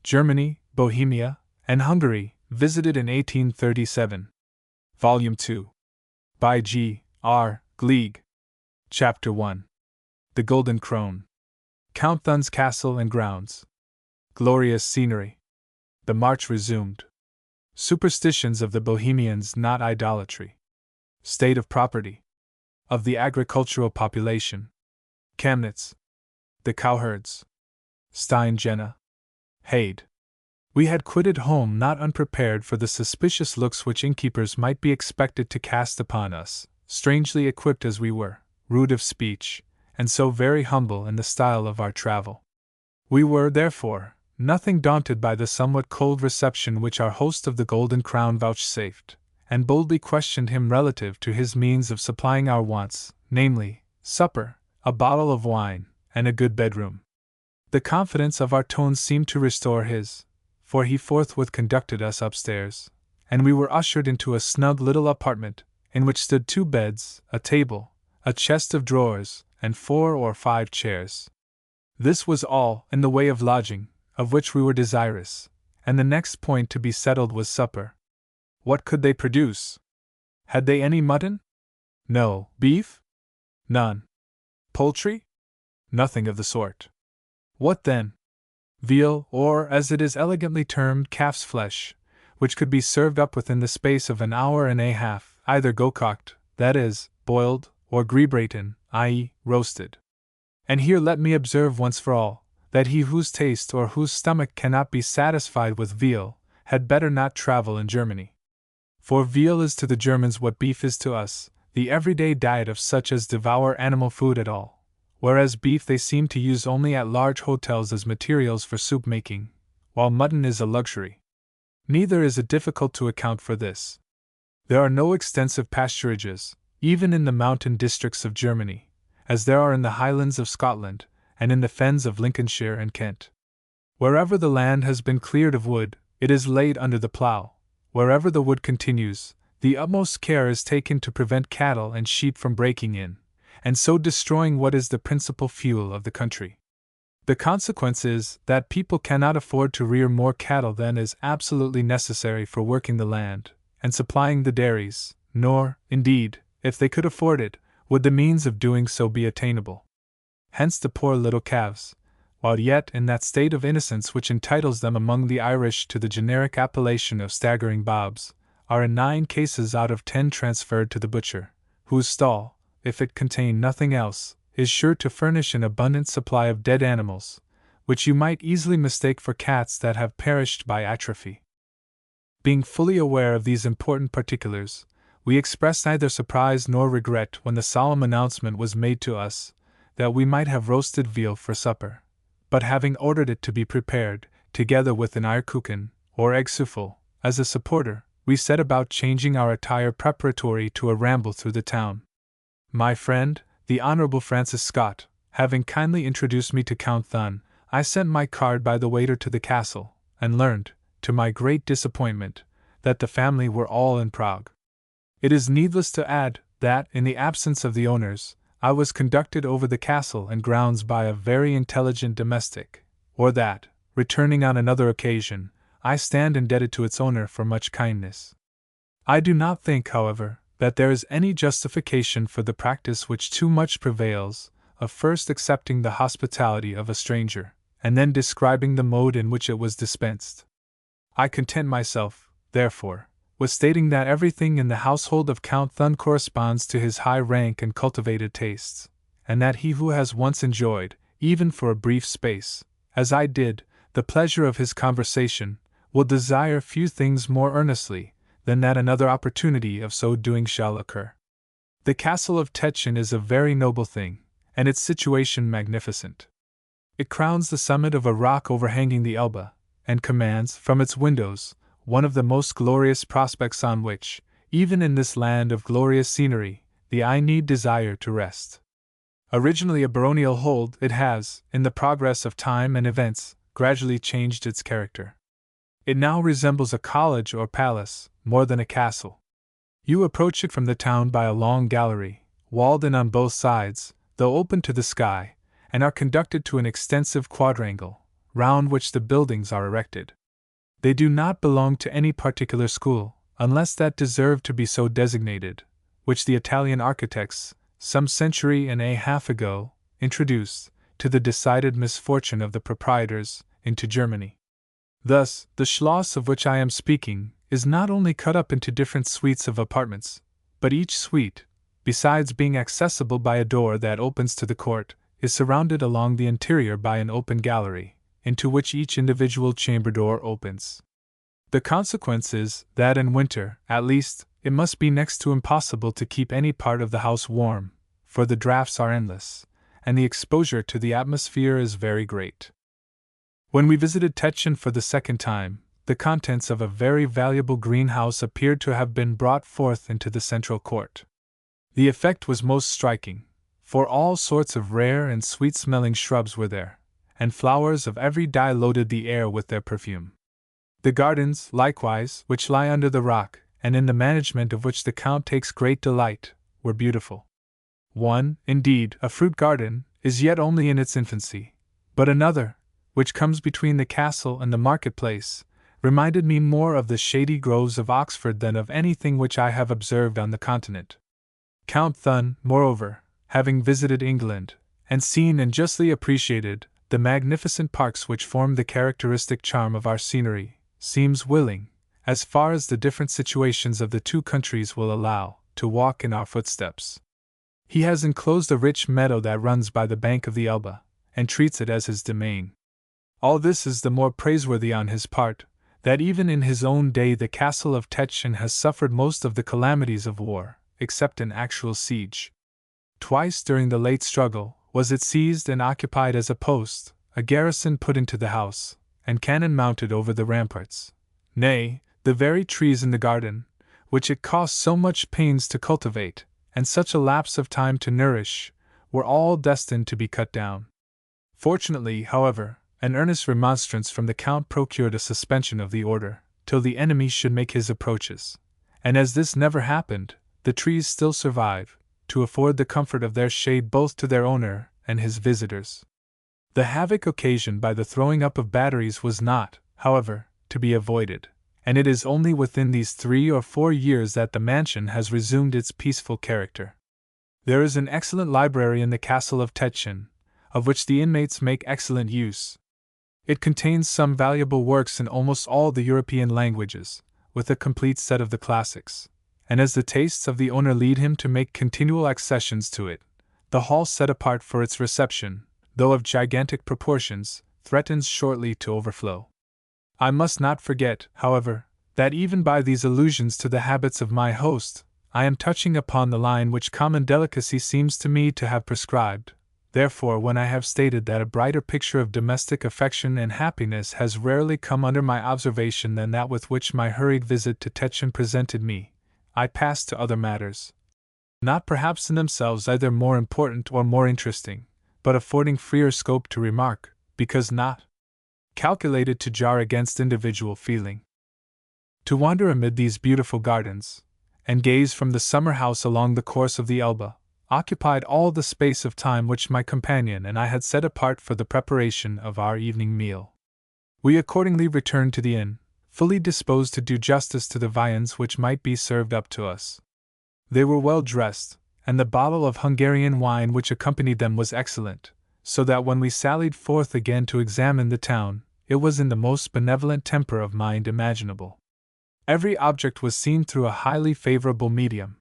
Germany, Bohemia, and Hungary, visited in 1837. Volume 2. By G. R. Gleig. Chapter 1. The Golden Krone. Count Thun's Castle and Grounds. Glorious Scenery. The March Resumed. Superstitions of the Bohemians not idolatry. State of Property. Of the Agricultural Population. Chemnitz. The Cowherds. Stein Jena. Haid. We had quitted home not unprepared for the suspicious looks which innkeepers might be expected to cast upon us, strangely equipped as we were, rude of speech, and so very humble in the style of our travel. We were, therefore, nothing daunted by the somewhat cold reception which our host of the Golden Crown vouchsafed, and boldly questioned him relative to his means of supplying our wants, namely, supper, a bottle of wine, and a good bedroom. The confidence of our tones seemed to restore his, for he forthwith conducted us upstairs, and we were ushered into a snug little apartment, in which stood 2 beds, a table, a chest of drawers, and 4 or 5 chairs. This was all in the way of lodging, of which we were desirous, and the next point to be settled was supper. What could they produce? Had they any mutton? No. Beef? None. Poultry? Nothing of the sort. What then? Veal, or, as it is elegantly termed, calf's flesh, which could be served up within the space of an hour and a half, either go-cocked, that is, boiled, or griebräten, i.e., roasted. And here let me observe once for all, that he whose taste or whose stomach cannot be satisfied with veal, had better not travel in Germany. For veal is to the Germans what beef is to us, the everyday diet of such as devour animal food at all, whereas beef they seem to use only at large hotels as materials for soup making, while mutton is a luxury. Neither is it difficult to account for this. There are no extensive pasturages, even in the mountain districts of Germany, as there are in the Highlands of Scotland, and in the fens of Lincolnshire and Kent. Wherever the land has been cleared of wood, it is laid under the plough. Wherever the wood continues, the utmost care is taken to prevent cattle and sheep from breaking in, and so destroying what is the principal fuel of the country. The consequence is that people cannot afford to rear more cattle than is absolutely necessary for working the land and supplying the dairies, nor, indeed, if they could afford it, would the means of doing so be attainable. Hence the poor little calves, while yet in that state of innocence which entitles them among the Irish to the generic appellation of staggering bobs, are in 9 cases out of 10 transferred to the butcher, whose stall, if it contain nothing else, is sure to furnish an abundant supply of dead animals, which you might easily mistake for cats that have perished by atrophy. Being fully aware of these important particulars, we expressed neither surprise nor regret when the solemn announcement was made to us that we might have roasted veal for supper, but having ordered it to be prepared, together with an eierkuchen, or egg souffle, as a supporter, we set about changing our attire preparatory to a ramble through the town. My friend, the Honorable Francis Scott, having kindly introduced me to Count Thun, I sent my card by the waiter to the castle, and learned, to my great disappointment, that the family were all in Prague. It is needless to add that, in the absence of the owners, I was conducted over the castle and grounds by a very intelligent domestic, or that, returning on another occasion, I stand indebted to its owner for much kindness. I do not think, however, that there is any justification for the practice which too much prevails, of first accepting the hospitality of a stranger, and then describing the mode in which it was dispensed. I content myself, therefore, with stating that everything in the household of Count Thun corresponds to his high rank and cultivated tastes, and that he who has once enjoyed, even for a brief space, as I did, the pleasure of his conversation, will desire few things more earnestly than that another opportunity of so doing shall occur. The castle of Teschen is a very noble thing, and its situation magnificent. It crowns the summit of a rock overhanging the Elbe, and commands, from its windows, one of the most glorious prospects on which, even in this land of glorious scenery, the eye need desire to rest. Originally a baronial hold, it has, in the progress of time and events, gradually changed its character. It now resembles a college or palace, more than a castle. You approach it from the town by a long gallery, walled in on both sides, though open to the sky, and are conducted to an extensive quadrangle, round which the buildings are erected. They do not belong to any particular school, unless that deserve to be so designated, which the Italian architects, some century and a half ago, introduced, to the decided misfortune of the proprietors, into Germany. Thus, the Schloss of which I am speaking is not only cut up into different suites of apartments, but each suite, besides being accessible by a door that opens to the court, is surrounded along the interior by an open gallery, into which each individual chamber door opens. The consequence is that in winter, at least, it must be next to impossible to keep any part of the house warm, for the draughts are endless, and the exposure to the atmosphere is very great. When we visited Tetschen for the second time, the contents of a very valuable greenhouse appeared to have been brought forth into the central court. The effect was most striking, for all sorts of rare and sweet-smelling shrubs were there, and flowers of every dye loaded the air with their perfume. The gardens, likewise, which lie under the rock, and in the management of which the Count takes great delight, were beautiful. One, indeed, a fruit garden, is yet only in its infancy, but another, which comes between the castle and the market-place, reminded me more of the shady groves of Oxford than of anything which I have observed on the continent. Count Thun, moreover, having visited England, and seen and justly appreciated the magnificent parks which form the characteristic charm of our scenery, seems willing, as far as the different situations of the two countries will allow, to walk in our footsteps. He has enclosed a rich meadow that runs by the bank of the Elbe, and treats it as his domain. All this is the more praiseworthy on his part, that even in his own day the castle of Tetschen has suffered most of the calamities of war, except an actual siege. Twice during the late struggle was it seized and occupied as a post, a garrison put into the house, and cannon mounted over the ramparts. Nay, the very trees in the garden, which it cost so much pains to cultivate, and such a lapse of time to nourish, were all destined to be cut down. Fortunately, however, an earnest remonstrance from the Count procured a suspension of the order, till the enemy should make his approaches, and as this never happened, the trees still survive, to afford the comfort of their shade both to their owner and his visitors. The havoc occasioned by the throwing up of batteries was not, however, to be avoided, and it is only within these 3 or 4 years that the mansion has resumed its peaceful character. There is an excellent library in the castle of Tetschen, of which the inmates make excellent use. It contains some valuable works in almost all the European languages, with a complete set of the classics, and as the tastes of the owner lead him to make continual accessions to it, the hall set apart for its reception, though of gigantic proportions, threatens shortly to overflow. I must not forget, however, that even by these allusions to the habits of my host, I am touching upon the line which common delicacy seems to me to have prescribed. Therefore, when I have stated that a brighter picture of domestic affection and happiness has rarely come under my observation than that with which my hurried visit to Tetschen presented me, I pass to other matters, not perhaps in themselves either more important or more interesting, but affording freer scope to remark, because not calculated to jar against individual feeling. To wander amid these beautiful gardens, and gaze from the summer house along the course of the Elbe, occupied all the space of time which my companion and I had set apart for the preparation of our evening meal. We accordingly returned to the inn, fully disposed to do justice to the viands which might be served up to us. They were well dressed, and the bottle of Hungarian wine which accompanied them was excellent, so that when we sallied forth again to examine the town, it was in the most benevolent temper of mind imaginable. Every object was seen through a highly favorable medium.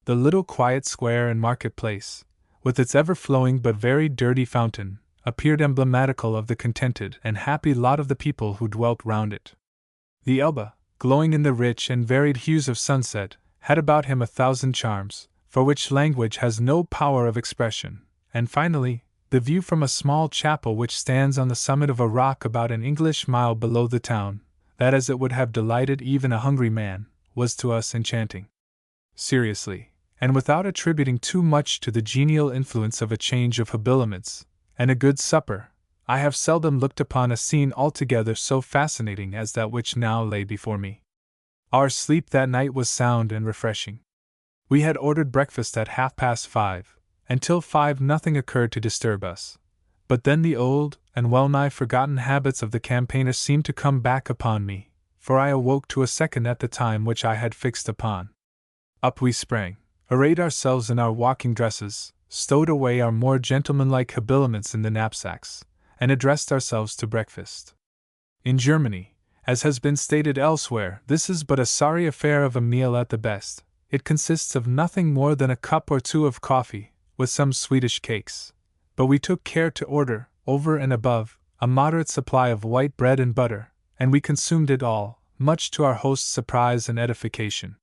The little quiet square and market-place, with its ever-flowing but very dirty fountain, appeared emblematical of the contented and happy lot of the people who dwelt round it. The Elbe, glowing in the rich and varied hues of sunset, had about him 1,000 charms, for which language has no power of expression, and finally, the view from a small chapel which stands on the summit of a rock about an English mile below the town, that as it would have delighted even a hungry man, was to us enchanting. Seriously, and without attributing too much to the genial influence of a change of habiliments, and a good supper, I have seldom looked upon a scene altogether so fascinating as that which now lay before me. Our sleep that night was sound and refreshing. We had ordered breakfast at 5:30, and till 5 nothing occurred to disturb us. But then the old and well-nigh forgotten habits of the campaigner seemed to come back upon me, for I awoke to a second at the time which I had fixed upon. Up we sprang, arrayed ourselves in our walking dresses, stowed away our more gentlemanlike habiliments in the knapsacks, and addressed ourselves to breakfast. In Germany, as has been stated elsewhere, this is but a sorry affair of a meal at the best. It consists of nothing more than a cup or two of coffee, with some Swedish cakes. But we took care to order, over and above, a moderate supply of white bread and butter, and we consumed it all, much to our host's surprise and edification.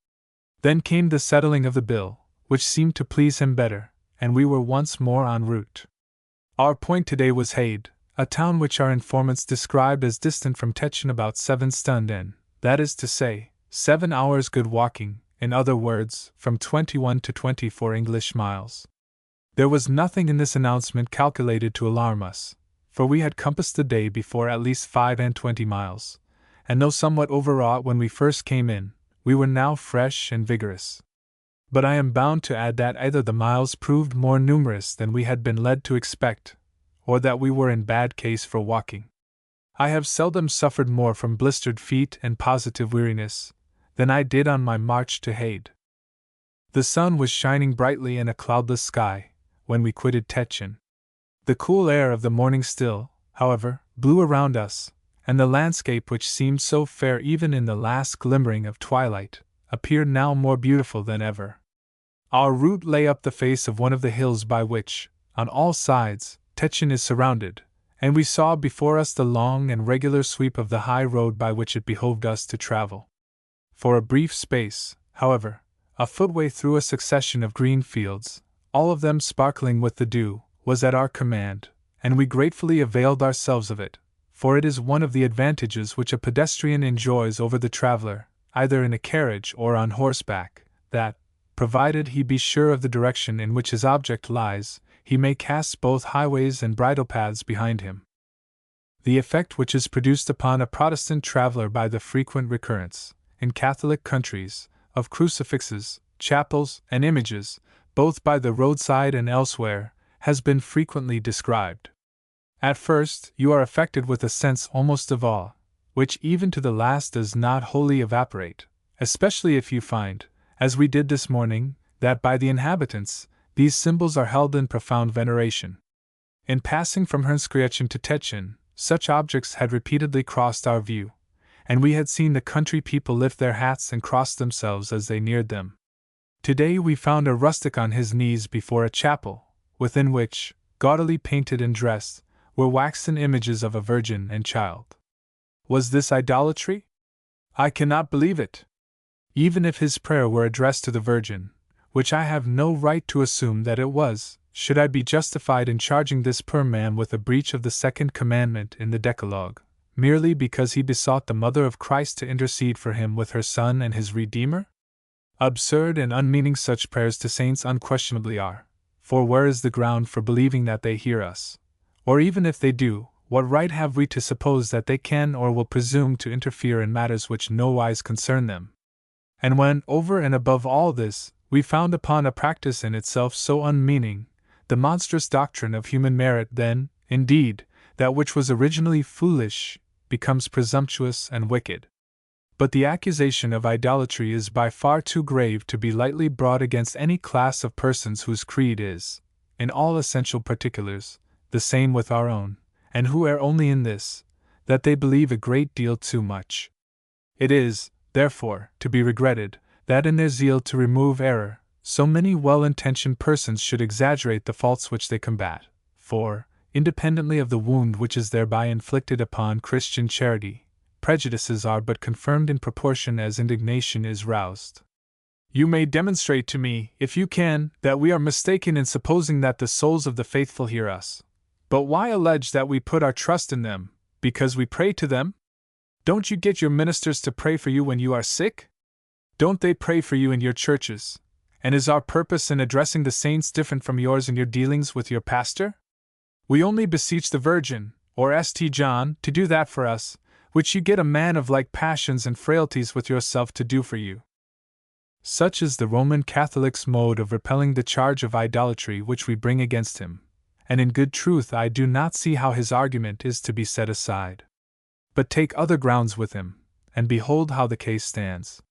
Then came the settling of the bill, which seemed to please him better, and we were once more en route. Our point today was Hade, a town which our informants described as distant from Teschen about 7 stunden, that is to say, 7 hours good walking, in other words, from 21 to 24 English miles. There was nothing in this announcement calculated to alarm us, for we had compassed the day before at least 25 miles, and though somewhat overwrought when we first came in, we were now fresh and vigorous. But I am bound to add that either the miles proved more numerous than we had been led to expect, or that we were in bad case for walking. I have seldom suffered more from blistered feet and positive weariness than I did on my march to Hade. The sun was shining brightly in a cloudless sky when we quitted Teschen. The cool air of the morning still, however, blew around us, and the landscape which seemed so fair even in the last glimmering of twilight appeared now more beautiful than ever. Our route lay up the face of one of the hills by which, on all sides, Teschen is surrounded, and we saw before us the long and regular sweep of the high road by which it behoved us to travel. For a brief space, however, a footway through a succession of green fields, all of them sparkling with the dew, was at our command, and we gratefully availed ourselves of it, for it is one of the advantages which a pedestrian enjoys over the traveler, either in a carriage or on horseback, that, provided he be sure of the direction in which his object lies, he may cast both highways and bridle paths behind him. The effect which is produced upon a Protestant traveler by the frequent recurrence, in Catholic countries, of crucifixes, chapels, and images, both by the roadside and elsewhere, has been frequently described. At first, you are affected with a sense almost of awe, which even to the last does not wholly evaporate, especially if you find, as we did this morning, that by the inhabitants, these symbols are held in profound veneration. In passing from Herrnskirchen to Teschen, such objects had repeatedly crossed our view, and we had seen the country people lift their hats and cross themselves as they neared them. Today we found a rustic on his knees before a chapel, within which, gaudily painted and dressed, were waxen images of a Virgin and Child. Was this idolatry? I cannot believe it. Even if his prayer were addressed to the Virgin, which I have no right to assume that it was, should I be justified in charging this poor man with a breach of the second commandment in the Decalogue, merely because he besought the Mother of Christ to intercede for him with her Son and his Redeemer? Absurd and unmeaning such prayers to saints unquestionably are, for where is the ground for believing that they hear us? Or even if they do, what right have we to suppose that they can or will presume to interfere in matters which nowise concern them? And when, over and above all this, we found upon a practice in itself so unmeaning, the monstrous doctrine of human merit, then, indeed, that which was originally foolish becomes presumptuous and wicked. But the accusation of idolatry is by far too grave to be lightly brought against any class of persons whose creed is, in all essential particulars, the same with our own, and who err only in this, that they believe a great deal too much. It is, therefore, to be regretted, that in their zeal to remove error, so many well-intentioned persons should exaggerate the faults which they combat, for, independently of the wound which is thereby inflicted upon Christian charity, prejudices are but confirmed in proportion as indignation is roused. You may demonstrate to me, if you can, that we are mistaken in supposing that the souls of the faithful hear us. But why allege that we put our trust in them, because we pray to them? Don't you get your ministers to pray for you when you are sick? Don't they pray for you in your churches? And is our purpose in addressing the saints different from yours in your dealings with your pastor? We only beseech the Virgin, or St. John, to do that for us, which you get a man of like passions and frailties with yourself to do for you. Such is the Roman Catholic's mode of repelling the charge of idolatry which we bring against him, and in good truth I do not see how his argument is to be set aside. But take other grounds with him, and behold how the case stands.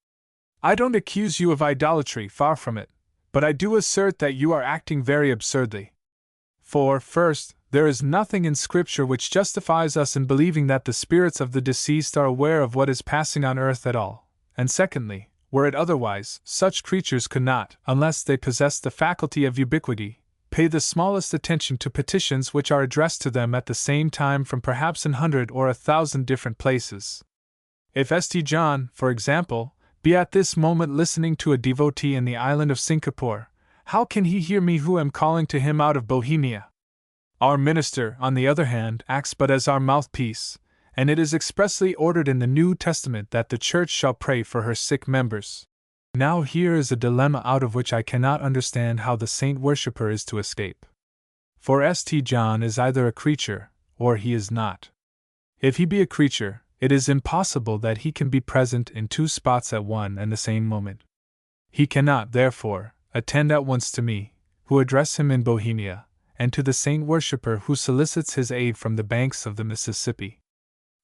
I don't accuse you of idolatry, far from it, but I do assert that you are acting very absurdly. For, first, there is nothing in Scripture which justifies us in believing that the spirits of the deceased are aware of what is passing on earth at all, and secondly, were it otherwise, such creatures could not, unless they possessed the faculty of ubiquity, pay the smallest attention to petitions which are addressed to them at the same time from perhaps 100 or 1,000 different places. If St. John, for example, be at this moment listening to a devotee in the island of Singapore, how can he hear me who am calling to him out of Bohemia? Our minister, on the other hand, acts but as our mouthpiece, and it is expressly ordered in the New Testament that the Church shall pray for her sick members. Now here is a dilemma out of which I cannot understand how the saint worshipper is to escape. For St. John is either a creature, or he is not. If he be a creature, it is impossible that he can be present in two spots at one and the same moment. He cannot, therefore, attend at once to me, who address him in Bohemia, and to the saint worshipper who solicits his aid from the banks of the Mississippi.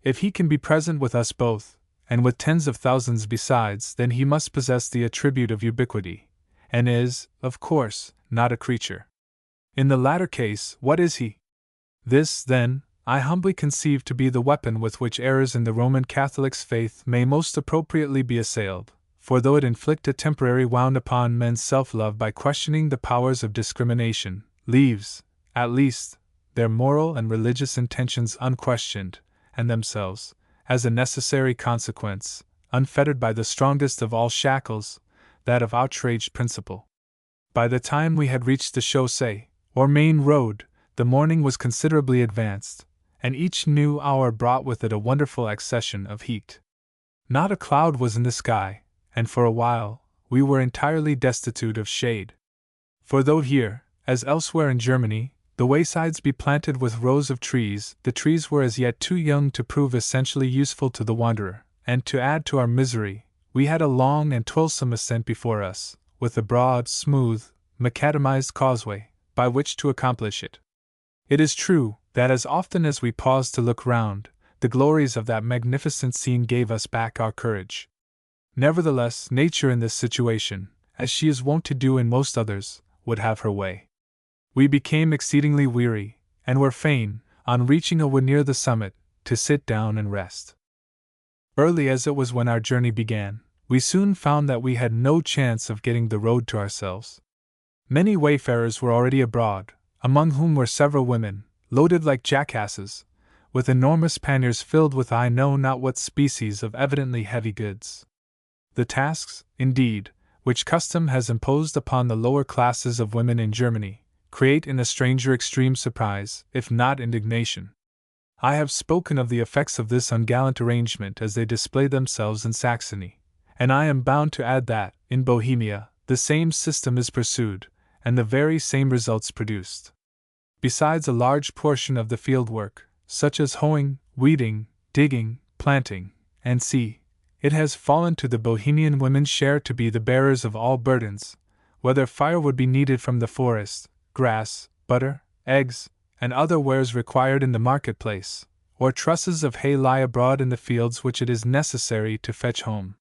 If he can be present with us both, and with tens of thousands besides, then he must possess the attribute of ubiquity, and is, of course, not a creature. In the latter case, what is he? This, then, I humbly conceive to be the weapon with which errors in the Roman Catholic's faith may most appropriately be assailed, for though it inflict a temporary wound upon men's self-love by questioning the powers of discrimination, leaves, at least, their moral and religious intentions unquestioned, and themselves, as a necessary consequence, unfettered by the strongest of all shackles, that of outraged principle. By the time we had reached the chaussee, or main road, the morning was considerably advanced, and each new hour brought with it a wonderful accession of heat. Not a cloud was in the sky, and for a while, we were entirely destitute of shade. For though here, as elsewhere in Germany, the waysides be planted with rows of trees, the trees were as yet too young to prove essentially useful to the wanderer, and to add to our misery, we had a long and toilsome ascent before us, with a broad, smooth, macadamized causeway, by which to accomplish it. It is true that as often as we paused to look round, the glories of that magnificent scene gave us back our courage. Nevertheless, nature in this situation, as she is wont to do in most others, would have her way. We became exceedingly weary, and were fain, on reaching a wood near the summit, to sit down and rest. Early as it was when our journey began, we soon found that we had no chance of getting the road to ourselves. Many wayfarers were already abroad, among whom were several women, loaded like jackasses, with enormous panniers filled with I know not what species of evidently heavy goods. The tasks, indeed, which custom has imposed upon the lower classes of women in Germany, create in a stranger extreme surprise, if not indignation. I have spoken of the effects of this ungallant arrangement as they display themselves in Saxony, and I am bound to add that, in Bohemia, the same system is pursued, and the very same results produced. Besides a large portion of the field work, such as hoeing, weeding, digging, planting, and it has fallen to the Bohemian women's share to be the bearers of all burdens, whether firewood be needed from the forest, grass, butter, eggs, and other wares required in the marketplace, or trusses of hay lie abroad in the fields which it is necessary to fetch home.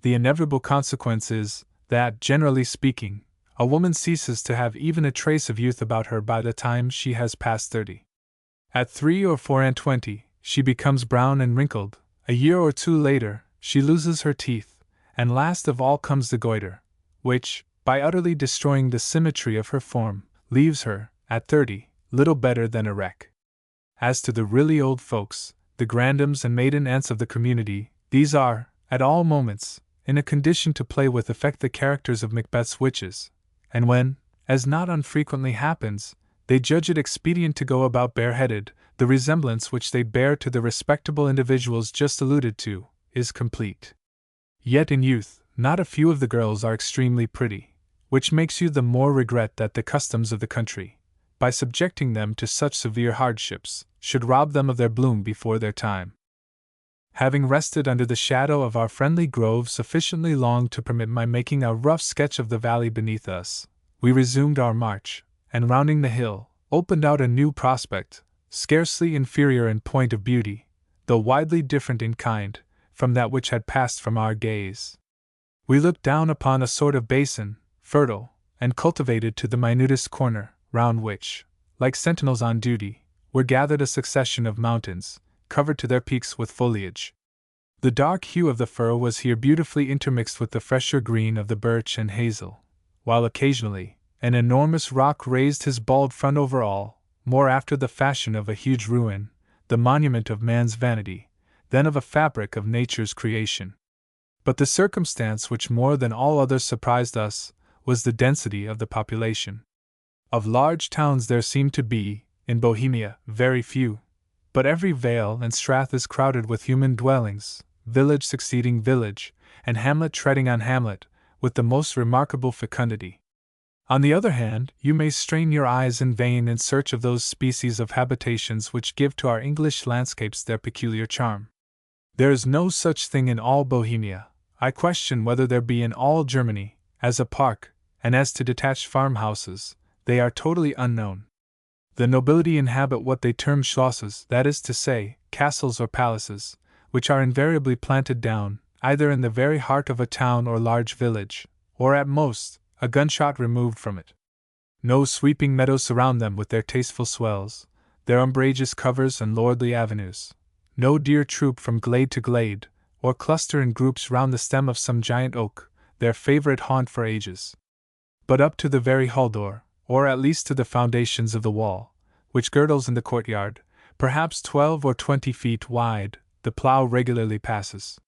The inevitable consequence is, that, generally speaking, a woman ceases to have even a trace of youth about her by the time she has passed 30. At 3 or 24, she becomes brown and wrinkled, a year or two later, she loses her teeth, and last of all comes the goiter, which, by utterly destroying the symmetry of her form, leaves her, at 30, little better than a wreck. As to the really old folks, the grandams and maiden aunts of the community, these are, at all moments, in a condition to play with effect the characters of Macbeth's witches, and when, as not unfrequently happens, they judge it expedient to go about bareheaded, the resemblance which they bear to the respectable individuals just alluded to, is complete. Yet in youth, not a few of the girls are extremely pretty, which makes you the more regret that the customs of the country, by subjecting them to such severe hardships, should rob them of their bloom before their time. Having rested under the shadow of our friendly grove sufficiently long to permit my making a rough sketch of the valley beneath us, we resumed our march, and rounding the hill, opened out a new prospect, scarcely inferior in point of beauty, though widely different in kind, from that which had passed from our gaze. We looked down upon a sort of basin, fertile, and cultivated to the minutest corner, round which, like sentinels on duty, were gathered a succession of mountains, covered to their peaks with foliage. The dark hue of the fir was here beautifully intermixed with the fresher green of the birch and hazel, while occasionally an enormous rock raised his bald front over all, more after the fashion of a huge ruin, the monument of man's vanity, than of a fabric of nature's creation. But the circumstance which more than all others surprised us was the density of the population. Of large towns there seemed to be, in Bohemia, very few, but every vale and strath is crowded with human dwellings, village succeeding village, and hamlet treading on hamlet, with the most remarkable fecundity. On the other hand, you may strain your eyes in vain in search of those species of habitations which give to our English landscapes their peculiar charm. There is no such thing in all Bohemia. I question whether there be in all Germany, as a park, and as to detached farmhouses, they are totally unknown. The nobility inhabit what they term schlosses, that is to say, castles or palaces, which are invariably planted down, either in the very heart of a town or large village, or at most, a gunshot removed from it. No sweeping meadows surround them with their tasteful swells, their umbrageous covers and lordly avenues. No deer troop from glade to glade, or cluster in groups round the stem of some giant oak, their favorite haunt for ages. But up to the very hall door, or at least to the foundations of the wall, which girdles in the courtyard, perhaps 12 or 20 feet wide, the plough regularly passes.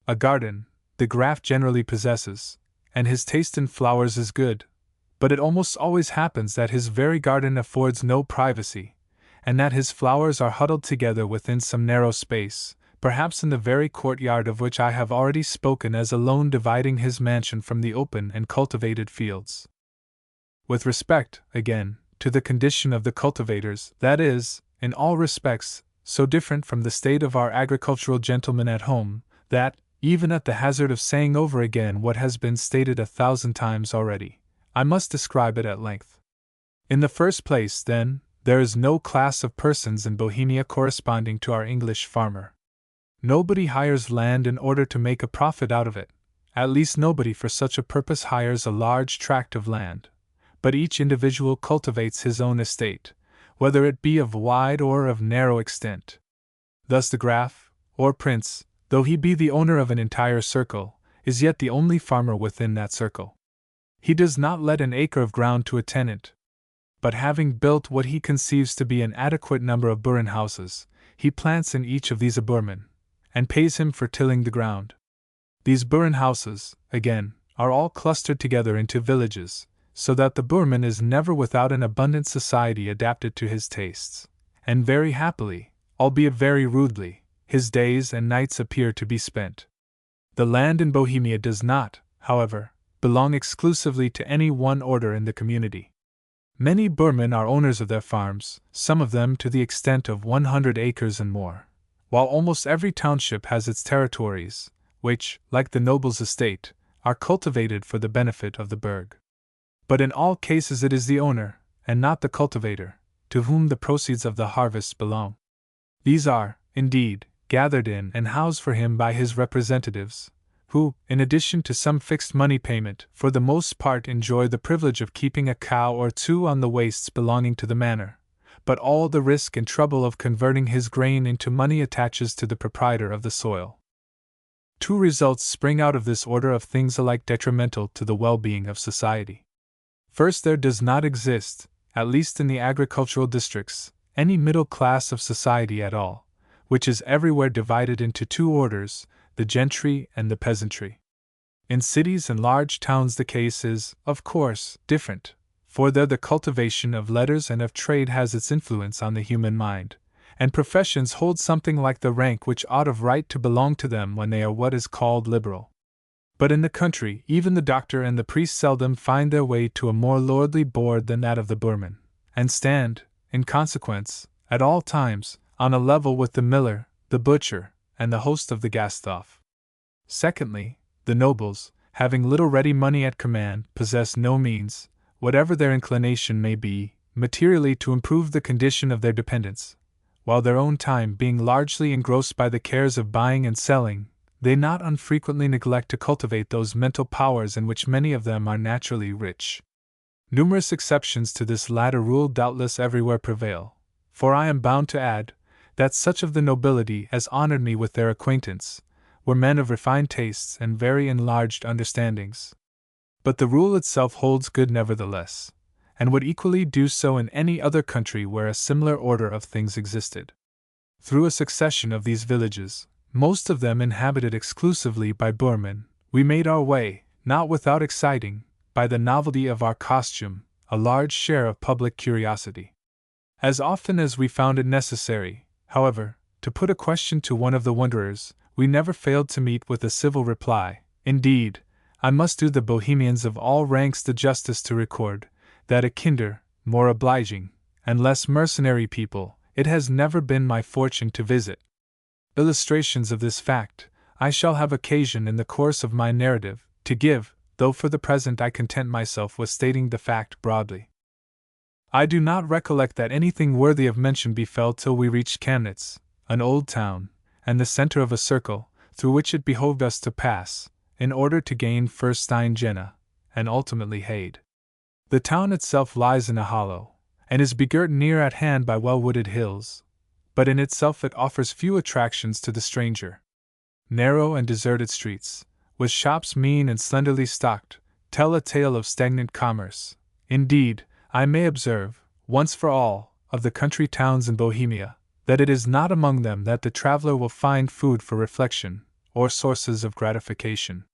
A garden, the Graf generally possesses, and his taste in flowers is good, but it almost always happens that his very garden affords no privacy, and that his flowers are huddled together within some narrow space, perhaps in the very courtyard of which I have already spoken as alone dividing his mansion from the open and cultivated fields. With respect, again, to the condition of the cultivators, that is, in all respects, so different from the state of our agricultural gentlemen at home, that, even at the hazard of saying over again what has been stated 1,000 times already, I must describe it at length. In the first place, then, there is no class of persons in Bohemia corresponding to our English farmer. Nobody hires land in order to make a profit out of it, at least nobody for such a purpose hires a large tract of land, but each individual cultivates his own estate, whether it be of wide or of narrow extent. Thus the Graf, or Prince, though he be the owner of an entire circle, is yet the only farmer within that circle. He does not let an acre of ground to a tenant, but having built what he conceives to be an adequate number of burren houses, he plants in each of these a burman, and pays him for tilling the ground. These burren houses, again, are all clustered together into villages, so that the burman is never without an abundant society adapted to his tastes, and very happily, albeit very rudely, his days and nights appear to be spent. The land in Bohemia does not, however, belong exclusively to any one order in the community. Many burmen are owners of their farms, some of them to the extent of 100 acres and more, while almost every township has its territories, which, like the noble's estate, are cultivated for the benefit of the burg. But in all cases it is the owner, and not the cultivator, to whom the proceeds of the harvest belong. These are, indeed, gathered in and housed for him by his representatives, who, in addition to some fixed money payment, for the most part enjoy the privilege of keeping a cow or two on the wastes belonging to the manor, but all the risk and trouble of converting his grain into money attaches to the proprietor of the soil. Two results spring out of this order of things alike detrimental to the well-being of society. First, there does not exist, at least in the agricultural districts, any middle class of society at all, which is everywhere divided into two orders, the gentry and the peasantry. In cities and large towns the case is, of course, different, for there the cultivation of letters and of trade has its influence on the human mind, and professions hold something like the rank which ought of right to belong to them when they are what is called liberal. But in the country, even the doctor and the priest seldom find their way to a more lordly board than that of the burman, and stand, in consequence, at all times, on a level with the miller, the butcher, and the host of the Gasthof. Secondly, the nobles, having little ready money at command, possess no means, whatever their inclination may be, materially to improve the condition of their dependents, while their own time being largely engrossed by the cares of buying and selling, they not unfrequently neglect to cultivate those mental powers in which many of them are naturally rich. Numerous exceptions to this latter rule doubtless everywhere prevail, for I am bound to add that such of the nobility as honored me with their acquaintance were men of refined tastes and very enlarged understandings. But the rule itself holds good nevertheless, and would equally do so in any other country where a similar order of things existed. Through a succession of these villages, most of them inhabited exclusively by bourmen, we made our way, not without exciting, by the novelty of our costume, a large share of public curiosity. As often as we found it necessary, however, to put a question to one of the wanderers, we never failed to meet with a civil reply. Indeed, I must do the Bohemians of all ranks the justice to record that a kinder, more obliging, and less mercenary people it has never been my fortune to visit. Illustrations of this fact I shall have occasion in the course of my narrative to give, though for the present I content myself with stating the fact broadly. I do not recollect that anything worthy of mention befell till we reached Chemnitz, an old town, and the center of a circle, through which it behoved us to pass, in order to gain first Stein Jena, and ultimately Hade. The town itself lies in a hollow, and is begirt near at hand by well-wooded hills, but in itself it offers few attractions to the stranger. Narrow and deserted streets, with shops mean and slenderly stocked, tell a tale of stagnant commerce. Indeed, I may observe, once for all, of the country towns in Bohemia, that it is not among them that the traveler will find food for reflection, or sources of gratification.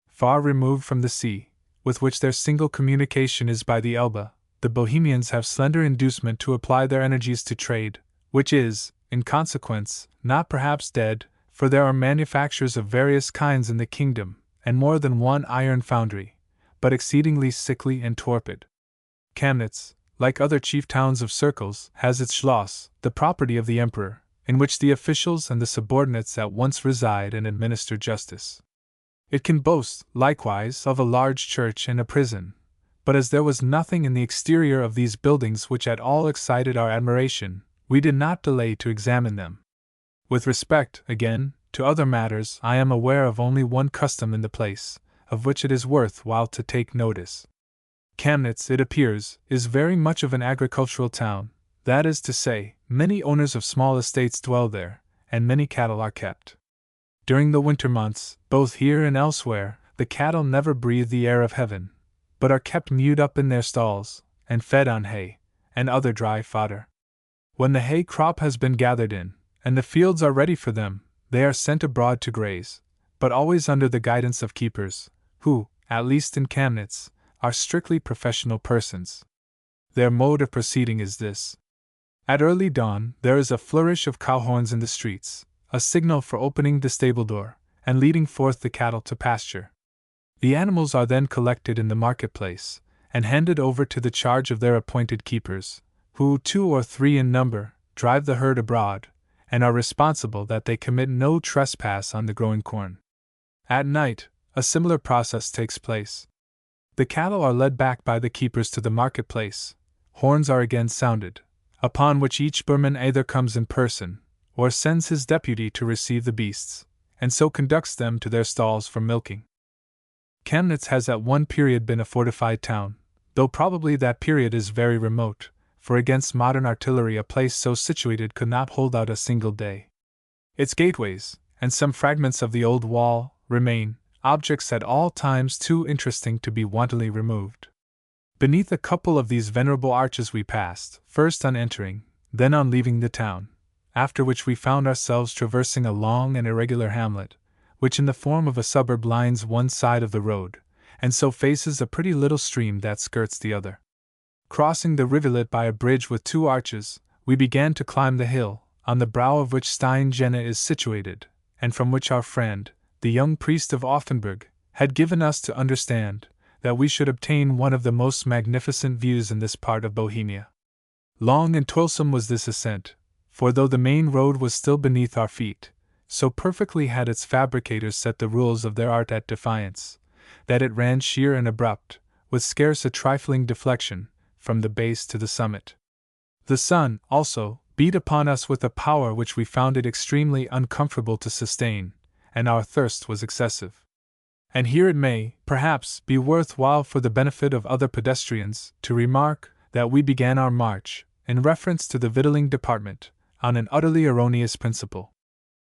Far removed from the sea, with which their single communication is by the Elbe, the Bohemians have slender inducement to apply their energies to trade, which is, in consequence, not perhaps dead, for there are manufactures of various kinds in the kingdom, and more than one iron foundry, but exceedingly sickly and torpid. Chemnitz, like other chief towns of circles, has its Schloss, the property of the emperor, in which the officials and the subordinates at once reside and administer justice. It can boast, likewise, of a large church and a prison, but as there was nothing in the exterior of these buildings which at all excited our admiration, we did not delay to examine them. With respect, again, to other matters, I am aware of only one custom in the place, of which it is worth while to take notice. Chemnitz, it appears, is very much of an agricultural town, that is to say, many owners of small estates dwell there, and many cattle are kept. During the winter months, both here and elsewhere, the cattle never breathe the air of heaven, but are kept mewed up in their stalls, and fed on hay, and other dry fodder. When the hay crop has been gathered in, and the fields are ready for them, they are sent abroad to graze, but always under the guidance of keepers, who, at least in Chemnitz, are strictly professional persons. Their mode of proceeding is this. At early dawn, there is a flourish of cow horns in the streets, a signal for opening the stable door, and leading forth the cattle to pasture. The animals are then collected in the marketplace, and handed over to the charge of their appointed keepers, who, 2 or 3 in number, drive the herd abroad, and are responsible that they commit no trespass on the growing corn. At night, a similar process takes place. The cattle are led back by the keepers to the marketplace, horns are again sounded, upon which each bourman either comes in person, or sends his deputy to receive the beasts, and so conducts them to their stalls for milking. Chemnitz has at one period been a fortified town, though probably that period is very remote, for against modern artillery a place so situated could not hold out a single day. Its gateways, and some fragments of the old wall, remain, objects at all times too interesting to be wantonly removed. Beneath a couple of these venerable arches we passed, first on entering, then on leaving the town, after which we found ourselves traversing a long and irregular hamlet, which in the form of a suburb lines one side of the road, and so faces a pretty little stream that skirts the other. Crossing the rivulet by a bridge with 2 arches, we began to climb the hill, on the brow of which Stein Jena is situated, and from which our friend, the young priest of Offenburg, had given us to understand that we should obtain one of the most magnificent views in this part of Bohemia. Long and toilsome was this ascent, for though the main road was still beneath our feet, so perfectly had its fabricators set the rules of their art at defiance, that it ran sheer and abrupt, with scarce a trifling deflection, from the base to the summit. The sun, also, beat upon us with a power which we found it extremely uncomfortable to sustain, and our thirst was excessive. And here it may, perhaps, be worth while for the benefit of other pedestrians to remark that we began our march, in reference to the victualling department, on an utterly erroneous principle.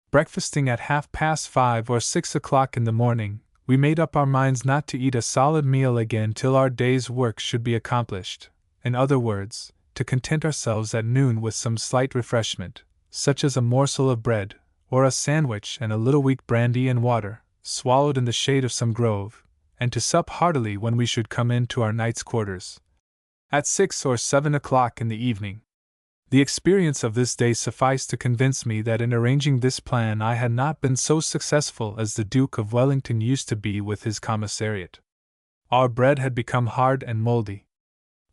Breakfasting at 5:30 or 6 o'clock in the morning, we made up our minds not to eat a solid meal again till our day's work should be accomplished. In other words, to content ourselves at noon with some slight refreshment, such as a morsel of bread, or a sandwich and a little weak brandy and water, swallowed in the shade of some grove, and to sup heartily when we should come into our night's quarters, at 6 or 7 o'clock in the evening. The experience of this day sufficed to convince me that in arranging this plan I had not been so successful as the Duke of Wellington used to be with his commissariat. Our bread had become hard and mouldy.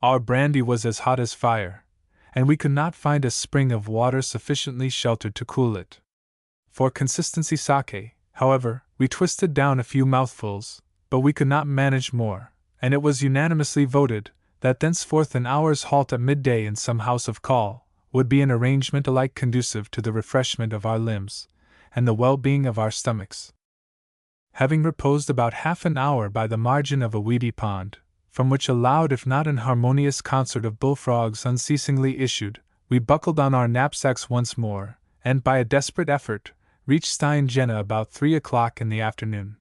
Our brandy was as hot as fire, and we could not find a spring of water sufficiently sheltered to cool it. For consistency's sake, however, we twisted down a few mouthfuls, but we could not manage more, and it was unanimously voted that thenceforth an hour's halt at midday in some house of call would be an arrangement alike conducive to the refreshment of our limbs and the well-being of our stomachs. Having reposed about half an hour by the margin of a weedy pond, from which a loud if not an harmonious concert of bullfrogs unceasingly issued, we buckled on our knapsacks once more, and by a desperate effort, reached Stein Jena about 3 o'clock in the afternoon.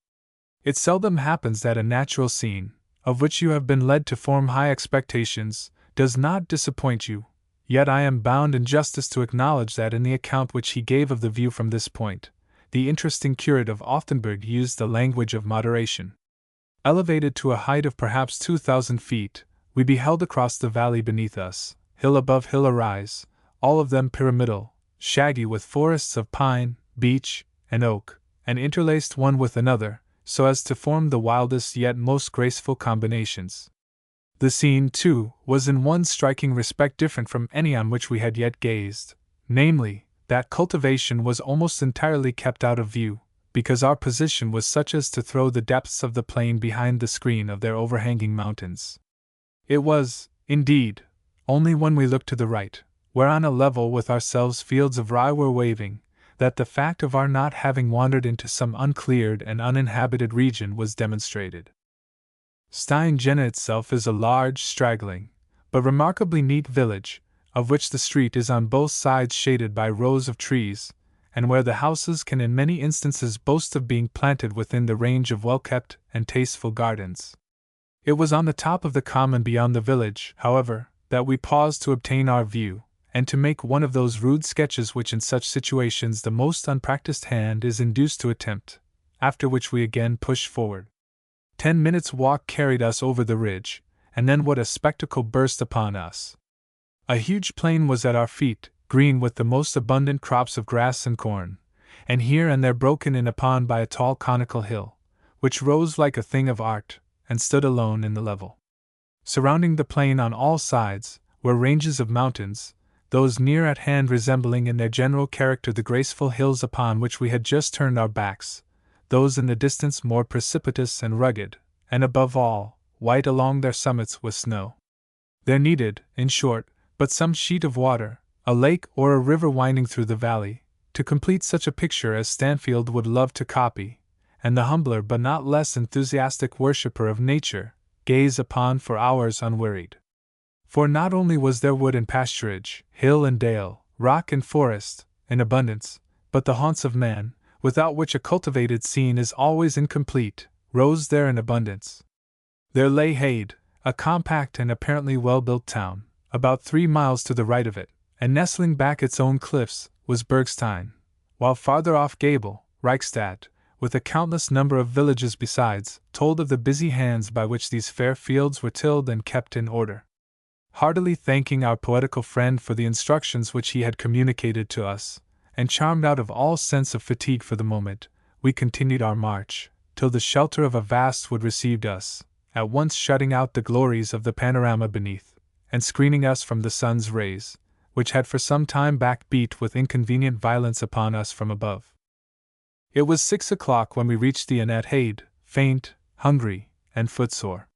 It seldom happens that a natural scene, of which you have been led to form high expectations, does not disappoint you, yet I am bound in justice to acknowledge that in the account which he gave of the view from this point, the interesting curate of Offenburg used the language of moderation. Elevated to a height of perhaps 2,000 feet, we beheld across the valley beneath us, hill above hill arise, all of them pyramidal, shaggy with forests of pine, beech, and oak, and interlaced one with another, so as to form the wildest yet most graceful combinations. The scene, too, was in one striking respect different from any on which we had yet gazed, namely, that cultivation was almost entirely kept out of view, because our position was such as to throw the depths of the plain behind the screen of their overhanging mountains. It was, indeed, only when we looked to the right, where on a level with ourselves fields of rye were waving, that the fact of our not having wandered into some uncleared and uninhabited region was demonstrated. Stein Jena itself is a large, straggling, but remarkably neat village, of which the street is on both sides shaded by rows of trees, and where the houses can in many instances boast of being planted within the range of well-kept and tasteful gardens. It was on the top of the common beyond the village, however, that we paused to obtain our view, and to make one of those rude sketches which in such situations the most unpracticed hand is induced to attempt, after which we again pushed forward. 10 minutes' walk carried us over the ridge, and then what a spectacle burst upon us! A huge plain was at our feet, green with the most abundant crops of grass and corn, and here and there broken in upon by a tall conical hill, which rose like a thing of art, and stood alone in the level. Surrounding the plain on all sides were ranges of mountains, those near at hand resembling in their general character the graceful hills upon which we had just turned our backs, those in the distance more precipitous and rugged, and above all, white along their summits with snow. There needed, in short, but some sheet of water, a lake or a river winding through the valley, to complete such a picture as Stanfield would love to copy, and the humbler but not less enthusiastic worshipper of nature gaze upon for hours unwearied. For not only was there wood and pasturage, hill and dale, rock and forest, in abundance, but the haunts of man, without which a cultivated scene is always incomplete, rose there in abundance. There lay Hade, a compact and apparently well-built town, about 3 miles to the right of it, and nestling back its own cliffs was Bergstein, while farther off Gable, Reichstadt, with a countless number of villages besides, told of the busy hands by which these fair fields were tilled and kept in order. Heartily thanking our poetical friend for the instructions which he had communicated to us, and charmed out of all sense of fatigue for the moment, we continued our march, till the shelter of a vast wood received us, at once shutting out the glories of the panorama beneath, and screening us from the sun's rays, which had for some time back beat with inconvenient violence upon us from above. It was 6 o'clock when we reached the inn at Hade, faint, hungry, and footsore.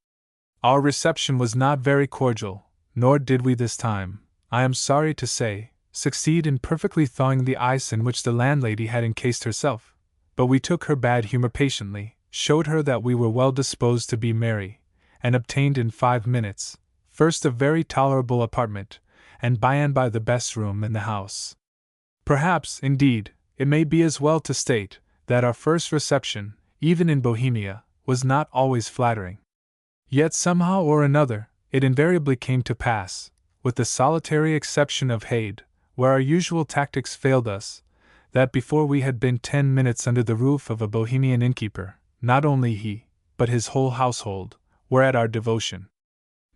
Our reception was not very cordial, nor did we this time, I am sorry to say, succeed in perfectly thawing the ice in which the landlady had encased herself, but we took her bad humor patiently, showed her that we were well disposed to be merry, and obtained in 5 minutes, first a very tolerable apartment, and by and by the best room in the house. Perhaps, indeed, it may be as well to state that our first reception, even in Bohemia, was not always flattering. Yet somehow or another, it invariably came to pass, with the solitary exception of Haid, where our usual tactics failed us, that before we had been 10 minutes under the roof of a Bohemian innkeeper, not only he, but his whole household, were at our devotion.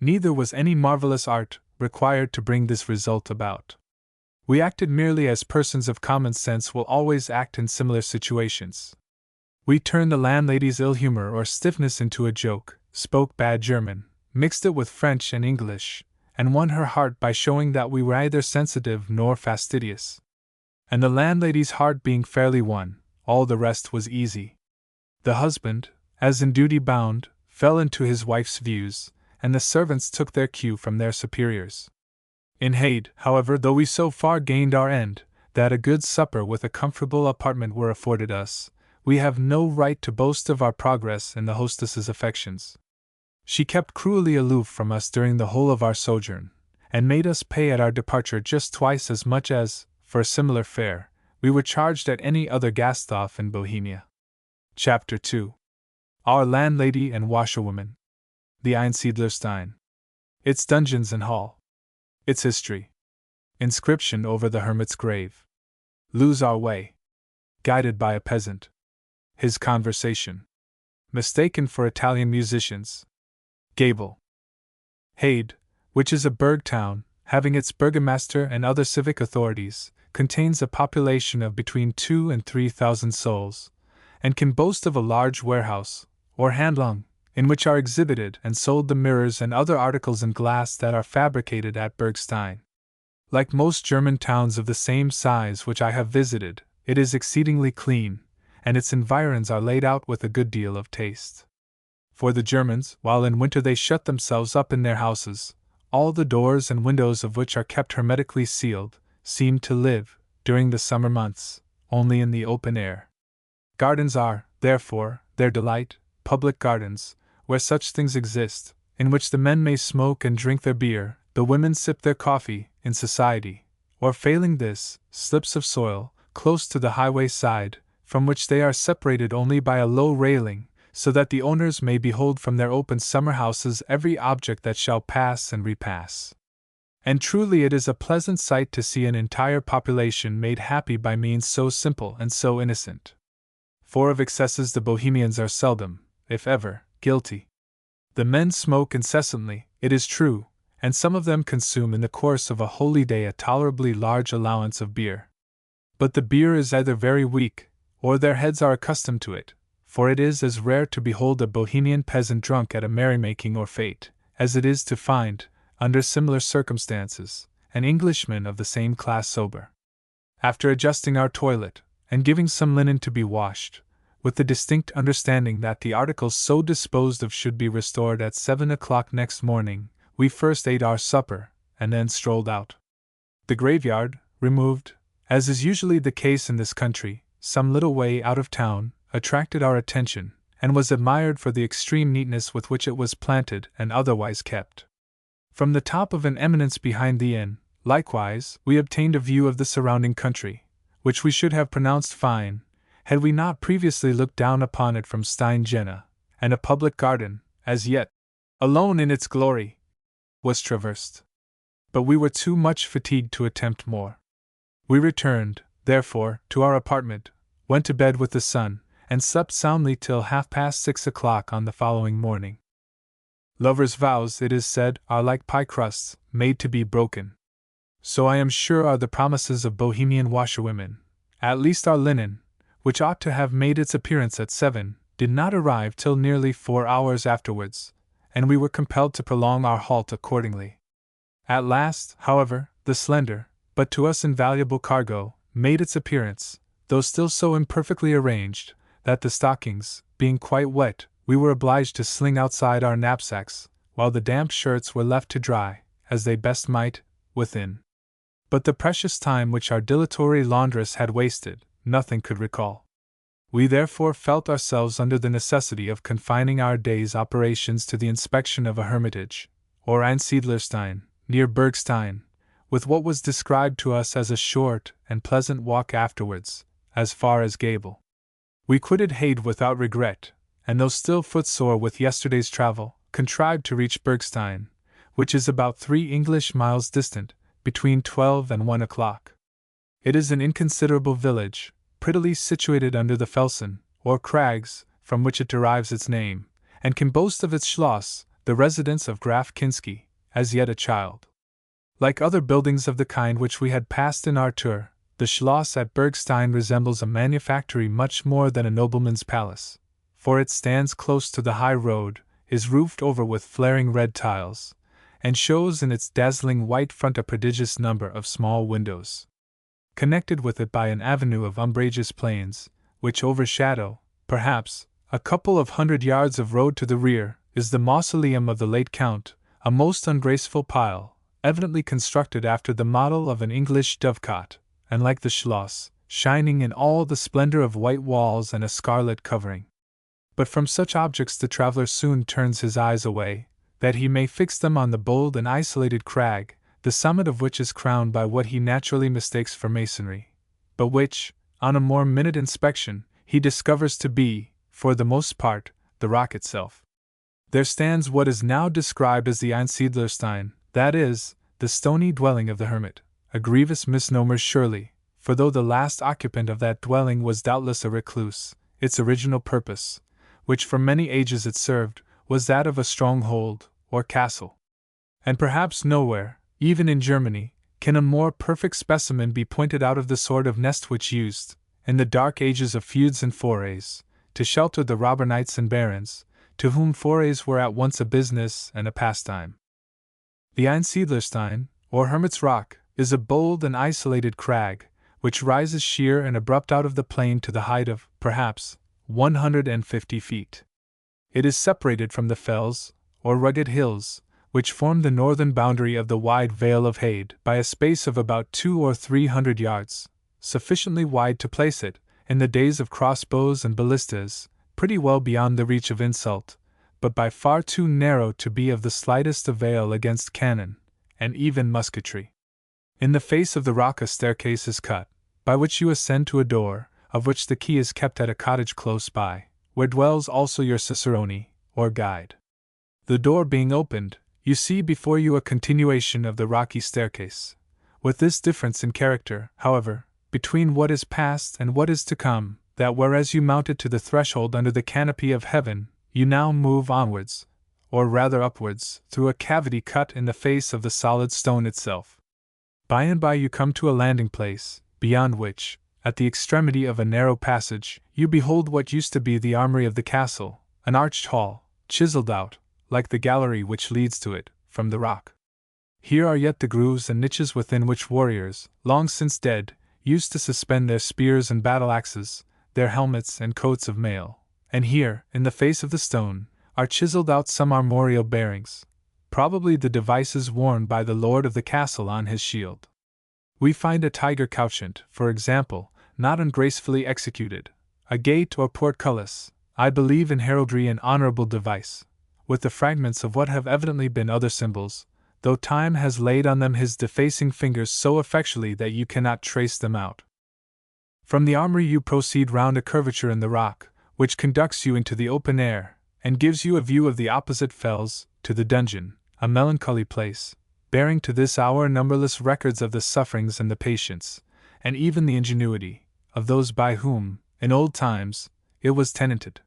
Neither was any marvelous art required to bring this result about. We acted merely as persons of common sense will always act in similar situations. We turned the landlady's ill humor or stiffness into a joke, spoke bad German, mixed it with French and English, and won her heart by showing that we were neither sensitive nor fastidious. And the landlady's heart being fairly won, all the rest was easy. The husband, as in duty bound, fell into his wife's views, and the servants took their cue from their superiors. In Haid, however, though we so far gained our end, that a good supper with a comfortable apartment were afforded us, we have no right to boast of our progress in the hostess's affections. She kept cruelly aloof from us during the whole of our sojourn, and made us pay at our departure just twice as much as, for a similar fare, we were charged at any other Gasthof in Bohemia. Chapter 2. Our Landlady and Washerwoman. The Einsiedlerstein. Its dungeons and hall. Its history. Inscription over the hermit's grave. Lose our way. Guided by a peasant. His conversation. Mistaken for Italian musicians. Gable. Haid, which is a burgh town, having its burgomaster and other civic authorities, contains a population of between 2,000 and 3,000 souls, and can boast of a large warehouse, or handlung, in which are exhibited and sold the mirrors and other articles in glass that are fabricated at Bergstein. Like most German towns of the same size which I have visited, it is exceedingly clean, and its environs are laid out with a good deal of taste. For the Germans, while in winter they shut themselves up in their houses, all the doors and windows of which are kept hermetically sealed, seem to live, during the summer months, only in the open air. Gardens are, therefore, their delight, public gardens, where such things exist, in which the men may smoke and drink their beer, the women sip their coffee, in society, or failing this, slips of soil, close to the highway side, from which they are separated only by a low railing, so that the owners may behold from their open summer houses every object that shall pass and repass. And truly it is a pleasant sight to see an entire population made happy by means so simple and so innocent. For of excesses the Bohemians are seldom, if ever, guilty. The men smoke incessantly, it is true, and some of them consume in the course of a holy day a tolerably large allowance of beer. But the beer is either very weak, or their heads are accustomed to it, for it is as rare to behold a Bohemian peasant drunk at a merrymaking or fete, as it is to find, under similar circumstances, an Englishman of the same class sober. After adjusting our toilet, and giving some linen to be washed, with the distinct understanding that the articles so disposed of should be restored at 7 o'clock next morning, we first ate our supper, and then strolled out. The graveyard, removed, as is usually the case in this country, some little way out of town, attracted our attention, and was admired for the extreme neatness with which it was planted and otherwise kept. From the top of an eminence behind the inn, likewise, we obtained a view of the surrounding country, which we should have pronounced fine, had we not previously looked down upon it from Stein Jena, and a public garden, as yet, alone in its glory, was traversed. But we were too much fatigued to attempt more. We returned, therefore, to our apartment, went to bed with the sun, and slept soundly till 6:30 on the following morning. Lovers' vows, it is said, are like pie crusts, made to be broken. So I am sure are the promises of Bohemian washerwomen. At least our linen, which ought to have made its appearance at 7, did not arrive till nearly 4 hours afterwards, and we were compelled to prolong our halt accordingly. At last, however, the slender, but to us invaluable cargo, made its appearance, though still so imperfectly arranged, that the stockings, being quite wet, we were obliged to sling outside our knapsacks, while the damp shirts were left to dry, as they best might, within. But the precious time which our dilatory laundress had wasted, nothing could recall. We therefore felt ourselves under the necessity of confining our day's operations to the inspection of a hermitage, or Einsiedlerstein, near Bergstein, with what was described to us as a short and pleasant walk afterwards, as far as Gable. We quitted Hade without regret, and though still footsore with yesterday's travel, contrived to reach Bergstein, which is about 3 English miles distant, between 12 and 1 o'clock. It is an inconsiderable village, prettily situated under the Felsen, or crags, from which it derives its name, and can boast of its Schloss, the residence of Graf Kinsky, as yet a child. Like other buildings of the kind which we had passed in our tour, the Schloss at Bergstein resembles a manufactory much more than a nobleman's palace, for it stands close to the high road, is roofed over with flaring red tiles, and shows in its dazzling white front a prodigious number of small windows. Connected with it by an avenue of umbrageous planes, which overshadow, perhaps, a couple of 100 yards of road to the rear, is the mausoleum of the late Count, a most ungraceful pile, evidently constructed after the model of an English dovecot, and like the Schloss, shining in all the splendor of white walls and a scarlet covering. But from such objects the traveler soon turns his eyes away, that he may fix them on the bold and isolated crag, the summit of which is crowned by what he naturally mistakes for masonry, but which, on a more minute inspection, he discovers to be, for the most part, the rock itself. There stands what is now described as the Einsiedlerstein, that is, the stony dwelling of the hermit, a grievous misnomer surely, for though the last occupant of that dwelling was doubtless a recluse, its original purpose, which for many ages it served, was that of a stronghold, or castle. And perhaps nowhere, even in Germany, can a more perfect specimen be pointed out of the sort of nest which used, in the dark ages of feuds and forays, to shelter the robber knights and barons, to whom forays were at once a business and a pastime. The Einsiedlerstein, or Hermit's Rock, is a bold and isolated crag, which rises sheer and abrupt out of the plain to the height of, perhaps, 150 feet. It is separated from the fells, or rugged hills, which form the northern boundary of the wide Vale of Hade, by a space of about 200 or 300 yards, sufficiently wide to place it, in the days of crossbows and ballistas, pretty well beyond the reach of insult, but by far too narrow to be of the slightest avail against cannon, and even musketry. In the face of the rock a staircase is cut, by which you ascend to a door, of which the key is kept at a cottage close by, where dwells also your cicerone, or guide. The door being opened, you see before you a continuation of the rocky staircase, with this difference in character, however, between what is past and what is to come, that whereas you mounted to the threshold under the canopy of heaven, you now move onwards, or rather upwards, through a cavity cut in the face of the solid stone itself. By and by you come to a landing place, beyond which, at the extremity of a narrow passage, you behold what used to be the armory of the castle, an arched hall, chiseled out, like the gallery which leads to it, from the rock. Here are yet the grooves and niches within which warriors, long since dead, used to suspend their spears and battle-axes, their helmets and coats of mail, and here, in the face of the stone, are chiseled out some armorial bearings, probably the devices worn by the lord of the castle on his shield. We find a tiger couchant, for example, not ungracefully executed, a gate or portcullis, I believe in heraldry an honorable device, with the fragments of what have evidently been other symbols, though time has laid on them his defacing fingers so effectually that you cannot trace them out. From the armory you proceed round a curvature in the rock, which conducts you into the open air, and gives you a view of the opposite fells, to the dungeon, a melancholy place, bearing to this hour numberless records of the sufferings and the patience, and even the ingenuity, of those by whom, in old times, it was tenanted.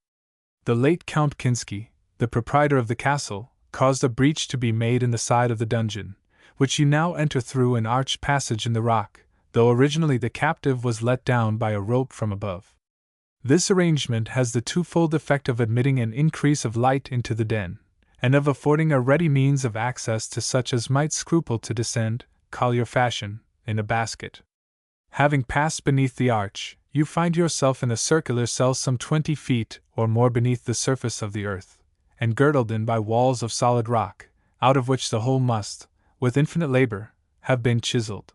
The late Count Kinsky, the proprietor of the castle, caused a breach to be made in the side of the dungeon, which you now enter through an arched passage in the rock, though originally the captive was let down by a rope from above. This arrangement has the twofold effect of admitting an increase of light into the den, and of affording a ready means of access to such as might scruple to descend, collier fashion, in a basket. Having passed beneath the arch, you find yourself in a circular cell some 20 feet or more beneath the surface of the earth, and girdled in by walls of solid rock, out of which the whole must, with infinite labor, have been chiseled.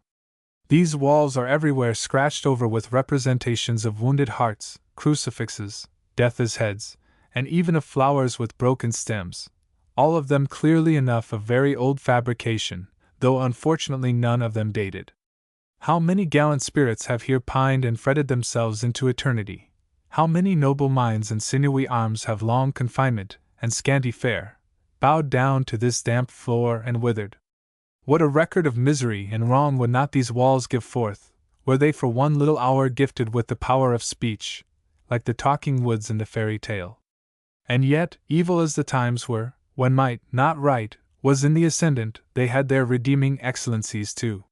These walls are everywhere scratched over with representations of wounded hearts, crucifixes, death's heads, and even of flowers with broken stems, all of them clearly enough of very old fabrication, though unfortunately none of them dated. How many gallant spirits have here pined and fretted themselves into eternity! How many noble minds and sinewy arms have long confinement and scanty fare bowed down to this damp floor and withered! What a record of misery and wrong would not these walls give forth, were they for one little hour gifted with the power of speech, like the talking woods in the fairy tale. And yet, evil as the times were, when might, not right, was in the ascendant, they had their redeeming excellencies too.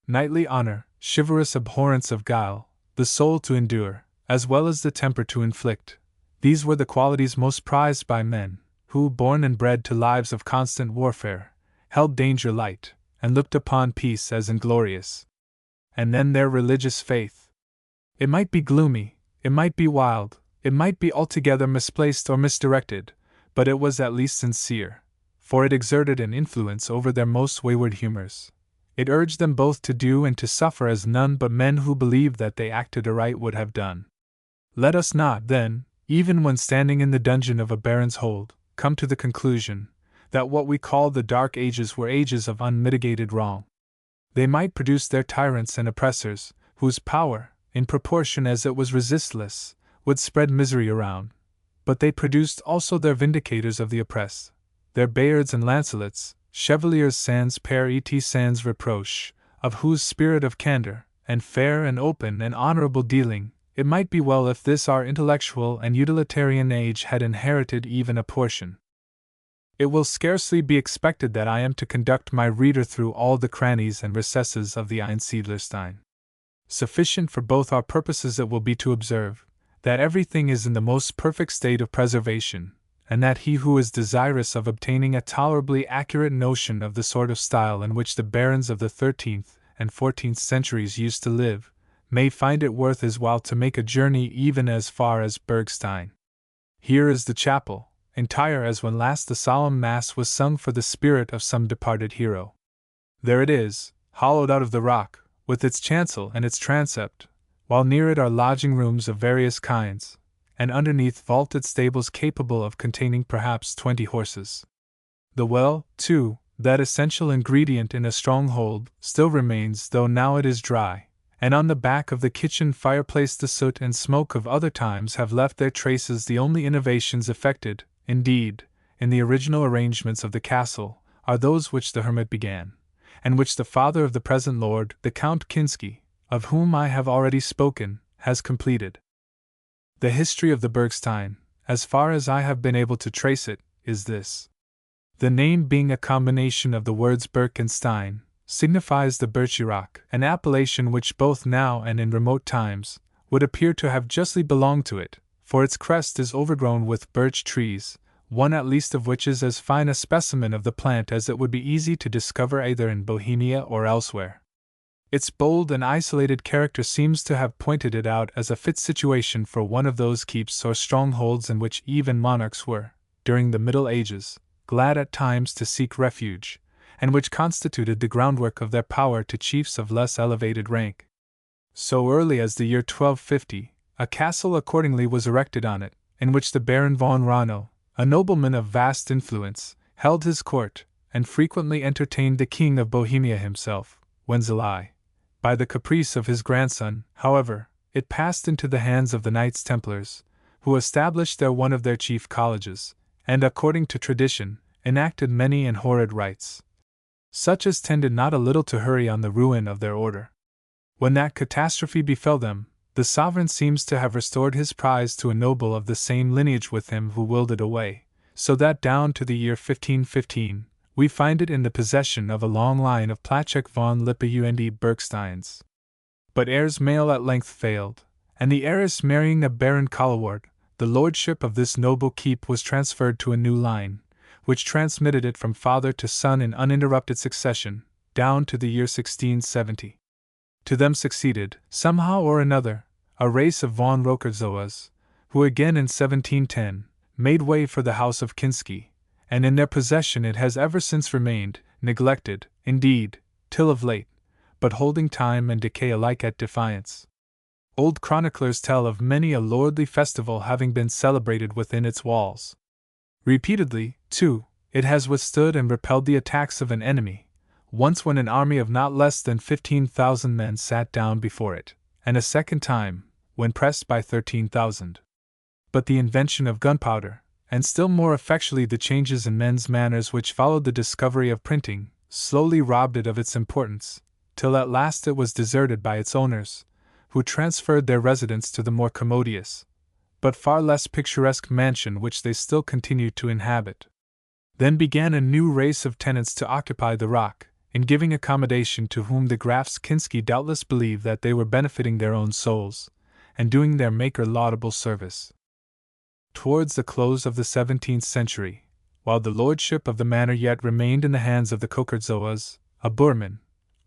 Knightly honor, chivalrous abhorrence of guile, the soul to endure, as well as the temper to inflict, these were the qualities most prized by men, who, born and bred to lives of constant warfare, held danger light, and looked upon peace as inglorious. And then their religious faith. It might be gloomy, it might be wild, it might be altogether misplaced or misdirected, but it was at least sincere, for it exerted an influence over their most wayward humors. It urged them both to do and to suffer as none but men who believed that they acted aright would have done. Let us not, then, even when standing in the dungeon of a baron's hold, come to the conclusion that what we call the Dark Ages were ages of unmitigated wrong. They might produce their tyrants and oppressors, whose power, in proportion as it was resistless, would spread misery around, but they produced also their vindicators of the oppressed, their Bayards and Lancelots, Chevaliers sans peur et sans reproche, of whose spirit of candor, and fair and open and honorable dealing, it might be well if this our intellectual and utilitarian age had inherited even a portion. It will scarcely be expected that I am to conduct my reader through all the crannies and recesses of the Einsiedlerstein. Sufficient for both our purposes it will be to observe that everything is in the most perfect state of preservation, and that he who is desirous of obtaining a tolerably accurate notion of the sort of style in which the barons of the 13th and 14th centuries used to live, may find it worth his while to make a journey even as far as Bergstein. Here is the chapel, entire as when last the solemn mass was sung for the spirit of some departed hero. There it is, hollowed out of the rock, with its chancel and its transept, while near it are lodging rooms of various kinds, and underneath vaulted stables capable of containing perhaps 20 horses. The well, too, that essential ingredient in a stronghold, still remains, though now it is dry, and on the back of the kitchen fireplace the soot and smoke of other times have left their traces. The only innovations effected, indeed, in the original arrangements of the castle, are those which the hermit began, and which the father of the present lord, the Count Kinsky, of whom I have already spoken, has completed. The history of the Bergstein, as far as I have been able to trace it, is this. The name being a combination of the words Berg and Stein, signifies the birchy rock, an appellation which both now and in remote times would appear to have justly belonged to it, for its crest is overgrown with birch trees, one at least of which is as fine a specimen of the plant as it would be easy to discover either in Bohemia or elsewhere. Its bold and isolated character seems to have pointed it out as a fit situation for one of those keeps or strongholds in which even monarchs were, during the Middle Ages, glad at times to seek refuge, and which constituted the groundwork of their power to chiefs of less elevated rank. So early as the year 1250, a castle accordingly was erected on it, in which the Baron von Rauno, a nobleman of vast influence, held his court, and frequently entertained the King of Bohemia himself, Wenzelai. By the caprice of his grandson, however, it passed into the hands of the Knights Templars, who established there one of their chief colleges, and according to tradition, enacted many and horrid rites, such as tended not a little to hurry on the ruin of their order. When that catastrophe befell them, the sovereign seems to have restored his prize to a noble of the same lineage with him who willed it away, so that down to the year 1515, we find it in the possession of a long line of Placek von Lippe und Bergsteins. But heirs male at length failed, and the heiress marrying a Baron Colleward, the lordship of this noble keep was transferred to a new line, which transmitted it from father to son in uninterrupted succession, down to the year 1670. To them succeeded, somehow or another, a race of von Rokerzoas, who again in 1710 made way for the house of Kinsky, and in their possession it has ever since remained, neglected, indeed, till of late, but holding time and decay alike at defiance. Old chroniclers tell of many a lordly festival having been celebrated within its walls. Repeatedly, too, it has withstood and repelled the attacks of an enemy, once when an army of not less than 15,000 men sat down before it, and a second time, when pressed by 13,000. But the invention of gunpowder, and still more effectually the changes in men's manners which followed the discovery of printing, slowly robbed it of its importance, till at last it was deserted by its owners, who transferred their residence to the more commodious, but far less picturesque mansion which they still continued to inhabit. Then began a new race of tenants to occupy the rock, in giving accommodation to whom the Grafs Kinsky doubtless believed that they were benefiting their own souls, and doing their maker laudable service. Towards the close of the 17th century, while the lordship of the manor yet remained in the hands of the Kokertzoas, a boorman,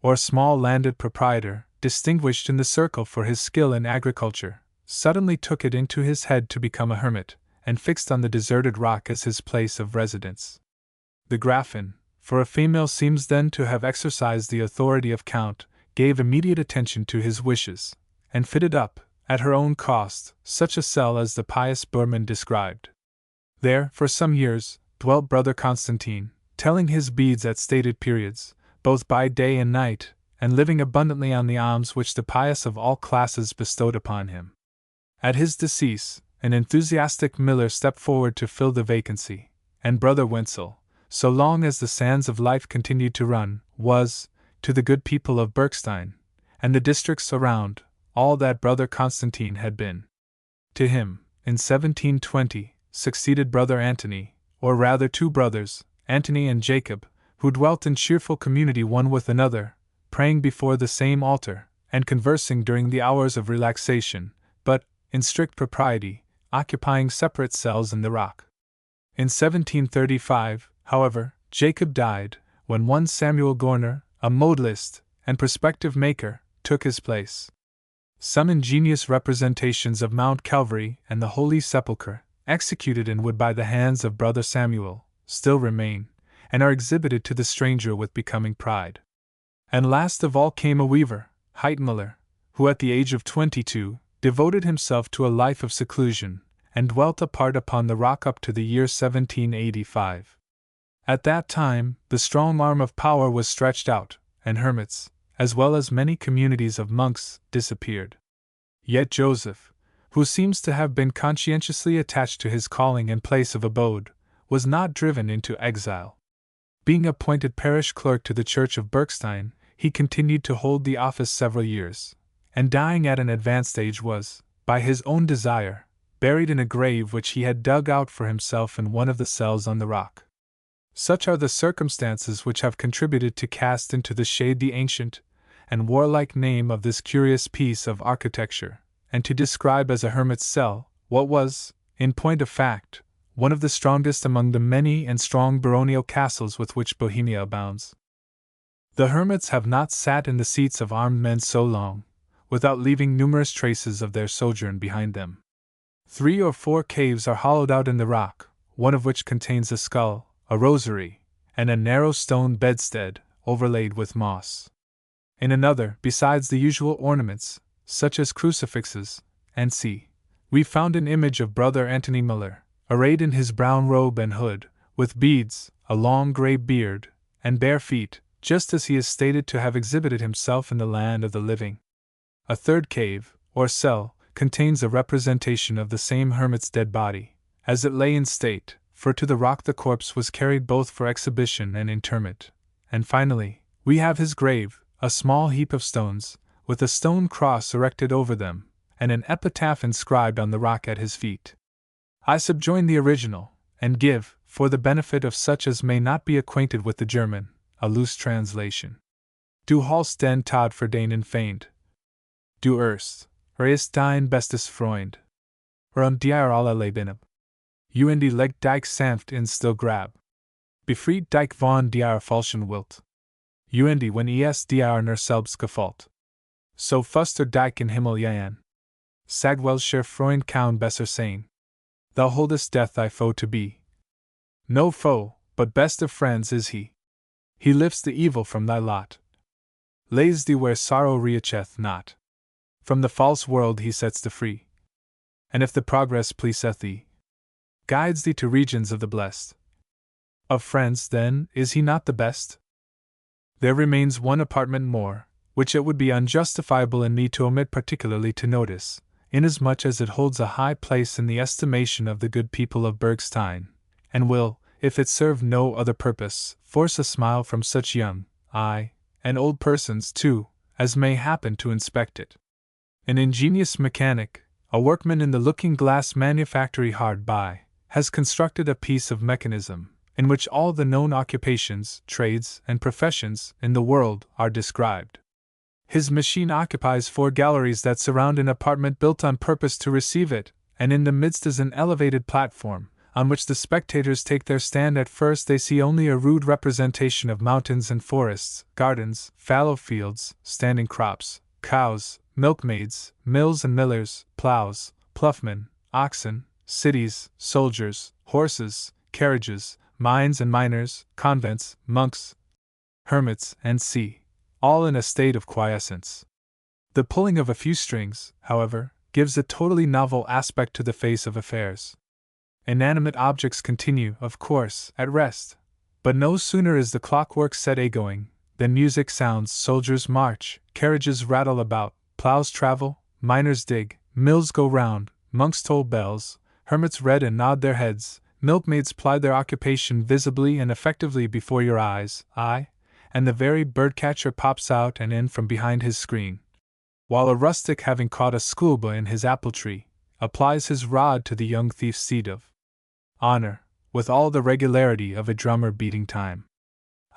or small landed proprietor, distinguished in the circle for his skill in agriculture, suddenly took it into his head to become a hermit, and fixed on the deserted rock as his place of residence. The Grafin, for a female seems then to have exercised the authority of count, gave immediate attention to his wishes, and fitted up, at her own cost, such a cell as the pious boorman described. There, for some years, dwelt Brother Constantine, telling his beads at stated periods, both by day and night, and living abundantly on the alms which the pious of all classes bestowed upon him. At his decease, an enthusiastic miller stepped forward to fill the vacancy, and Brother Wenzel, so long as the sands of life continued to run, was, to the good people of Bergstein, and the districts around, all that Brother Constantine had been. To him, in 1720, succeeded Brother Antony, or rather two brothers, Antony and Jacob, who dwelt in cheerful community one with another, praying before the same altar, and conversing during the hours of relaxation, but, in strict propriety, occupying separate cells in the rock. In 1735, however, Jacob died, when one Samuel Gorner, a modalist and perspective maker, took his place. Some ingenious representations of Mount Calvary and the Holy Sepulchre, executed in wood by the hands of Brother Samuel, still remain, and are exhibited to the stranger with becoming pride. And last of all came a weaver, Heitmuller, who at the age of 22, devoted himself to a life of seclusion, and dwelt apart upon the rock up to the year 1785. At that time, the strong arm of power was stretched out, and hermits, as well as many communities of monks, disappeared. Yet Joseph, who seems to have been conscientiously attached to his calling and place of abode, was not driven into exile. Being appointed parish clerk to the Church of Bergstein, he continued to hold the office several years, and dying at an advanced age was, by his own desire, buried in a grave which he had dug out for himself in one of the cells on the rock. Such are the circumstances which have contributed to cast into the shade the ancient and warlike name of this curious piece of architecture, and to describe as a hermit's cell what was, in point of fact, one of the strongest among the many and strong baronial castles with which Bohemia abounds. The hermits have not sat in the seats of armed men so long, without leaving numerous traces of their sojourn behind them. 3 or 4 caves are hollowed out in the rock, one of which contains a skull, a rosary, and a narrow stone bedstead, overlaid with moss. In another, besides the usual ornaments, such as crucifixes, and we found an image of Brother Antony Miller, arrayed in his brown robe and hood, with beads, a long grey beard, and bare feet, just as he is stated to have exhibited himself in the land of the living. A third cave, or cell, contains a representation of the same hermit's dead body, as it lay in state, for to the rock the corpse was carried both for exhibition and interment. And finally, we have his grave, a small heap of stones, with a stone cross erected over them, and an epitaph inscribed on the rock at his feet. I subjoin the original, and give, for the benefit of such as may not be acquainted with the German, a loose translation. Du hast den Tod für deinen Feind. Du erst, ist dein bestes Freund. Und dir alle Leben. Und die leg dich sanft in still grab. Befried dich von dir falschen Wilt. Und wenn es dir nur selbst gefällt. So fuster dich in Himmel jan. Sagwelscher Freund kaum besser sein. Thou holdest death thy foe to be. No foe, but best of friends is he. He lifts the evil from thy lot, lays thee where sorrow reacheth not. From the false world he sets thee free, and if the progress pleaseth thee, guides thee to regions of the blest. Of friends, then, is he not the best? There remains one apartment more, which it would be unjustifiable in me to omit particularly to notice, inasmuch as it holds a high place in the estimation of the good people of Bergstein, and will, if it serve no other purpose, force a smile from such young, ay, and old persons too, as may happen to inspect it. An ingenious mechanic, a workman in the looking-glass manufactory hard by, has constructed a piece of mechanism, in which all the known occupations, trades, and professions in the world are described. His machine occupies 4 galleries that surround an apartment built on purpose to receive it, and in the midst is an elevated platform, on which the spectators take their stand. At first they see only a rude representation of mountains and forests, gardens, fallow fields, standing crops, cows, milkmaids, mills and millers, plows, ploughmen, oxen, cities, soldiers, horses, carriages, mines and miners, convents, monks, hermits, and sea, all in a state of quiescence. The pulling of a few strings, however, gives a totally novel aspect to the face of affairs. Inanimate objects continue, of course, at rest, but no sooner is the clockwork set a-going, than music sounds, soldiers march, carriages rattle about, plows travel, miners dig, mills go round, monks toll bells, hermits read and nod their heads, milkmaids ply their occupation visibly and effectively before your eyes, aye, and the very birdcatcher pops out and in from behind his screen, while a rustic, having caught a schoolboy in his apple tree, applies his rod to the young thief's seat of honor, with all the regularity of a drummer beating time.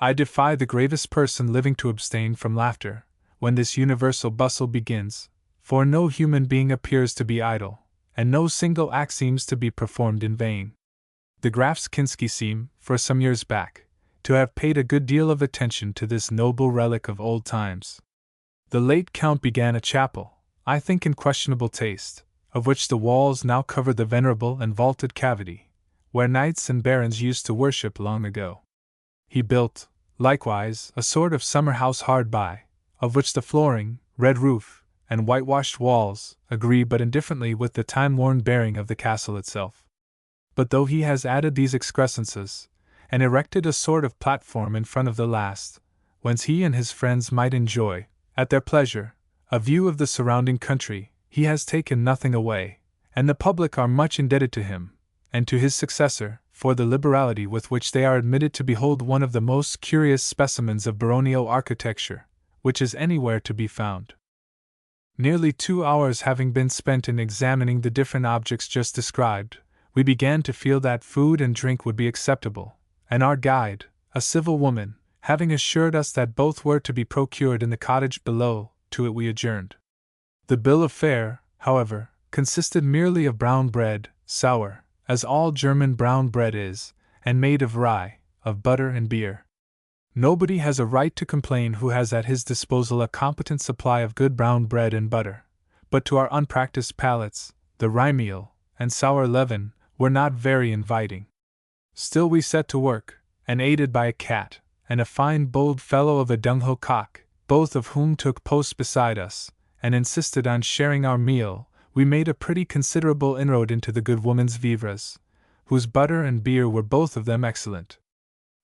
I defy the gravest person living to abstain from laughter, when this universal bustle begins, for no human being appears to be idle, and no single act seems to be performed in vain. The Grafs Kinski seem, for some years back, to have paid a good deal of attention to this noble relic of old times. The late Count began a chapel, I think in questionable taste, of which the walls now cover the venerable and vaulted cavity, where knights and barons used to worship long ago. He built, likewise, a sort of summer house hard by, of which the flooring, red roof, and whitewashed walls agree but indifferently with the time-worn bearing of the castle itself. But though he has added these excrescences, and erected a sort of platform in front of the last, whence he and his friends might enjoy, at their pleasure, a view of the surrounding country, he has taken nothing away, and the public are much indebted to him, and to his successor, for the liberality with which they are admitted to behold one of the most curious specimens of baronial architecture, which is anywhere to be found. Nearly 2 hours having been spent in examining the different objects just described, we began to feel that food and drink would be acceptable, and our guide, a civil woman, having assured us that both were to be procured in the cottage below, to it we adjourned. The bill of fare, however, consisted merely of brown bread, sour, as all German brown bread is, and made of rye, of butter and beer. Nobody has a right to complain who has at his disposal a competent supply of good brown bread and butter, but to our unpracticed palates, the rye meal and sour leaven were not very inviting. Still we set to work, and aided by a cat, and a fine bold fellow of a dunghill cock, both of whom took post beside us, and insisted on sharing our meal, we made a pretty considerable inroad into the good woman's vivres, whose butter and beer were both of them excellent.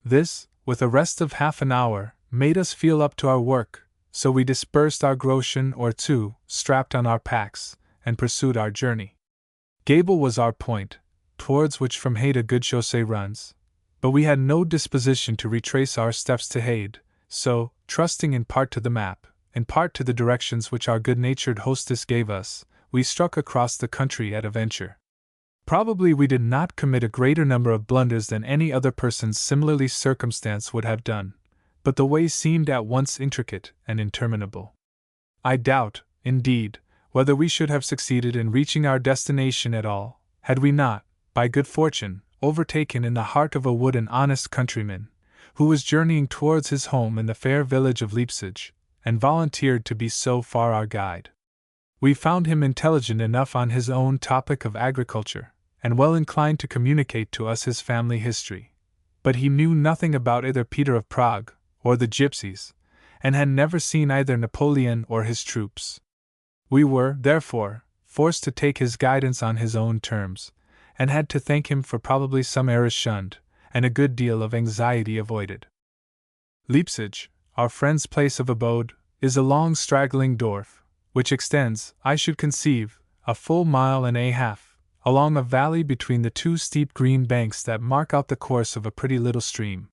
This, with a rest of half an hour, made us feel up to our work, so we dispersed our groschen or two, strapped on our packs, and pursued our journey. Gable was our point, towards which from Hade a good chaussee runs, but we had no disposition to retrace our steps to Hade, so, trusting in part to the map, in part to the directions which our good-natured hostess gave us, we struck across the country at a venture. Probably we did not commit a greater number of blunders than any other persons similarly circumstanced would have done, but the way seemed at once intricate and interminable. I doubt, indeed, whether we should have succeeded in reaching our destination at all, had we not, by good fortune, overtaken in the heart of a wood an honest countryman, who was journeying towards his home in the fair village of Leipzig, and volunteered to be so far our guide. We found him intelligent enough on his own topic of agriculture, and well inclined to communicate to us his family history, but he knew nothing about either Peter of Prague, or the gypsies, and had never seen either Napoleon or his troops. We were, therefore, forced to take his guidance on his own terms, and had to thank him for probably some errors shunned, and a good deal of anxiety avoided. Leipzig, our friend's place of abode, is a long straggling dorf, which extends, I should conceive, a full mile and a half, along a valley between the two steep green banks that mark out the course of a pretty little stream.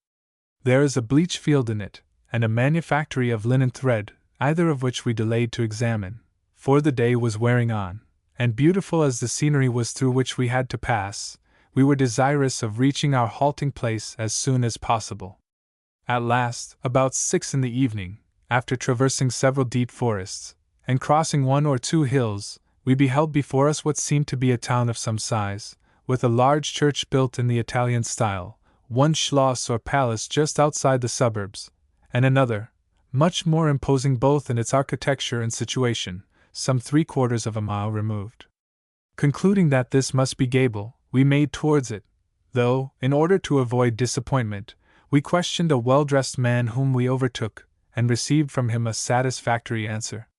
There is a bleach field in it, and a manufactory of linen thread, either of which we delayed to examine, for the day was wearing on, and beautiful as the scenery was through which we had to pass, we were desirous of reaching our halting place as soon as possible. At last, about 6 in the evening, after traversing several deep forests, and crossing 1 or 2 hills, we beheld before us what seemed to be a town of some size, with a large church built in the Italian style, one schloss or palace just outside the suburbs, and another, much more imposing both in its architecture and situation, some 3/4 of a mile removed. Concluding that this must be Gable, we made towards it, though, in order to avoid disappointment, we questioned a well-dressed man whom we overtook, and received from him a satisfactory answer.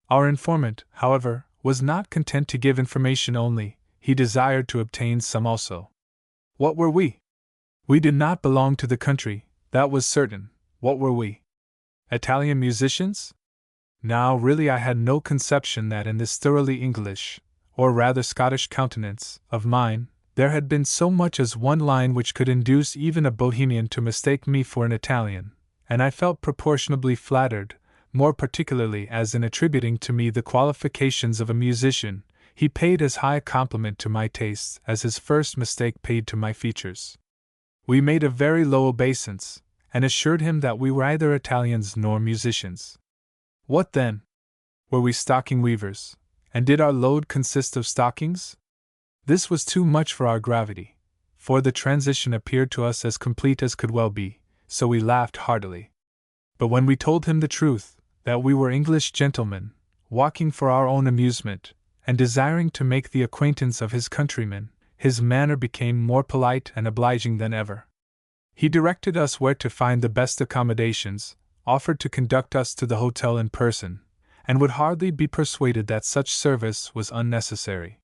Our informant, however, was not content to give information only, he desired to obtain some also. What were we? We did not belong to the country, that was certain. What were we? Italian musicians? Now really I had no conception that in this thoroughly English, or rather Scottish countenance, of mine, there had been so much as one line which could induce even a Bohemian to mistake me for an Italian, and I felt proportionably flattered, more particularly as in attributing to me the qualifications of a musician, he paid as high a compliment to my tastes as his first mistake paid to my features. We made a very low obeisance, and assured him that we were neither Italians nor musicians. What then? Were we stocking weavers, and did our load consist of stockings? This was too much for our gravity, for the transition appeared to us as complete as could well be, so we laughed heartily. But when we told him the truth, that we were English gentlemen, walking for our own amusement, and desiring to make the acquaintance of his countrymen, his manner became more polite and obliging than ever. He directed us where to find the best accommodations, offered to conduct us to the hotel in person, and would hardly be persuaded that such service was unnecessary.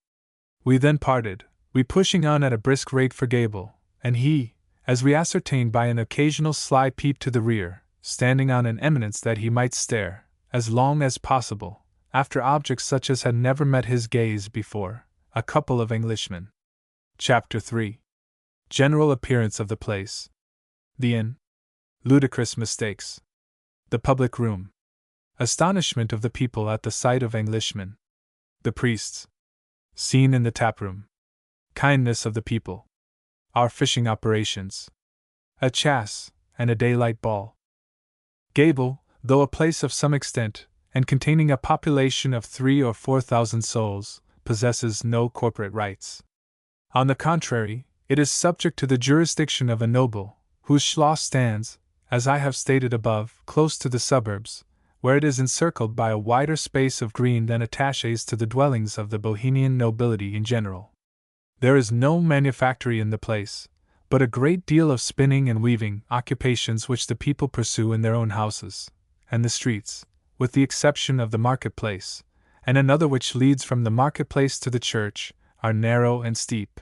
We then parted, we pushing on at a brisk rate for Gable, and he, as we ascertained by an occasional sly peep to the rear, standing on an eminence that he might stare, as long as possible, after objects such as had never met his gaze before, a couple of Englishmen. Chapter 3. General appearance of the place. The inn. Ludicrous mistakes. The public room. Astonishment of the people at the sight of Englishmen. The priests. Scene in the taproom. Kindness of the people. Our fishing operations. A chasse, and a daylight ball. Gable, though a place of some extent, and containing a population of 3,000 or 4,000 souls, possesses no corporate rights. On the contrary, it is subject to the jurisdiction of a noble, whose schloss stands, as I have stated above, close to the suburbs, where it is encircled by a wider space of green than attaches to the dwellings of the Bohemian nobility in general. There is no manufactory in the place, but a great deal of spinning and weaving, occupations which the people pursue in their own houses, and the streets, with the exception of the marketplace, and another which leads from the marketplace to the church, are narrow and steep.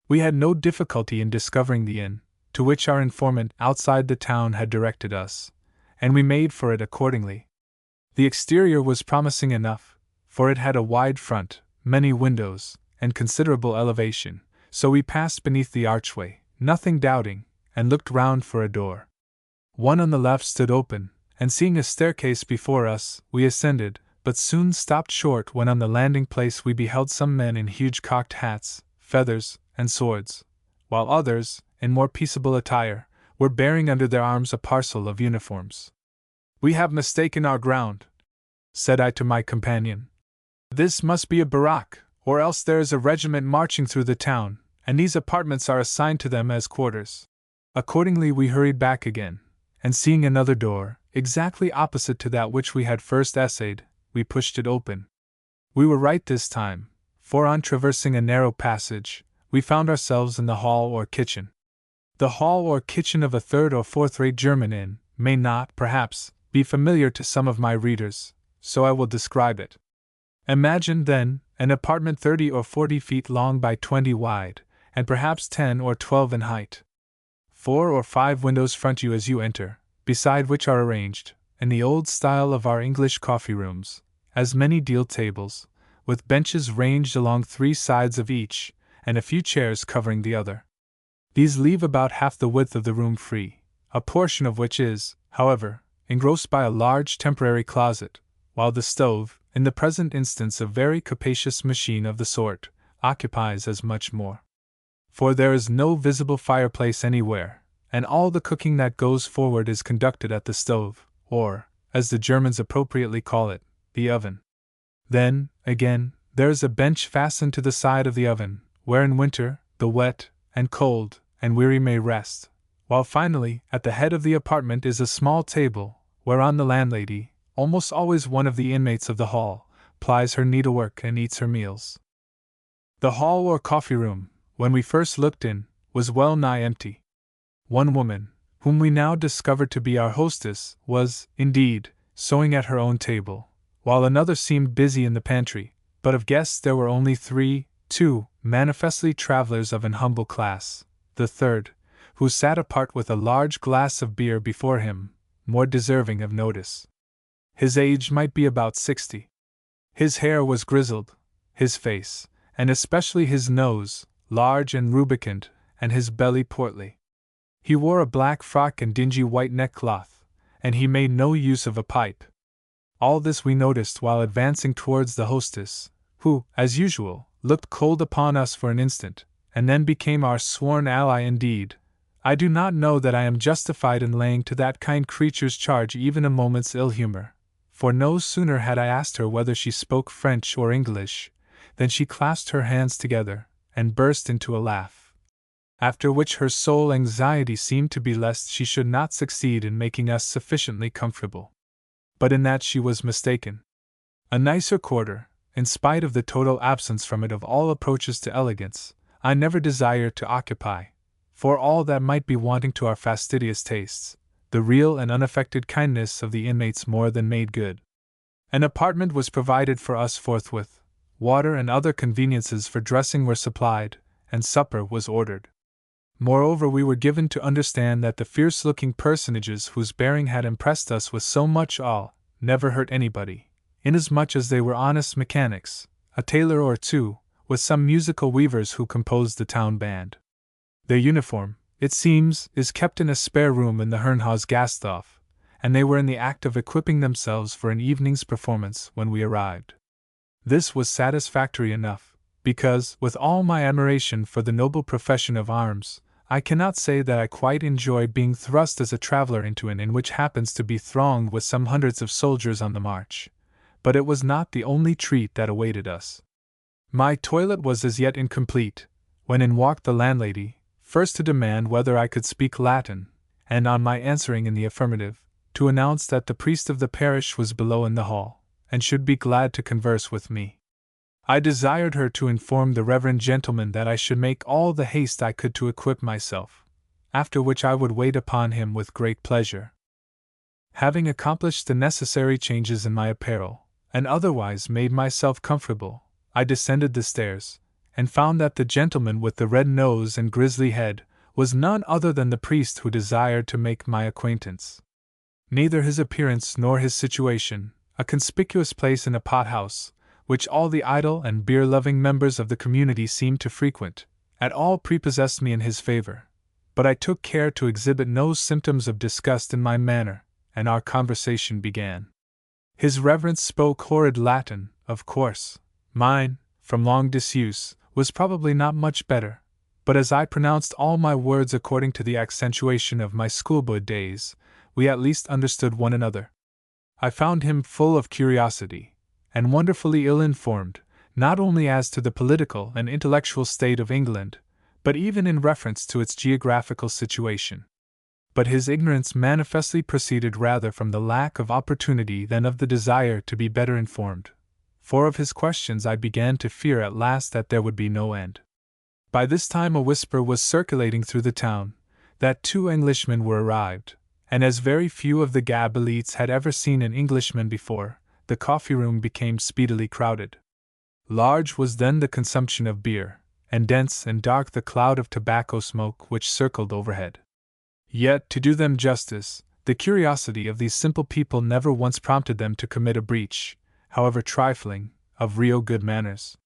We had no difficulty in discovering the inn, to which our informant outside the town had directed us, and we made for it accordingly. The exterior was promising enough, for it had a wide front, many windows, and considerable elevation, so we passed beneath the archway, nothing doubting, and looked round for a door. One on the left stood open, and seeing a staircase before us, we ascended, but soon stopped short when on the landing place we beheld some men in huge cocked hats, feathers, and swords, while others, in more peaceable attire, were bearing under their arms a parcel of uniforms. "We have mistaken our ground," said I to my companion. "This must be a barrack, or else there is a regiment marching through the town, and these apartments are assigned to them as quarters." Accordingly we hurried back again, and seeing another door, exactly opposite to that which we had first essayed, we pushed it open. We were right this time, for on traversing a narrow passage, we found ourselves in the hall or kitchen. The hall or kitchen of a third or fourth-rate German inn, may not, perhaps, be familiar to some of my readers, so I will describe it. Imagine, then, an apartment 30 or 40 feet long by 20 wide, and perhaps 10 or 12 in height. 4 or 5 windows front you as you enter, beside which are arranged, in the old style of our English coffee rooms, as many deal tables, with benches ranged along 3 sides of each, and a few chairs covering the other. These leave about half the width of the room free, a portion of which is, however, engrossed by a large temporary closet, while the stove, in the present instance a very capacious machine of the sort, occupies as much more. For there is no visible fireplace anywhere, and all the cooking that goes forward is conducted at the stove, or, as the Germans appropriately call it, the oven. Then, again, there is a bench fastened to the side of the oven, where in winter, the wet, and cold, and weary may rest, while finally, at the head of the apartment is a small table, whereon the landlady, almost always one of the inmates of the hall, plies her needlework and eats her meals. The hall or coffee room, when we first looked in, was well nigh empty. One woman, whom we now discovered to be our hostess, was, indeed, sewing at her own table, while another seemed busy in the pantry, but of guests there were only 3, 2, manifestly travelers of an humble class, the third, who sat apart with a large glass of beer before him, more deserving of notice. His age might be about 60. His hair was grizzled, his face, and especially his nose, large and rubicund, and his belly portly. He wore a black frock and dingy white neckcloth, and he made no use of a pipe. All this we noticed while advancing towards the hostess, who, as usual, looked cold upon us for an instant, and then became our sworn ally indeed. I do not know that I am justified in laying to that kind creature's charge even a moment's ill humor, for no sooner had I asked her whether she spoke French or English, than she clasped her hands together, and burst into a laugh. After which her sole anxiety seemed to be lest she should not succeed in making us sufficiently comfortable. But in that she was mistaken. A nicer quarter, in spite of the total absence from it of all approaches to elegance, I never desired to occupy, for all that might be wanting to our fastidious tastes, the real and unaffected kindness of the inmates more than made good. An apartment was provided for us forthwith, water and other conveniences for dressing were supplied, and supper was ordered. Moreover, we were given to understand that the fierce-looking personages whose bearing had impressed us with so much awe never hurt anybody, inasmuch as they were honest mechanics, a tailor or two, with some musical weavers who composed the town band. Their uniform, it seems, is kept in a spare room in the Herrenhaus Gasthof, and they were in the act of equipping themselves for an evening's performance when we arrived. This was satisfactory enough, because, with all my admiration for the noble profession of arms, I cannot say that I quite enjoy being thrust as a traveler into an inn which happens to be thronged with some hundreds of soldiers on the march. But it was not the only treat that awaited us. My toilet was as yet incomplete, when in walked the landlady, first to demand whether I could speak Latin, and on my answering in the affirmative, to announce that the priest of the parish was below in the hall, and should be glad to converse with me. I desired her to inform the reverend gentleman that I should make all the haste I could to equip myself, after which I would wait upon him with great pleasure. Having accomplished the necessary changes in my apparel, and otherwise made myself comfortable, I descended the stairs, and found that the gentleman with the red nose and grizzly head was none other than the priest who desired to make my acquaintance. Neither his appearance nor his situation, a conspicuous place in a pothouse, which all the idle and beer-loving members of the community seemed to frequent, at all prepossessed me in his favor, but I took care to exhibit no symptoms of disgust in my manner, and our conversation began. His reverence spoke horrid Latin, of course. Mine, from long disuse, was probably not much better, but as I pronounced all my words according to the accentuation of my schoolboy days, we at least understood one another. I found him full of curiosity, and wonderfully ill-informed, not only as to the political and intellectual state of England, but even in reference to its geographical situation. But his ignorance manifestly proceeded rather from the lack of opportunity than of the desire to be better informed, for of his questions I began to fear at last that there would be no end. By this time a whisper was circulating through the town, that 2 Englishmen were arrived, and as very few of the gab elites had ever seen an Englishman before, the coffee-room became speedily crowded. Large was then the consumption of beer, and dense and dark the cloud of tobacco smoke which circled overhead. Yet, to do them justice, the curiosity of these simple people never once prompted them to commit a breach, however trifling, of real good manners.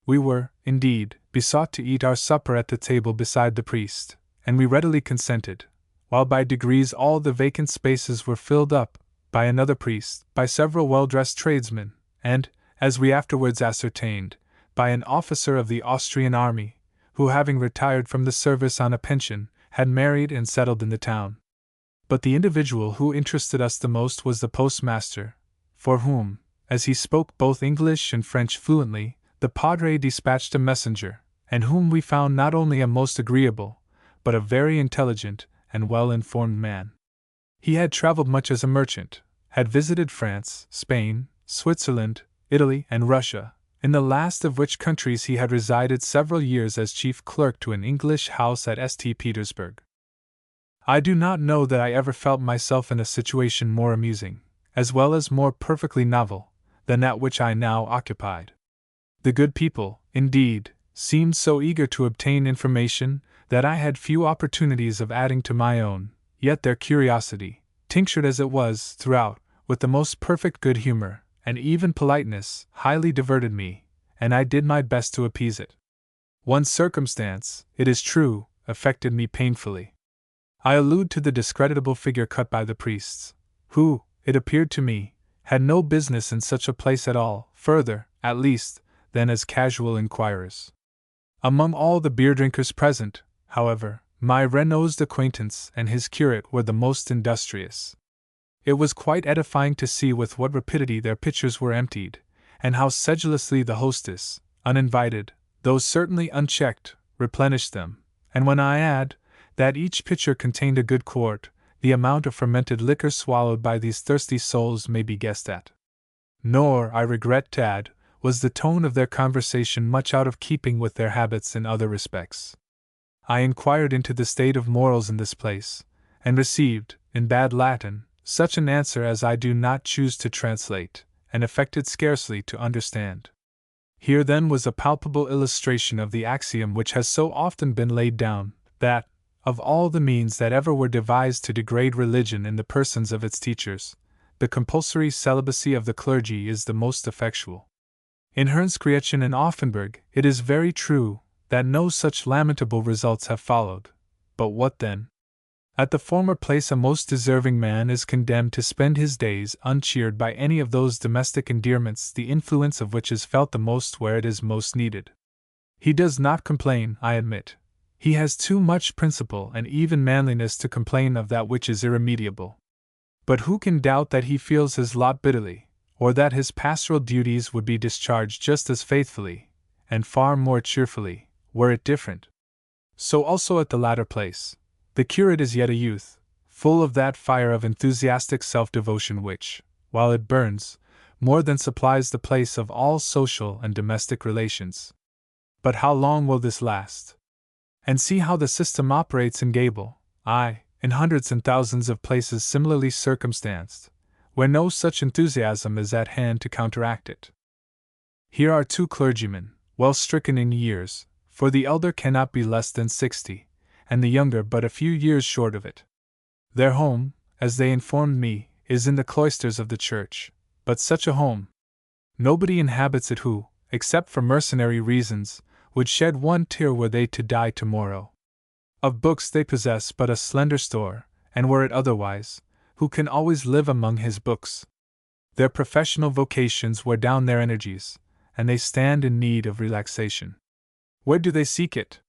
We were, indeed, besought to eat our supper at the table beside the priest, and we readily consented, while by degrees all the vacant spaces were filled up, by another priest, by several well-dressed tradesmen, and, as we afterwards ascertained, by an officer of the Austrian army, who having retired from the service on a pension, had married and settled in the town. But the individual who interested us the most was the postmaster, for whom, as he spoke both English and French fluently, the padre dispatched a messenger, and whom we found not only a most agreeable, but a very intelligent and well-informed man. He had traveled much as a merchant, had visited France, Spain, Switzerland, Italy, and Russia, in the last of which countries he had resided several years as chief clerk to an English house at St. Petersburg. I do not know that I ever felt myself in a situation more amusing, as well as more perfectly novel, than that which I now occupied. The good people, indeed, seemed so eager to obtain information that I had few opportunities of adding to my own, yet their curiosity, tinctured as it was, throughout, with the most perfect good humor, and even politeness, highly diverted me, and I did my best to appease it. One circumstance, it is true, affected me painfully. I allude to the discreditable figure cut by the priests, who, it appeared to me, had no business in such a place at all, further, at least, than as casual inquirers. Among all the beer drinkers present, however, my red-nosed acquaintance and his curate were the most industrious. It was quite edifying to see with what rapidity their pitchers were emptied, and how sedulously the hostess, uninvited, though certainly unchecked, replenished them, and when I add that each pitcher contained a good quart, the amount of fermented liquor swallowed by these thirsty souls may be guessed at. Nor, I regret to add, was the tone of their conversation much out of keeping with their habits in other respects. I inquired into the state of morals in this place, and received, in bad Latin, such an answer as I do not choose to translate, and affected scarcely to understand. Here then was a palpable illustration of the axiom which has so often been laid down, that, of all the means that ever were devised to degrade religion in the persons of its teachers, the compulsory celibacy of the clergy is the most effectual. In Herrnskirchen and Offenburg, it is very true that no such lamentable results have followed. But what then? At the former place a most deserving man is condemned to spend his days uncheered by any of those domestic endearments the influence of which is felt the most where it is most needed. He does not complain, I admit. He has too much principle and even manliness to complain of that which is irremediable. But who can doubt that he feels his lot bitterly, or that his pastoral duties would be discharged just as faithfully, and far more cheerfully, were it different? So also at the latter place. The curate is yet a youth, full of that fire of enthusiastic self-devotion which, while it burns, more than supplies the place of all social and domestic relations. But how long will this last? And see how the system operates in Gable, aye, in hundreds and thousands of places similarly circumstanced, where no such enthusiasm is at hand to counteract it. Here are two clergymen, well stricken in years, for the elder cannot be less than 60, and the younger but a few years short of it. Their home, as they informed me, is in the cloisters of the church, but such a home! Nobody inhabits it who, except for mercenary reasons, would shed one tear were they to die tomorrow. Of books they possess but a slender store, and were it otherwise, who can always live among his books? Their professional vocations wear down their energies, and they stand in need of relaxation. Where do they seek it?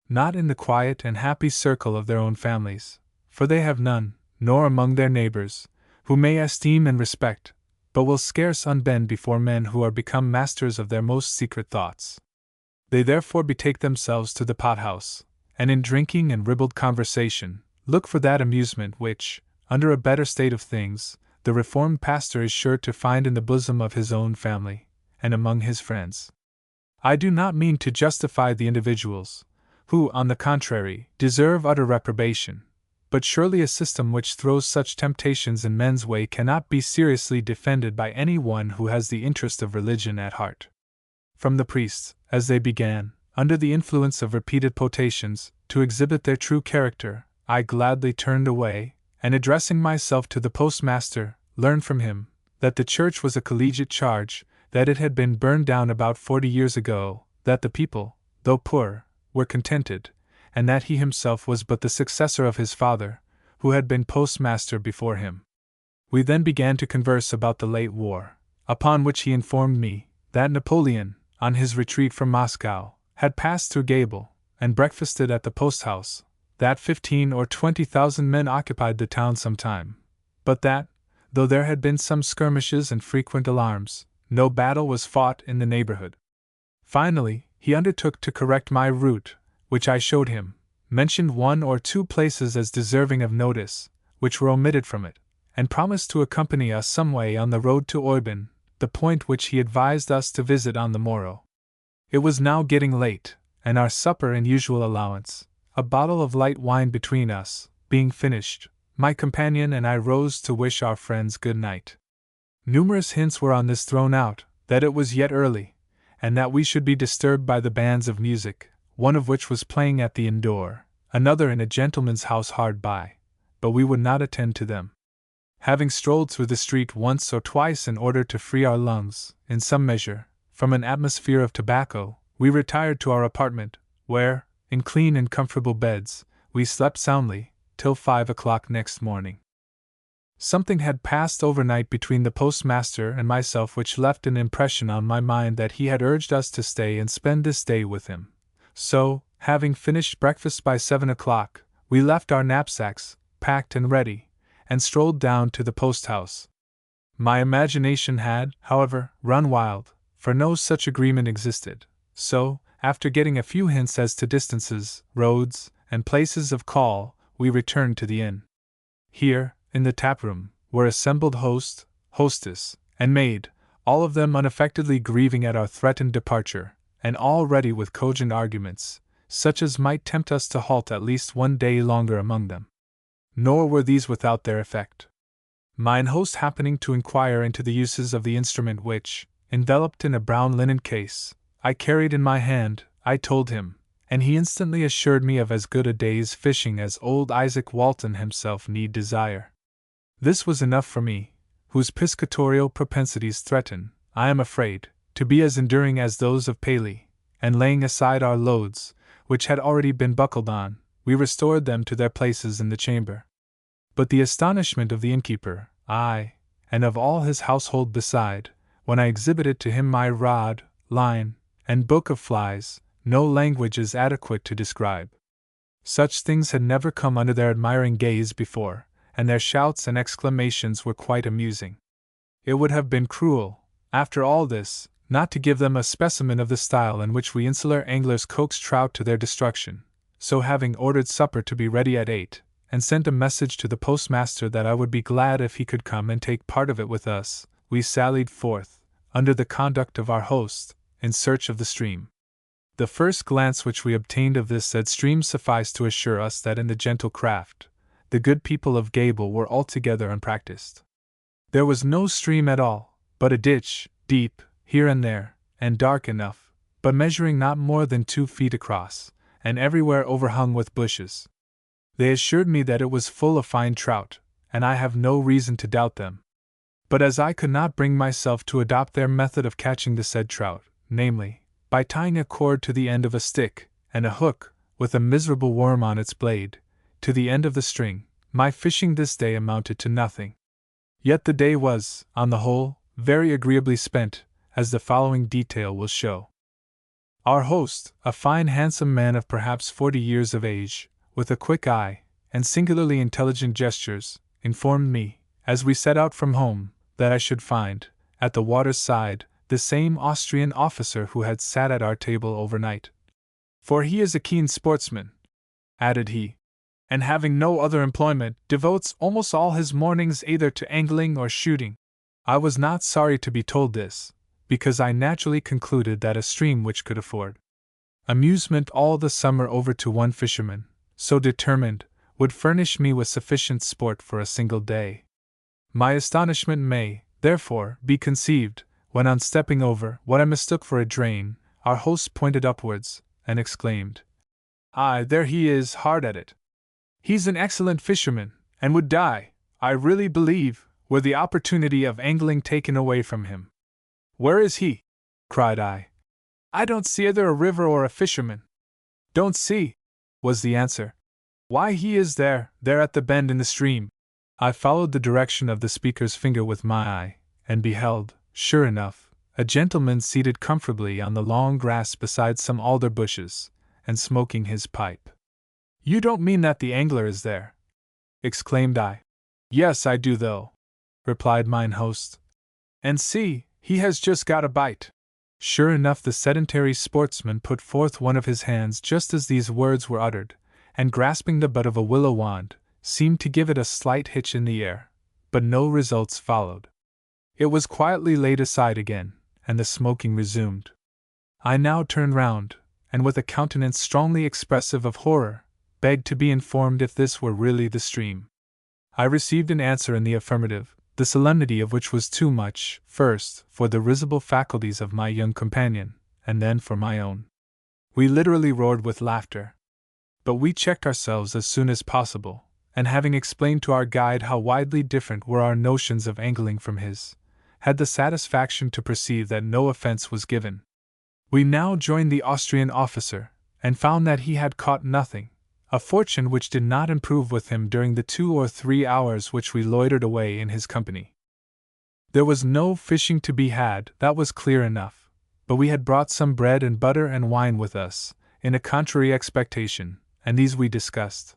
Not in the quiet and happy circle of their own families, for they have none, nor among their neighbors, who may esteem and respect, but will scarce unbend before men who are become masters of their most secret thoughts. They therefore betake themselves to the pothouse, and in drinking and ribald conversation, look for that amusement which, under a better state of things, the reformed pastor is sure to find in the bosom of his own family, and among his friends. I do not mean to justify the individuals, who, on the contrary, deserve utter reprobation, but surely a system which throws such temptations in men's way cannot be seriously defended by any one who has the interest of religion at heart. From the priests, as they began, under the influence of repeated potations, to exhibit their true character, I gladly turned away, and addressing myself to the postmaster, learned from him that the church was a collegiate charge, that it had been burned down about 40 years ago, that the people, though poor, were contented, and that he himself was but the successor of his father, who had been postmaster before him. We then began to converse about the late war, upon which he informed me that Napoleon, on his retreat from Moscow, had passed through Gable, and breakfasted at the post-house, that 15 or 20,000 men occupied the town some time, but that, though there had been some skirmishes and frequent alarms, no battle was fought in the neighborhood. Finally, he undertook to correct my route, which I showed him, mentioned 1 or 2 places as deserving of notice, which were omitted from it, and promised to accompany us some way on the road to Oybin, the point which he advised us to visit on the morrow. It was now getting late, and our supper and usual allowance, a bottle of light wine between us, being finished, my companion and I rose to wish our friends good night. Numerous hints were on this thrown out, that it was yet early, and that we should be disturbed by the bands of music, one of which was playing at the inn door, another in a gentleman's house hard by, but we would not attend to them. Having strolled through the street once or twice in order to free our lungs, in some measure, from an atmosphere of tobacco, we retired to our apartment, where, in clean and comfortable beds, we slept soundly, till 5 o'clock next morning. Something had passed overnight between the postmaster and myself which left an impression on my mind that he had urged us to stay and spend this day with him. So, having finished breakfast by 7 o'clock, we left our knapsacks, packed and ready, and strolled down to the post-house. My imagination had, however, run wild, for no such agreement existed, so, after getting a few hints as to distances, roads, and places of call, we returned to the inn. Here, in the tap-room, were assembled host, hostess, and maid, all of them unaffectedly grieving at our threatened departure, and all ready with cogent arguments, such as might tempt us to halt at least 1 day longer among them. Nor were these without their effect. Mine host happening to inquire into the uses of the instrument which, enveloped in a brown linen case, I carried in my hand, I told him, and he instantly assured me of as good a day's fishing as old Isaac Walton himself need desire. This was enough for me, whose piscatorial propensities threaten, I am afraid, to be as enduring as those of Paley, and laying aside our loads, which had already been buckled on, we restored them to their places in the chamber. But the astonishment of the innkeeper, aye, and of all his household beside, when I exhibited to him my rod, line, and book of flies, no language is adequate to describe. Such things had never come under their admiring gaze before, and their shouts and exclamations were quite amusing. It would have been cruel, after all this, not to give them a specimen of the style in which we insular anglers coax trout to their destruction, so having ordered supper to be ready at 8, and sent a message to the postmaster that I would be glad if he could come and take part of it with us, we sallied forth, under the conduct of our host, in search of the stream. The first glance which we obtained of this said stream sufficed to assure us that in the gentle craft, the good people of Gable were altogether unpracticed. There was no stream at all, but a ditch, deep, here and there, and dark enough, but measuring not more than 2 feet across, and everywhere overhung with bushes. They assured me that it was full of fine trout, and I have no reason to doubt them. But as I could not bring myself to adopt their method of catching the said trout, namely, by tying a cord to the end of a stick, and a hook, with a miserable worm on its blade, to the end of the string, my fishing this day amounted to nothing. Yet the day was, on the whole, very agreeably spent, as the following detail will show. Our host, a fine handsome man of perhaps 40 years of age, with a quick eye, and singularly intelligent gestures, informed me, as we set out from home, that I should find, at the water's side, the same Austrian officer who had sat at our table overnight. For he is a keen sportsman, added he, and having no other employment, devotes almost all his mornings either to angling or shooting. I was not sorry to be told this, because I naturally concluded that a stream which could afford amusement all the summer over to one fisherman, so determined, would furnish me with sufficient sport for a single day. My astonishment may, therefore, be conceived, when on stepping over what I mistook for a drain, our host pointed upwards, and exclaimed, "Aye, there he is, hard at it. He's an excellent fisherman, and would die, I really believe, were the opportunity of angling taken away from him." "Where is he?" cried I. "I don't see either a river or a fisherman." "Don't see," was the answer. "Why, he is there at the bend in the stream." I followed the direction of the speaker's finger with my eye, and beheld, sure enough, a gentleman seated comfortably on the long grass beside some alder bushes, and smoking his pipe. "You don't mean that the angler is there?" exclaimed I. "Yes, I do though," replied mine host. "And see, he has just got a bite." Sure enough, the sedentary sportsman put forth one of his hands just as these words were uttered, and grasping the butt of a willow wand, seemed to give it a slight hitch in the air, but no results followed. It was quietly laid aside again, and the smoking resumed. I now turned round, and with a countenance strongly expressive of horror, begged to be informed if this were really the stream. I received an answer in the affirmative, the solemnity of which was too much, first, for the risible faculties of my young companion, and then for my own. We literally roared with laughter. But we checked ourselves as soon as possible, and having explained to our guide how widely different were our notions of angling from his, had the satisfaction to perceive that no offense was given. We now joined the Austrian officer, and found that he had caught nothing, a fortune which did not improve with him during the 2 or 3 hours which we loitered away in his company. There was no fishing to be had, that was clear enough, but we had brought some bread and butter and wine with us, in a contrary expectation, and these we discussed.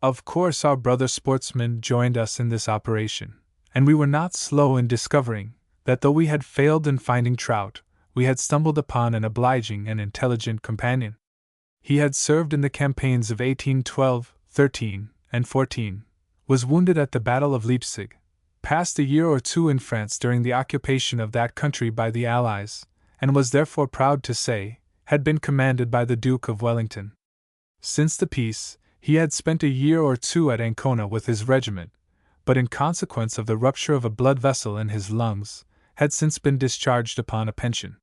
Of course our brother sportsmen joined us in this operation, and we were not slow in discovering that though we had failed in finding trout, we had stumbled upon an obliging and intelligent companion. He had served in the campaigns of 1812, 13, and 14, was wounded at the Battle of Leipzig, passed a year or 2 in France during the occupation of that country by the Allies, and was therefore proud to say, had been commanded by the Duke of Wellington. Since the peace, he had spent a year or 2 at Ancona with his regiment, but in consequence of the rupture of a blood vessel in his lungs, had since been discharged upon a pension.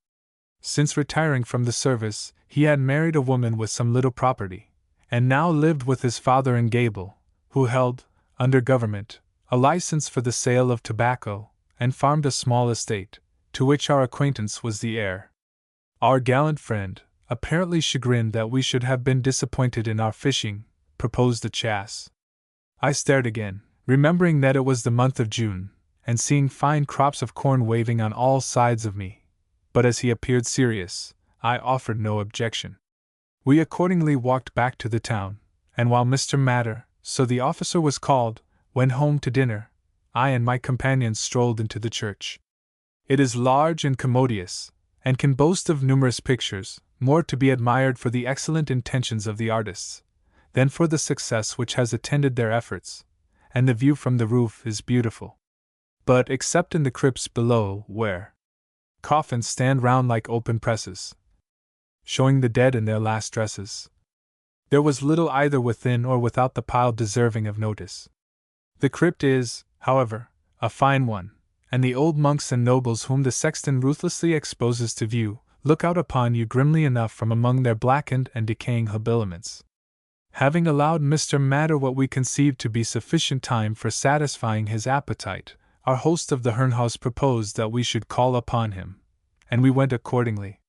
Since retiring from the service, he had married a woman with some little property, and now lived with his father in Gable, who held, under government, a license for the sale of tobacco, and farmed a small estate, to which our acquaintance was the heir. Our gallant friend, apparently chagrined that we should have been disappointed in our fishing, proposed a chasse. I stared again, remembering that it was the month of June, and seeing fine crops of corn waving on all sides of me, but as he appeared serious, I offered no objection. We accordingly walked back to the town, and while Mr. Matter, so the officer was called, went home to dinner, I and my companions strolled into the church. It is large and commodious, and can boast of numerous pictures, more to be admired for the excellent intentions of the artists, than for the success which has attended their efforts, and the view from the roof is beautiful. But except in the crypts below, where coffins stand round like open presses, showing the dead in their last dresses, there was little either within or without the pile deserving of notice. The crypt is, however, a fine one, and the old monks and nobles whom the sexton ruthlessly exposes to view, look out upon you grimly enough from among their blackened and decaying habiliments. Having allowed Mr. Matter what we conceived to be sufficient time for satisfying his appetite, our host of the Herrenhaus proposed that we should call upon him, and we went accordingly.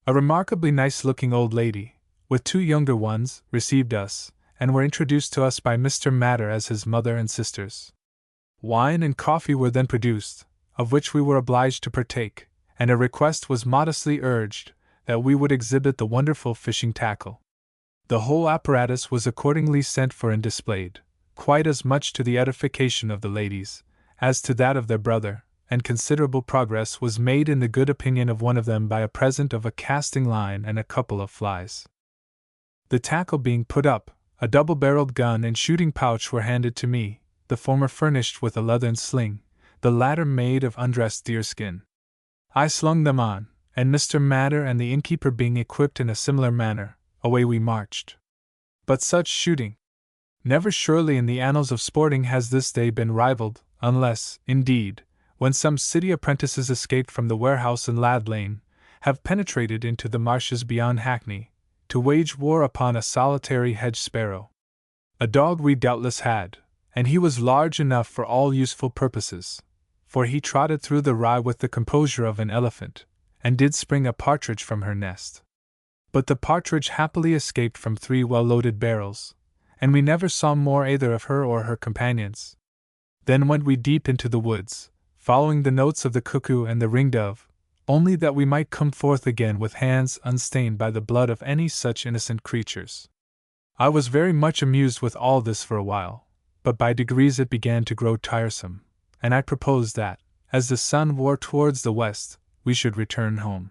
A remarkably nice-looking old lady, with 2 younger ones, received us, and were introduced to us by Mr. Matter as his mother and sisters. Wine and coffee were then produced, of which we were obliged to partake, and a request was modestly urged that we would exhibit the wonderful fishing tackle. The whole apparatus was accordingly sent for and displayed, quite as much to the edification of the ladies as to that of their brother, and considerable progress was made in the good opinion of one of them by a present of a casting line and a couple of flies. The tackle being put up, a double-barreled gun and shooting pouch were handed to me, the former furnished with a leathern sling, the latter made of undressed deerskin. I slung them on, and Mr. Matter and the innkeeper being equipped in a similar manner, away we marched. But such shooting! Never surely in the annals of sporting has this day been rivaled, unless, indeed, when some city apprentices escaped from the warehouse in Lad Lane, have penetrated into the marshes beyond Hackney, to wage war upon a solitary hedge sparrow. A dog we doubtless had, and he was large enough for all useful purposes, for he trotted through the rye with the composure of an elephant, and did spring a partridge from her nest. But the partridge happily escaped from 3 well-loaded barrels, and we never saw more either of her or her companions. Then went we deep into the woods, following the notes of the cuckoo and the ring-dove, only that we might come forth again with hands unstained by the blood of any such innocent creatures. I was very much amused with all this for a while, but by degrees it began to grow tiresome, and I proposed that, as the sun wore towards the west, we should return home.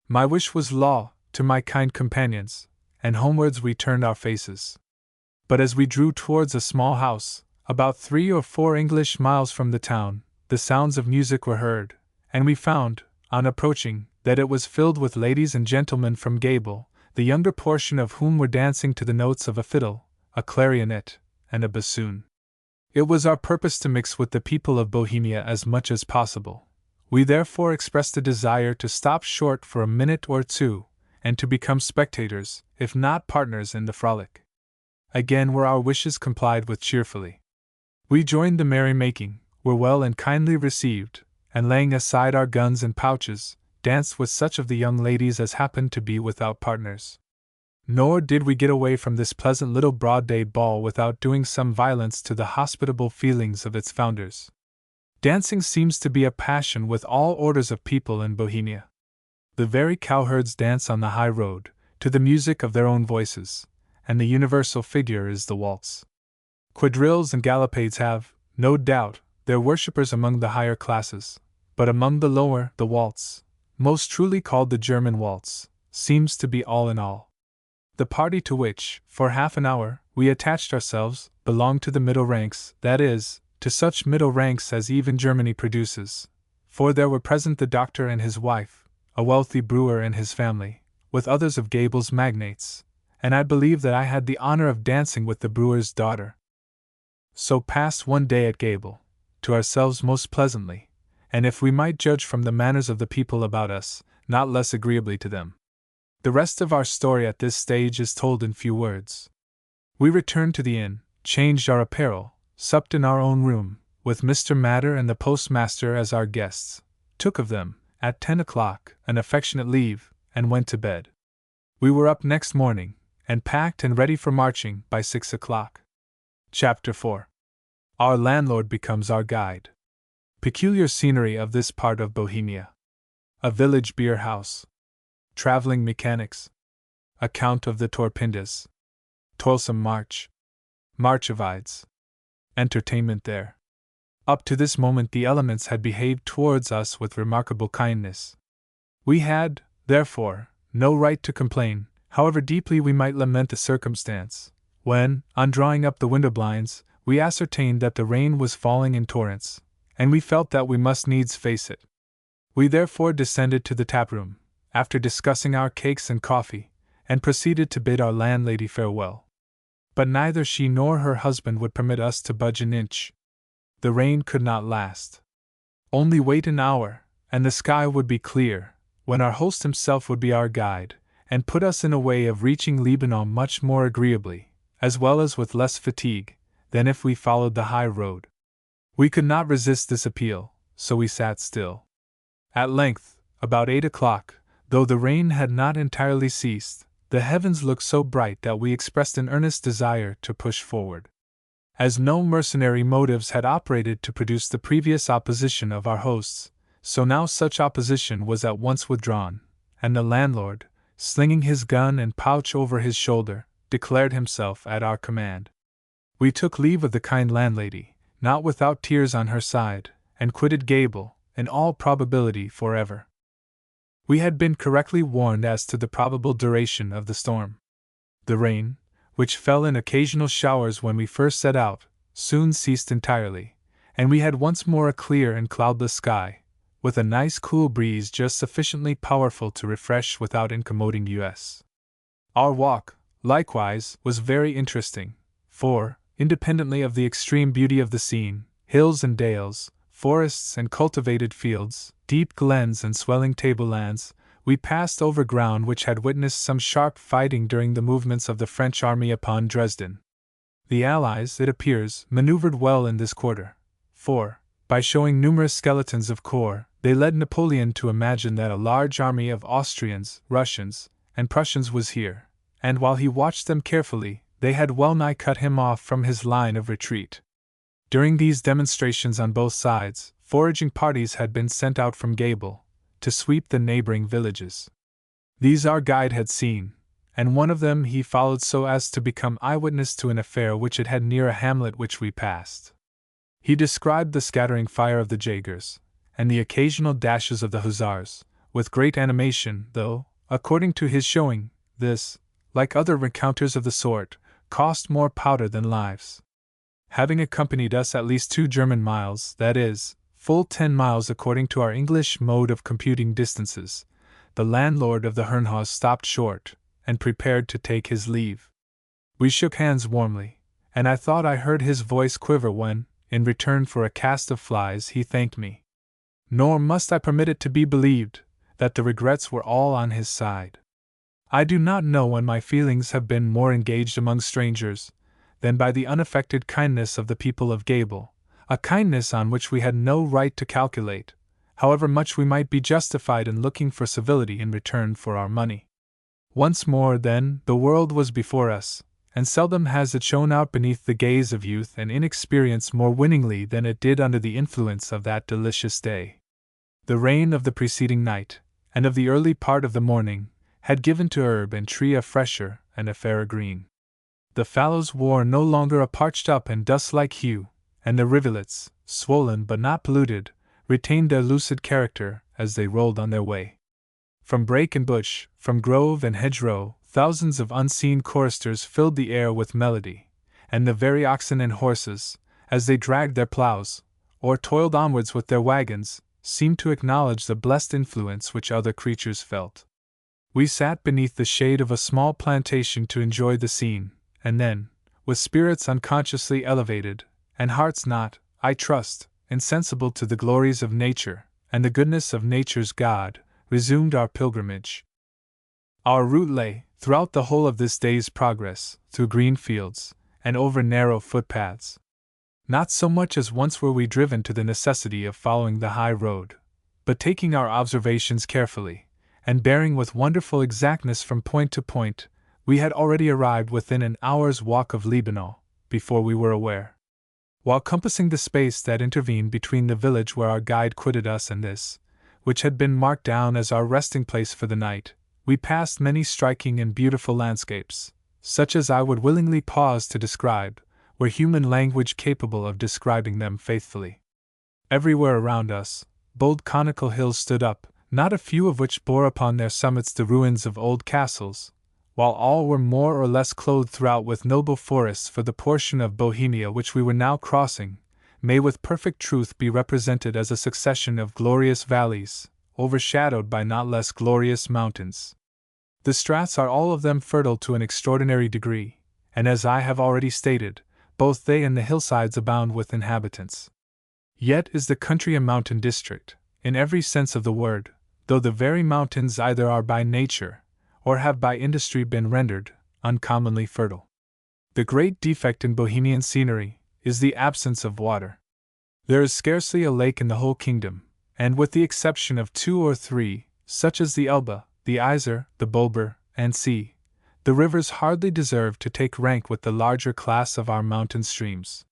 My wish was law to my kind companions, and homewards we turned our faces. But as we drew towards a small house, about 3 or 4 English miles from the town, the sounds of music were heard, and we found, on approaching, that it was filled with ladies and gentlemen from Gable, the younger portion of whom were dancing to the notes of a fiddle, a clarionet, and a bassoon. It was our purpose to mix with the people of Bohemia as much as possible. We therefore expressed a desire to stop short for a minute or 2, and to become spectators, if not partners in the frolic. Again were our wishes complied with cheerfully. We joined the merry-making, were well and kindly received, and laying aside our guns and pouches, danced with such of the young ladies as happened to be without partners. Nor did we get away from this pleasant little broad-day ball without doing some violence to the hospitable feelings of its founders. Dancing seems to be a passion with all orders of people in Bohemia. The very cowherds dance on the high road, to the music of their own voices, and the universal figure is the waltz. Quadrilles and gallopades have, no doubt, their worshippers among the higher classes, but among the lower, the waltz, most truly called the German waltz, seems to be all in all. The party to which, for half an hour, we attached ourselves, belonged to the middle ranks, that is, to such middle ranks as even Germany produces, for there were present the doctor and his wife, a wealthy brewer and his family, with others of Gable's magnates, and I believe that I had the honor of dancing with the brewer's daughter. So passed one day at Gable, to ourselves most pleasantly, and if we might judge from the manners of the people about us, not less agreeably to them. The rest of our story at this stage is told in few words. We returned to the inn, changed our apparel, supped in our own room, with Mr. Matter and the postmaster as our guests, took of them, at 10 o'clock, an affectionate leave, and went to bed. We were up next morning, and packed and ready for marching by 6 o'clock. Chapter 4. Our landlord becomes our guide. Peculiar scenery of this part of Bohemia. A village beer house. Traveling mechanics. Account of the Torpindas. Toilsome march. March of Ides. Entertainment there. Up to this moment the elements had behaved towards us with remarkable kindness. We had, therefore, no right to complain, however deeply we might lament the circumstance, when, on drawing up the window blinds, we ascertained that the rain was falling in torrents, and we felt that we must needs face it. We therefore descended to the tap-room, after discussing our cakes and coffee, and proceeded to bid our landlady farewell. But neither she nor her husband would permit us to budge an inch. The rain could not last. Only wait an hour, and the sky would be clear, when our host himself would be our guide, and put us in a way of reaching Lebanon much more agreeably, as well as with less fatigue, than if we followed the high road. We could not resist this appeal, so we sat still. At length, about 8 o'clock, though the rain had not entirely ceased, the heavens looked so bright that we expressed an earnest desire to push forward. As no mercenary motives had operated to produce the previous opposition of our hosts, so now such opposition was at once withdrawn, and the landlord, slinging his gun and pouch over his shoulder, declared himself at our command. We took leave of the kind landlady, not without tears on her side, and quitted Gable, in all probability forever. We had been correctly warned as to the probable duration of the storm. The rain, which fell in occasional showers when we first set out, soon ceased entirely, and we had once more a clear and cloudless sky, with a nice cool breeze just sufficiently powerful to refresh without incommoding us. Our walk, likewise, was very interesting, for, independently of the extreme beauty of the scene, hills and dales, forests and cultivated fields, deep glens and swelling tablelands, we passed over ground which had witnessed some sharp fighting during the movements of the French army upon Dresden. The Allies, it appears, maneuvered well in this quarter, for, by showing numerous skeletons of corps, they led Napoleon to imagine that a large army of Austrians, Russians, and Prussians was here, and while he watched them carefully, they had well nigh cut him off from his line of retreat. During these demonstrations on both sides, foraging parties had been sent out from Gable, to sweep the neighboring villages. These our guide had seen, and one of them he followed so as to become eyewitness to an affair which it had near a hamlet which we passed. He described the scattering fire of the Jaegers, and the occasional dashes of the Hussars, with great animation, though, according to his showing, this, like other rencounters of the sort, cost more powder than lives. Having accompanied us at least 2 German miles, that is, full 10 miles according to our English mode of computing distances, the landlord of the Herrenhaus stopped short, and prepared to take his leave. We shook hands warmly, and I thought I heard his voice quiver when, in return for a cast of flies, he thanked me. Nor must I permit it to be believed that the regrets were all on his side. I do not know when my feelings have been more engaged among strangers than by the unaffected kindness of the people of Gable, a kindness on which we had no right to calculate, however much we might be justified in looking for civility in return for our money. Once more, then, the world was before us, and seldom has it shone out beneath the gaze of youth and inexperience more winningly than it did under the influence of that delicious day. The rain of the preceding night, and of the early part of the morning, had given to herb and tree a fresher and a fairer green. The fallows wore no longer a parched up and dust-like hue, and the rivulets, swollen but not polluted, retained their lucid character as they rolled on their way. From brake and bush, from grove and hedgerow, thousands of unseen choristers filled the air with melody, and the very oxen and horses, as they dragged their ploughs, or toiled onwards with their wagons, seemed to acknowledge the blessed influence which other creatures felt. We sat beneath the shade of a small plantation to enjoy the scene, and then, with spirits unconsciously elevated, and hearts not, I trust, insensible to the glories of nature, and the goodness of nature's God, resumed our pilgrimage. Our route lay, throughout the whole of this day's progress, through green fields, and over narrow footpaths. Not so much as once were we driven to the necessity of following the high road, but taking our observations carefully, and bearing with wonderful exactness from point to point, we had already arrived within an hour's walk of Libano, before we were aware. While compassing the space that intervened between the village where our guide quitted us and this, which had been marked down as our resting place for the night, we passed many striking and beautiful landscapes, such as I would willingly pause to describe, were human language capable of describing them faithfully. Everywhere around us, bold conical hills stood up, not a few of which bore upon their summits the ruins of old castles, while all were more or less clothed throughout with noble forests, for the portion of Bohemia which we were now crossing may with perfect truth be represented as a succession of glorious valleys, overshadowed by not less glorious mountains. The straths are all of them fertile to an extraordinary degree, and as I have already stated, both they and the hillsides abound with inhabitants. Yet is the country a mountain district, in every sense of the word, though the very mountains either are by nature, or have by industry been rendered, uncommonly fertile. The great defect in Bohemian scenery is the absence of water. There is scarcely a lake in the whole kingdom, and with the exception of 2 or 3, such as the Elbe, the Iser, the Bober, and See, the rivers hardly deserve to take rank with the larger class of our mountain streams.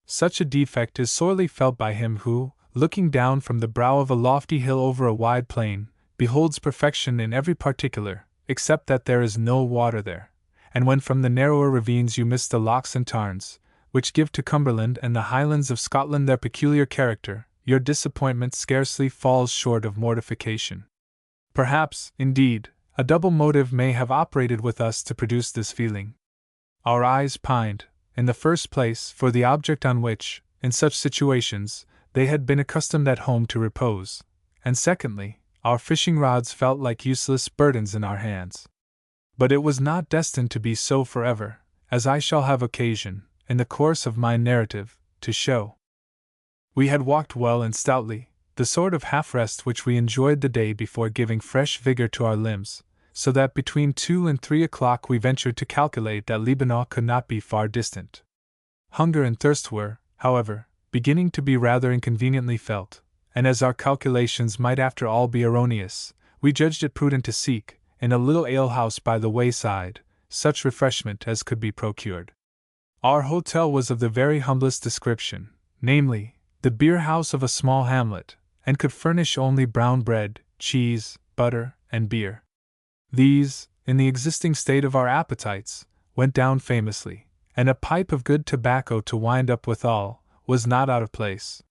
Such a defect is sorely felt by him who, looking down from the brow of a lofty hill over a wide plain, beholds perfection in every particular, except that there is no water there, and when from the narrower ravines you miss the lochs and tarns, which give to Cumberland and the Highlands of Scotland their peculiar character, your disappointment scarcely falls short of mortification. Perhaps, indeed, a double motive may have operated with us to produce this feeling. Our eyes pined, in the first place, for the object on which, in such situations, they had been accustomed at home to repose, and secondly, our fishing rods felt like useless burdens in our hands. But it was not destined to be so forever, as I shall have occasion, in the course of my narrative, to show. We had walked well and stoutly, the sort of half-rest which we enjoyed the day before giving fresh vigor to our limbs, so that between 2 and 3 o'clock we ventured to calculate that Libanon could not be far distant. Hunger and thirst were, however, beginning to be rather inconveniently felt, and as our calculations might after all be erroneous, we judged it prudent to seek, in a little alehouse by the wayside, such refreshment as could be procured. Our hotel was of the very humblest description, namely, the beer house of a small hamlet, and could furnish only brown bread, cheese, butter, and beer. These, in the existing state of our appetites, went down famously, and a pipe of good tobacco to wind up withal was not out of place.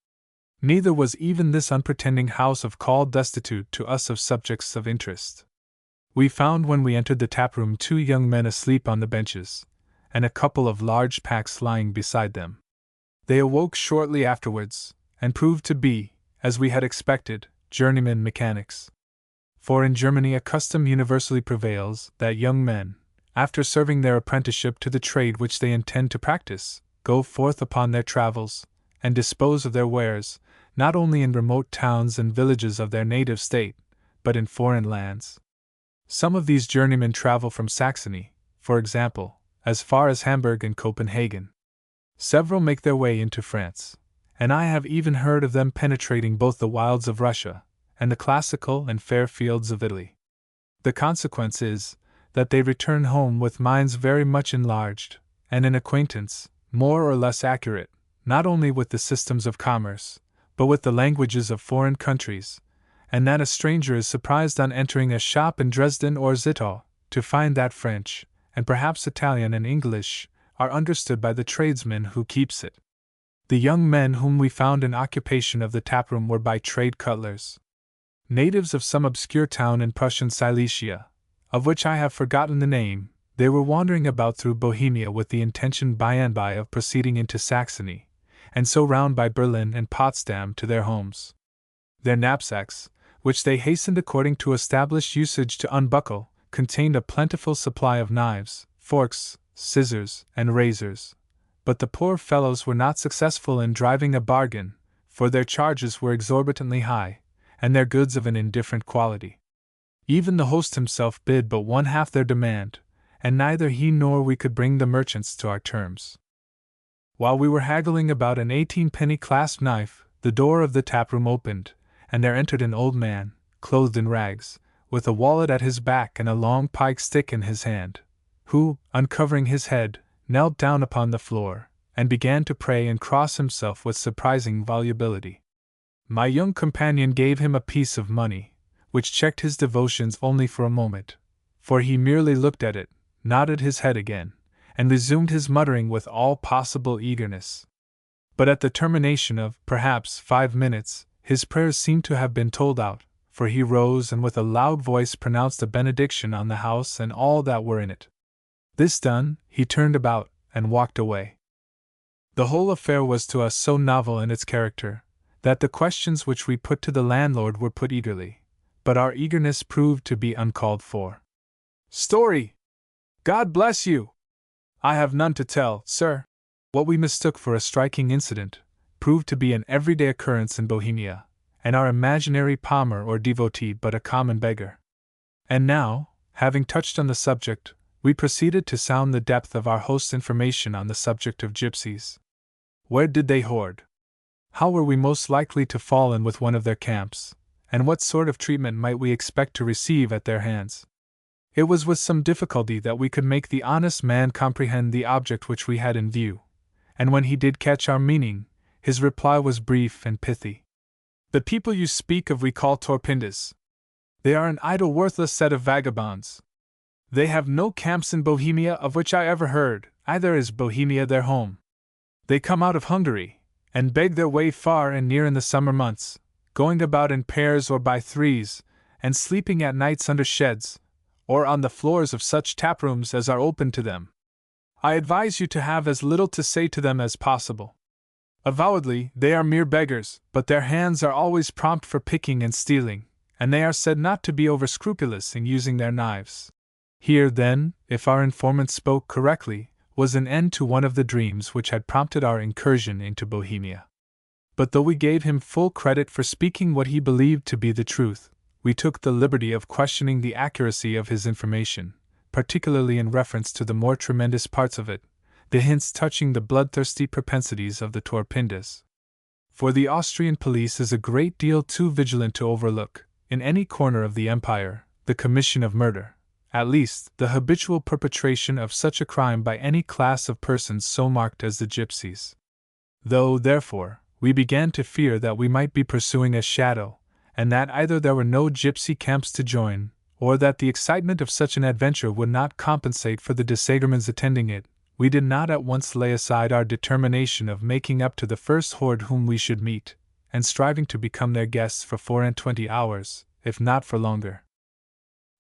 Neither was even this unpretending house of call destitute to us of subjects of interest. We found when we entered the taproom 2 young men asleep on the benches, and a couple of large packs lying beside them. They awoke shortly afterwards, and proved to be, as we had expected, journeyman mechanics. For in Germany a custom universally prevails that young men, after serving their apprenticeship to the trade which they intend to practice, go forth upon their travels, and dispose of their wares, not only in remote towns and villages of their native state, but in foreign lands. Some of these journeymen travel from Saxony, for example, as far as Hamburg and Copenhagen. Several make their way into France, and I have even heard of them penetrating both the wilds of Russia and the classical and fair fields of Italy. The consequence is that they return home with minds very much enlarged, and an acquaintance, more or less accurate, not only with the systems of commerce, but with the languages of foreign countries, and that a stranger is surprised on entering a shop in Dresden or Zittau to find that French, and perhaps Italian and English, are understood by the tradesman who keeps it. The young men whom we found in occupation of the taproom were by trade cutlers. Natives of some obscure town in Prussian Silesia, of which I have forgotten the name, they were wandering about through Bohemia with the intention by and by of proceeding into Saxony, and so round by Berlin and Potsdam to their homes. Their knapsacks, which they hastened according to established usage to unbuckle, contained a plentiful supply of knives, forks, scissors, and razors, but the poor fellows were not successful in driving a bargain, for their charges were exorbitantly high, and their goods of an indifferent quality. Even the host himself bid but 1/2 their demand, and neither he nor we could bring the merchants to our terms. While we were haggling about an 18-penny clasp knife, the door of the taproom opened, and there entered an old man, clothed in rags, with a wallet at his back and a long pike stick in his hand, who, uncovering his head, knelt down upon the floor, and began to pray and cross himself with surprising volubility. My young companion gave him a piece of money, which checked his devotions only for a moment, for he merely looked at it, nodded his head again, and resumed his muttering with all possible eagerness. But at the termination of, perhaps, 5 minutes, his prayers seemed to have been told out, for he rose and with a loud voice pronounced a benediction on the house and all that were in it. This done, he turned about and walked away. The whole affair was to us so novel in its character, that the questions which we put to the landlord were put eagerly, but our eagerness proved to be uncalled for. Story! God bless you! I have none to tell, sir. What we mistook for a striking incident proved to be an everyday occurrence in Bohemia, and our imaginary palmer or devotee but a common beggar. And now, having touched on the subject, we proceeded to sound the depth of our host's information on the subject of gypsies. Where did they hoard? How were we most likely to fall in with one of their camps, and what sort of treatment might we expect to receive at their hands? It was with some difficulty that we could make the honest man comprehend the object which we had in view, and when he did catch our meaning, his reply was brief and pithy. The people you speak of we call torpindas. They are an idle, worthless set of vagabonds. They have no camps in Bohemia of which I ever heard, either is Bohemia their home. They come out of Hungary, and beg their way far and near in the summer months, going about in pairs or by threes, and sleeping at nights under sheds, or on the floors of such taprooms as are open to them. I advise you to have as little to say to them as possible. Avowedly, they are mere beggars, but their hands are always prompt for picking and stealing, and they are said not to be over-scrupulous in using their knives. Here, then, if our informant spoke correctly, was an end to one of the dreams which had prompted our incursion into Bohemia. But though we gave him full credit for speaking what he believed to be the truth, we took the liberty of questioning the accuracy of his information, particularly in reference to the more tremendous parts of it, the hints touching the bloodthirsty propensities of the Torpindas. For the Austrian police is a great deal too vigilant to overlook, in any corner of the empire, the commission of murder, at least the habitual perpetration of such a crime by any class of persons so marked as the gypsies. Though, therefore, we began to fear that we might be pursuing a shadow, and that either there were no gypsy camps to join, or that the excitement of such an adventure would not compensate for the disagreements attending it, we did not at once lay aside our determination of making up to the first horde whom we should meet, and striving to become their guests for 24 hours, if not for longer.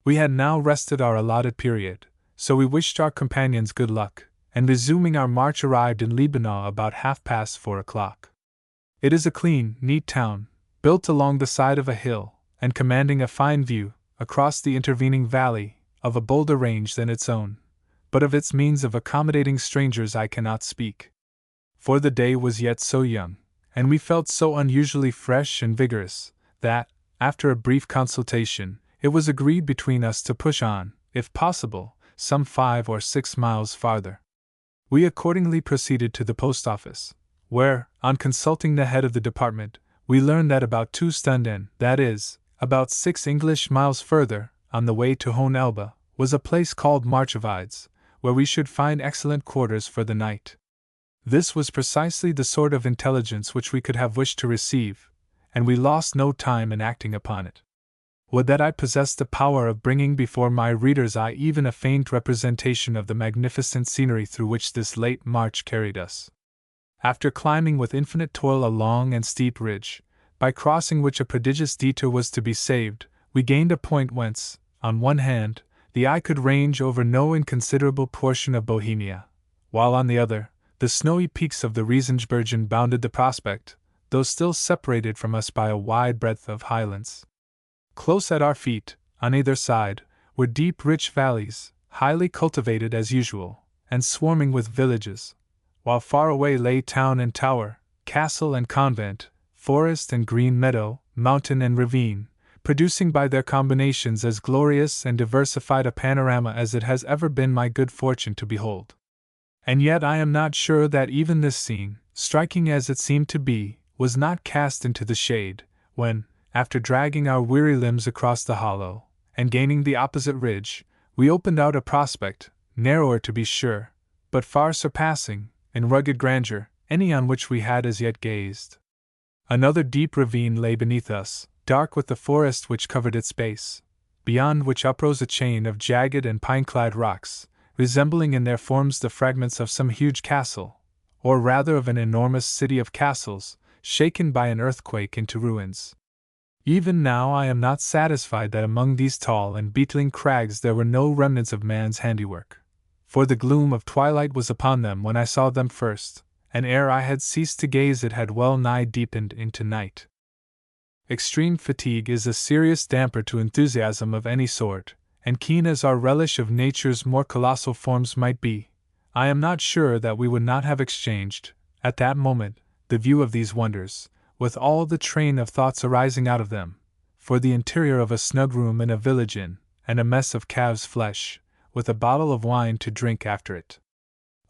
We had now rested our allotted period, so we wished our companions good luck, and resuming our march arrived in Liebenau about 4:30. It is a clean, neat town, built along the side of a hill, and commanding a fine view, across the intervening valley, of a bolder range than its own, but of its means of accommodating strangers I cannot speak. For the day was yet so young, and we felt so unusually fresh and vigorous, that, after a brief consultation, it was agreed between us to push on, if possible, some 5 or 6 miles farther. We accordingly proceeded to the post office, where, on consulting the head of the department, we learned that about 2 Stunden, that is, about 6 English miles further, on the way to Hohen Elbe, was a place called Marchowides, where we should find excellent quarters for the night. This was precisely the sort of intelligence which we could have wished to receive, and we lost no time in acting upon it. Would that I possessed the power of bringing before my reader's eye even a faint representation of the magnificent scenery through which this late march carried us. After climbing with infinite toil a long and steep ridge, by crossing which a prodigious detour was to be saved, we gained a point whence, on one hand, the eye could range over no inconsiderable portion of Bohemia, while on the other, the snowy peaks of the Riesensbergen bounded the prospect, though still separated from us by a wide breadth of highlands. Close at our feet, on either side, were deep rich valleys, highly cultivated as usual, and swarming with villages, while far away lay town and tower, castle and convent, forest and green meadow, mountain and ravine, producing by their combinations as glorious and diversified a panorama as it has ever been my good fortune to behold. And yet I am not sure that even this scene, striking as it seemed to be, was not cast into the shade, when, after dragging our weary limbs across the hollow, and gaining the opposite ridge, we opened out a prospect, narrower to be sure, but far surpassing, in rugged grandeur, any on which we had as yet gazed. Another deep ravine lay beneath us, dark with the forest which covered its base, beyond which uprose a chain of jagged and pine-clad rocks, resembling in their forms the fragments of some huge castle, or rather of an enormous city of castles, shaken by an earthquake into ruins. Even now I am not satisfied that among these tall and beetling crags there were no remnants of man's handiwork, for the gloom of twilight was upon them when I saw them first, and ere I had ceased to gaze it had well nigh deepened into night. Extreme fatigue is a serious damper to enthusiasm of any sort, and keen as our relish of nature's more colossal forms might be, I am not sure that we would not have exchanged, at that moment, the view of these wonders, with all the train of thoughts arising out of them, for the interior of a snug room in a village inn, and a mess of calves' flesh, with a bottle of wine to drink after it.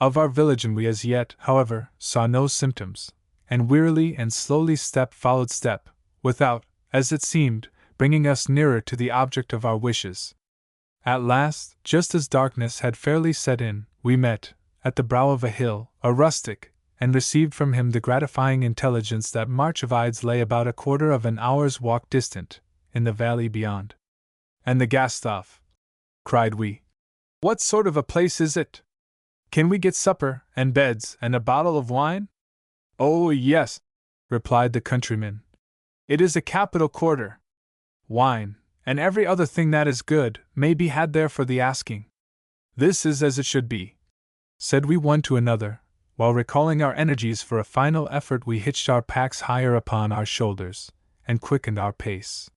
Of our village inn we as yet, however, saw no symptoms, and wearily and slowly step followed step, without, as it seemed, bringing us nearer to the object of our wishes. At last, just as darkness had fairly set in, we met, at the brow of a hill, a rustic, and received from him the gratifying intelligence that Marchowides lay about 1/4 hour's walk distant, in the valley beyond. "And the Gasthof," cried we. "What sort of a place is it? Can we get supper, and beds, and a bottle of wine?" "Oh, yes," replied the countryman. "It is a capital quarter. Wine, and every other thing that is good, may be had there for the asking." "This is as it should be," said we one to another, while recalling our energies for a final effort we hitched our packs higher upon our shoulders, and quickened our pace.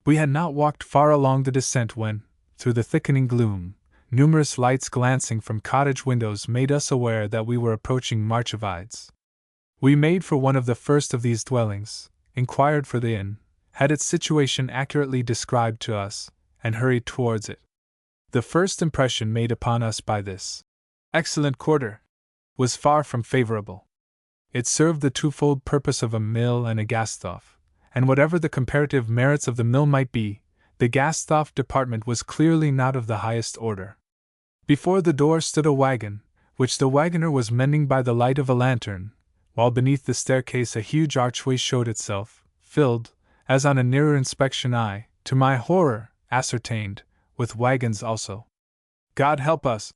We had not walked far along the descent when, through the thickening gloom, numerous lights glancing from cottage windows made us aware that we were approaching Marchevides. We made for one of the first of these dwellings, inquired for the inn, had its situation accurately described to us, and hurried towards it. The first impression made upon us by this excellent quarter was far from favorable. It served the twofold purpose of a mill and a gas-stove, and whatever the comparative merits of the mill might be, the gas-stove department was clearly not of the highest order. Before the door stood a wagon, which the wagoner was mending by the light of a lantern, while beneath the staircase a huge archway showed itself, filled, as on a nearer inspection I, to my horror, ascertained, with wagons also. "God help us!"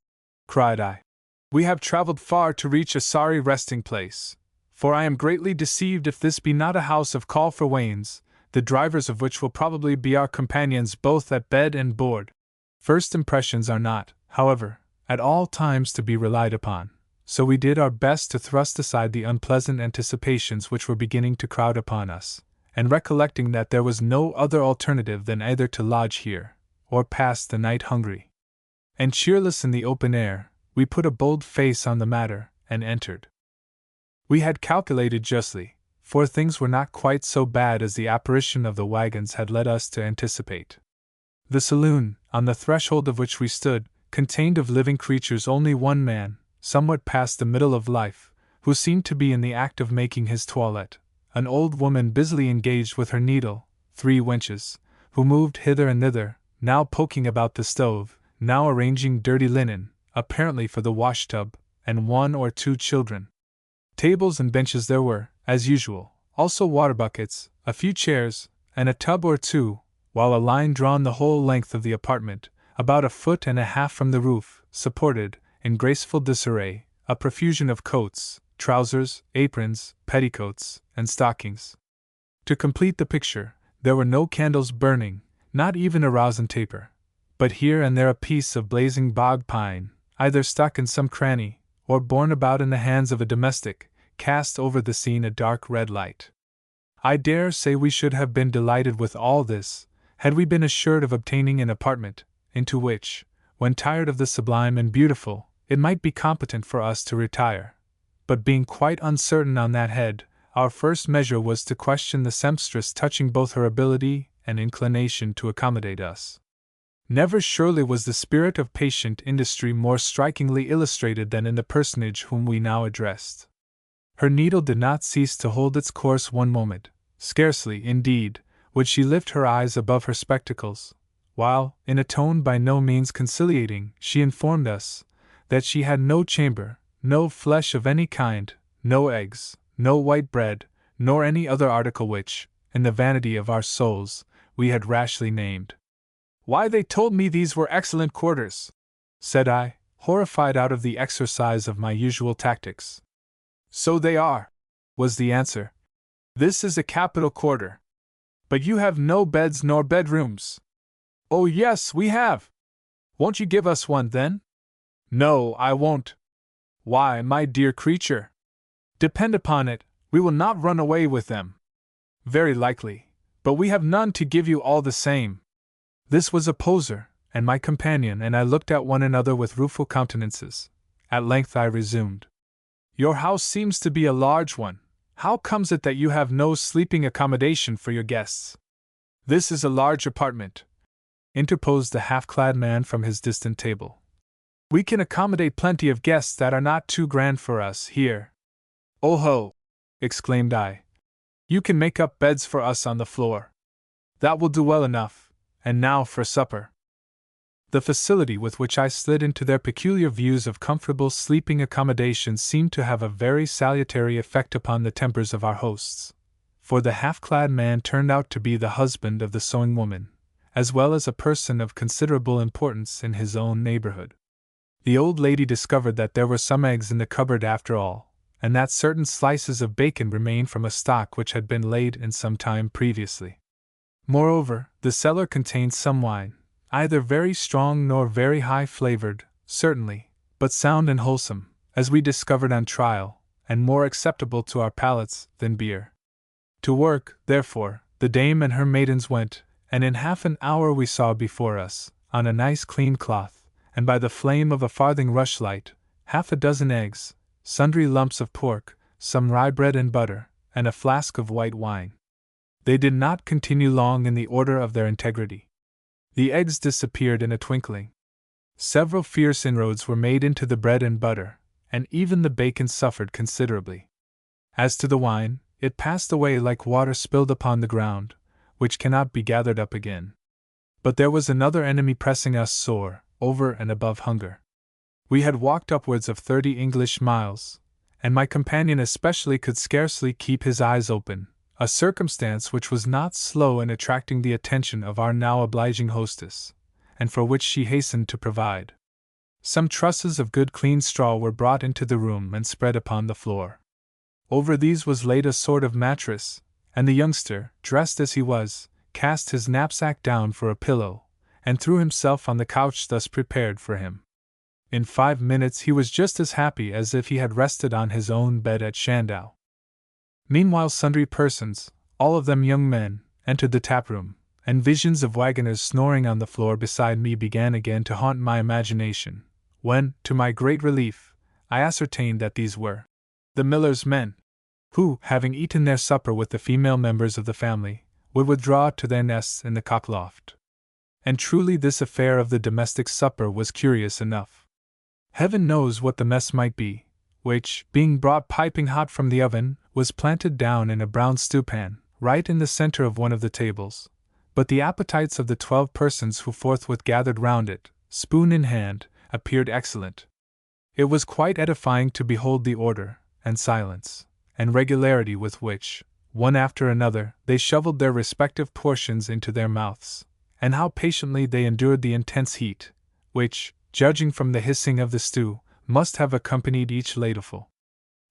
cried I. "We have traveled far to reach a sorry resting place, for I am greatly deceived if this be not a house of call for wains, the drivers of which will probably be our companions both at bed and board." First impressions are not, however, at all times to be relied upon, so we did our best to thrust aside the unpleasant anticipations which were beginning to crowd upon us, and recollecting that there was no other alternative than either to lodge here, or pass the night hungry and cheerless in the open air, we put a bold face on the matter, and entered. We had calculated justly, for things were not quite so bad as the apparition of the wagons had led us to anticipate. The saloon, on the threshold of which we stood, contained of living creatures only one man, somewhat past the middle of life, who seemed to be in the act of making his toilette, an old woman busily engaged with her needle, 3 wenches, who moved hither and thither, now poking about the stove, now arranging dirty linen, apparently for the wash-tub, and 1 or 2 children. Tables and benches there were, as usual, also water-buckets, a few chairs, and a tub or 2, while a line drawn the whole length of the apartment, about 1.5 feet from the roof, supported, in graceful disarray, a profusion of coats, trousers, aprons, petticoats, and stockings. To complete the picture, there were no candles burning, not even a rosin taper, but here and there a piece of blazing bog pine, either stuck in some cranny, or borne about in the hands of a domestic, cast over the scene a dark red light. I dare say we should have been delighted with all this, had we been assured of obtaining an apartment, into which, when tired of the sublime and beautiful, it might be competent for us to retire. But being quite uncertain on that head, our first measure was to question the sempstress touching both her ability and inclination to accommodate us. Never surely was the spirit of patient industry more strikingly illustrated than in the personage whom we now addressed. Her needle did not cease to hold its course one moment, scarcely, indeed, would she lift her eyes above her spectacles, while, in a tone by no means conciliating, she informed us that she had no chamber, no flesh of any kind, no eggs, no white bread, nor any other article which, in the vanity of our souls, we had rashly named. "Why, they told me these were excellent quarters," said I, horrified out of the exercise of my usual tactics. "So they are," was the answer. "This is a capital quarter. But you have no beds nor bedrooms." "Oh yes, we have." "Won't you give us one, then?" "No, I won't." "Why, my dear creature?" "Depend upon it, we will not run away with them." "Very likely, but we have none to give you all the same." This was a poser, and my companion and I looked at one another with rueful countenances. At length I resumed. "Your house seems to be a large one. How comes it that you have no sleeping accommodation for your guests?" "This is a large apartment," interposed the half-clad man from his distant table. "We can accommodate plenty of guests that are not too grand for us here." "Oh ho!" exclaimed I. "You can make up beds for us on the floor. That will do well enough. And now for supper." The facility with which I slid into their peculiar views of comfortable sleeping accommodation seemed to have a very salutary effect upon the tempers of our hosts, for the half-clad man turned out to be the husband of the sewing woman, as well as a person of considerable importance in his own neighborhood. The old lady discovered that there were some eggs in the cupboard after all, and that certain slices of bacon remained from a stock which had been laid in some time previously. Moreover, the cellar contained some wine, either very strong nor very high-flavored, certainly, but sound and wholesome, as we discovered on trial, and more acceptable to our palates than beer. To work, therefore, the dame and her maidens went, and in half an hour we saw before us, on a nice clean cloth, and by the flame of a farthing rushlight, 6 eggs, sundry lumps of pork, some rye bread and butter, and a flask of white wine. They did not continue long in the order of their integrity. The eggs disappeared in a twinkling. Several fierce inroads were made into the bread and butter, and even the bacon suffered considerably. As to the wine, it passed away like water spilled upon the ground, which cannot be gathered up again. But there was another enemy pressing us sore, over and above hunger. We had walked upwards of 30 English miles, and my companion especially could scarcely keep his eyes open, a circumstance which was not slow in attracting the attention of our now obliging hostess, and for which she hastened to provide. Some trusses of good clean straw were brought into the room and spread upon the floor. Over these was laid a sort of mattress, and the youngster, dressed as he was, cast his knapsack down for a pillow, and threw himself on the couch thus prepared for him. In 5 minutes he was just as happy as if he had rested on his own bed at Shandau. Meanwhile sundry persons, all of them young men, entered the taproom, and visions of wagoners snoring on the floor beside me began again to haunt my imagination, when, to my great relief, I ascertained that these were the miller's men, who, having eaten their supper with the female members of the family, would withdraw to their nests in the cockloft. And truly this affair of the domestic supper was curious enough. Heaven knows what the mess might be, which, being brought piping hot from the oven, was planted down in a brown stewpan, right in the center of one of the tables, but the appetites of the 12 persons who forthwith gathered round it, spoon in hand, appeared excellent. It was quite edifying to behold the order, and silence, and regularity with which, one after another, they shoveled their respective portions into their mouths, and how patiently they endured the intense heat, which, judging from the hissing of the stew, must have accompanied each ladleful.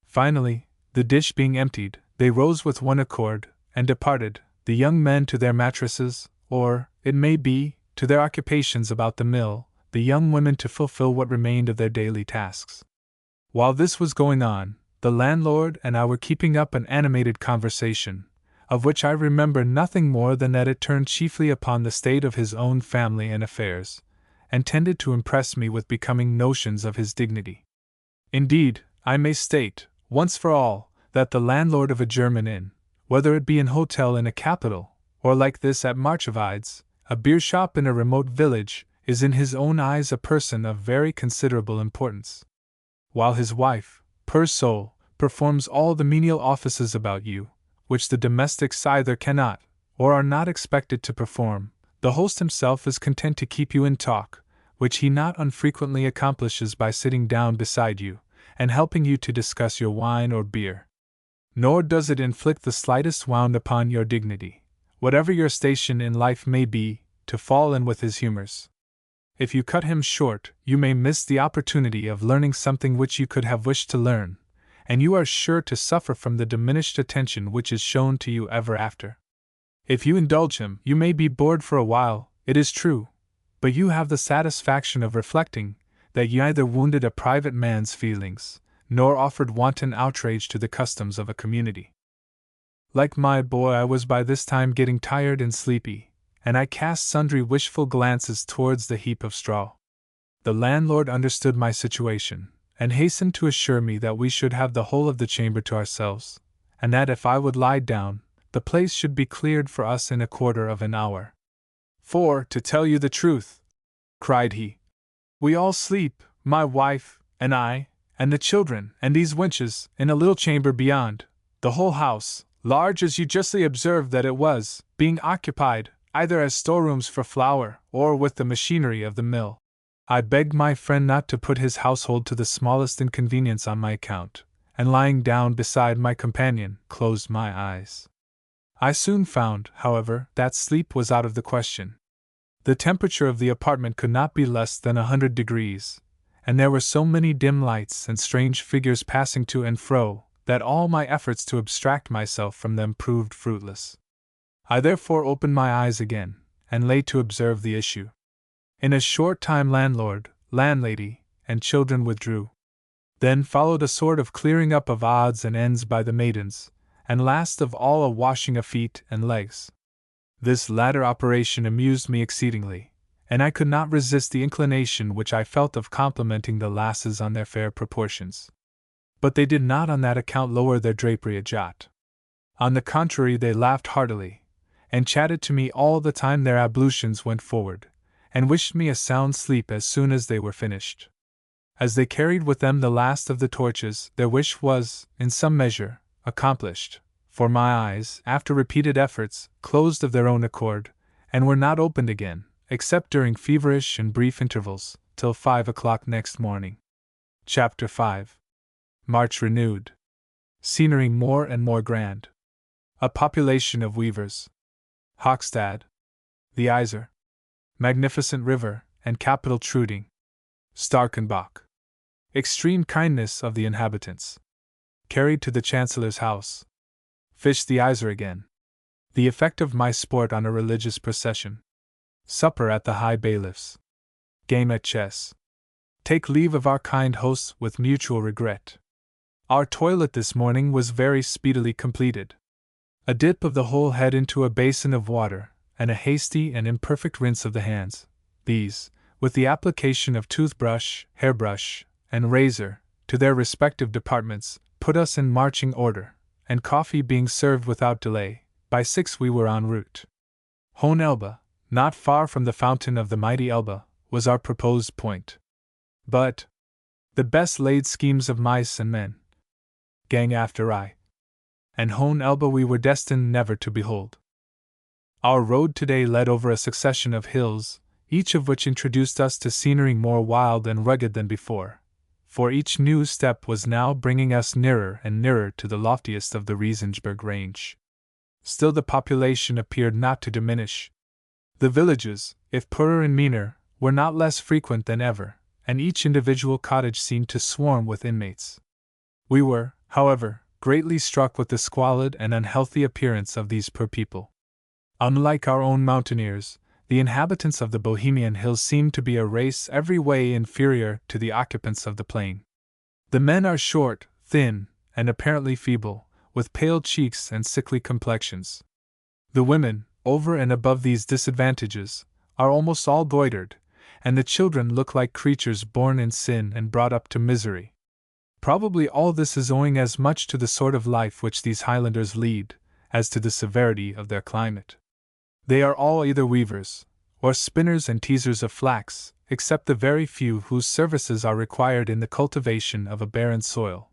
Finally, the dish being emptied, they rose with one accord, and departed, the young men to their mattresses, or, it may be, to their occupations about the mill, the young women to fulfill what remained of their daily tasks. While this was going on, the landlord and I were keeping up an animated conversation, of which I remember nothing more than that it turned chiefly upon the state of his own family and affairs, and tended to impress me with becoming notions of his dignity. Indeed, I may state, once for all, that the landlord of a German inn, whether it be an hotel in a capital, or like this at Marchovides, a beer shop in a remote village, is in his own eyes a person of very considerable importance. While his wife, per soul, performs all the menial offices about you, which the domestics either cannot, or are not expected to perform, the host himself is content to keep you in talk, which he not unfrequently accomplishes by sitting down beside you, and helping you to discuss your wine or beer. Nor does it inflict the slightest wound upon your dignity, whatever your station in life may be, to fall in with his humors. If you cut him short, you may miss the opportunity of learning something which you could have wished to learn, and you are sure to suffer from the diminished attention which is shown to you ever after. If you indulge him, you may be bored for a while, it is true, but you have the satisfaction of reflecting that you neither wounded a private man's feelings, nor offered wanton outrage to the customs of a community. Like my boy, I was by this time getting tired and sleepy, and I cast sundry wishful glances towards the heap of straw. The landlord understood my situation, and hastened to assure me that we should have the whole of the chamber to ourselves, and that if I would lie down, the place should be cleared for us in a quarter of an hour. For, to tell you the truth, cried he, we all sleep, my wife, and I, and the children, and these wenches, in a little chamber beyond, the whole house, large as you justly observed that it was, being occupied, either as storerooms for flour, or with the machinery of the mill. I begged my friend not to put his household to the smallest inconvenience on my account, and lying down beside my companion, closed my eyes. I soon found, however, that sleep was out of the question. The temperature of the apartment could not be less than 100 degrees, and there were so many dim lights and strange figures passing to and fro, that all my efforts to abstract myself from them proved fruitless. I therefore opened my eyes again, and lay to observe the issue. In a short time landlord, landlady, and children withdrew. Then followed a sort of clearing up of odds and ends by the maidens, and last of all a washing of feet and legs. This latter operation amused me exceedingly, and I could not resist the inclination which I felt of complimenting the lasses on their fair proportions. But they did not on that account lower their drapery a jot. On the contrary, they laughed heartily, and chatted to me all the time their ablutions went forward, and wished me a sound sleep as soon as they were finished. As they carried with them the last of the torches, their wish was, in some measure, accomplished, for my eyes, after repeated efforts, closed of their own accord, and were not opened again, except during feverish and brief intervals, till 5 o'clock next morning. Chapter 5. March renewed. Scenery more and more grand. A population of weavers. Hochstad. The Iser. Magnificent river, and capital Truding. Starkenbach. Extreme kindness of the inhabitants. Carried to the Chancellor's house. Fish the Iser again. The effect of my sport on a religious procession. Supper at the High Bailiff's. Game at chess. Take leave of our kind hosts with mutual regret. Our toilet this morning was very speedily completed. A dip of the whole head into a basin of water, and a hasty and imperfect rinse of the hands, these, with the application of toothbrush, hairbrush, and razor, to their respective departments, put us in marching order, and coffee being served without delay, by 6 we were en route. Hohen Elbe, not far from the fountain of the mighty Elbe, was our proposed point. But the best laid schemes of mice and men, gang after I, and Hohen Elbe we were destined never to behold. Our road today led over a succession of hills, each of which introduced us to scenery more wild and rugged than before, for each new step was now bringing us nearer and nearer to the loftiest of the Riesengebirge range. Still the population appeared not to diminish. The villages, if poorer and meaner, were not less frequent than ever, and each individual cottage seemed to swarm with inmates. We were, however, greatly struck with the squalid and unhealthy appearance of these poor people. Unlike our own mountaineers, the inhabitants of the Bohemian hills seem to be a race every way inferior to the occupants of the plain. The men are short, thin, and apparently feeble, with pale cheeks and sickly complexions. The women, over and above these disadvantages, are almost all goitered, and the children look like creatures born in sin and brought up to misery. Probably all this is owing as much to the sort of life which these Highlanders lead, as to the severity of their climate. They are all either weavers, or spinners and teasers of flax, except the very few whose services are required in the cultivation of a barren soil.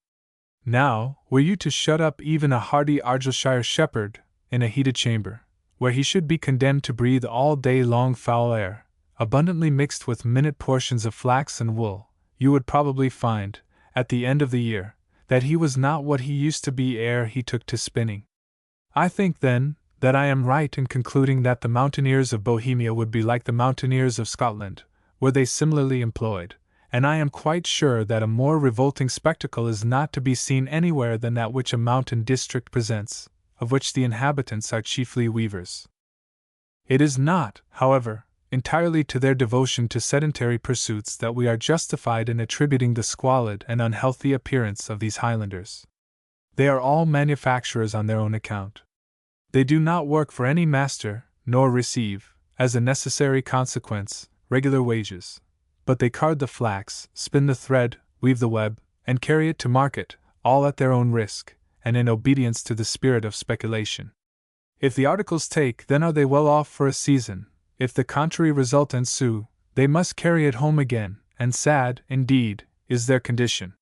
Now, were you to shut up even a hardy Argyllshire shepherd in a heated chamber, where he should be condemned to breathe all day long foul air, abundantly mixed with minute portions of flax and wool, you would probably find, at the end of the year, that he was not what he used to be ere he took to spinning. I think, then, that I am right in concluding that the mountaineers of Bohemia would be like the mountaineers of Scotland, were they similarly employed, and I am quite sure that a more revolting spectacle is not to be seen anywhere than that which a mountain district presents, of which the inhabitants are chiefly weavers. It is not, however, entirely to their devotion to sedentary pursuits that we are justified in attributing the squalid and unhealthy appearance of these Highlanders. They are all manufacturers on their own account. They do not work for any master, nor receive, as a necessary consequence, regular wages, but they card the flax, spin the thread, weave the web, and carry it to market, all at their own risk, and in obedience to the spirit of speculation. If the articles take, then are they well off for a season. If the contrary result ensue, they must carry it home again, and sad, indeed, is their condition.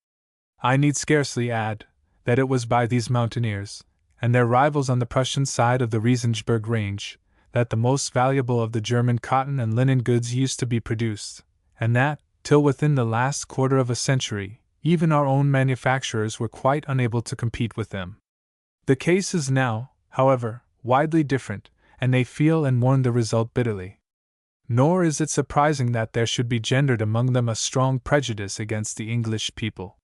I need scarcely add that it was by these mountaineers, and their rivals on the Prussian side of the Riesengebirge range, that the most valuable of the German cotton and linen goods used to be produced, and that, till within the last quarter of a century, even our own manufacturers were quite unable to compete with them. The case is now, however, widely different, and they feel and mourn the result bitterly. Nor is it surprising that there should be gendered among them a strong prejudice against the English people.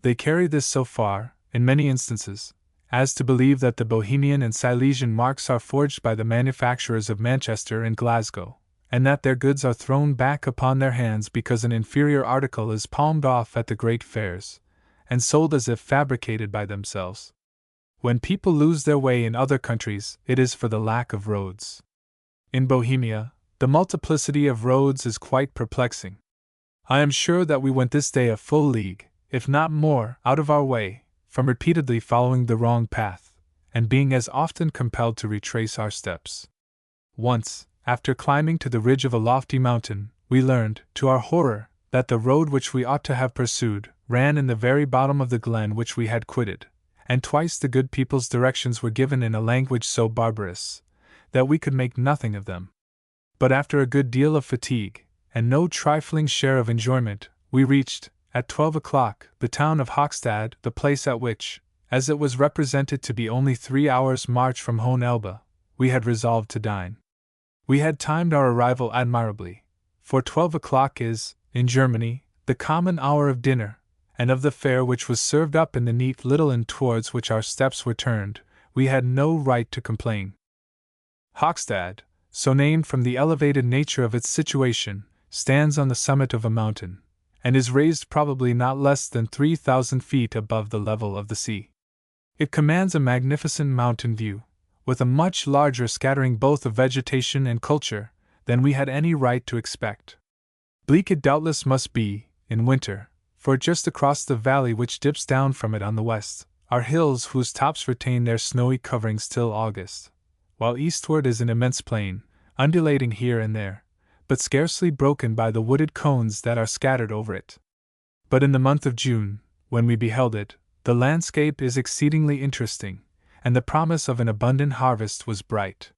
They carry this so far, in many instances, as to believe that the Bohemian and Silesian marks are forged by the manufacturers of Manchester and Glasgow, and that their goods are thrown back upon their hands because an inferior article is palmed off at the great fairs, and sold as if fabricated by themselves. When people lose their way in other countries, it is for the lack of roads. In Bohemia, The multiplicity of roads is quite perplexing. I am sure that we went this day a full league, if not more, out of our way, from repeatedly following the wrong path, and being as often compelled to retrace our steps. Once, after climbing to the ridge of a lofty mountain, we learned, to our horror, that the road which we ought to have pursued ran in the very bottom of the glen which we had quitted, and twice the good people's directions were given in a language so barbarous that we could make nothing of them. But after a good deal of fatigue, and no trifling share of enjoyment, we reached, at 12 o'clock, the town of Hochstadt, the place at which, as it was represented to be only 3 hours' march from Hohen Elbe, we had resolved to dine. We had timed our arrival admirably, for 12 o'clock is, in Germany, the common hour of dinner, and of the fare which was served up in the neat little inn towards which our steps were turned, we had no right to complain. Hochstadt, so named from the elevated nature of its situation, stands on the summit of a mountain, and is raised probably not less than 3,000 feet above the level of the sea. It commands a magnificent mountain view, with a much larger scattering both of vegetation and culture than we had any right to expect. Bleak it doubtless must be, in winter, for just across the valley which dips down from it on the west, are hills whose tops retain their snowy coverings till August, while eastward is an immense plain, undulating here and there, but scarcely broken by the wooded cones that are scattered over it. But in the month of June, when we beheld it, the landscape is exceedingly interesting, and the promise of an abundant harvest was bright.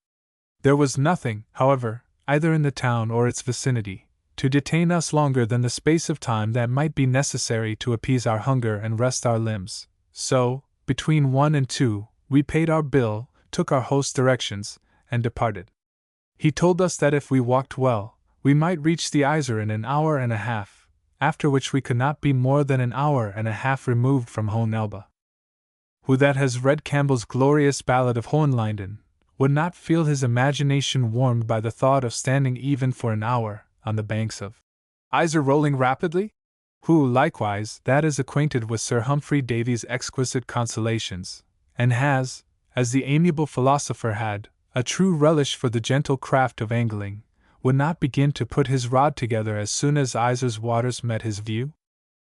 There was nothing, however, either in the town or its vicinity, to detain us longer than the space of time that might be necessary to appease our hunger and rest our limbs, so, between 1 and 2, we paid our bill, took our host's directions, and departed. He told us that if we walked well, we might reach the Iser in an hour and a half, after which we could not be more than an hour and a half removed from Hohen Elbe. Who that has read Campbell's glorious ballad of Hohenlinden would not feel his imagination warmed by the thought of standing even for an hour on the banks of Iser rolling rapidly? Who, likewise, that is acquainted with Sir Humphrey Davy's exquisite consolations, and has, as the amiable philosopher had, a true relish for the gentle craft of angling, would not begin to put his rod together as soon as Iser's waters met his view?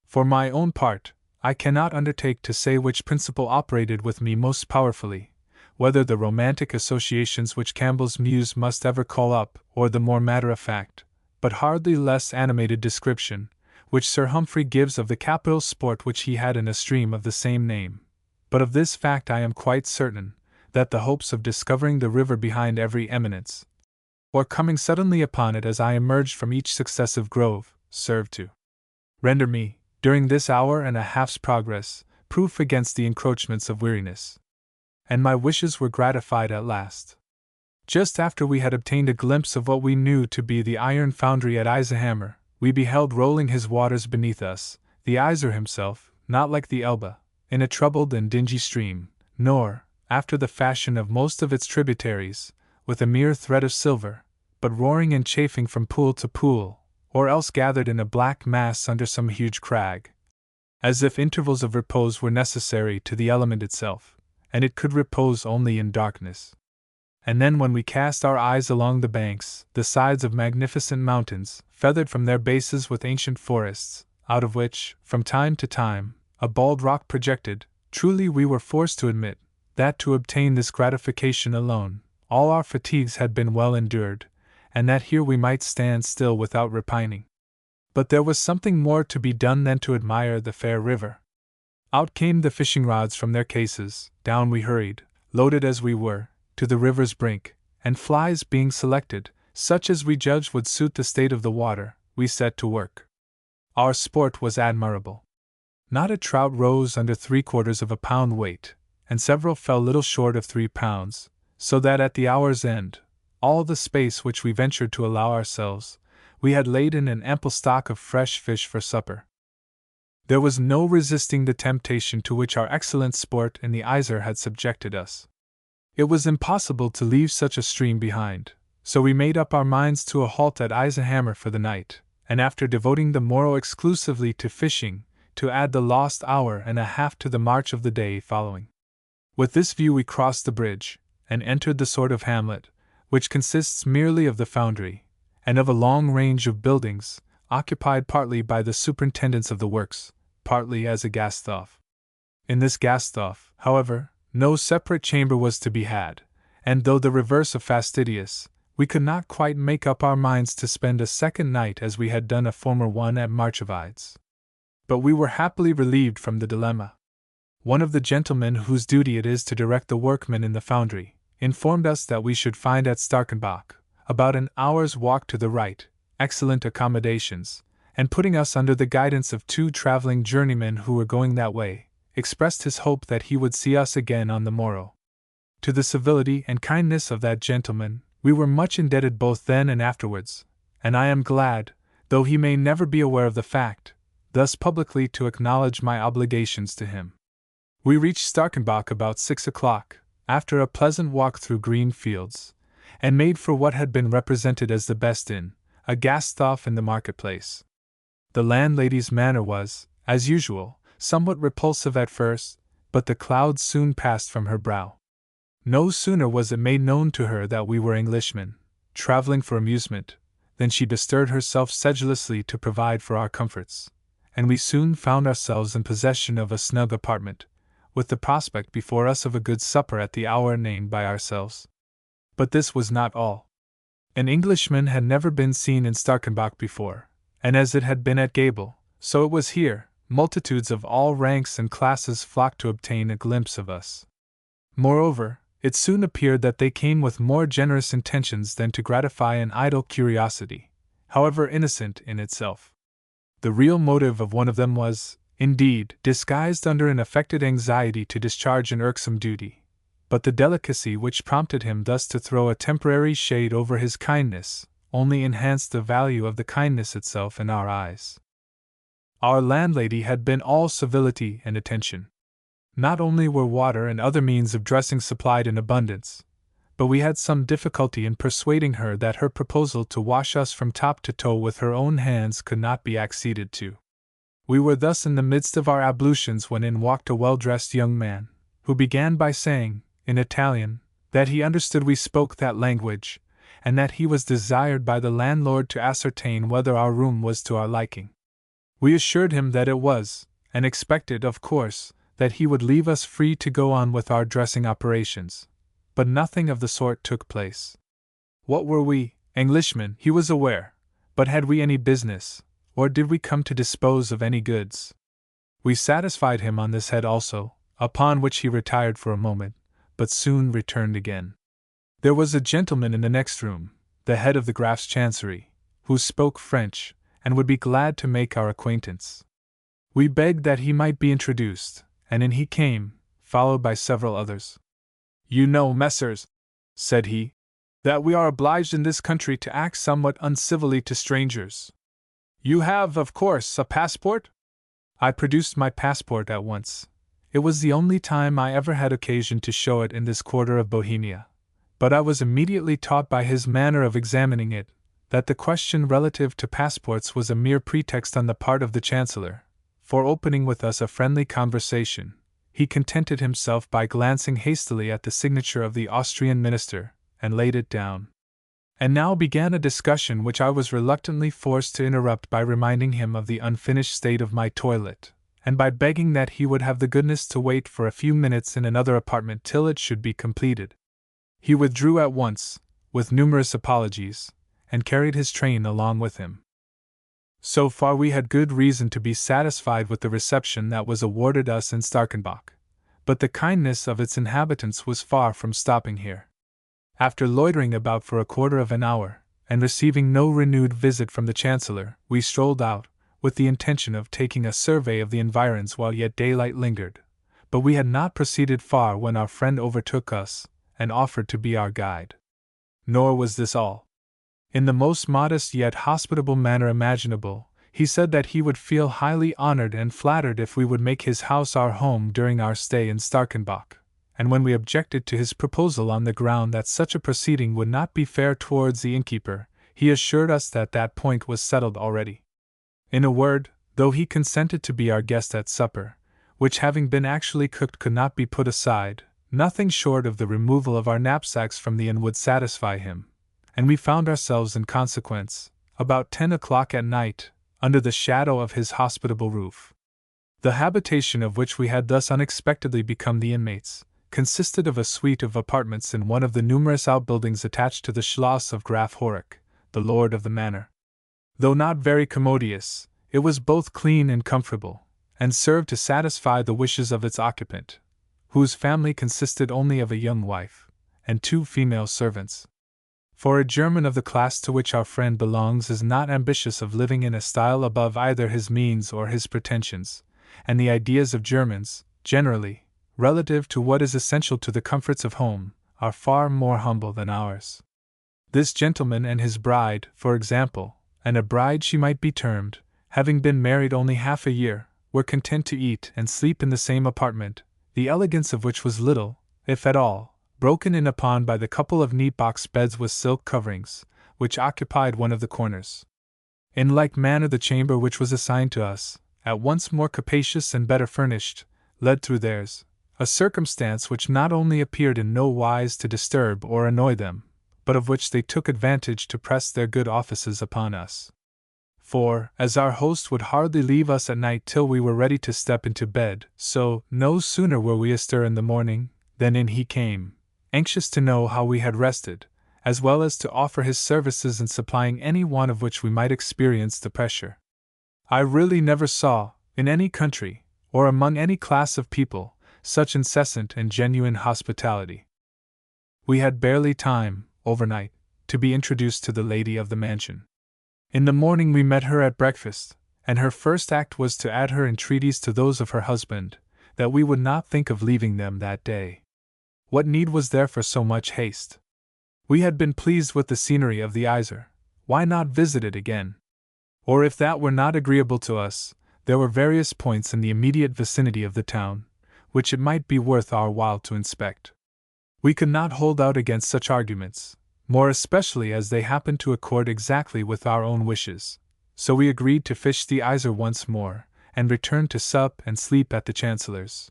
For my own part, I cannot undertake to say which principle operated with me most powerfully, whether the romantic associations which Campbell's muse must ever call up, or the more matter-of-fact, but hardly less animated description, which Sir Humphrey gives of the capital sport which he had in a stream of the same name. But of this fact I am quite certain, that the hopes of discovering the river behind every eminence, or coming suddenly upon it as I emerged from each successive grove, served to render me, during this hour and a half's progress, proof against the encroachments of weariness. And my wishes were gratified at last. Just after we had obtained a glimpse of what we knew to be the iron foundry at Eisenhammer, we beheld rolling his waters beneath us, the Iser himself, not like the Elbe, in a troubled and dingy stream, nor, after the fashion of most of its tributaries, with a mere thread of silver, but roaring and chafing from pool to pool, or else gathered in a black mass under some huge crag, as if intervals of repose were necessary to the element itself, and it could repose only in darkness. And then when we cast our eyes along the banks, the sides of magnificent mountains, feathered from their bases with ancient forests, out of which, from time to time, a bald rock projected, truly we were forced to admit, that to obtain this gratification alone, all our fatigues had been well endured, and that here we might stand still without repining. But there was something more to be done than to admire the fair river. Out came the fishing rods from their cases, down we hurried, loaded as we were, to the river's brink, and flies being selected, such as we judged would suit the state of the water, we set to work. Our sport was admirable. Not a trout rose under 3/4 pound weight, and several fell little short of 3 pounds, so that at the hour's end, all the space which we ventured to allow ourselves, we had laid in an ample stock of fresh fish for supper. There was no resisting the temptation to which our excellent sport in the Iser had subjected us. It was impossible to leave such a stream behind, so we made up our minds to a halt at Eisenhammer for the night, and after devoting the morrow exclusively to fishing, to add the lost hour and a half to the march of the day following. With this view we crossed the bridge, and entered the sort of hamlet, which consists merely of the foundry, and of a long range of buildings, occupied partly by the superintendents of the works, partly as a Gasthof. In this Gasthof, however, no separate chamber was to be had, and though the reverse of fastidious, we could not quite make up our minds to spend a second night as we had done a former one at Marchovides. But we were happily relieved from the dilemma. One of the gentlemen whose duty it is to direct the workmen in the foundry informed us that we should find at Starkenbach, about an hour's walk to the right, excellent accommodations, and putting us under the guidance of 2 traveling journeymen who were going that way, expressed his hope that he would see us again on the morrow. To the civility and kindness of that gentleman, we were much indebted both then and afterwards, and I am glad, though he may never be aware of the fact, thus publicly to acknowledge my obligations to him. We reached Starkenbach about 6 o'clock, after a pleasant walk through green fields, and made for what had been represented as the best inn, a Gasthof in the marketplace. The landlady's manner was, as usual, somewhat repulsive at first, but the clouds soon passed from her brow. No sooner was it made known to her that we were Englishmen, traveling for amusement, than she bestirred herself sedulously to provide for our comforts, and we soon found ourselves in possession of a snug apartment, with the prospect before us of a good supper at the hour named by ourselves. But this was not all. An Englishman had never been seen in Starkenbach before, and as it had been at Gable, so it was here, multitudes of all ranks and classes flocked to obtain a glimpse of us. Moreover, it soon appeared that they came with more generous intentions than to gratify an idle curiosity, however innocent in itself. The real motive of one of them was, indeed, disguised under an affected anxiety to discharge an irksome duty, but the delicacy which prompted him thus to throw a temporary shade over his kindness only enhanced the value of the kindness itself in our eyes. Our landlady had been all civility and attention. Not only were water and other means of dressing supplied in abundance, but we had some difficulty in persuading her that her proposal to wash us from top to toe with her own hands could not be acceded to. We were thus in the midst of our ablutions when in walked a well-dressed young man, who began by saying, in Italian, that he understood we spoke that language, and that he was desired by the landlord to ascertain whether our room was to our liking. We assured him that it was, and expected, of course, that he would leave us free to go on with our dressing operations, but nothing of the sort took place. What were we, Englishmen, he was aware, but had we any business, or did we come to dispose of any goods? We satisfied him on this head also, upon which he retired for a moment, but soon returned again. There was a gentleman in the next room, the head of the Graf's Chancery, who spoke French, and would be glad to make our acquaintance. We begged that he might be introduced, and in he came, followed by several others. "You know, messers," said he, "that we are obliged in this country to act somewhat uncivilly to strangers. You have, of course, a passport?" I produced my passport at once. It was the only time I ever had occasion to show it in this quarter of Bohemia, but I was immediately taught by his manner of examining it that the question relative to passports was a mere pretext on the part of the Chancellor. For opening with us a friendly conversation, he contented himself by glancing hastily at the signature of the Austrian minister, and laid it down. And now began a discussion which I was reluctantly forced to interrupt by reminding him of the unfinished state of my toilet, and by begging that he would have the goodness to wait for a few minutes in another apartment till it should be completed. He withdrew at once, with numerous apologies, and carried his train along with him. So far we had good reason to be satisfied with the reception that was awarded us in Starkenbach, but the kindness of its inhabitants was far from stopping here. After loitering about for a quarter of an hour, and receiving no renewed visit from the Chancellor, we strolled out, with the intention of taking a survey of the environs while yet daylight lingered, but we had not proceeded far when our friend overtook us, and offered to be our guide. Nor was this all. In the most modest yet hospitable manner imaginable, he said that he would feel highly honored and flattered if we would make his house our home during our stay in Starkenbach, and when we objected to his proposal on the ground that such a proceeding would not be fair towards the innkeeper, he assured us that that point was settled already. In a word, though he consented to be our guest at supper, which having been actually cooked could not be put aside, nothing short of the removal of our knapsacks from the inn would satisfy him, and we found ourselves in consequence, about 10 o'clock at night, under the shadow of his hospitable roof. The habitation of which we had thus unexpectedly become the inmates consisted of a suite of apartments in one of the numerous outbuildings attached to the Schloss of Graf Horik, the lord of the manor. Though not very commodious, it was both clean and comfortable, and served to satisfy the wishes of its occupant, whose family consisted only of a young wife and 2 female servants. For a German of the class to which our friend belongs is not ambitious of living in a style above either his means or his pretensions, and the ideas of Germans, generally, relative to what is essential to the comforts of home, are far more humble than ours. This gentleman and his bride, for example, and a bride she might be termed, having been married only half a year, were content to eat and sleep in the same apartment, the elegance of which was little, if at all, broken in upon by the couple of neat box beds with silk coverings, which occupied one of the corners. In like manner the chamber which was assigned to us, at once more capacious and better furnished, led through theirs, a circumstance which not only appeared in no wise to disturb or annoy them, but of which they took advantage to press their good offices upon us. For, as our host would hardly leave us at night till we were ready to step into bed, so, no sooner were we astir in the morning, than in he came, anxious to know how we had rested, as well as to offer his services in supplying any want of which we might experience the pressure. I really never saw, in any country, or among any class of people, such incessant and genuine hospitality. We had barely time, overnight, to be introduced to the lady of the mansion. In the morning we met her at breakfast, and her first act was to add her entreaties to those of her husband, that we would not think of leaving them that day. What need was there for so much haste? We had been pleased with the scenery of the Yser, why not visit it again? Or if that were not agreeable to us, there were various points in the immediate vicinity of the town, which it might be worth our while to inspect. We could not hold out against such arguments, more especially as they happened to accord exactly with our own wishes, so we agreed to fish the Yser once more, and return to sup and sleep at the Chancellor's.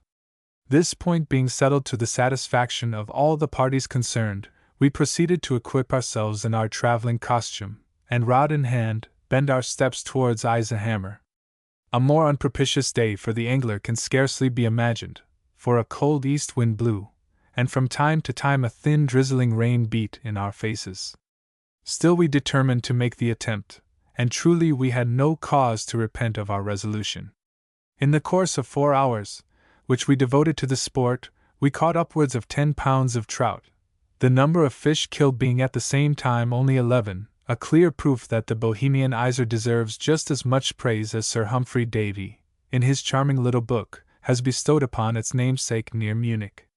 This point being settled to the satisfaction of all the parties concerned, we proceeded to equip ourselves in our traveling costume, and rod in hand, bend our steps towards Eisenhammer. A more unpropitious day for the angler can scarcely be imagined, for a cold east wind blew, and from time to time a thin drizzling rain beat in our faces. Still we determined to make the attempt, and truly we had no cause to repent of our resolution. In the course of 4 hours, which we devoted to the sport, we caught upwards of 10 pounds of trout, the number of fish killed being at the same time only 11, a clear proof that the Bohemian Yser deserves just as much praise as Sir Humphrey Davy, in his charming little book, has bestowed upon its namesake near Munich.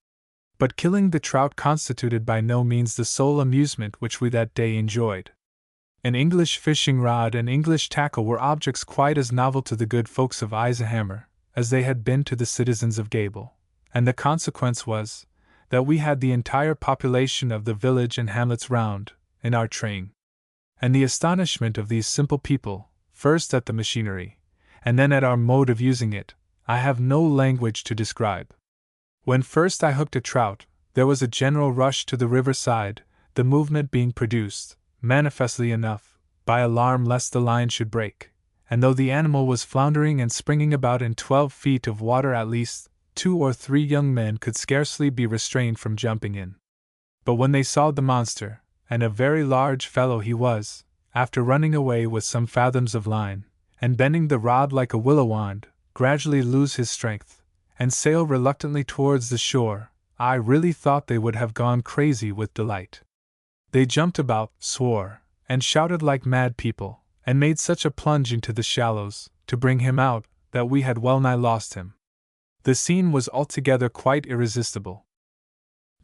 But killing the trout constituted by no means the sole amusement which we that day enjoyed. An English fishing rod and English tackle were objects quite as novel to the good folks of Eisenhammer as they had been to the citizens of Gable, and the consequence was, that we had the entire population of the village and hamlets round, in our train. And the astonishment of these simple people, first at the machinery, and then at our mode of using it, I have no language to describe. When first I hooked a trout, there was a general rush to the river side, the movement being produced, manifestly enough, by alarm lest the line should break, and though the animal was floundering and springing about in 12 feet of water at least, 2 or 3 young men could scarcely be restrained from jumping in. But when they saw the monster, and a very large fellow he was, after running away with some fathoms of line, and bending the rod like a willow wand, gradually lose his strength, and sail reluctantly towards the shore, I really thought they would have gone crazy with delight. They jumped about, swore, and shouted like mad people, and made such a plunge into the shallows, to bring him out, that we had well nigh lost him. The scene was altogether quite irresistible.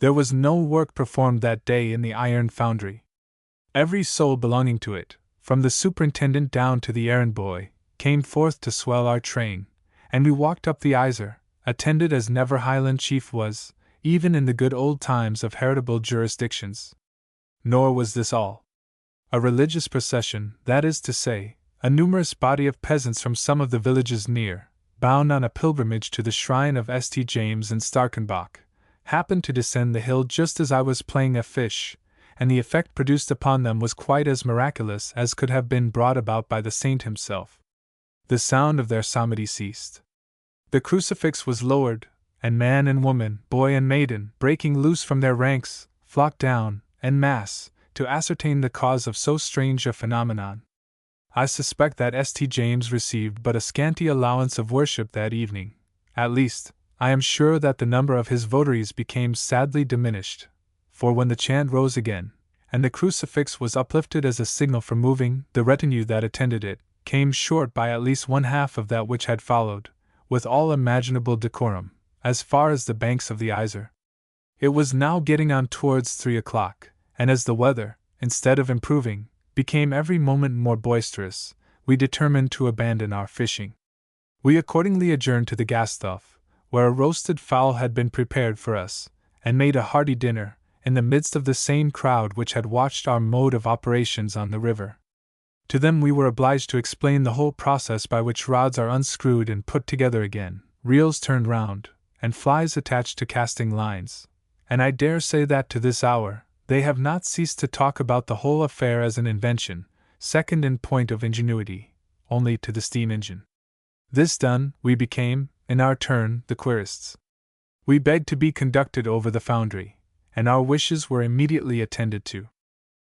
There was no work performed that day in the iron foundry. Every soul belonging to it, from the superintendent down to the errand boy, came forth to swell our train, and we walked up the Yser, attended as never Highland chief was, even in the good old times of heritable jurisdictions. Nor was this all. A religious procession, that is to say, a numerous body of peasants from some of the villages near, bound on a pilgrimage to the shrine of St. James in Starkenbach, happened to descend the hill just as I was playing a fish, and the effect produced upon them was quite as miraculous as could have been brought about by the saint himself. The sound of their psalmody ceased. The crucifix was lowered, and man and woman, boy and maiden, breaking loose from their ranks, flocked down, en masse, to ascertain the cause of so strange a phenomenon. I suspect that St. James received but a scanty allowance of worship that evening. At least, I am sure that the number of his votaries became sadly diminished, for when the chant rose again, and the crucifix was uplifted as a signal for moving, the retinue that attended it came short by at least one half of that which had followed, with all imaginable decorum, as far as the banks of the Isère. It was now getting on towards 3 o'clock, and as the weather, instead of improving, became every moment more boisterous, we determined to abandon our fishing. We accordingly adjourned to the Gasthof, where a roasted fowl had been prepared for us, and made a hearty dinner, in the midst of the same crowd which had watched our mode of operations on the river. To them we were obliged to explain the whole process by which rods are unscrewed and put together again, reels turned round, and flies attached to casting lines, and I dare say that to this hour they have not ceased to talk about the whole affair as an invention, second in point of ingenuity, only to the steam engine. This done, we became, in our turn, the querists. We begged to be conducted over the foundry, and our wishes were immediately attended to.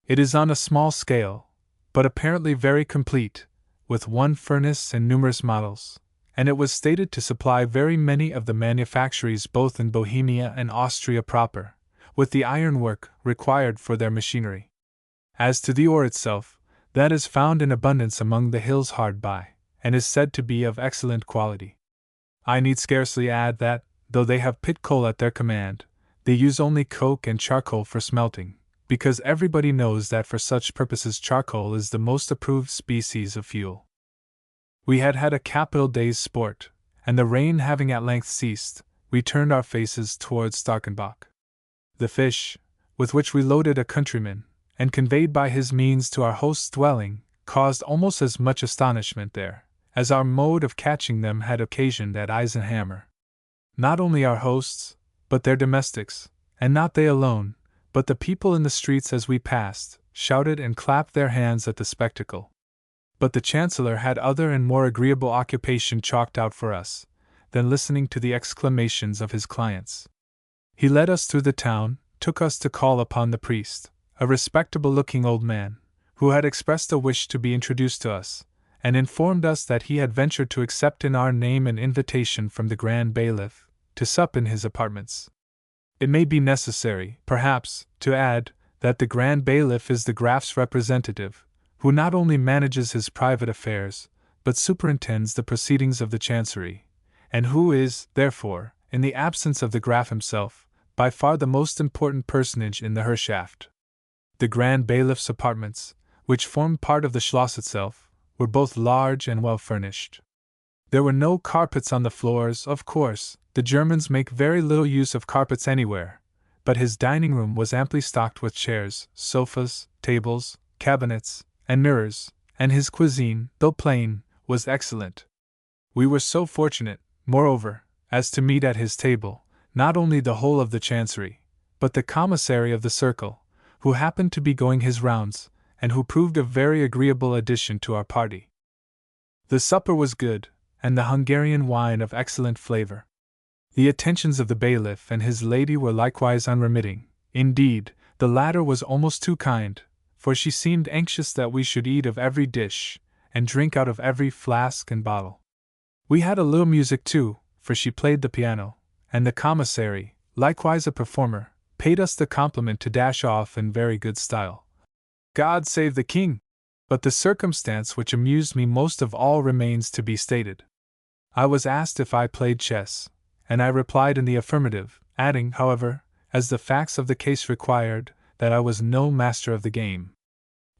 It is on a small scale, but apparently very complete, with one furnace and numerous models, and it was stated to supply very many of the manufactories both in Bohemia and Austria proper, with the ironwork required for their machinery. As to the ore itself, that is found in abundance among the hills hard by, and is said to be of excellent quality. I need scarcely add that, though they have pit coal at their command, they use only coke and charcoal for smelting, because everybody knows that for such purposes charcoal is the most approved species of fuel. We had had a capital day's sport, and the rain having at length ceased, we turned our faces towards Starkenbach. The fish, with which we loaded a countryman, and conveyed by his means to our host's dwelling, caused almost as much astonishment there, as our mode of catching them had occasioned at Eisenhammer. Not only our hosts, but their domestics, and not they alone, but the people in the streets as we passed, shouted and clapped their hands at the spectacle. But the Chancellor had other and more agreeable occupation chalked out for us, than listening to the exclamations of his clients. He led us through the town, took us to call upon the priest, a respectable-looking old man, who had expressed a wish to be introduced to us, and informed us that he had ventured to accept in our name an invitation from the Grand Bailiff, to sup in his apartments. It may be necessary, perhaps, to add, that the Grand Bailiff is the Graf's representative, who not only manages his private affairs, but superintends the proceedings of the Chancery, and who is, therefore, in the absence of the Graf himself, by far the most important personage in the Herrschaft. The Grand Bailiff's apartments, which formed part of the Schloss itself, were both large and well furnished. There were no carpets on the floors, of course. The Germans make very little use of carpets anywhere, but his dining room was amply stocked with chairs, sofas, tables, cabinets, and mirrors, and his cuisine, though plain, was excellent. We were so fortunate, moreover, as to meet at his table, not only the whole of the Chancery, but the commissary of the circle, who happened to be going his rounds, and who proved a very agreeable addition to our party. The supper was good, and the Hungarian wine of excellent flavor. The attentions of the bailiff and his lady were likewise unremitting. Indeed, the latter was almost too kind, for she seemed anxious that we should eat of every dish, and drink out of every flask and bottle. We had a little music too, for she played the piano, and the commissary, likewise a performer, paid us the compliment to dash off in very good style. God save the king! But the circumstance which amused me most of all remains to be stated. I was asked if I played chess, and I replied in the affirmative, adding, however, as the facts of the case required, that I was no master of the game.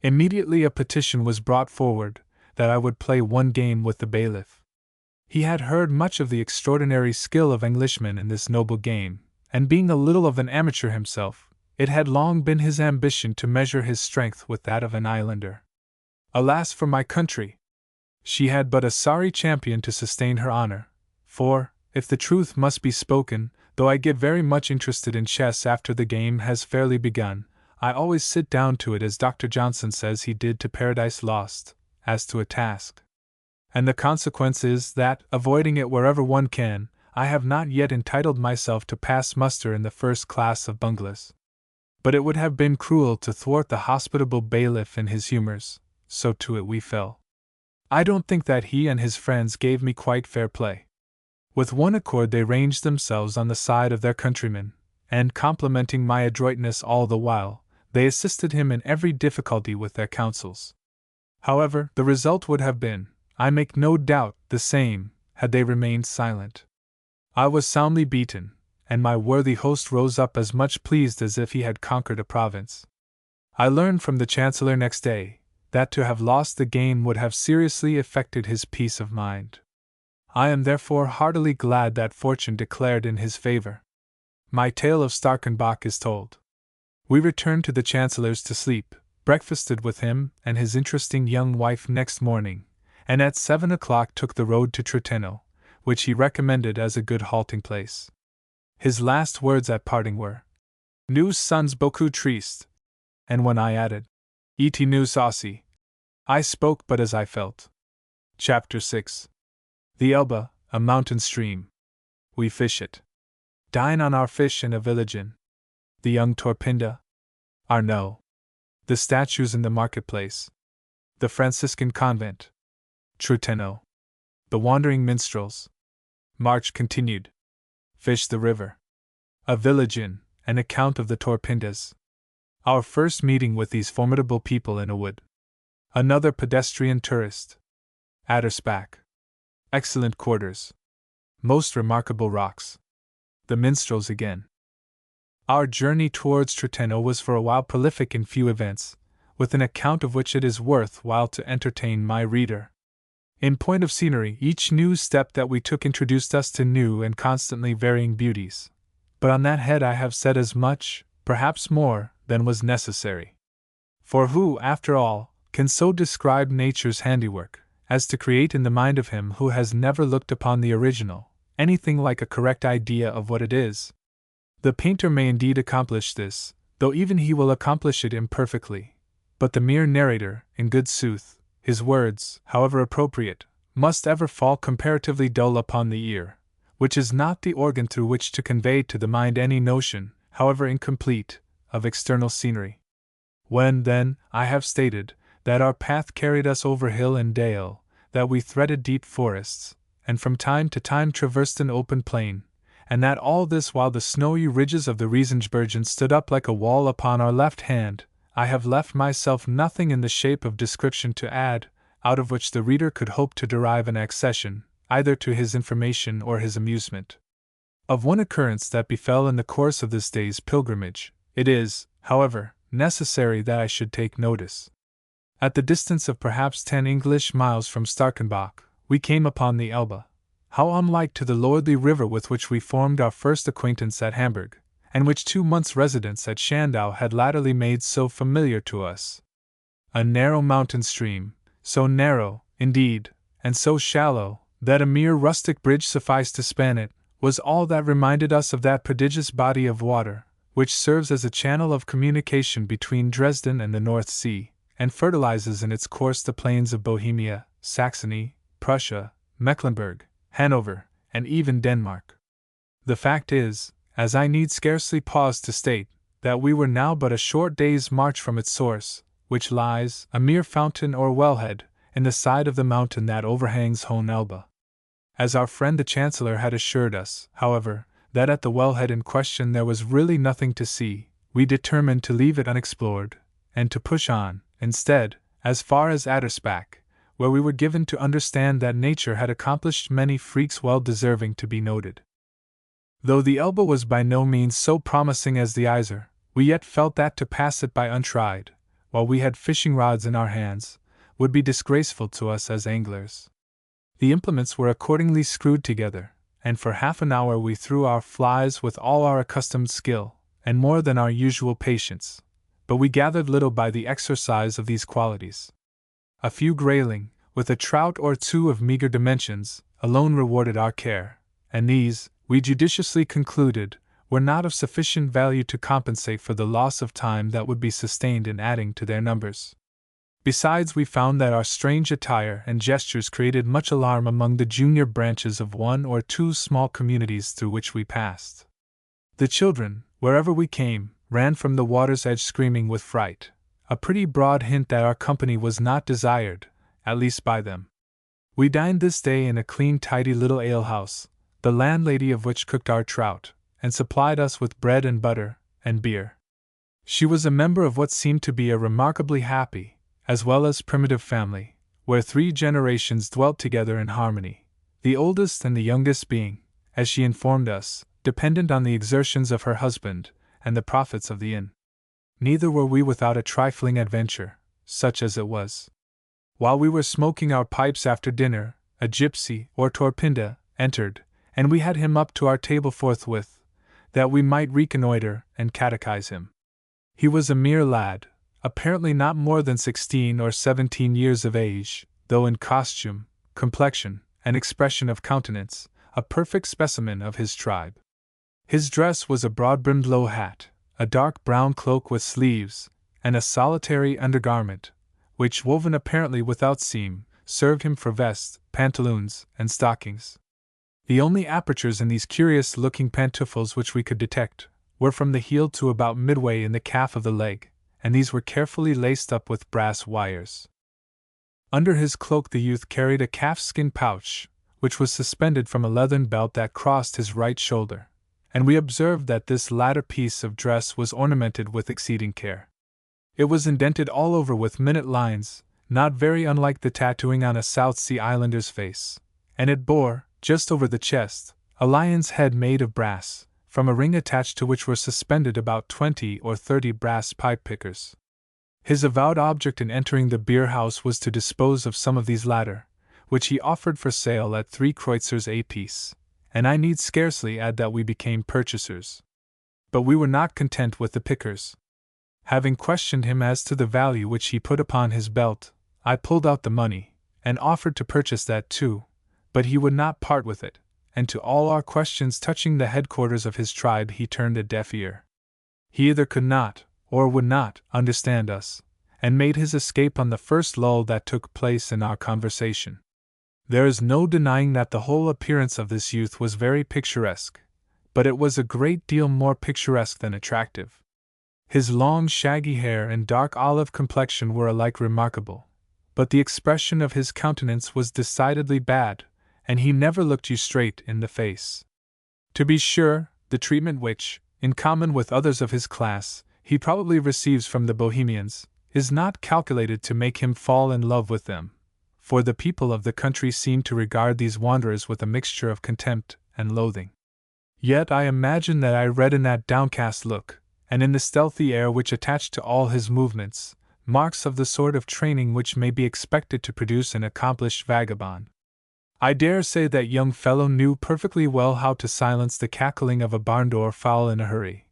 Immediately a petition was brought forward, that I would play one game with the bailiff. He had heard much of the extraordinary skill of Englishmen in this noble game, and being a little of an amateur himself, it had long been his ambition to measure his strength with that of an islander. Alas for my country! She had but a sorry champion to sustain her honor, for, if the truth must be spoken, though I get very much interested in chess after the game has fairly begun, I always sit down to it as Dr. Johnson says he did to Paradise Lost, as to a task. And the consequence is that, avoiding it wherever one can, I have not yet entitled myself to pass muster in the first class of bungalows. But it would have been cruel to thwart the hospitable bailiff in his humors, so to it we fell. I don't think that he and his friends gave me quite fair play. With one accord they ranged themselves on the side of their countryman, and, complimenting my adroitness all the while, they assisted him in every difficulty with their counsels. However, the result would have been, I make no doubt, the same, had they remained silent. I was soundly beaten, and my worthy host rose up as much pleased as if he had conquered a province. I learned from the Chancellor next day, that to have lost the game would have seriously affected his peace of mind. I am therefore heartily glad that fortune declared in his favor. My tale of Starkenbach is told. We returned to the Chancellor's to sleep, breakfasted with him and his interesting young wife next morning, and at 7 o'clock took the road to Trentino, which he recommended as a good halting place. His last words at parting were, "Nous sommes beaucoup tristes," and when I added, "Et nous aussi," I spoke but as I felt. Chapter 6. The Elbe, a mountain stream. We fish it. Dine on our fish in a village inn. The young Torpinda. Arnaud. The statues in the marketplace. The Franciscan convent. Trentino. The wandering minstrels. March continued. Fish the river. A village inn, an account of the Torpindas. Our first meeting with these formidable people in a wood. Another pedestrian tourist. Addersbach. Excellent quarters. Most remarkable rocks. The minstrels again. Our journey towards Trentino was for a while prolific in few events, with an account of which it is worth while to entertain my reader. In point of scenery, each new step that we took introduced us to new and constantly varying beauties. But on that head I have said as much, perhaps more, than was necessary. For who, after all, can so describe nature's handiwork, as to create in the mind of him who has never looked upon the original, anything like a correct idea of what it is? The painter may indeed accomplish this, though even he will accomplish it imperfectly. But the mere narrator, in good sooth, his words, however appropriate, must ever fall comparatively dull upon the ear, which is not the organ through which to convey to the mind any notion, however incomplete, of external scenery. When, then, I have stated that our path carried us over hill and dale, that we threaded deep forests, and from time to time traversed an open plain, and that all this while the snowy ridges of the Riesensbergen stood up like a wall upon our left hand, I have left myself nothing in the shape of description to add, out of which the reader could hope to derive an accession, either to his information or his amusement. Of one occurrence that befell in the course of this day's pilgrimage, it is, however, necessary that I should take notice. At the distance of perhaps 10 English miles from Starkenbach, we came upon the Elbe. How unlike to the lordly river with which we formed our first acquaintance at Hamburg, and which 2 months' residence at Schandau had latterly made so familiar to us. A narrow mountain stream, so narrow, indeed, and so shallow, that a mere rustic bridge sufficed to span it, was all that reminded us of that prodigious body of water, which serves as a channel of communication between Dresden and the North Sea, and fertilizes in its course the plains of Bohemia, Saxony, Prussia, Mecklenburg, Hanover, and even Denmark. The fact is, as I need scarcely pause to state, that we were now but a short day's march from its source, which lies, a mere fountain or wellhead, in the side of the mountain that overhangs Hohen Elbe. As our friend the Chancellor had assured us, however, that at the wellhead in question there was really nothing to see, we determined to leave it unexplored, and to push on, instead, as far as Addersbach, where we were given to understand that nature had accomplished many freaks well deserving to be noted. Though the Elbe was by no means so promising as the Iser, we yet felt that to pass it by untried, while we had fishing rods in our hands, would be disgraceful to us as anglers. The implements were accordingly screwed together, and for half an hour we threw our flies with all our accustomed skill, and more than our usual patience, but we gathered little by the exercise of these qualities. A few grayling, with a trout or two of meager dimensions, alone rewarded our care, and these, we judiciously concluded, were not of sufficient value to compensate for the loss of time that would be sustained in adding to their numbers. Besides, we found that our strange attire and gestures created much alarm among the junior branches of one or two small communities through which we passed. The children, wherever we came, ran from the water's edge screaming with fright, a pretty broad hint that our company was not desired, at least by them. We dined this day in a clean, tidy little alehouse, the landlady of which cooked our trout, and supplied us with bread and butter, and beer. She was a member of what seemed to be a remarkably happy, as well as primitive family, where 3 generations dwelt together in harmony, the oldest and the youngest being, as she informed us, dependent on the exertions of her husband, and the profits of the inn. Neither were we without a trifling adventure, such as it was. While we were smoking our pipes after dinner, a gypsy, or torpinda, entered, and we had him up to our table forthwith, that we might reconnoiter and catechize him. He was a mere lad, apparently not more than 16 or 17 years of age, though in costume, complexion, and expression of countenance, a perfect specimen of his tribe. His dress was a broad-brimmed low hat, a dark brown cloak with sleeves, and a solitary undergarment, which, woven apparently without seam, served him for vest, pantaloons, and stockings. The only apertures in these curious-looking pantoufles which we could detect were from the heel to about midway in the calf of the leg, and these were carefully laced up with brass wires. Under his cloak the youth carried a calfskin pouch, which was suspended from a leathern belt that crossed his right shoulder, and we observed that this latter piece of dress was ornamented with exceeding care. It was indented all over with minute lines, not very unlike the tattooing on a South Sea Islander's face, and it bore, just over the chest, a lion's head made of brass, from a ring attached to which were suspended about 20 or 30 brass pipe pickers. His avowed object in entering the beer house was to dispose of some of these latter, which he offered for sale at 3 kreuzers apiece, and I need scarcely add that we became purchasers. But we were not content with the pickers. Having questioned him as to the value which he put upon his belt, I pulled out the money, and offered to purchase that too, but he would not part with it, and to all our questions touching the headquarters of his tribe he turned a deaf ear. He either could not, or would not, understand us, and made his escape on the first lull that took place in our conversation. There is no denying that the whole appearance of this youth was very picturesque, but it was a great deal more picturesque than attractive. His long shaggy hair and dark olive complexion were alike remarkable, but the expression of his countenance was decidedly bad, and he never looked you straight in the face. To be sure, the treatment which, in common with others of his class, he probably receives from the Bohemians, is not calculated to make him fall in love with them, for the people of the country seem to regard these wanderers with a mixture of contempt and loathing. Yet I imagine that I read in that downcast look, and in the stealthy air which attached to all his movements, marks of the sort of training which may be expected to produce an accomplished vagabond. I dare say that young fellow knew perfectly well how to silence the cackling of a barn-door fowl in a hurry,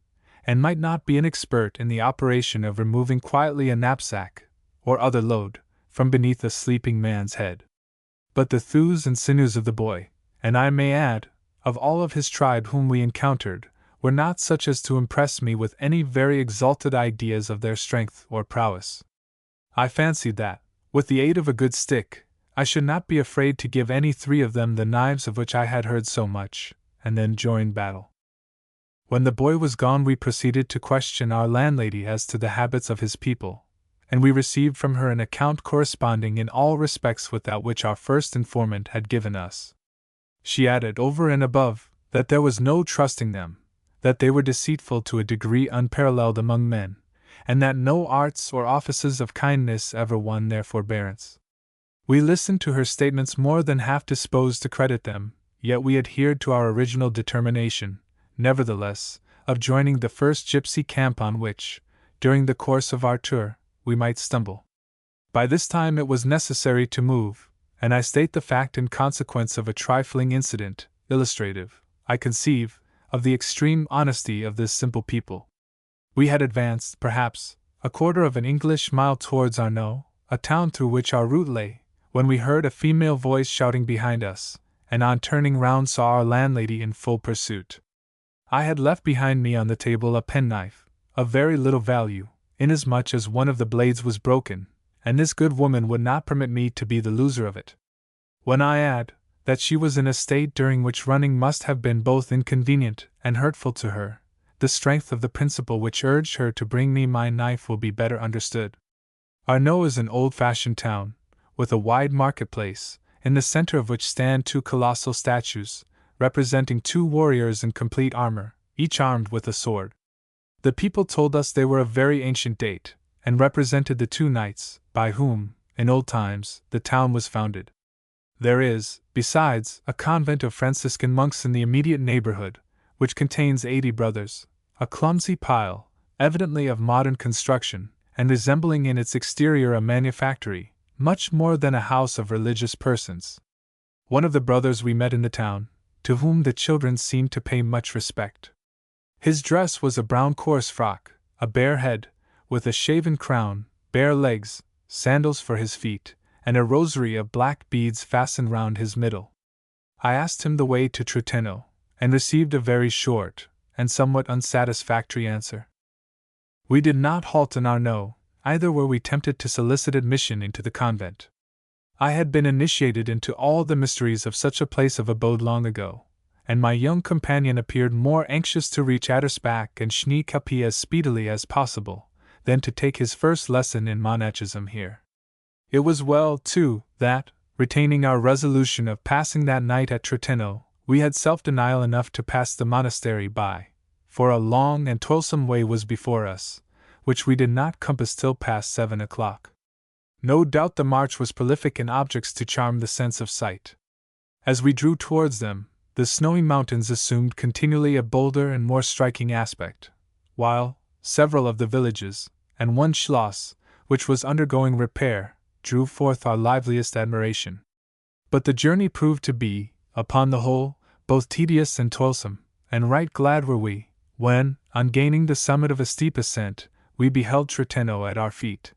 and might not be inexpert in the operation of removing quietly a knapsack, or other load, from beneath a sleeping man's head. But the thews and sinews of the boy, and I may add, of all of his tribe whom we encountered, were not such as to impress me with any very exalted ideas of their strength or prowess. I fancied that, with the aid of a good stick, I should not be afraid to give any 3 of them the knives of which I had heard so much, and then join battle. When the boy was gone, we proceeded to question our landlady as to the habits of his people, and we received from her an account corresponding in all respects with that which our first informant had given us. She added over and above, that there was no trusting them, that they were deceitful to a degree unparalleled among men, and that no arts or offices of kindness ever won their forbearance. We listened to her statements more than half disposed to credit them, yet we adhered to our original determination, nevertheless, of joining the first gypsy camp on which, during the course of our tour, we might stumble. By this time it was necessary to move, and I state the fact in consequence of a trifling incident, illustrative, I conceive, of the extreme honesty of this simple people. We had advanced, perhaps, a quarter of an English mile towards Arnaud, a town through which our route lay, when we heard a female voice shouting behind us, and on turning round saw our landlady in full pursuit. I had left behind me on the table a penknife, of very little value, inasmuch as one of the blades was broken, and this good woman would not permit me to be the loser of it. When I add that she was in a state during which running must have been both inconvenient and hurtful to her, the strength of the principle which urged her to bring me my knife will be better understood. Arnaud is an old-fashioned town, with a wide marketplace, in the center of which stand two colossal statues, representing two warriors in complete armor, each armed with a sword. The people told us they were of very ancient date, and represented the two knights, by whom, in old times, the town was founded. There is, besides, a convent of Franciscan monks in the immediate neighborhood, which contains 80 brothers, a clumsy pile, evidently of modern construction, and resembling in its exterior a manufactory, much more than a house of religious persons. One of the brothers we met in the town, to whom the children seemed to pay much respect. His dress was a brown coarse frock, a bare head, with a shaven crown, bare legs, sandals for his feet, and a rosary of black beads fastened round his middle. I asked him the way to Trentino, and received a very short and somewhat unsatisfactory answer. We did not halt in Arnaud, either were we tempted to solicit admission into the convent. I had been initiated into all the mysteries of such a place of abode long ago, and my young companion appeared more anxious to reach Addersbach and Schneekapie as speedily as possible, than to take his first lesson in monachism here. It was well, too, that, retaining our resolution of passing that night at Trentino, we had self-denial enough to pass the monastery by, for a long and toilsome way was before us, which we did not compass till past 7 o'clock. No doubt the march was prolific in objects to charm the sense of sight. As we drew towards them, the snowy mountains assumed continually a bolder and more striking aspect, while several of the villages, and one schloss, which was undergoing repair, drew forth our liveliest admiration. But the journey proved to be, upon the whole, both tedious and toilsome, and right glad were we, when, on gaining the summit of a steep ascent, we beheld Trentino at our feet.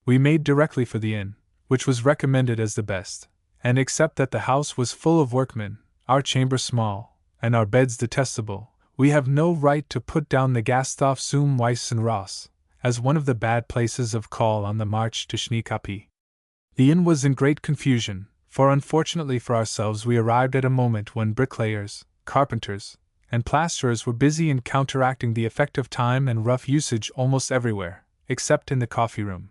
We made directly for the inn, which was recommended as the best, and except that the house was full of workmen, our chamber small, and our beds detestable, we have no right to put down the Gasthof zum Weißen Ross as one of the bad places of call on the march to Schneekapie. The inn was in great confusion, for unfortunately for ourselves we arrived at a moment when bricklayers, carpenters, and plasterers were busy in counteracting the effect of time and rough usage almost everywhere, except in the coffee-room.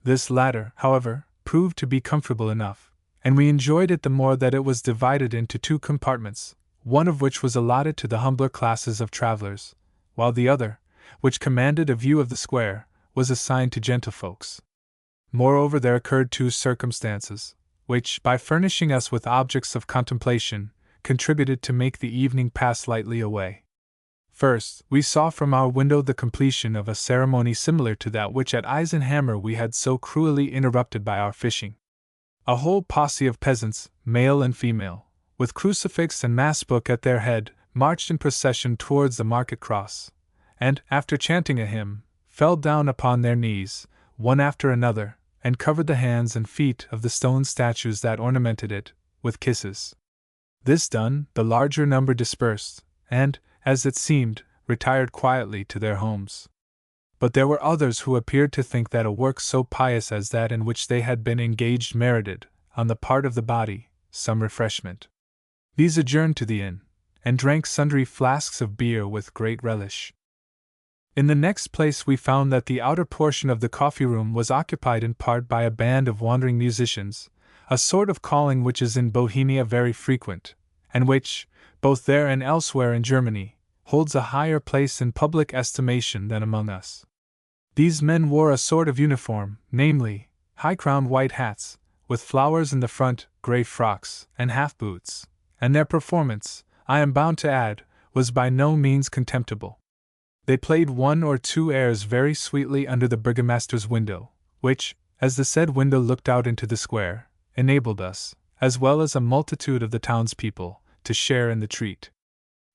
This latter, however, proved to be comfortable enough, and we enjoyed it the more that it was divided into 2 compartments, one of which was allotted to the humbler classes of travelers, while the other, which commanded a view of the square, was assigned to gentlefolks. Moreover, there occurred 2 circumstances, which, by furnishing us with objects of contemplation, contributed to make the evening pass lightly away. First, we saw from our window the completion of a ceremony similar to that which at Eisenhammer we had so cruelly interrupted by our fishing. A whole posse of peasants, male and female, with crucifix and mass book at their head, marched in procession towards the market cross, and, after chanting a hymn, fell down upon their knees, one after another, and covered the hands and feet of the stone statues that ornamented it, with kisses. This done, the larger number dispersed, and, as it seemed, retired quietly to their homes. But there were others who appeared to think that a work so pious as that in which they had been engaged merited, on the part of the body, some refreshment. These adjourned to the inn, and drank sundry flasks of beer with great relish. In the next place we found that the outer portion of the coffee-room was occupied in part by a band of wandering musicians, a sort of calling which is in Bohemia very frequent, and which, both there and elsewhere in Germany, holds a higher place in public estimation than among us. These men wore a sort of uniform, namely, high-crowned white hats, with flowers in the front, grey frocks, and half-boots, and their performance, I am bound to add, was by no means contemptible. They played 1 or 2 airs very sweetly under the burgomaster's window, which, as the said window looked out into the square, enabled us, as well as a multitude of the townspeople, to share in the treat.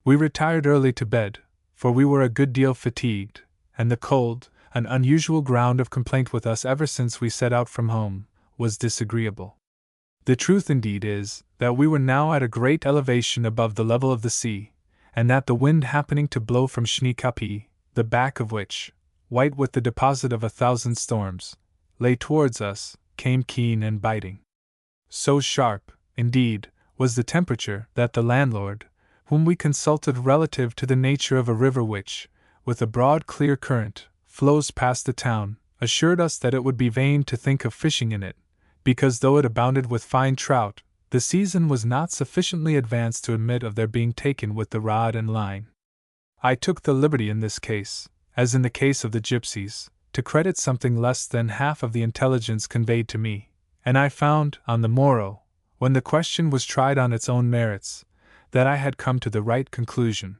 We retired early to bed, for we were a good deal fatigued, and the cold, an unusual ground of complaint with us ever since we set out from home, was disagreeable. The truth indeed is, that we were now at a great elevation above the level of the sea, and that the wind happening to blow from Schneekapi, the back of which, white with the deposit of 1,000 storms, lay towards us, came keen and biting. So sharp, indeed, was the temperature that the landlord, whom we consulted relative to the nature of a river which, with a broad clear current, flows past the town, assured us that it would be vain to think of fishing in it, because though it abounded with fine trout, the season was not sufficiently advanced to admit of their being taken with the rod and line. I took the liberty in this case, as in the case of the gypsies, to credit something less than half of the intelligence conveyed to me, and I found, on the morrow, when the question was tried on its own merits, that I had come to the right conclusion.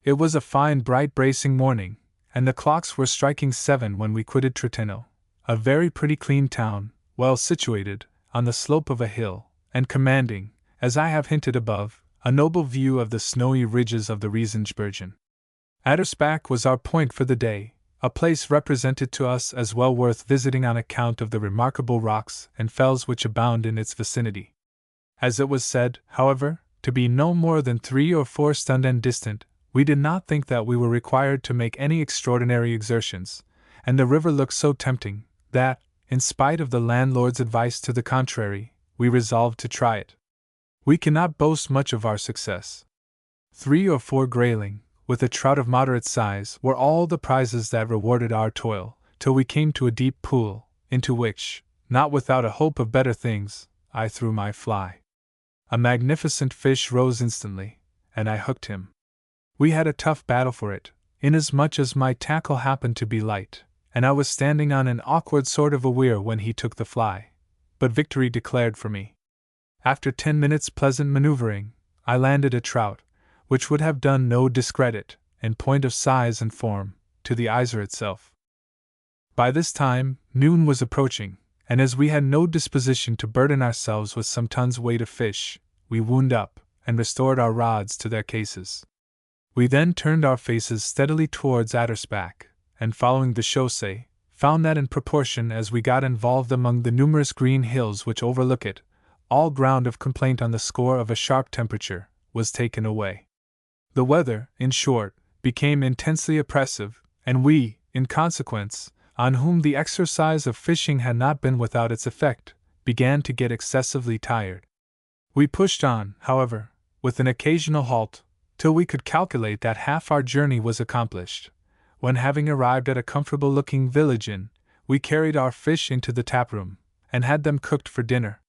It was a fine, bright, bracing morning, and the clocks were striking 7 when we quitted Trentino, a very pretty clean town, well situated, on the slope of a hill, and commanding, as I have hinted above, a noble view of the snowy ridges of the Riesengebirgen. Addersbach was our point for the day, a place represented to us as well worth visiting on account of the remarkable rocks and fells which abound in its vicinity. As it was said, however, to be no more than 3 or 4 stunden distant, we did not think that we were required to make any extraordinary exertions, and the river looked so tempting, that, in spite of the landlord's advice to the contrary, we resolved to try it. We cannot boast much of our success. 3 or 4 grayling, with a trout of moderate size, were all the prizes that rewarded our toil, till we came to a deep pool, into which, not without a hope of better things, I threw my fly. A magnificent fish rose instantly, and I hooked him. We had a tough battle for it, inasmuch as my tackle happened to be light, and I was standing on an awkward sort of a weir when he took the fly, but victory declared for me. After 10 minutes' pleasant maneuvering, I landed a trout, which would have done no discredit, in point of size and form, to the Isar itself. By this time, noon was approaching, and as we had no disposition to burden ourselves with some tons' weight of fish, we wound up, and restored our rods to their cases. We then turned our faces steadily towards Addersbach, and following the chaussee, found that in proportion as we got involved among the numerous green hills which overlook it, all ground of complaint on the score of a sharp temperature was taken away. The weather, in short, became intensely oppressive, and we, in consequence, on whom the exercise of fishing had not been without its effect, began to get excessively tired. We pushed on, however, with an occasional halt, till we could calculate that half our journey was accomplished, when having arrived at a comfortable-looking village inn, we carried our fish into the taproom, and had them cooked for dinner.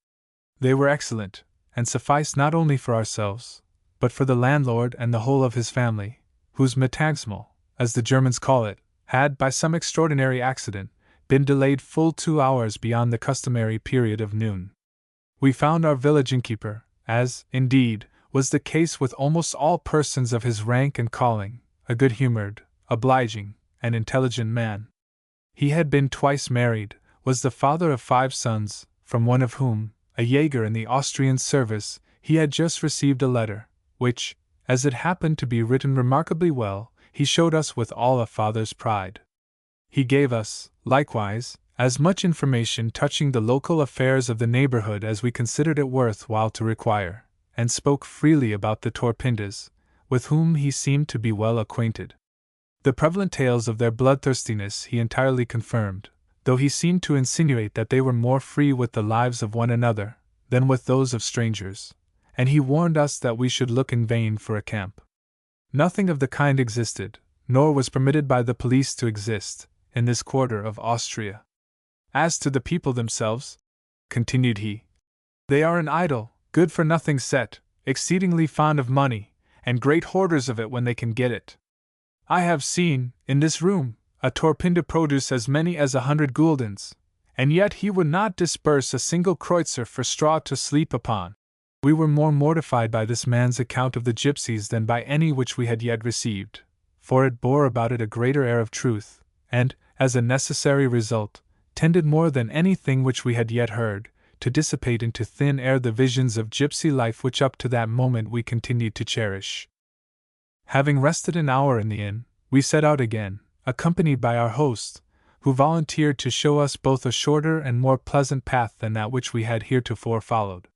They were excellent, and sufficed not only for ourselves, but for the landlord and the whole of his family, whose Mittagsmahl, as the Germans call it, had, by some extraordinary accident, been delayed full 2 hours beyond the customary period of noon. We found our village innkeeper, as, indeed, was the case with almost all persons of his rank and calling, a good-humored, obliging, and intelligent man. He had been twice married, was the father of 5 sons, from one of whom, a Jaeger in the Austrian service, he had just received a letter, which, as it happened to be written remarkably well, he showed us with all a father's pride. He gave us, likewise, as much information touching the local affairs of the neighborhood as we considered it worth while to require, and spoke freely about the Torpindas, with whom he seemed to be well acquainted. The prevalent tales of their bloodthirstiness he entirely confirmed, though he seemed to insinuate that they were more free with the lives of one another than with those of strangers, and he warned us that we should look in vain for a camp. Nothing of the kind existed, nor was permitted by the police to exist, in this quarter of Austria. As to the people themselves, continued he, they are an idle, good-for-nothing set, exceedingly fond of money, and great hoarders of it when they can get it. I have seen, in this room, a Torpinda produce as many as 100 guldens, and yet he would not disburse a single kreutzer for straw to sleep upon. We were more mortified by this man's account of the gypsies than by any which we had yet received, for it bore about it a greater air of truth, and, as a necessary result, tended more than anything which we had yet heard, to dissipate into thin air the visions of gypsy life which up to that moment we continued to cherish. Having rested an hour in the inn, we set out again, accompanied by our host, who volunteered to show us both a shorter and more pleasant path than that which we had heretofore followed.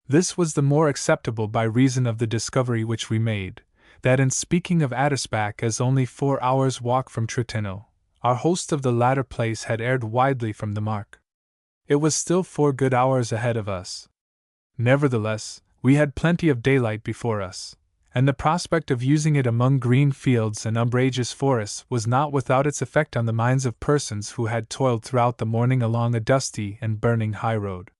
This was the more acceptable by reason of the discovery which we made, that in speaking of Addersbach as only 4 hours' walk from Trentino, our host of the latter place had erred widely from the mark. It was still 4 good hours ahead of us. Nevertheless, we had plenty of daylight before us, and the prospect of using it among green fields and umbrageous forests was not without its effect on the minds of persons who had toiled throughout the morning along a dusty and burning highroad.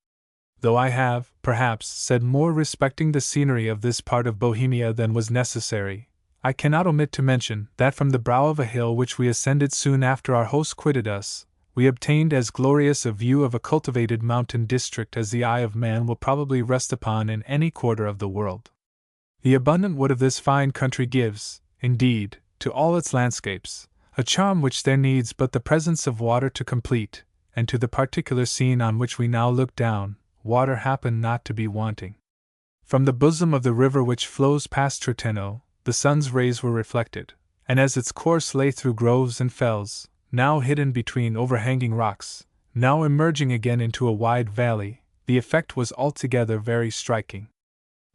Though I have, perhaps, said more respecting the scenery of this part of Bohemia than was necessary, I cannot omit to mention that from the brow of a hill which we ascended soon after our host quitted us, we obtained as glorious a view of a cultivated mountain district as the eye of man will probably rest upon in any quarter of the world. The abundant wood of this fine country gives, indeed, to all its landscapes, a charm which there needs but the presence of water to complete, and to the particular scene on which we now look down, water happened not to be wanting. From the bosom of the river which flows past Trentino, the sun's rays were reflected, and as its course lay through groves and fells, now hidden between overhanging rocks, now emerging again into a wide valley, the effect was altogether very striking.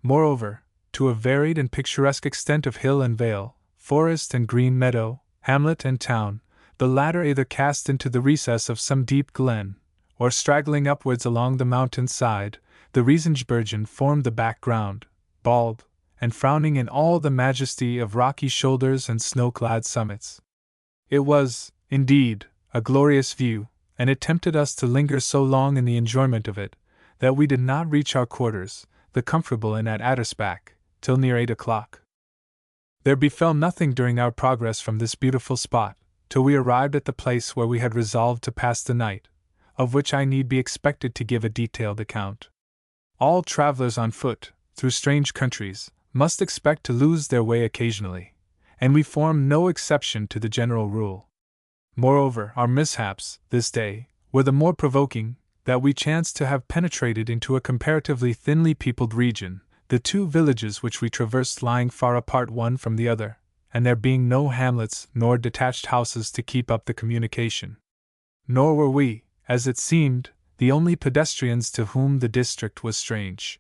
Moreover, to a varied and picturesque extent of hill and vale, forest and green meadow, hamlet and town, the latter either cast into the recess of some deep glen, or straggling upwards along the mountain's side, the Riesengebirgen formed the background, bald, and frowning in all the majesty of rocky shoulders and snow-clad summits. It was, indeed, a glorious view, and it tempted us to linger so long in the enjoyment of it, that we did not reach our quarters, the comfortable inn at Addersbach, till near 8 o'clock. There befell nothing during our progress from this beautiful spot, till we arrived at the place where we had resolved to pass the night, of which I need be expected to give a detailed account. All travelers on foot, through strange countries, must expect to lose their way occasionally, and we formed no exception to the general rule. Moreover, our mishaps, this day, were the more provoking, that we chanced to have penetrated into a comparatively thinly peopled region, the 2 villages which we traversed lying far apart one from the other, and there being no hamlets nor detached houses to keep up the communication. Nor were we, as it seemed, the only pedestrians to whom the district was strange.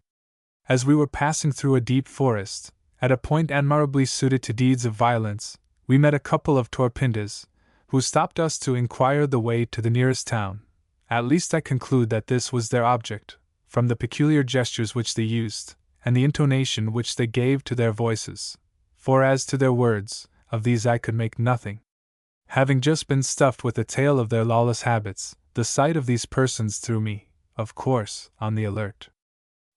As we were passing through a deep forest, at a point admirably suited to deeds of violence, we met a couple of Torpindas, who stopped us to inquire the way to the nearest town. At least I conclude that this was their object, from the peculiar gestures which they used, and the intonation which they gave to their voices, for as to their words, of these I could make nothing. Having just been stuffed with a tale of their lawless habits, the sight of these persons threw me, of course, on the alert.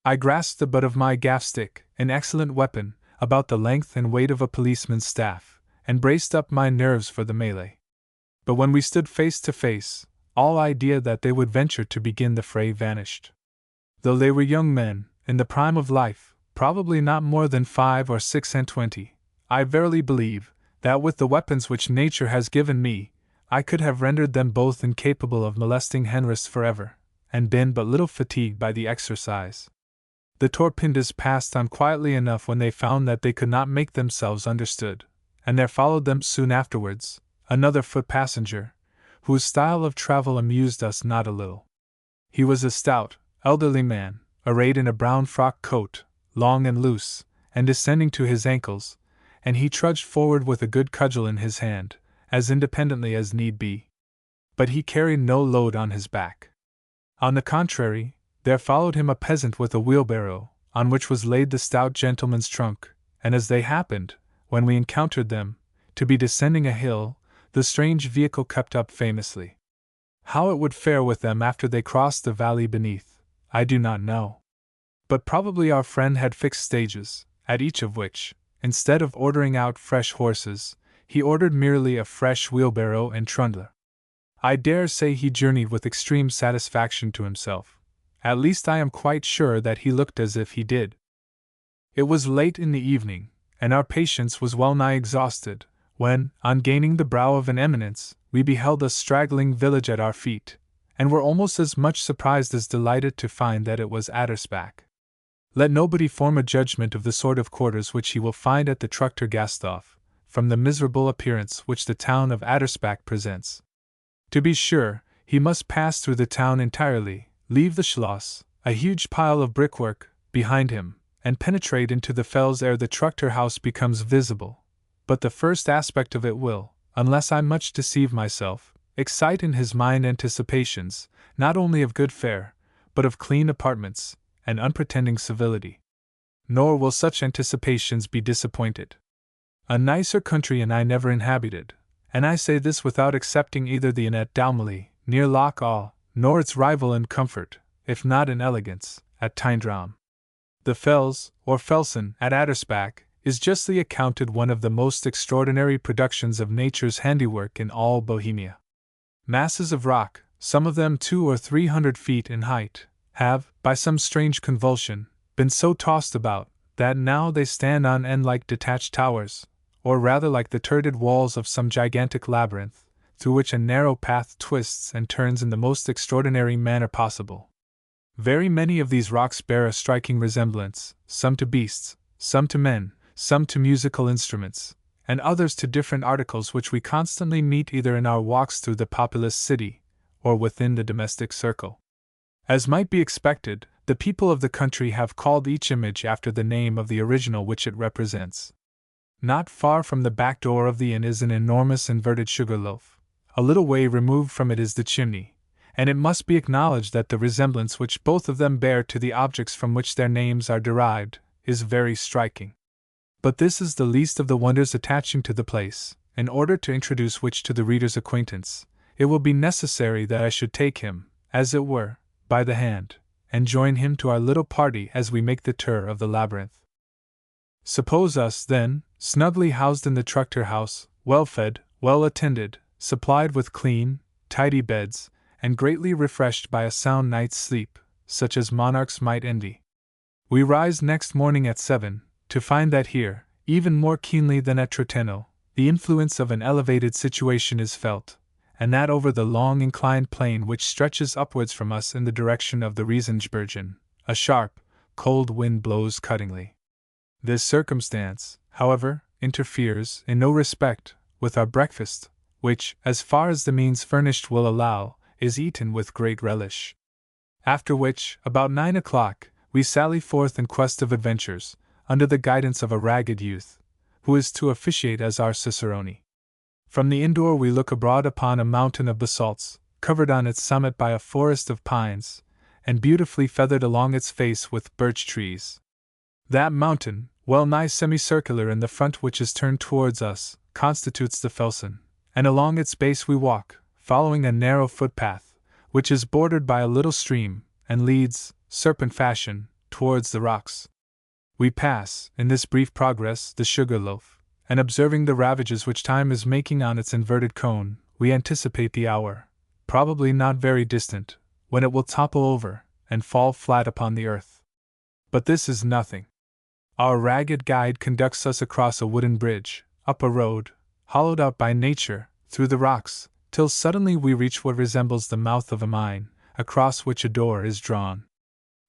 I grasped the butt of my gaff-stick, an excellent weapon, about the length and weight of a policeman's staff, and braced up my nerves for the melee. But when we stood face to face, all idea that they would venture to begin the fray vanished. Though they were young men, in the prime of life, probably not more than 5 or 26, I verily believe that with the weapons which nature has given me, I could have rendered them both incapable of molesting Henris forever, and been but little fatigued by the exercise. The Torpindas passed on quietly enough when they found that they could not make themselves understood, and there followed them soon afterwards another foot-passenger, whose style of travel amused us not a little. He was a stout, elderly man, arrayed in a brown frock coat, long and loose, and descending to his ankles, and he trudged forward with a good cudgel in his hand, as independently as need be. But he carried no load on his back. On the contrary, there followed him a peasant with a wheelbarrow, on which was laid the stout gentleman's trunk, and as they happened, when we encountered them, to be descending a hill, the strange vehicle kept up famously. How it would fare with them after they crossed the valley beneath, I do not know. But probably our friend had fixed stages, at each of which, instead of ordering out fresh horses, he ordered merely a fresh wheelbarrow and trundle. I dare say he journeyed with extreme satisfaction to himself. At least I am quite sure that he looked as if he did. It was late in the evening, and our patience was well nigh exhausted, when, on gaining the brow of an eminence, we beheld a straggling village at our feet, and were almost as much surprised as delighted to find that it was Addersbach. Let nobody form a judgment of the sort of quarters which he will find at the Trukter Gasthof, from the miserable appearance which the town of Addersbach presents. To be sure, he must pass through the town entirely, leave the Schloss, a huge pile of brickwork, behind him, and penetrate into the fells ere the Truchter house becomes visible, but the first aspect of it will, unless I much deceive myself, excite in his mind anticipations, not only of good fare, but of clean apartments, and unpretending civility. Nor will such anticipations be disappointed. A nicer country and I never inhabited, and I say this without excepting either the inn at Dalmely, near Loch Awe, nor its rival in comfort, if not in elegance, at Tyndrum. The Fells, or Felsen, at Addersbach, is justly accounted one of the most extraordinary productions of nature's handiwork in all Bohemia. Masses of rock, some of them 200 or 300 feet in height, have, by some strange convulsion, been so tossed about, that now they stand on end like detached towers, or rather like the turreted walls of some gigantic labyrinth, through which a narrow path twists and turns in the most extraordinary manner possible. Very many of these rocks bear a striking resemblance, some to beasts, some to men, some to musical instruments, and others to different articles which we constantly meet either in our walks through the populous city, or within the domestic circle. As might be expected, the people of the country have called each image after the name of the original which it represents. Not far from the back door of the inn is an enormous inverted sugar loaf. A little way removed from it is the chimney, and it must be acknowledged that the resemblance which both of them bear to the objects from which their names are derived is very striking. But this is the least of the wonders attaching to the place. In order to introduce which to the reader's acquaintance, it will be necessary that I should take him, as it were, by the hand, and join him to our little party as we make the tour of the labyrinth. Suppose us, then, snugly housed in the Truchter house, well fed, well attended, supplied with clean, tidy beds, and greatly refreshed by a sound night's sleep, such as monarchs might envy. We rise next morning at 7, to find that here, even more keenly than at Troteno, the influence of an elevated situation is felt, and that over the long inclined plane which stretches upwards from us in the direction of the Riesengebirgen, a sharp, cold wind blows cuttingly. This circumstance, however, interferes, in no respect, with our breakfast, which, as far as the means furnished will allow, is eaten with great relish. After which, about 9 o'clock, we sally forth in quest of adventures, under the guidance of a ragged youth, who is to officiate as our cicerone. From the inn-door we look abroad upon a mountain of basalts, covered on its summit by a forest of pines, and beautifully feathered along its face with birch trees. That mountain, well nigh semicircular in the front which is turned towards us, constitutes the Felsen, and along its base we walk, following a narrow footpath, which is bordered by a little stream, and leads, serpent fashion, towards the rocks. We pass, in this brief progress, the sugar loaf, and observing the ravages which time is making on its inverted cone, we anticipate the hour, probably not very distant, when it will topple over, and fall flat upon the earth. But this is nothing. Our ragged guide conducts us across a wooden bridge, up a road, hollowed out by nature, through the rocks, till suddenly we reach what resembles the mouth of a mine, across which a door is drawn.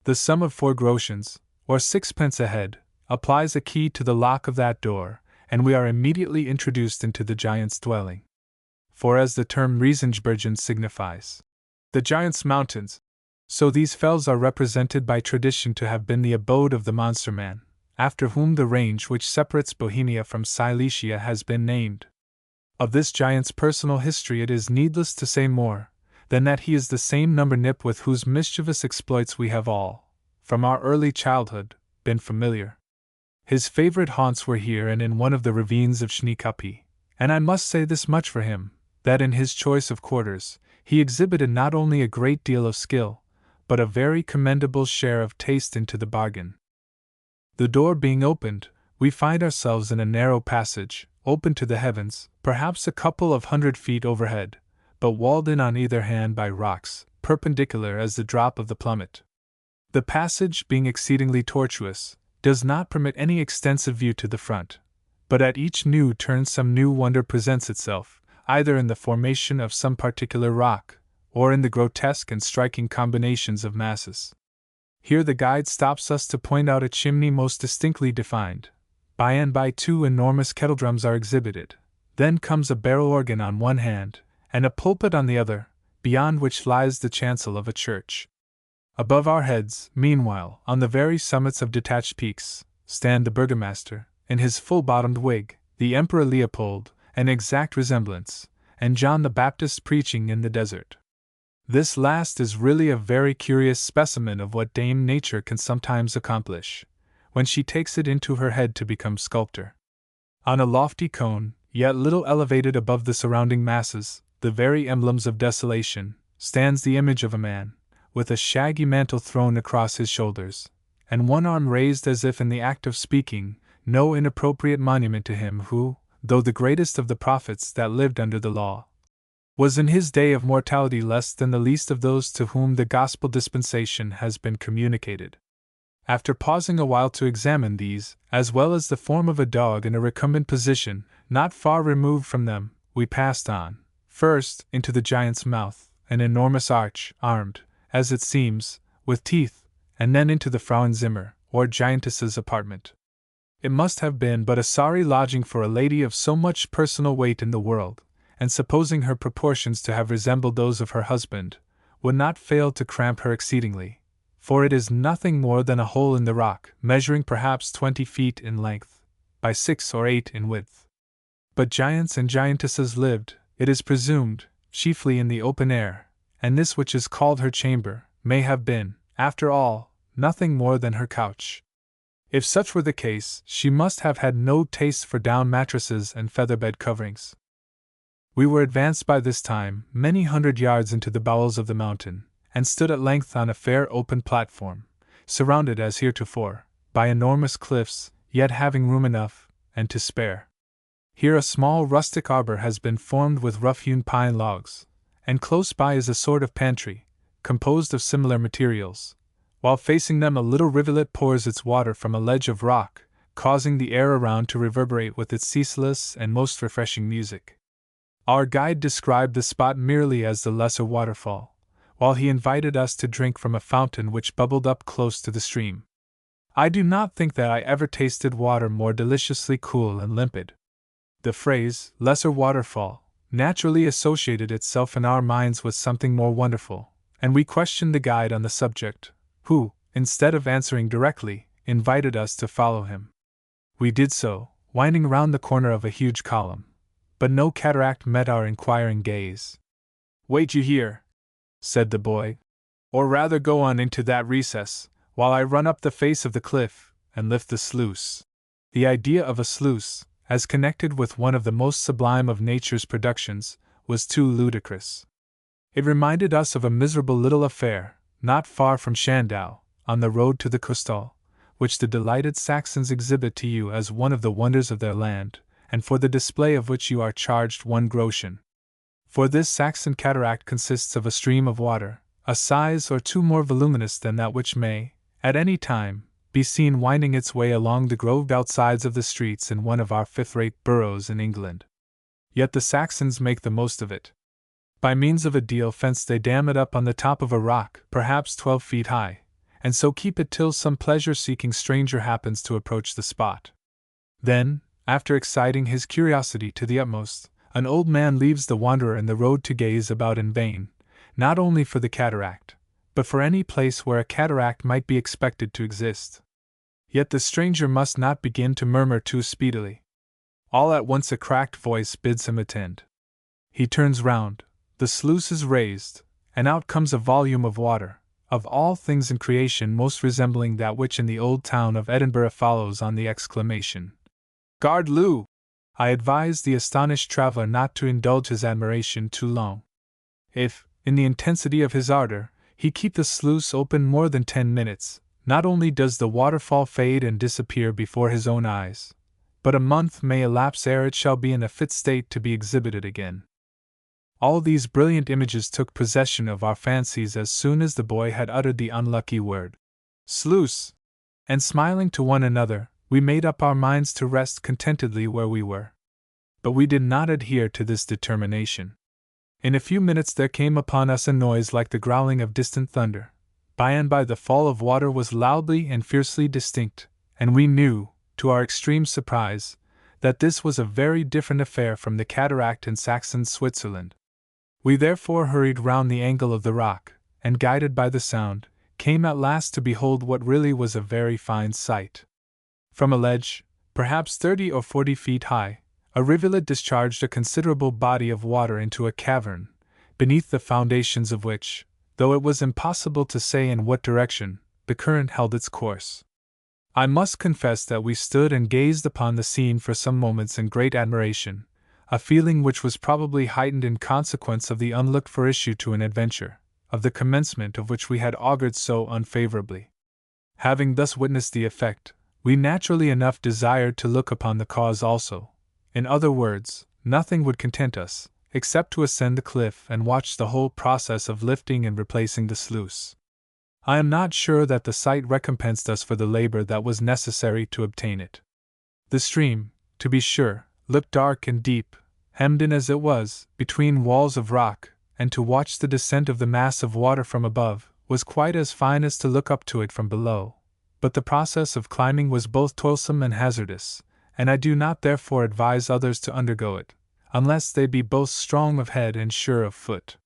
The sum of 4 groschens, or 6 pence a head, applies a key to the lock of that door, and we are immediately introduced into the giant's dwelling. For as the term Riesengebirgen signifies, the giant's mountains, so these fells are represented by tradition to have been the abode of the monster man, after whom the range which separates Bohemia from Silesia has been named. Of this giant's personal history it is needless to say more, than that he is the same number nip with whose mischievous exploits we have all, from our early childhood, been familiar. His favorite haunts were here and in one of the ravines of Schneekapi, and I must say this much for him, that in his choice of quarters, he exhibited not only a great deal of skill, but a very commendable share of taste into the bargain. The door being opened, we find ourselves in a narrow passage, open to the heavens, perhaps a couple of 100 feet overhead, but walled in on either hand by rocks, perpendicular as the drop of the plummet. The passage, being exceedingly tortuous, does not permit any extensive view to the front, but at each new turn some new wonder presents itself, either in the formation of some particular rock, or in the grotesque and striking combinations of masses. Here the guide stops us to point out a chimney most distinctly defined. By and by 2 enormous kettledrums are exhibited, then comes a barrel organ on one hand, and a pulpit on the other, beyond which lies the chancel of a church. Above our heads, meanwhile, on the very summits of detached peaks, stand the burgomaster, in his full-bottomed wig, the Emperor Leopold, an exact resemblance, and John the Baptist preaching in the desert. This last is really a very curious specimen of what Dame Nature can sometimes accomplish, when she takes it into her head to become sculptor. On a lofty cone, yet little elevated above the surrounding masses, the very emblems of desolation, stands the image of a man, with a shaggy mantle thrown across his shoulders, and one arm raised as if in the act of speaking, no inappropriate monument to him who, though the greatest of the prophets that lived under the law, was in his day of mortality less than the least of those to whom the gospel dispensation has been communicated. After pausing a while to examine these, as well as the form of a dog in a recumbent position, not far removed from them, we passed on, first, into the giant's mouth, an enormous arch, armed, as it seems, with teeth, and then into the Frauenzimmer, or giantess's apartment. It must have been but a sorry lodging for a lady of so much personal weight in the world, and supposing her proportions to have resembled those of her husband, would not fail to cramp her exceedingly, for it is nothing more than a hole in the rock, measuring perhaps 20 feet in length, by 6 or 8 in width. But giants and giantesses lived, it is presumed, chiefly in the open air, and this which is called her chamber, may have been, after all, nothing more than her couch. If such were the case, she must have had no taste for down mattresses and feather-bed coverings. We were advanced by this time many hundred yards into the bowels of the mountain, and stood at length on a fair open platform, surrounded as heretofore, by enormous cliffs, yet having room enough, and to spare. Here a small rustic arbor has been formed with rough-hewn pine logs, and close by is a sort of pantry, composed of similar materials, while facing them a little rivulet pours its water from a ledge of rock, causing the air around to reverberate with its ceaseless and most refreshing music. Our guide described the spot merely as the Lesser Waterfall, while he invited us to drink from a fountain which bubbled up close to the stream. I do not think that I ever tasted water more deliciously cool and limpid. The phrase, Lesser Waterfall, naturally associated itself in our minds with something more wonderful, and we questioned the guide on the subject, who, instead of answering directly, invited us to follow him. We did so, winding round the corner of a huge column, but no cataract met our inquiring gaze. "Wait you here," said the boy, "or rather go on into that recess, while I run up the face of the cliff, and lift the sluice." The idea of a sluice, as connected with one of the most sublime of nature's productions, was too ludicrous. It reminded us of a miserable little affair, not far from Schandau, on the road to the Kostal, which the delighted Saxons exhibit to you as one of the wonders of their land, and for the display of which you are charged 1 groschen. For this Saxon cataract consists of a stream of water, a size or two more voluminous than that which may, at any time, be seen winding its way along the groved outsides of the streets in one of our fifth-rate boroughs in England. Yet the Saxons make the most of it. By means of a deal fence they dam it up on the top of a rock, perhaps 12 feet high, and so keep it till some pleasure-seeking stranger happens to approach the spot. Then, after exciting his curiosity to the utmost, an old man leaves the wanderer in the road to gaze about in vain, not only for the cataract, but for any place where a cataract might be expected to exist. Yet the stranger must not begin to murmur too speedily. All at once a cracked voice bids him attend. He turns round, the sluice is raised, and out comes a volume of water, of all things in creation most resembling that which in the old town of Edinburgh follows on the exclamation, "Guard Lou!" I advised the astonished traveler not to indulge his admiration too long. If, in the intensity of his ardor, he keep the sluice open more than 10 minutes, not only does the waterfall fade and disappear before his own eyes, but a month may elapse ere it shall be in a fit state to be exhibited again. All these brilliant images took possession of our fancies as soon as the boy had uttered the unlucky word, sluice, and smiling to one another, we made up our minds to rest contentedly where we were. But we did not adhere to this determination. In a few minutes there came upon us a noise like the growling of distant thunder. By and by the fall of water was loudly and fiercely distinct, and we knew, to our extreme surprise, that this was a very different affair from the cataract in Saxon Switzerland. We therefore hurried round the angle of the rock, and guided by the sound, came at last to behold what really was a very fine sight. From a ledge, perhaps 30 or 40 feet high, a rivulet discharged a considerable body of water into a cavern, beneath the foundations of which, though it was impossible to say in what direction, the current held its course. I must confess that we stood and gazed upon the scene for some moments in great admiration, a feeling which was probably heightened in consequence of the unlooked-for issue to an adventure, of the commencement of which we had augured so unfavorably. Having thus witnessed the effect, we naturally enough desired to look upon the cause also. In other words, nothing would content us, except to ascend the cliff and watch the whole process of lifting and replacing the sluice. I am not sure that the sight recompensed us for the labor that was necessary to obtain it. The stream, to be sure, looked dark and deep, hemmed in as it was, between walls of rock, and to watch the descent of the mass of water from above was quite as fine as to look up to it from below. But the process of climbing was both toilsome and hazardous, and I do not therefore advise others to undergo it, unless they be both strong of head and sure of foot.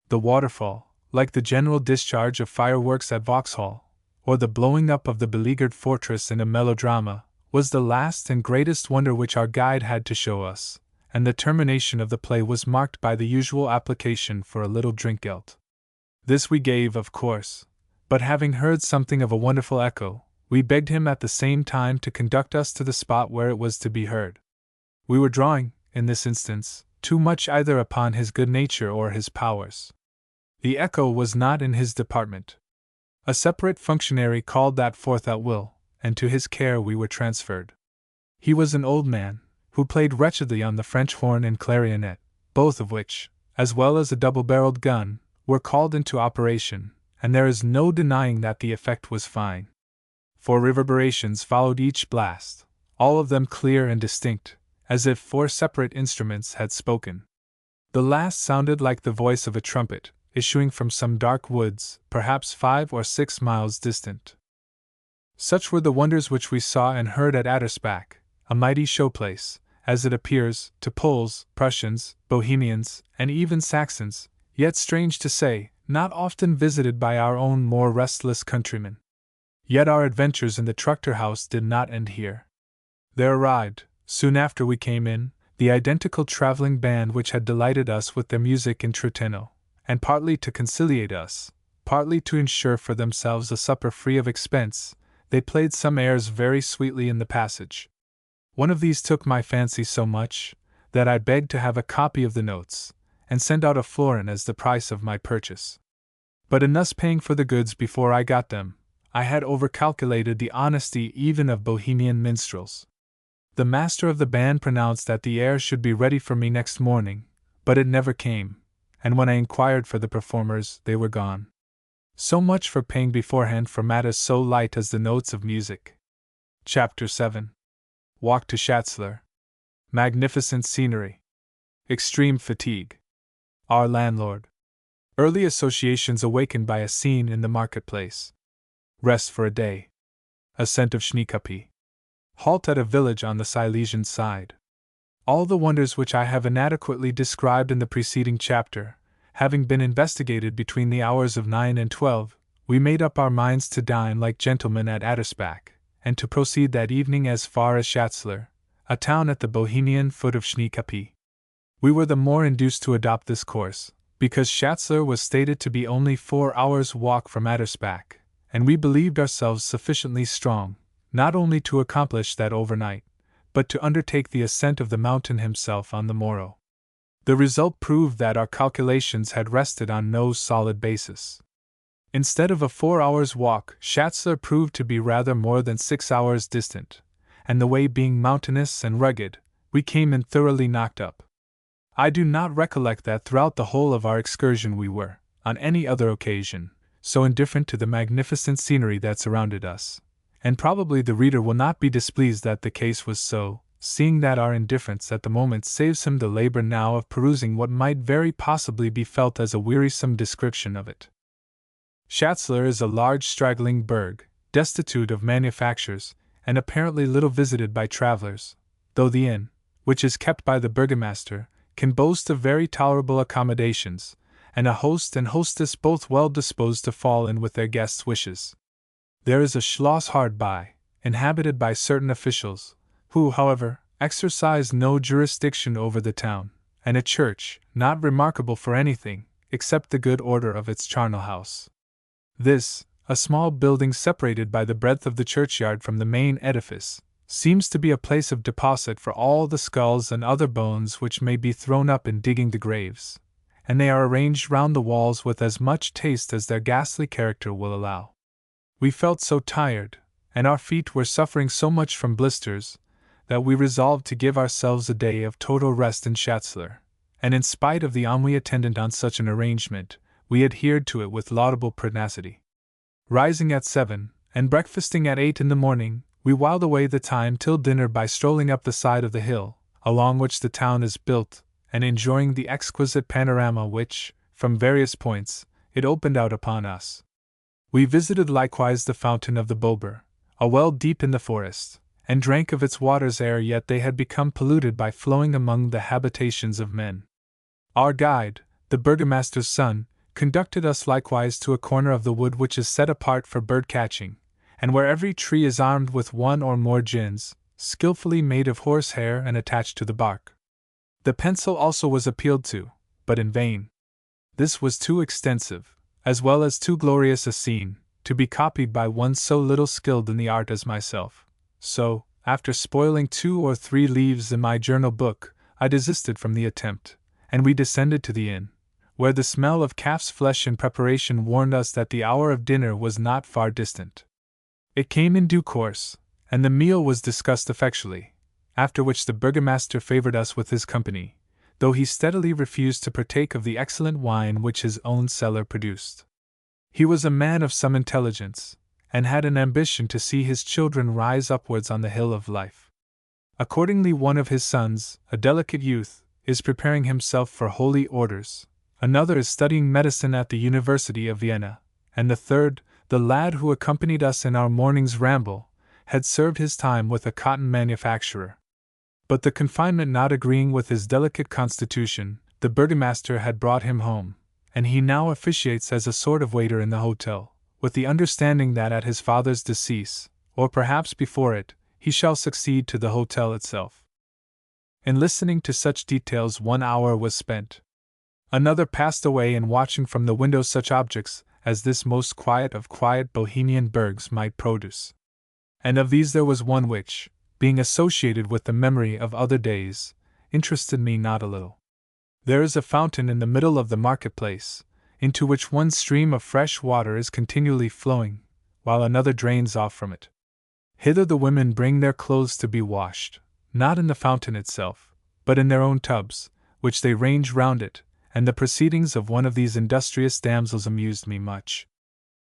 The waterfall, like the general discharge of fireworks at Vauxhall, or the blowing up of the beleaguered fortress in a melodrama, was the last and greatest wonder which our guide had to show us, and the termination of the play was marked by the usual application for a little drink-gelt. This we gave, of course, but having heard something of a wonderful echo, we begged him at the same time to conduct us to the spot where it was to be heard. We were drawing, in this instance, too much either upon his good nature or his powers. The echo was not in his department. A separate functionary called that forth at will, and to his care we were transferred. He was an old man, who played wretchedly on the French horn and clarionet, both of which, as well as a double-barreled gun, were called into operation, and there is no denying that the effect was fine. For reverberations followed each blast, all of them clear and distinct, as if 4 separate instruments had spoken. The last sounded like the voice of a trumpet, issuing from some dark woods, perhaps 5 or 6 miles distant. Such were the wonders which we saw and heard at Addersbach, a mighty showplace, as it appears, to Poles, Prussians, Bohemians, and even Saxons, yet strange to say, not often visited by our own more restless countrymen. Yet our adventures in the Truchter House did not end here. There arrived, soon after we came in, the identical traveling band which had delighted us with their music in Trentino, and partly to conciliate us, partly to ensure for themselves a supper free of expense, they played some airs very sweetly in the passage. One of these took my fancy so much, that I begged to have a copy of the notes, and sent out a florin as the price of my purchase. But in thus paying for the goods before I got them, I had overcalculated the honesty even of Bohemian minstrels. The master of the band pronounced that the air should be ready for me next morning, but it never came, and when I inquired for the performers, they were gone. So much for paying beforehand for matters so light as the notes of music. Chapter 7. Walk to Schatzler. Magnificent scenery. Extreme fatigue. Our landlord. Early associations awakened by a scene in the marketplace. Rest for a day. Ascent of Schneekapi. Halt at a village on the Silesian side. All the wonders which I have inadequately described in the preceding chapter, having been investigated between the hours of 9 and 12, we made up our minds to dine like gentlemen at Addersbach, and to proceed that evening as far as Schatzler, a town at the Bohemian foot of Schneekapi. We were the more induced to adopt this course, because Schatzler was stated to be only 4 hours' walk from Addersbach, and we believed ourselves sufficiently strong, not only to accomplish that overnight, but to undertake the ascent of the mountain himself on the morrow. The result proved that our calculations had rested on no solid basis. Instead of a 4 hours' walk, Schatzler proved to be rather more than 6 hours distant, and the way being mountainous and rugged, we came in thoroughly knocked up. I do not recollect that throughout the whole of our excursion we were, on any other occasion, so indifferent to the magnificent scenery that surrounded us, and probably the reader will not be displeased that the case was so, seeing that our indifference at the moment saves him the labor now of perusing what might very possibly be felt as a wearisome description of it. Schatzler is a large straggling burg, destitute of manufactures, and apparently little visited by travelers, though the inn, which is kept by the burgomaster, can boast of very tolerable accommodations, and a host and hostess both well disposed to fall in with their guests' wishes. There is a schloss hard by, inhabited by certain officials, who, however, exercise no jurisdiction over the town, and a church, not remarkable for anything, except the good order of its charnel house. This, a small building separated by the breadth of the churchyard from the main edifice, seems to be a place of deposit for all the skulls and other bones which may be thrown up in digging the graves, and they are arranged round the walls with as much taste as their ghastly character will allow. We felt so tired, and our feet were suffering so much from blisters, that we resolved to give ourselves a day of total rest in Chatzler, and in spite of the ennui attendant on such an arrangement, we adhered to it with laudable pertinacity. Rising at 7, and breakfasting at 8 in the morning, we whiled away the time till dinner by strolling up the side of the hill, along which the town is built, and enjoying the exquisite panorama which, from various points, it opened out upon us. We visited likewise the fountain of the Bober, a well deep in the forest, and drank of its waters ere yet they had become polluted by flowing among the habitations of men. Our guide, the burgomaster's son, conducted us likewise to a corner of the wood which is set apart for bird catching, and where every tree is armed with one or more gins, skilfully made of horsehair and attached to the bark. The pencil also was appealed to, but in vain. This was too extensive, as well as too glorious a scene, to be copied by one so little skilled in the art as myself. So, after spoiling 2 or 3 leaves in my journal book, I desisted from the attempt, and we descended to the inn, where the smell of calf's flesh in preparation warned us that the hour of dinner was not far distant. It came in due course, and the meal was discussed effectually, after which the burgomaster favored us with his company, though he steadily refused to partake of the excellent wine which his own cellar produced. He was a man of some intelligence, and had an ambition to see his children rise upwards on the hill of life. Accordingly, one of his sons, a delicate youth, is preparing himself for holy orders, another is studying medicine at the University of Vienna, and the third, the lad who accompanied us in our morning's ramble, had served his time with a cotton manufacturer. But the confinement not agreeing with his delicate constitution, the burgomaster had brought him home, and he now officiates as a sort of waiter in the hotel, with the understanding that at his father's decease, or perhaps before it, he shall succeed to the hotel itself. In listening to such details 1 hour was spent. Another passed away in watching from the window such objects as this most quiet of quiet Bohemian burgs might produce. And of these there was one which, being associated with the memory of other days, interested me not a little. There is a fountain in the middle of the marketplace, into which one stream of fresh water is continually flowing, while another drains off from it. Hither the women bring their clothes to be washed, not in the fountain itself, but in their own tubs, which they range round it, and the proceedings of one of these industrious damsels amused me much.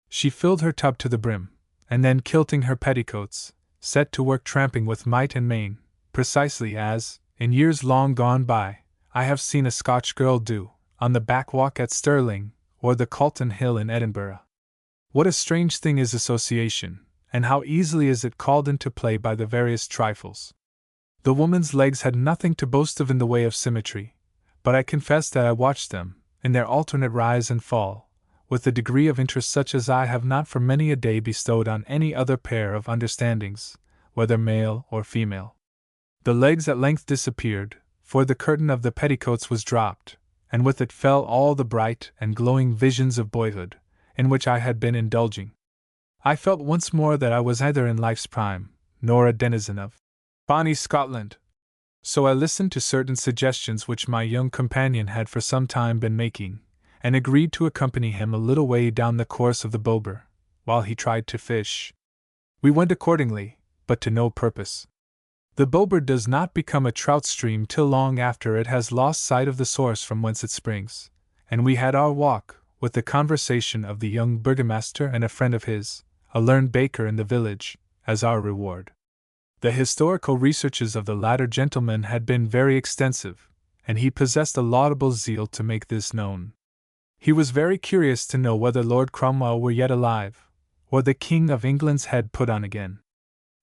She filled her tub to the brim, and then kilting her petticoats, set to work tramping with might and main, precisely as, in years long gone by, I have seen a Scotch girl do, on the backwalk at Stirling, or the Calton Hill in Edinburgh. What a strange thing is association, and how easily is it called into play by the veriest trifles. The woman's legs had nothing to boast of in the way of symmetry, but I confess that I watched them, in their alternate rise and fall, with a degree of interest such as I have not for many a day bestowed on any other pair of understandings, whether male or female. The legs at length disappeared, for the curtain of the petticoats was dropped, and with it fell all the bright and glowing visions of boyhood, in which I had been indulging. I felt once more that I was neither in life's prime, nor a denizen of bonny Scotland. So I listened to certain suggestions which my young companion had for some time been making, and agreed to accompany him a little way down the course of the Bober, while he tried to fish. We went accordingly, but to no purpose. The Bober does not become a trout stream till long after it has lost sight of the source from whence it springs, and we had our walk, with the conversation of the young burgomaster and a friend of his, a learned baker in the village, as our reward. The historical researches of the latter gentleman had been very extensive, and he possessed a laudable zeal to make this known. He was very curious to know whether Lord Cromwell were yet alive, or the King of England's head put on again.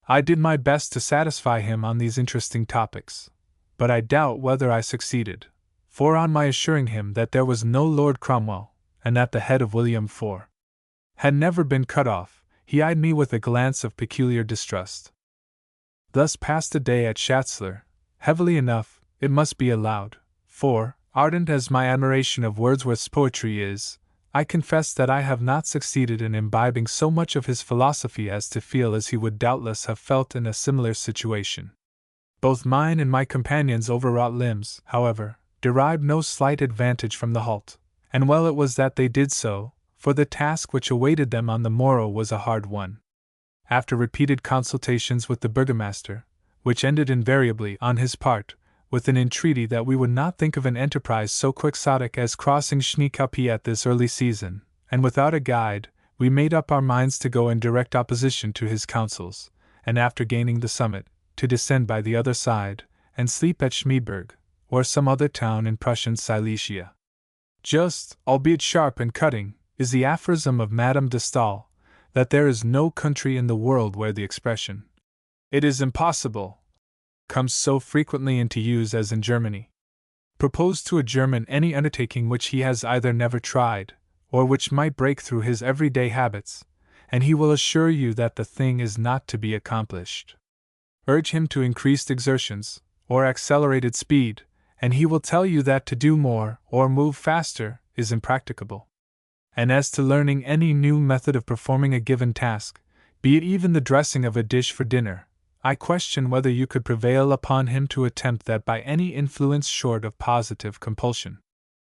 I did my best to satisfy him on these interesting topics, but I doubt whether I succeeded, for on my assuring him that there was no Lord Cromwell, and that the head of William IV had never been cut off, he eyed me with a glance of peculiar distrust. Thus passed a day at Chatsler, heavily enough, it must be allowed, for, ardent as my admiration of Wordsworth's poetry is, I confess that I have not succeeded in imbibing so much of his philosophy as to feel as he would doubtless have felt in a similar situation. Both mine and my companions' overwrought limbs, however, derived no slight advantage from the halt, and well it was that they did so, for the task which awaited them on the morrow was a hard one. After repeated consultations with the burgomaster, which ended invariably, on his part, with an entreaty that we would not think of an enterprise so quixotic as crossing Schneekopje at this early season, and without a guide, we made up our minds to go in direct opposition to his counsels, and after gaining the summit, to descend by the other side, and sleep at Schmidberg, or some other town in Prussian Silesia. Just, albeit sharp and cutting, is the aphorism of Madame de Staël, that there is no country in the world where the expression, "it is impossible," comes so frequently into use as in Germany. Propose to a German any undertaking which he has either never tried, or which might break through his everyday habits, and he will assure you that the thing is not to be accomplished. Urge him to increased exertions, or accelerated speed, and he will tell you that to do more, or move faster, is impracticable. And as to learning any new method of performing a given task, be it even the dressing of a dish for dinner, I question whether you could prevail upon him to attempt that by any influence short of positive compulsion.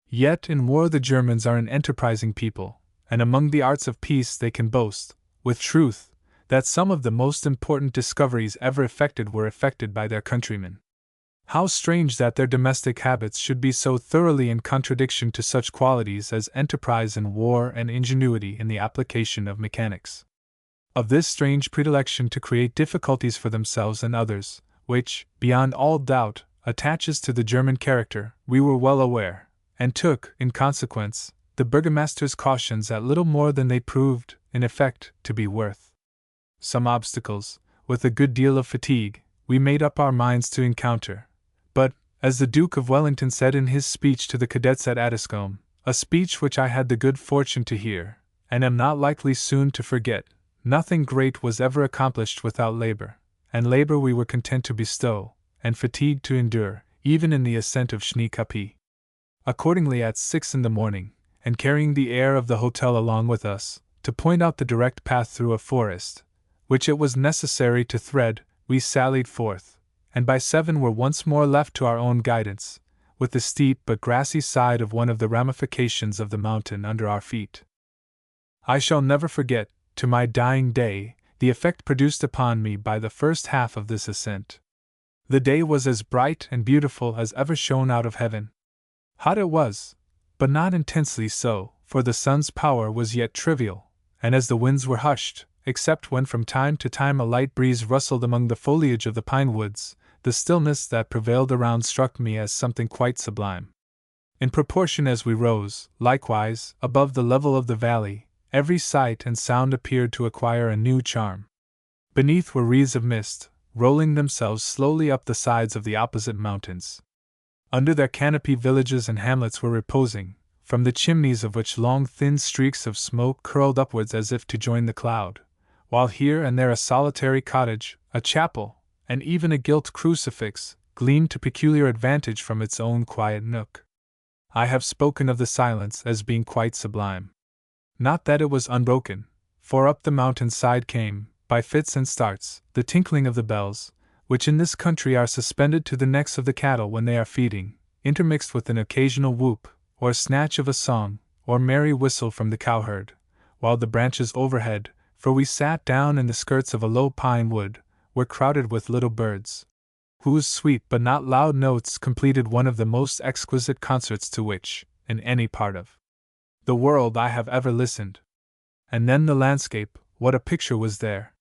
Yet in war the Germans are an enterprising people, and among the arts of peace they can boast, with truth, that some of the most important discoveries ever effected were effected by their countrymen. How strange that their domestic habits should be so thoroughly in contradiction to such qualities as enterprise in war and ingenuity in the application of mechanics. Of this strange predilection to create difficulties for themselves and others, which, beyond all doubt, attaches to the German character, we were well aware, and took, in consequence, the burgomaster's cautions at little more than they proved, in effect, to be worth. Some obstacles, with a good deal of fatigue, we made up our minds to encounter. But, as the Duke of Wellington said in his speech to the cadets at Addiscombe, a speech which I had the good fortune to hear, and am not likely soon to forget, nothing great was ever accomplished without labor, and labor we were content to bestow, and fatigue to endure, even in the ascent of Schneekopje. Accordingly at 6 in the morning, and carrying the heir of the hotel along with us, to point out the direct path through a forest, which it was necessary to thread, we sallied forth, and by 7 were once more left to our own guidance, with the steep but grassy side of one of the ramifications of the mountain under our feet. I shall never forget, to my dying day, the effect produced upon me by the first half of this ascent. The day was as bright and beautiful as ever shone out of heaven. Hot it was, but not intensely so, for the sun's power was yet trivial, and as the winds were hushed, except when from time to time a light breeze rustled among the foliage of the pine woods, the stillness that prevailed around struck me as something quite sublime. In proportion as we rose, likewise, above the level of the valley, every sight and sound appeared to acquire a new charm. Beneath were wreaths of mist, rolling themselves slowly up the sides of the opposite mountains. Under their canopy villages and hamlets were reposing, from the chimneys of which long thin streaks of smoke curled upwards as if to join the cloud, while here and there a solitary cottage, a chapel, and even a gilt crucifix, gleamed to peculiar advantage from its own quiet nook. I have spoken of the silence as being quite sublime. Not that it was unbroken, for up the mountain side came, by fits and starts, the tinkling of the bells, which in this country are suspended to the necks of the cattle when they are feeding, intermixed with an occasional whoop, or snatch of a song, or merry whistle from the cowherd, while the branches overhead, for we sat down in the skirts of a low pine wood, were crowded with little birds, whose sweet but not loud notes completed one of the most exquisite concerts to which, in any part of the world, I have ever listened. And then the landscape, what a picture was there!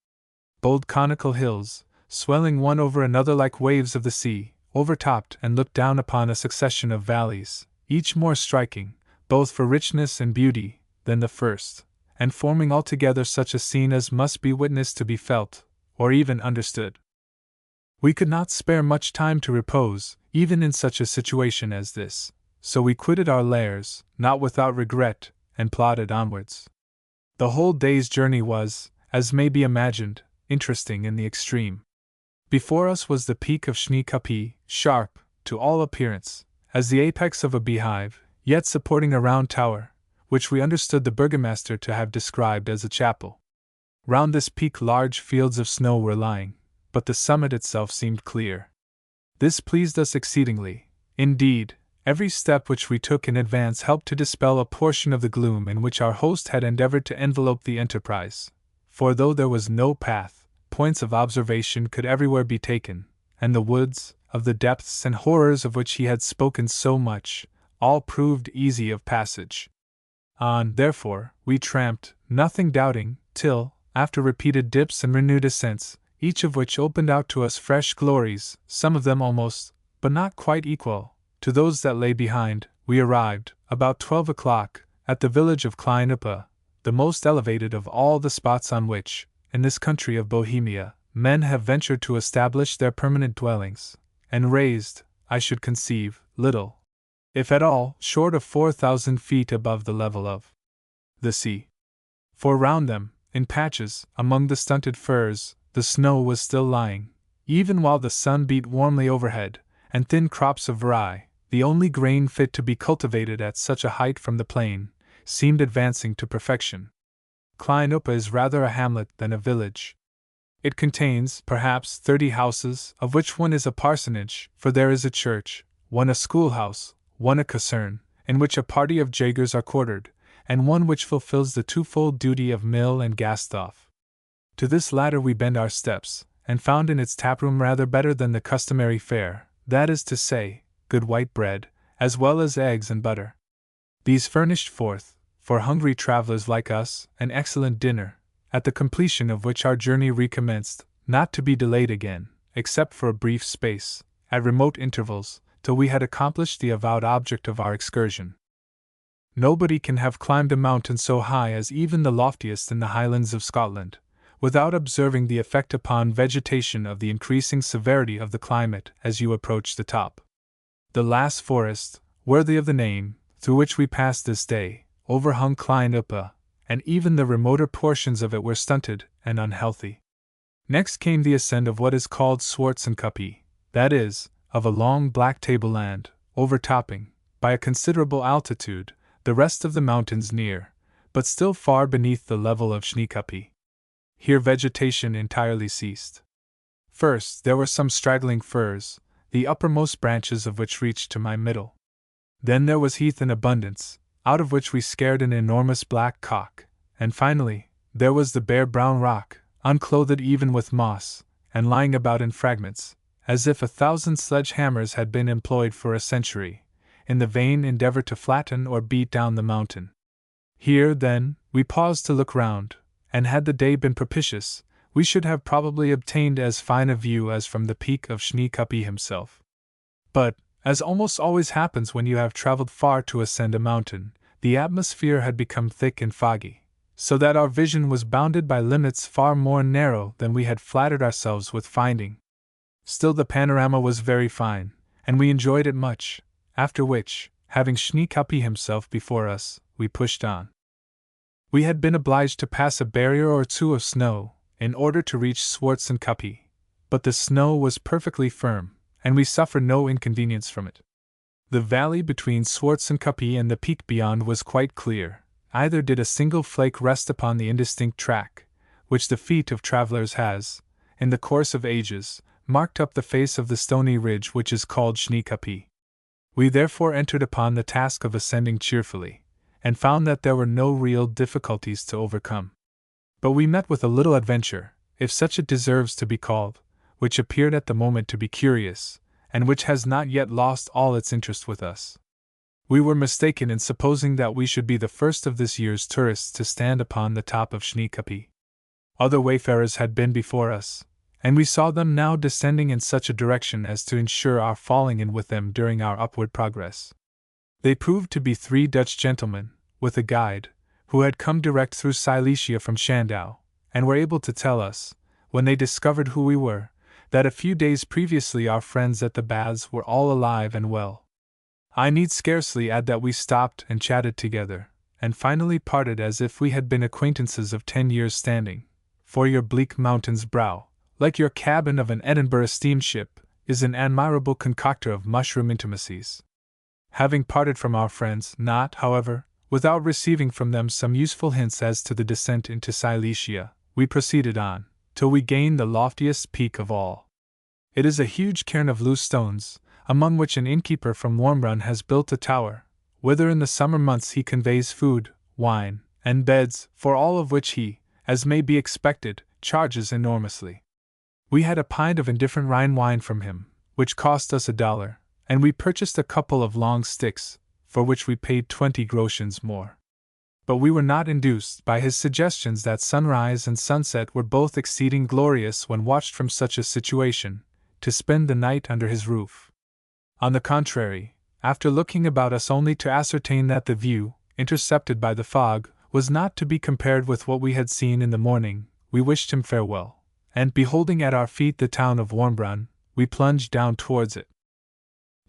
Bold conical hills, swelling one over another like waves of the sea, overtopped and looked down upon a succession of valleys, each more striking, both for richness and beauty, than the first, and forming altogether such a scene as must be witnessed to be felt, or even understood. We could not spare much time to repose, even in such a situation as this, so we quitted our lairs, not without regret, and plodded onwards. The whole day's journey was, as may be imagined, interesting in the extreme. Before us was the peak of Schneekopje, sharp, to all appearance, as the apex of a beehive, yet supporting a round tower, which we understood the burgomaster to have described as a chapel. Round this peak large fields of snow were lying, but the summit itself seemed clear. This pleased us exceedingly. Indeed, every step which we took in advance helped to dispel a portion of the gloom in which our host had endeavored to envelope the enterprise, for though there was no path, points of observation could everywhere be taken, and the woods, of the depths and horrors of which he had spoken so much, all proved easy of passage. On, therefore, we tramped, nothing doubting, till, after repeated dips and renewed ascents, each of which opened out to us fresh glories, some of them almost, but not quite equal, to those that lay behind, we arrived, about 12 o'clock, at the village of Klein-Uppe, the most elevated of all the spots on which, in this country of Bohemia, men have ventured to establish their permanent dwellings, and raised, I should conceive, little, if at all, short of 4,000 feet above the level of the sea. For round them, in patches, among the stunted firs, the snow was still lying, even while the sun beat warmly overhead, and thin crops of rye, the only grain fit to be cultivated at such a height from the plain, seemed advancing to perfection. Klein-Uppe is rather a hamlet than a village. It contains, perhaps, 30 houses, of which one is a parsonage, for there is a church, one a schoolhouse, one a caserne, in which a party of jaegers are quartered, and one which fulfills the twofold duty of mill and Gasthof. To this latter we bend our steps, and found in its taproom rather better than the customary fare, that is to say, good white bread, as well as eggs and butter. These furnished forth, for hungry travelers like us, an excellent dinner, at the completion of which our journey recommenced, not to be delayed again, except for a brief space, at remote intervals, till we had accomplished the avowed object of our excursion. Nobody can have climbed a mountain so high as even the loftiest in the Highlands of Scotland, without observing the effect upon vegetation of the increasing severity of the climate as you approach the top. The last forest, worthy of the name, through which we passed this day, overhung Klein-Uppe, and even the remoter portions of it were stunted and unhealthy. Next came the ascent of what is called Swartzenkopje, that is, of a long black tableland, overtopping, by a considerable altitude, the rest of the mountains near, but still far beneath the level of Schneekopje. Here vegetation entirely ceased. First, there were some straggling firs, the uppermost branches of which reached to my middle. Then there was heath in abundance, out of which we scared an enormous black cock, and finally, there was the bare brown rock, unclothed even with moss, and lying about in fragments, as if 1,000 sledge-hammers had been employed for a century, in the vain endeavor to flatten or beat down the mountain. Here, then, we paused to look round, and had the day been propitious, we should have probably obtained as fine a view as from the peak of Schneekopje himself. But, as almost always happens when you have traveled far to ascend a mountain, the atmosphere had become thick and foggy, so that our vision was bounded by limits far more narrow than we had flattered ourselves with finding. Still the panorama was very fine, and we enjoyed it much, after which, having Schneekopje himself before us, we pushed on. We had been obliged to pass a barrier or two of snow, in order to reach Swartzenkopje, but the snow was perfectly firm, and we suffered no inconvenience from it. The valley between Swartzenkopje and the peak beyond was quite clear, neither did a single flake rest upon the indistinct track, which the feet of travelers has, in the course of ages, marked up the face of the stony ridge which is called Schneekopje. We therefore entered upon the task of ascending cheerfully, and found that there were no real difficulties to overcome. But we met with a little adventure, if such it deserves to be called, which appeared at the moment to be curious, and which has not yet lost all its interest with us. We were mistaken in supposing that we should be the first of this year's tourists to stand upon the top of Schneekopje. Other wayfarers had been before us, and we saw them now descending in such a direction as to ensure our falling in with them during our upward progress. They proved to be 3 Dutch gentlemen, with a guide, who had come direct through Silesia from Schandau, and were able to tell us, when they discovered who we were, that a few days previously our friends at the baths were all alive and well. I need scarcely add that we stopped and chatted together, and finally parted as if we had been acquaintances of 10 years' standing, for your bleak mountain's brow, like your cabin of an Edinburgh steamship, is an admirable concocter of mushroom intimacies. Having parted from our friends, not, however, without receiving from them some useful hints as to the descent into Silesia, we proceeded on, till we gained the loftiest peak of all. It is a huge cairn of loose stones, among which an innkeeper from Wormbrunn has built a tower, whither in the summer months he conveys food, wine, and beds, for all of which he, as may be expected, charges enormously. We had a pint of indifferent Rhine wine from him, which cost us $1, and we purchased a couple of long sticks, for which we paid 20 groschens more. But we were not induced by his suggestions that sunrise and sunset were both exceeding glorious when watched from such a situation, to spend the night under his roof. On the contrary, after looking about us only to ascertain that the view, intercepted by the fog, was not to be compared with what we had seen in the morning, we wished him farewell, and beholding at our feet the town of Wormbrunn, we plunged down towards it.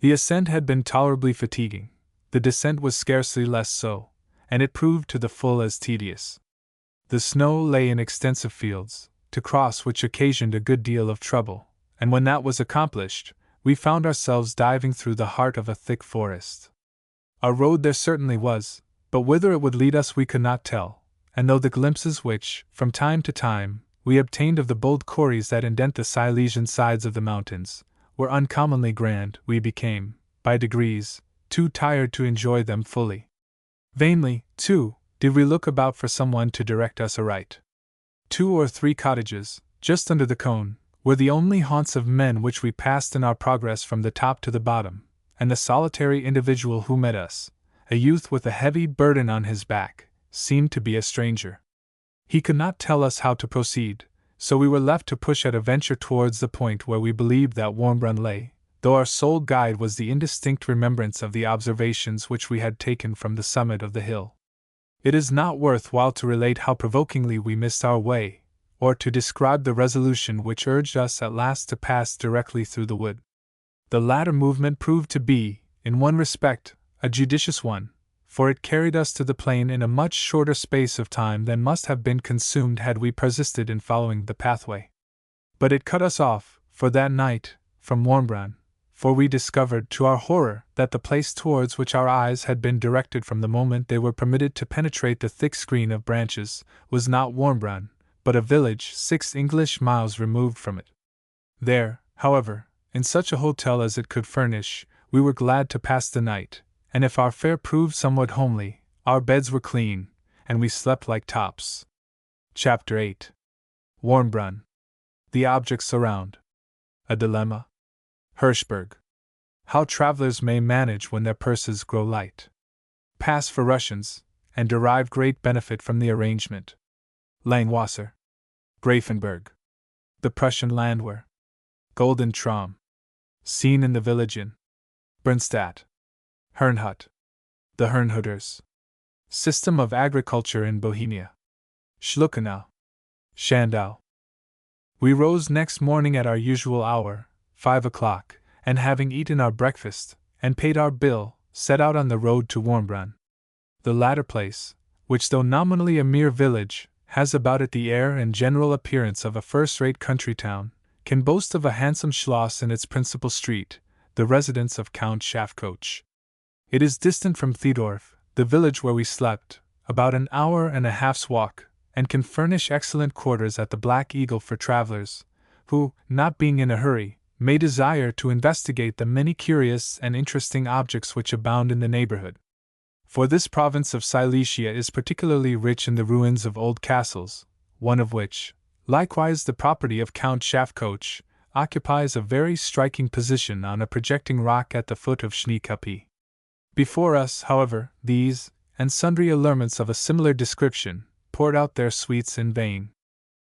The ascent had been tolerably fatiguing, the descent was scarcely less so, and it proved to the full as tedious. The snow lay in extensive fields, to cross which occasioned a good deal of trouble, and when that was accomplished, we found ourselves diving through the heart of a thick forest. A road there certainly was, but whither it would lead us we could not tell, and though the glimpses which, from time to time, we obtained of the bold corries that indent the Silesian sides of the mountains, were uncommonly grand, we became, by degrees, too tired to enjoy them fully. Vainly, too, did we look about for someone to direct us aright. 2 or 3 cottages, just under the cone, were the only haunts of men which we passed in our progress from the top to the bottom, and the solitary individual who met us, a youth with a heavy burden on his back, seemed to be a stranger. He could not tell us how to proceed, so we were left to push at a venture towards the point where we believed that Wormbrunn lay, though our sole guide was the indistinct remembrance of the observations which we had taken from the summit of the hill. It is not worth while to relate how provokingly we missed our way, or to describe the resolution which urged us at last to pass directly through the wood. The latter movement proved to be, in one respect, a judicious one, for it carried us to the plain in a much shorter space of time than must have been consumed had we persisted in following the pathway. But it cut us off, for that night, from Wormbrunn, for we discovered to our horror that the place towards which our eyes had been directed from the moment they were permitted to penetrate the thick screen of branches was not Wormbrunn, but a village 6 English miles removed from it. There, however, in such a hotel as it could furnish, we were glad to pass the night, and if our fare proved somewhat homely, our beds were clean, and we slept like tops. Chapter 8. Wormbrunn. The objects around. A dilemma. Hirschberg. How travelers may manage when their purses grow light. Pass for Russians, and derive great benefit from the arrangement. Langwasser. Grafenberg. The Prussian Landwehr. Golden Traum. Scene in the village inn. Bernstadt. Herrnhut. The Herrnhuters. System of agriculture in Bohemia. Schluckenau. Schandau. We rose next morning at our usual hour, 5 o'clock, and having eaten our breakfast, and paid our bill, set out on the road to Wormbrunn. The latter place, which though nominally a mere village, has about it the air and general appearance of a first-rate country town, can boast of a handsome schloss in its principal street, the residence of Count Schafcoach. It is distant from Theodorf, the village where we slept, about an hour and a half's walk, and can furnish excellent quarters at the Black Eagle for travelers, who, not being in a hurry, may desire to investigate the many curious and interesting objects which abound in the neighborhood. For this province of Silesia is particularly rich in the ruins of old castles, one of which, likewise the property of Count Schafcoach, occupies a very striking position on a projecting rock at the foot of Schneekapi. Before us, however, these, and sundry allurements of a similar description, poured out their sweets in vain.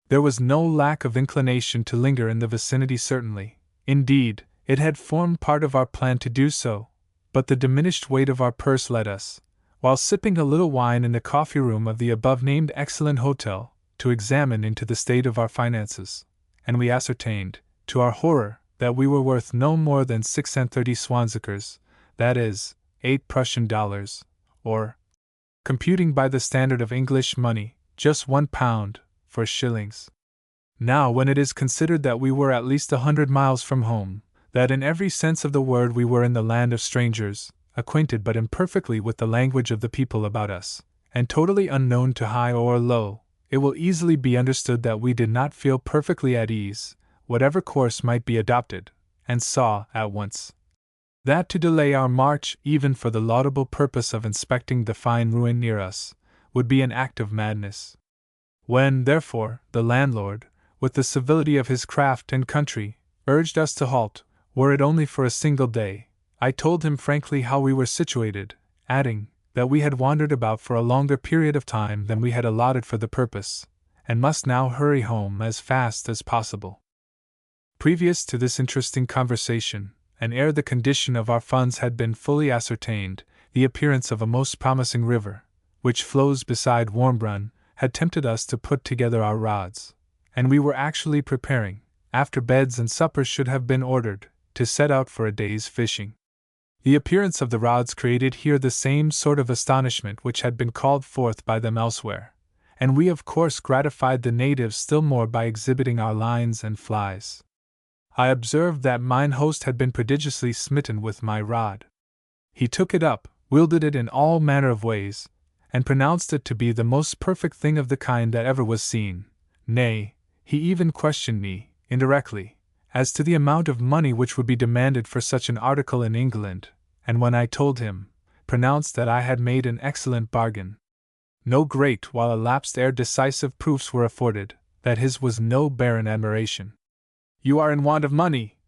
There was no lack of inclination to linger in the vicinity certainly, indeed, it had formed part of our plan to do so, but the diminished weight of our purse led us, while sipping a little wine in the coffee-room of the above-named excellent hotel, to examine into the state of our finances, and we ascertained, to our horror, that we were worth no more than 36 Swanzakers, that is, 8 Prussian dollars, or, computing by the standard of English money, just £1 for shillings. Now, when it is considered that we were at least 100 miles from home, that in every sense of the word we were in the land of strangers, acquainted but imperfectly with the language of the people about us, and totally unknown to high or low, it will easily be understood that we did not feel perfectly at ease, whatever course might be adopted, and saw, at once, that to delay our march even for the laudable purpose of inspecting the fine ruin near us, would be an act of madness. When, therefore, the landlord, with the civility of his craft and country, urged us to halt, were it only for a single day, I told him frankly how we were situated, adding, that we had wandered about for a longer period of time than we had allotted for the purpose, and must now hurry home as fast as possible. Previous to this interesting conversation, and ere the condition of our funds had been fully ascertained, the appearance of a most promising river, which flows beside Warmbrunn, had tempted us to put together our rods, and we were actually preparing, after beds and suppers should have been ordered, to set out for a day's fishing. The appearance of the rods created here the same sort of astonishment which had been called forth by them elsewhere, and we of course gratified the natives still more by exhibiting our lines and flies. I observed that mine host had been prodigiously smitten with my rod. He took it up, wielded it in all manner of ways, and pronounced it to be the most perfect thing of the kind that ever was seen. Nay, he even questioned me, indirectly, as to the amount of money which would be demanded for such an article in England, and when I told him, pronounced that I had made an excellent bargain. No great while elapsed ere decisive proofs were afforded that his was no barren admiration. "You are in want of money,"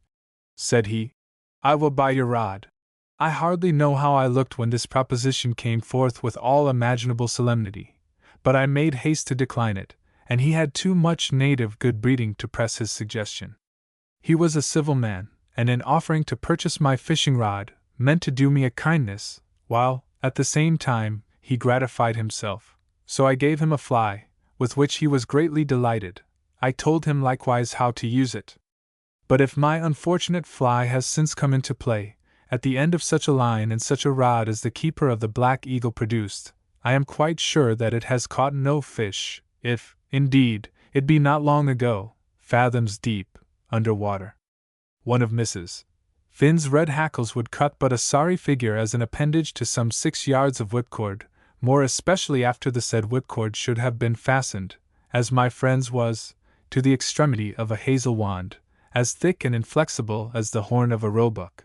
said he. "I will buy your rod." I hardly know how I looked when this proposition came forth with all imaginable solemnity, but I made haste to decline it, and he had too much native good breeding to press his suggestion. He was a civil man, and in offering to purchase my fishing rod, meant to do me a kindness, while, at the same time, he gratified himself. So I gave him a fly, with which he was greatly delighted. I told him likewise how to use it. But if my unfortunate fly has since come into play, at the end of such a line and such a rod as the keeper of the Black Eagle produced, I am quite sure that it has caught no fish, if, indeed, it be not long ago, fathoms deep, under water. One of Mrs. Finn's red hackles would cut but a sorry figure as an appendage to some 6 yards of whipcord, more especially after the said whipcord should have been fastened, as my friend's was, to the extremity of a hazel wand, as thick and inflexible as the horn of a roebuck.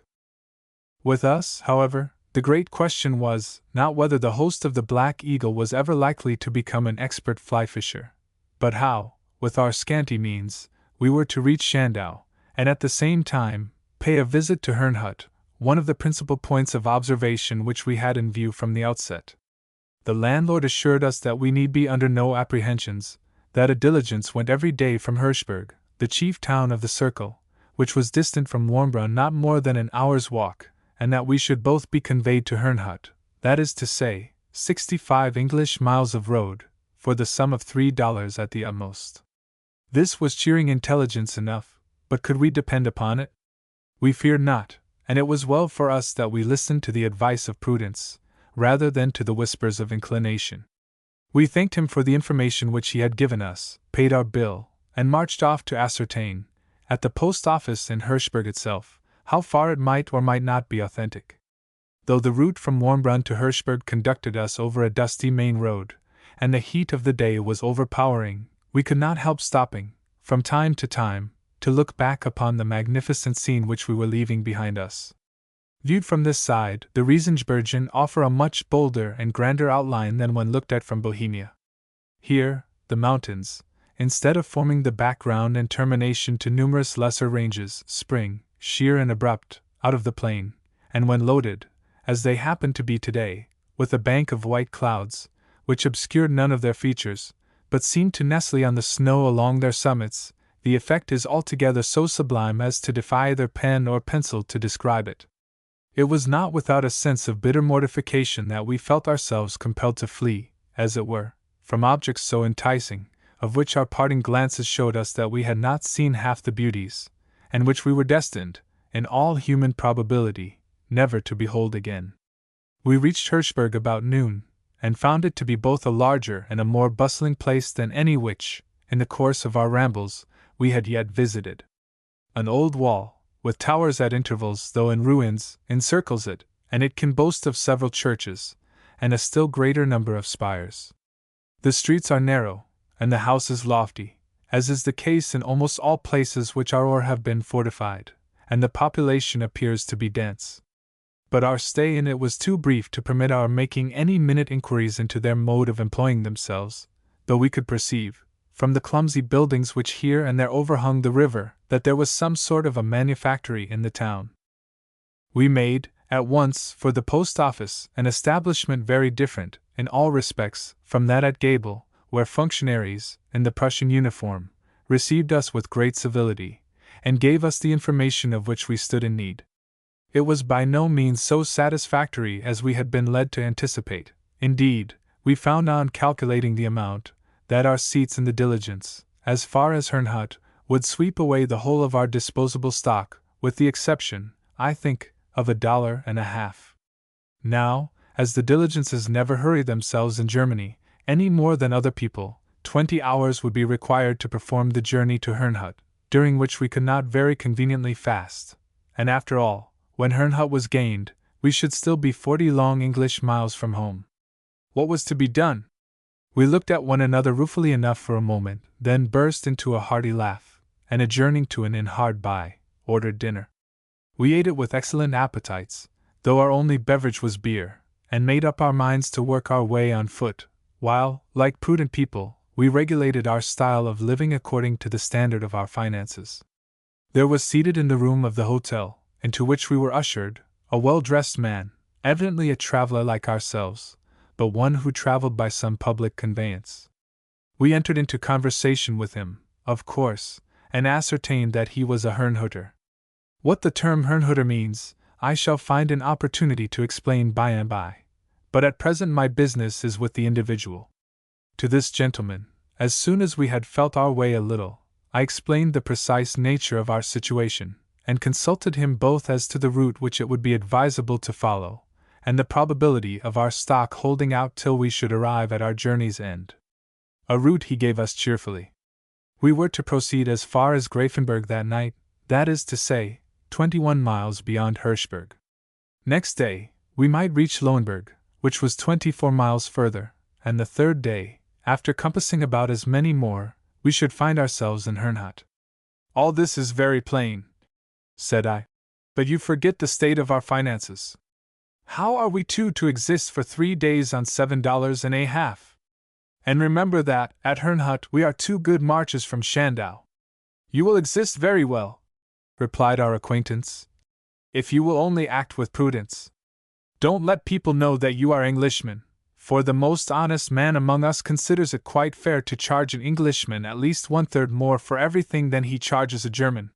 With us, however, the great question was, not whether the host of the Black Eagle was ever likely to become an expert fly fisher, but how, with our scanty means, we were to reach Shandau, and at the same time, pay a visit to Herrnhut, one of the principal points of observation which we had in view from the outset. The landlord assured us that we need be under no apprehensions, that a diligence went every day from Hirschberg, the chief town of the circle, which was distant from Warmbrunn not more than an hour's walk, and that we should both be conveyed to Herrnhut, that is to say, 65 English miles of road, for the sum of $3 at the utmost. This was cheering intelligence enough, but could we depend upon it? We feared not, and it was well for us that we listened to the advice of prudence, rather than to the whispers of inclination. We thanked him for the information which he had given us, paid our bill, and marched off to ascertain, at the post office in Hirschberg itself, how far it might or might not be authentic. Though the route from Warmbrunn to Hirschberg conducted us over a dusty main road, and the heat of the day was overpowering, we could not help stopping, from time to time, to look back upon the magnificent scene which we were leaving behind us. Viewed from this side, the Riesensbergen offer a much bolder and grander outline than when looked at from Bohemia. Here, the mountains, instead of forming the background and termination to numerous lesser ranges, spring, sheer and abrupt, out of the plain, and when loaded, as they happen to be today, with a bank of white clouds, which obscured none of their features, but seemed to nestle on the snow along their summits, the effect is altogether so sublime as to defy either pen or pencil to describe it. It was not without a sense of bitter mortification that we felt ourselves compelled to flee, as it were, from objects so enticing, of which our parting glances showed us that we had not seen half the beauties, and which we were destined, in all human probability, never to behold again. We reached Hirschberg about noon, and found it to be both a larger and a more bustling place than any which, in the course of our rambles, we had yet visited. An old wall, with towers at intervals though in ruins, encircles it, and it can boast of several churches, and a still greater number of spires. The streets are narrow, and the houses lofty, as is the case in almost all places which are or have been fortified, and the population appears to be dense. But our stay in it was too brief to permit our making any minute inquiries into their mode of employing themselves, though we could perceive, from the clumsy buildings which here and there overhung the river, that there was some sort of a manufactory in the town. We made, at once, for the post office, an establishment very different, in all respects, from that at Gable, where functionaries, in the Prussian uniform, received us with great civility, and gave us the information of which we stood in need. It was by no means so satisfactory as we had been led to anticipate. Indeed, we found on calculating the amount, that our seats in the diligence, as far as Herrnhut, would sweep away the whole of our disposable stock, with the exception, I think, of $1.50. Now, as the diligences never hurry themselves in Germany, any more than other people, 20 hours would be required to perform the journey to Herrnhut, during which we could not very conveniently fast, and after all, when Herrnhut was gained, we should still be 40 long English miles from home. What was to be done? We looked at one another ruefully enough for a moment, then burst into a hearty laugh, and adjourning to an inn hard by, ordered dinner. We ate it with excellent appetites, though our only beverage was beer, and made up our minds to work our way on foot, while, like prudent people, we regulated our style of living according to the standard of our finances. There was seated in the room of the hotel, into which we were ushered, a well-dressed man, evidently a traveler like ourselves, but one who traveled by some public conveyance. We entered into conversation with him, of course, and ascertained that he was a Herrnhuter. What the term Herrnhuter means, I shall find an opportunity to explain by and by, but at present my business is with the individual. To this gentleman, as soon as we had felt our way a little, I explained the precise nature of our situation, and consulted him both as to the route which it would be advisable to follow, and the probability of our stock holding out till we should arrive at our journey's end. A route he gave us cheerfully. We were to proceed as far as Grafenberg that night, that is to say, 21 miles beyond Hirschberg. Next day, we might reach Lohenberg, which was 24 miles further, and the third day, after compassing about as many more, we should find ourselves in Herrnhut. All this is very plain, said I, but you forget the state of our finances. How are we to exist for 3 days on $7.50? And remember that, at Herrnhut, we are 2 good marches from Schandau. You will exist very well, replied our acquaintance, if you will only act with prudence. Don't let people know that you are Englishmen, for the most honest man among us considers it quite fair to charge an Englishman at least 1/3 more for everything than he charges a German.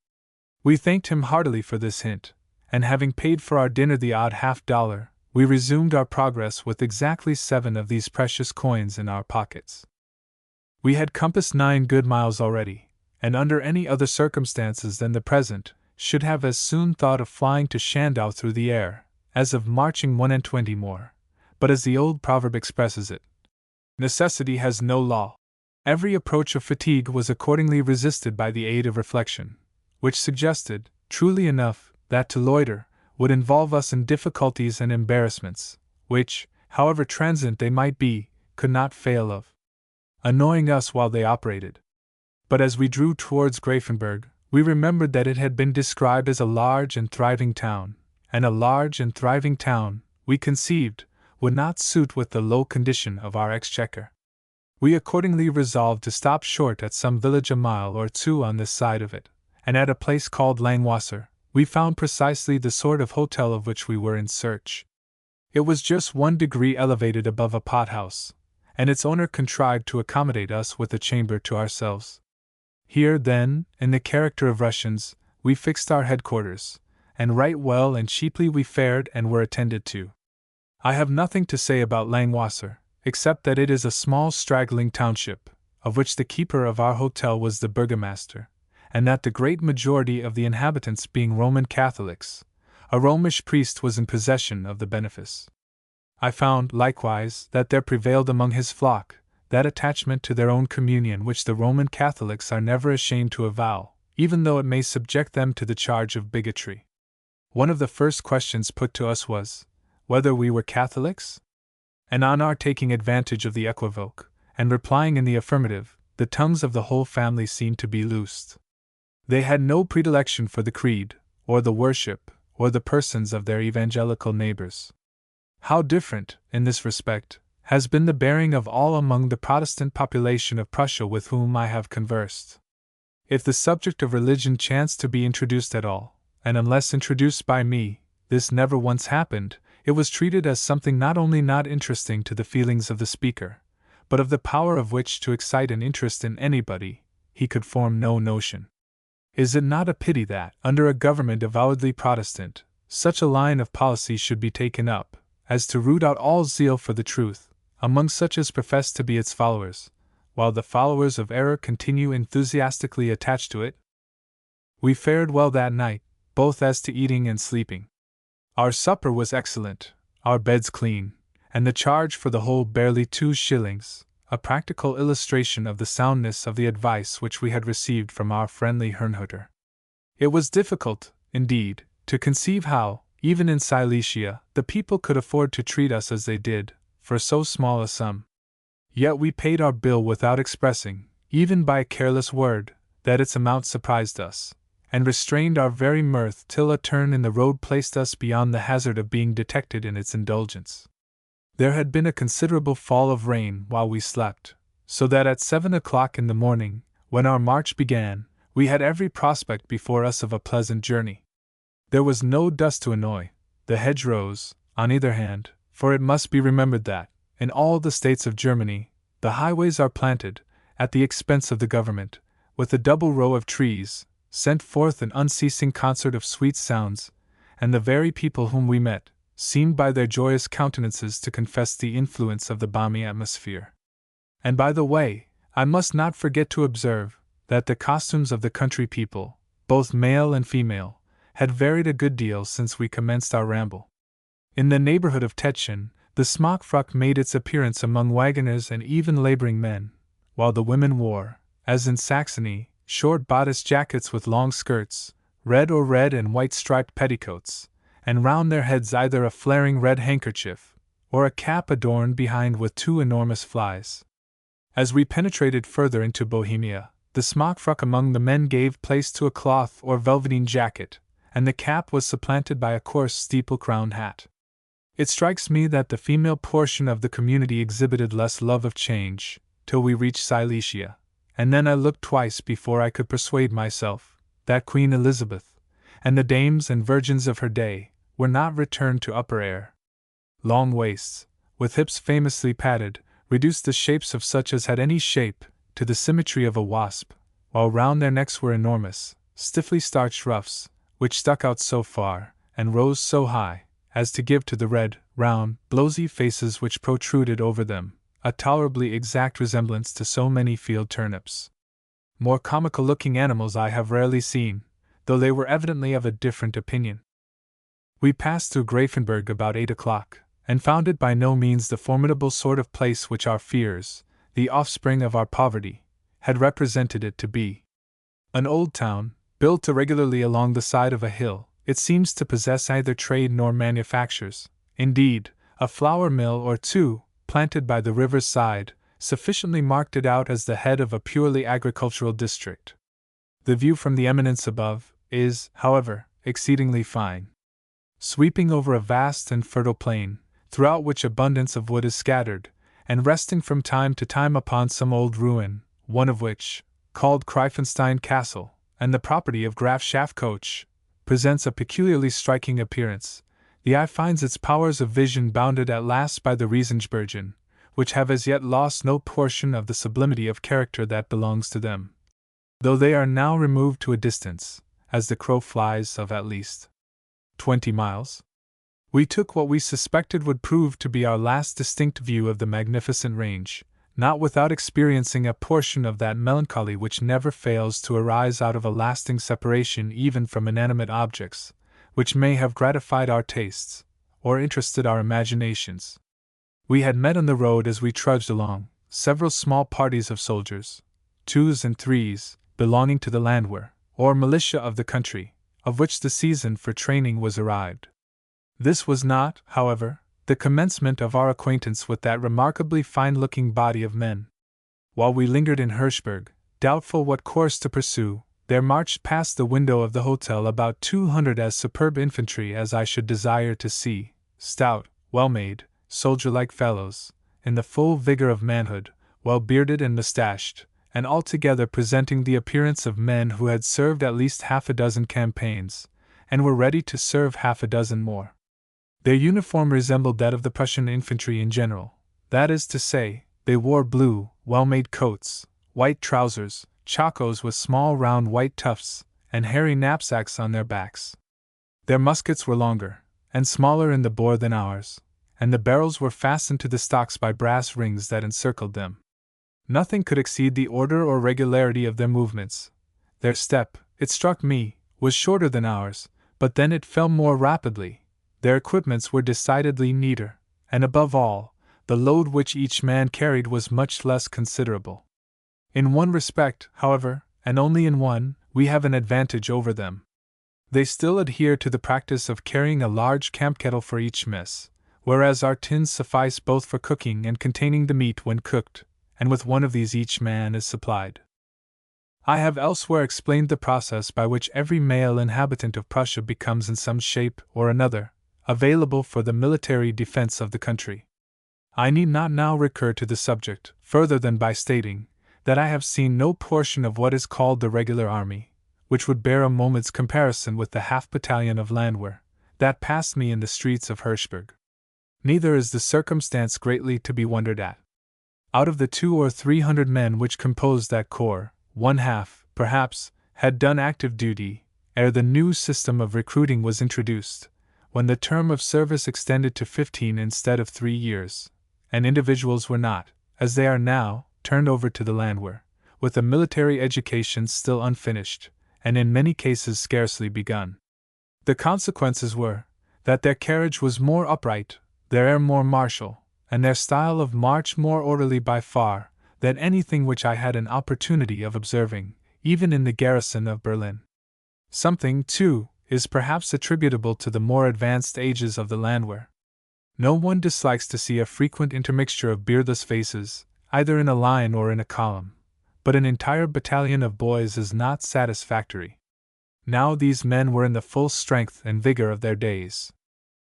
We thanked him heartily for this hint, and having paid for our dinner the odd $50, we resumed our progress with exactly 7 of these precious coins in our pockets. We had compassed 9 good miles already, and under any other circumstances than the present, should have as soon thought of flying to Schandau through the air, as of marching 21 more. But as the old proverb expresses it, necessity has no law. Every approach of fatigue was accordingly resisted by the aid of reflection, which suggested, truly enough, that to loiter would involve us in difficulties and embarrassments, which, however transient they might be, could not fail of annoying us while they operated. But as we drew towards Grafenberg, we remembered that it had been described as a large and thriving town, and a large and thriving town, we conceived, would not suit with the low condition of our exchequer. We accordingly resolved to stop short at some village a mile or 2 on this side of it, and at a place called Langwasser, we found precisely the sort of hotel of which we were in search. It was just 1 degree elevated above a pothouse, and its owner contrived to accommodate us with a chamber to ourselves. Here, then, in the character of Russians, we fixed our headquarters, and right well and cheaply we fared and were attended to. I have nothing to say about Langwasser, except that it is a small straggling township, of which the keeper of our hotel was the burgomaster, and that the great majority of the inhabitants being Roman Catholics, a Romish priest was in possession of the benefice. I found, likewise, that there prevailed among his flock that attachment to their own communion which the Roman Catholics are never ashamed to avow, even though it may subject them to the charge of bigotry. One of the first questions put to us was, whether we were Catholics? And on our taking advantage of the equivoque, and replying in the affirmative, the tongues of the whole family seemed to be loosed. They had no predilection for the creed, or the worship, or the persons of their evangelical neighbors. How different, in this respect, has been the bearing of all among the Protestant population of Prussia with whom I have conversed. If the subject of religion chanced to be introduced at all, and unless introduced by me, this never once happened, it was treated as something not only not interesting to the feelings of the speaker, but of the power of which to excite an interest in anybody, he could form no notion. Is it not a pity that, under a government avowedly Protestant, such a line of policy should be taken up, as to root out all zeal for the truth, among such as profess to be its followers, while the followers of error continue enthusiastically attached to it? We fared well that night, both as to eating and sleeping. Our supper was excellent, our beds clean, and the charge for the whole barely 2 shillings, a practical illustration of the soundness of the advice which we had received from our friendly Herrnhuter. It was difficult, indeed, to conceive how, even in Silesia, the people could afford to treat us as they did, for so small a sum. Yet we paid our bill without expressing, even by a careless word, that its amount surprised us, and restrained our very mirth till a turn in the road placed us beyond the hazard of being detected in its indulgence. There had been a considerable fall of rain while we slept, so that at 7 o'clock in the morning, when our march began, we had every prospect before us of a pleasant journey. There was no dust to annoy the hedgerows, on either hand, for it must be remembered that, in all the states of Germany, the highways are planted, at the expense of the government, with a double row of trees, sent forth an unceasing concert of sweet sounds, and the very people whom we met seemed by their joyous countenances to confess the influence of the balmy atmosphere. And by the way, I must not forget to observe that the costumes of the country people, both male and female, had varied a good deal since we commenced our ramble. In the neighborhood of Tetschen, the smock-frock made its appearance among wagoners and even laboring men, while the women wore, as in Saxony, short bodice jackets with long skirts, red or red and white striped petticoats, and round their heads either a flaring red handkerchief, or a cap adorned behind with 2 enormous flies. As we penetrated further into Bohemia, the smock-frock among the men gave place to a cloth or velveteen jacket, and the cap was supplanted by a coarse steeple-crowned hat. It strikes me that the female portion of the community exhibited less love of change, till we reached Silesia, and then I looked twice before I could persuade myself that Queen Elizabeth, and the dames and virgins of her day, were not returned to upper air. Long waists, with hips famously padded, reduced the shapes of such as had any shape, to the symmetry of a wasp, while round their necks were enormous, stiffly starched ruffs, which stuck out so far, and rose so high, as to give to the red, round, blowsy faces which protruded over them, a tolerably exact resemblance to so many field turnips. More comical-looking animals I have rarely seen, though they were evidently of a different opinion. We passed through Grafenberg about 8 o'clock, and found it by no means the formidable sort of place which our fears, the offspring of our poverty, had represented it to be. An old town, built irregularly along the side of a hill, it seems to possess neither trade nor manufactures. Indeed, a flour mill or 2, planted by the river's side, sufficiently marked it out as the head of a purely agricultural district. The view from the eminence above is, however, exceedingly fine. Sweeping over a vast and fertile plain, throughout which abundance of wood is scattered, and resting from time to time upon some old ruin, one of which, called Greifenstein Castle, and the property of Graf Schafcoach, presents a peculiarly striking appearance, the eye finds its powers of vision bounded at last by the Riesensbergen, which have as yet lost no portion of the sublimity of character that belongs to them, though they are now removed to a distance, as the crow flies, of at least 20 miles. We took what we suspected would prove to be our last distinct view of the magnificent range, not without experiencing a portion of that melancholy which never fails to arise out of a lasting separation even from inanimate objects, which may have gratified our tastes, or interested our imaginations, We had met on the road as we trudged along several small parties of soldiers, 2s and 3s, belonging to the landwehr, or militia of the country, of which the season for training was arrived. This was not, however, the commencement of our acquaintance with that remarkably fine-looking body of men. While we lingered in Hirschberg, doubtful what course to pursue, there marched past the window of the hotel about 200 as superb infantry as I should desire to see, stout, well-made, soldier-like fellows, in the full vigor of manhood, well-bearded and mustached, and altogether presenting the appearance of men who had served at least half a dozen campaigns, and were ready to serve half a dozen more. Their uniform resembled that of the Prussian infantry in general, that is to say, they wore blue, well-made coats, white trousers, chacos with small round white tufts, and hairy knapsacks on their backs. Their muskets were longer, and smaller in the bore than ours, and the barrels were fastened to the stocks by brass rings that encircled them. Nothing could exceed the order or regularity of their movements. Their step, it struck me, was shorter than ours, but then it fell more rapidly. Their equipments were decidedly neater, and above all, the load which each man carried was much less considerable. In one respect, however, and only in one, we have an advantage over them. They still adhere to the practice of carrying a large camp kettle for each mess, whereas our tins suffice both for cooking and containing the meat when cooked, and with one of these each man is supplied. I have elsewhere explained the process by which every male inhabitant of Prussia becomes in some shape or another available for the military defense of the country. I need not now recur to the subject further than by stating that I have seen no portion of what is called the regular army, which would bear a moment's comparison with the half-battalion of landwehr that passed me in the streets of Hirschberg. Neither is the circumstance greatly to be wondered at. Out of the 200 or 300 men which composed that corps, one half, perhaps, had done active duty ere the new system of recruiting was introduced, when the term of service extended to 15 instead of 3 years, and individuals were not, as they are now, turned over to the landwehr, with a military education still unfinished, and in many cases scarcely begun. The consequences were that their carriage was more upright, their air more martial, and their style of march more orderly by far than anything which I had an opportunity of observing, even in the garrison of Berlin. Something, too, is perhaps attributable to the more advanced ages of the landwehr. No one dislikes to see a frequent intermixture of beardless faces, either in a line or in a column, but an entire battalion of boys is not satisfactory. Now these men were in the full strength and vigor of their days.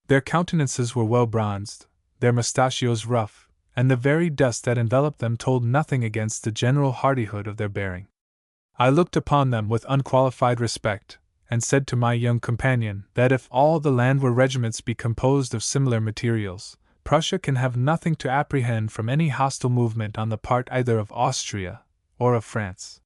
Their countenances were well bronzed, their mustachios rough, and the very dust that enveloped them told nothing against the general hardihood of their bearing. I looked upon them with unqualified respect, and said to my young companion that if all the landwehr regiments be composed of similar materials, Prussia can have nothing to apprehend from any hostile movement on the part either of Austria or of France.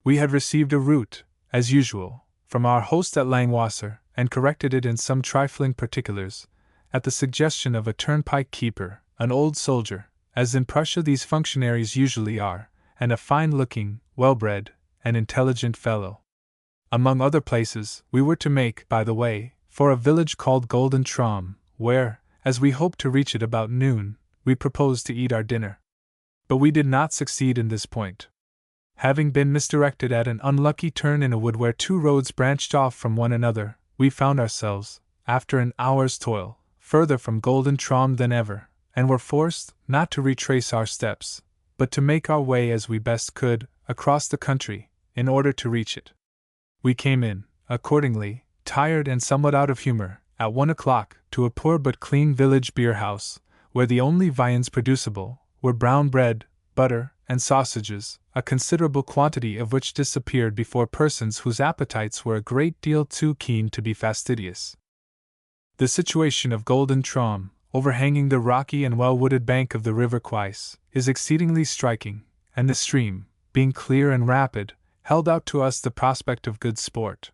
We had received a route, as usual, from our host at Langwasser, and corrected it in some trifling particulars, at the suggestion of a turnpike keeper, an old soldier, as in Prussia these functionaries usually are, and a fine-looking, well-bred, and intelligent fellow. Among other places, we were to make, by the way, for a village called Golden Traum, where, as we hoped to reach it about noon, we proposed to eat our dinner. But we did not succeed in this point. Having been misdirected at an unlucky turn in a wood where 2 roads branched off from one another, we found ourselves, after an hour's toil, further from Golden Traum than ever, and were forced, not to retrace our steps, but to make our way as we best could, across the country, in order to reach it. We came in, accordingly, tired and somewhat out of humor, at 1 o'clock, to a poor but clean village beer-house, where the only viands producible were brown bread, butter, and sausages, a considerable quantity of which disappeared before persons whose appetites were a great deal too keen to be fastidious. The situation of Golden Traum, overhanging the rocky and well-wooded bank of the river Queis, is exceedingly striking, and the stream, being clear and rapid, held out to us the prospect of good sport.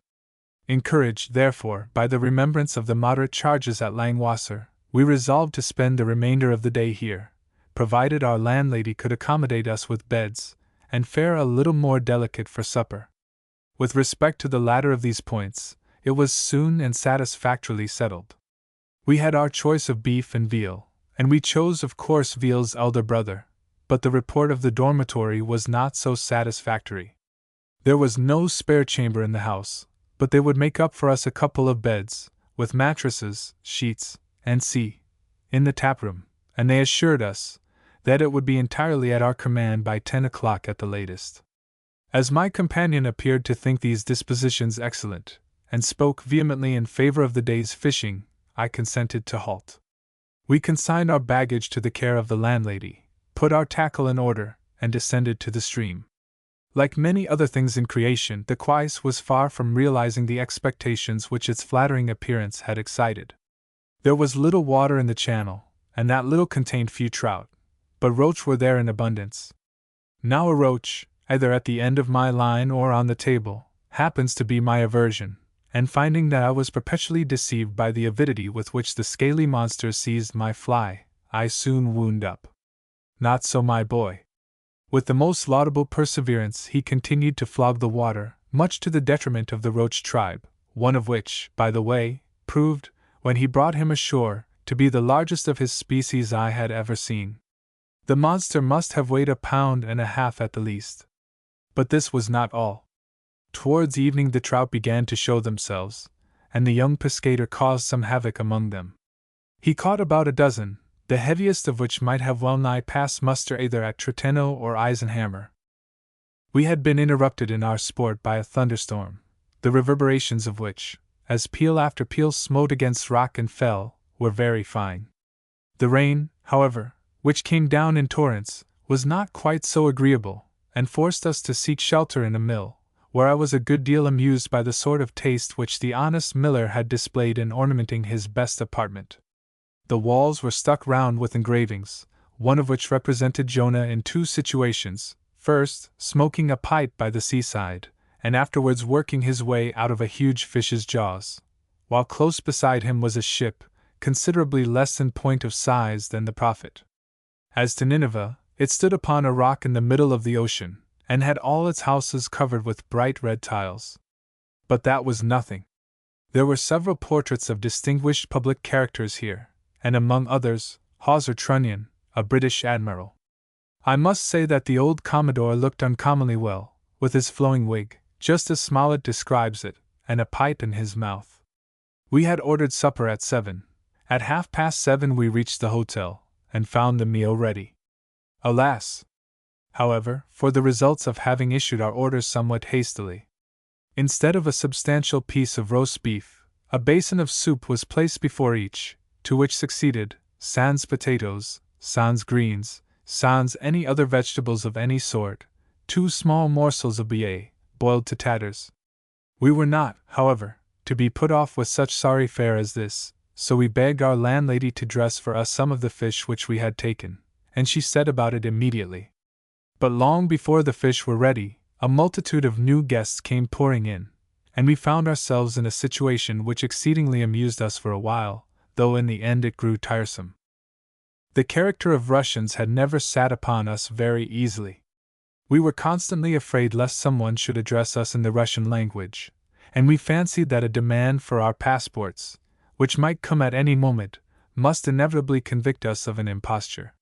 Encouraged, therefore, by the remembrance of the moderate charges at Langwasser, we resolved to spend the remainder of the day here, provided our landlady could accommodate us with beds, and fare a little more delicate for supper. With respect to the latter of these points, it was soon and satisfactorily settled. We had our choice of beef and veal, and we chose of course Veal's elder brother, but the report of the dormitory was not so satisfactory. There was no spare chamber in the house, but they would make up for us a couple of beds, with mattresses, sheets, and in the taproom, and they assured us that it would be entirely at our command by 10 o'clock at the latest. As my companion appeared to think these dispositions excellent, and spoke vehemently in favor of the day's fishing, I consented to halt. We consigned our baggage to the care of the landlady, put our tackle in order, and descended to the stream. Like many other things in creation, the Quais was far from realizing the expectations which its flattering appearance had excited. There was little water in the channel, and that little contained few trout, but roach were there in abundance. Now a roach, either at the end of my line or on the table, happens to be my aversion, and finding that I was perpetually deceived by the avidity with which the scaly monster seized my fly, I soon wound up. Not so my boy. With the most laudable perseverance he continued to flog the water, much to the detriment of the roach tribe, one of which, by the way, proved, when he brought him ashore, to be the largest of his species I had ever seen. The monster must have weighed 1.5 pounds at the least. But this was not all. Towards evening the trout began to show themselves, and the young pescator caused some havoc among them. He caught about 12, the heaviest of which might have well nigh passed muster either at Treteno or Eisenhammer. We had been interrupted in our sport by a thunderstorm, the reverberations of which, as peal after peal smote against rock and fell, were very fine. The rain, however, which came down in torrents, was not quite so agreeable, and forced us to seek shelter in a mill, where I was a good deal amused by the sort of taste which the honest miller had displayed in ornamenting his best apartment. The walls were stuck round with engravings, one of which represented Jonah in 2 situations, first, smoking a pipe by the seaside, and afterwards working his way out of a huge fish's jaws, while close beside him was a ship, considerably less in point of size than the prophet. As to Nineveh, it stood upon a rock in the middle of the ocean, and had all its houses covered with bright red tiles. But that was nothing. There were several portraits of distinguished public characters here, and among others, Hawser Trunnion, a British admiral. I must say that the old Commodore looked uncommonly well, with his flowing wig, just as Smollett describes it, and a pipe in his mouth. We had ordered supper at 7. At 7:30 we reached the hotel, and found the meal ready. Alas, however, for the results of having issued our orders somewhat hastily. Instead of a substantial piece of roast beef, a basin of soup was placed before each, to which succeeded, sans potatoes, sans greens, sans any other vegetables of any sort, 2 small morsels of billet, boiled to tatters. We were not, however, to be put off with such sorry fare as this, so we begged our landlady to dress for us some of the fish which we had taken, and she set about it immediately. But long before the fish were ready, a multitude of new guests came pouring in, and we found ourselves in a situation which exceedingly amused us for a while, though in the end it grew tiresome. The character of Russians had never sat upon us very easily. We were constantly afraid lest someone should address us in the Russian language, and we fancied that a demand for our passports, which might come at any moment, must inevitably convict us of an imposture.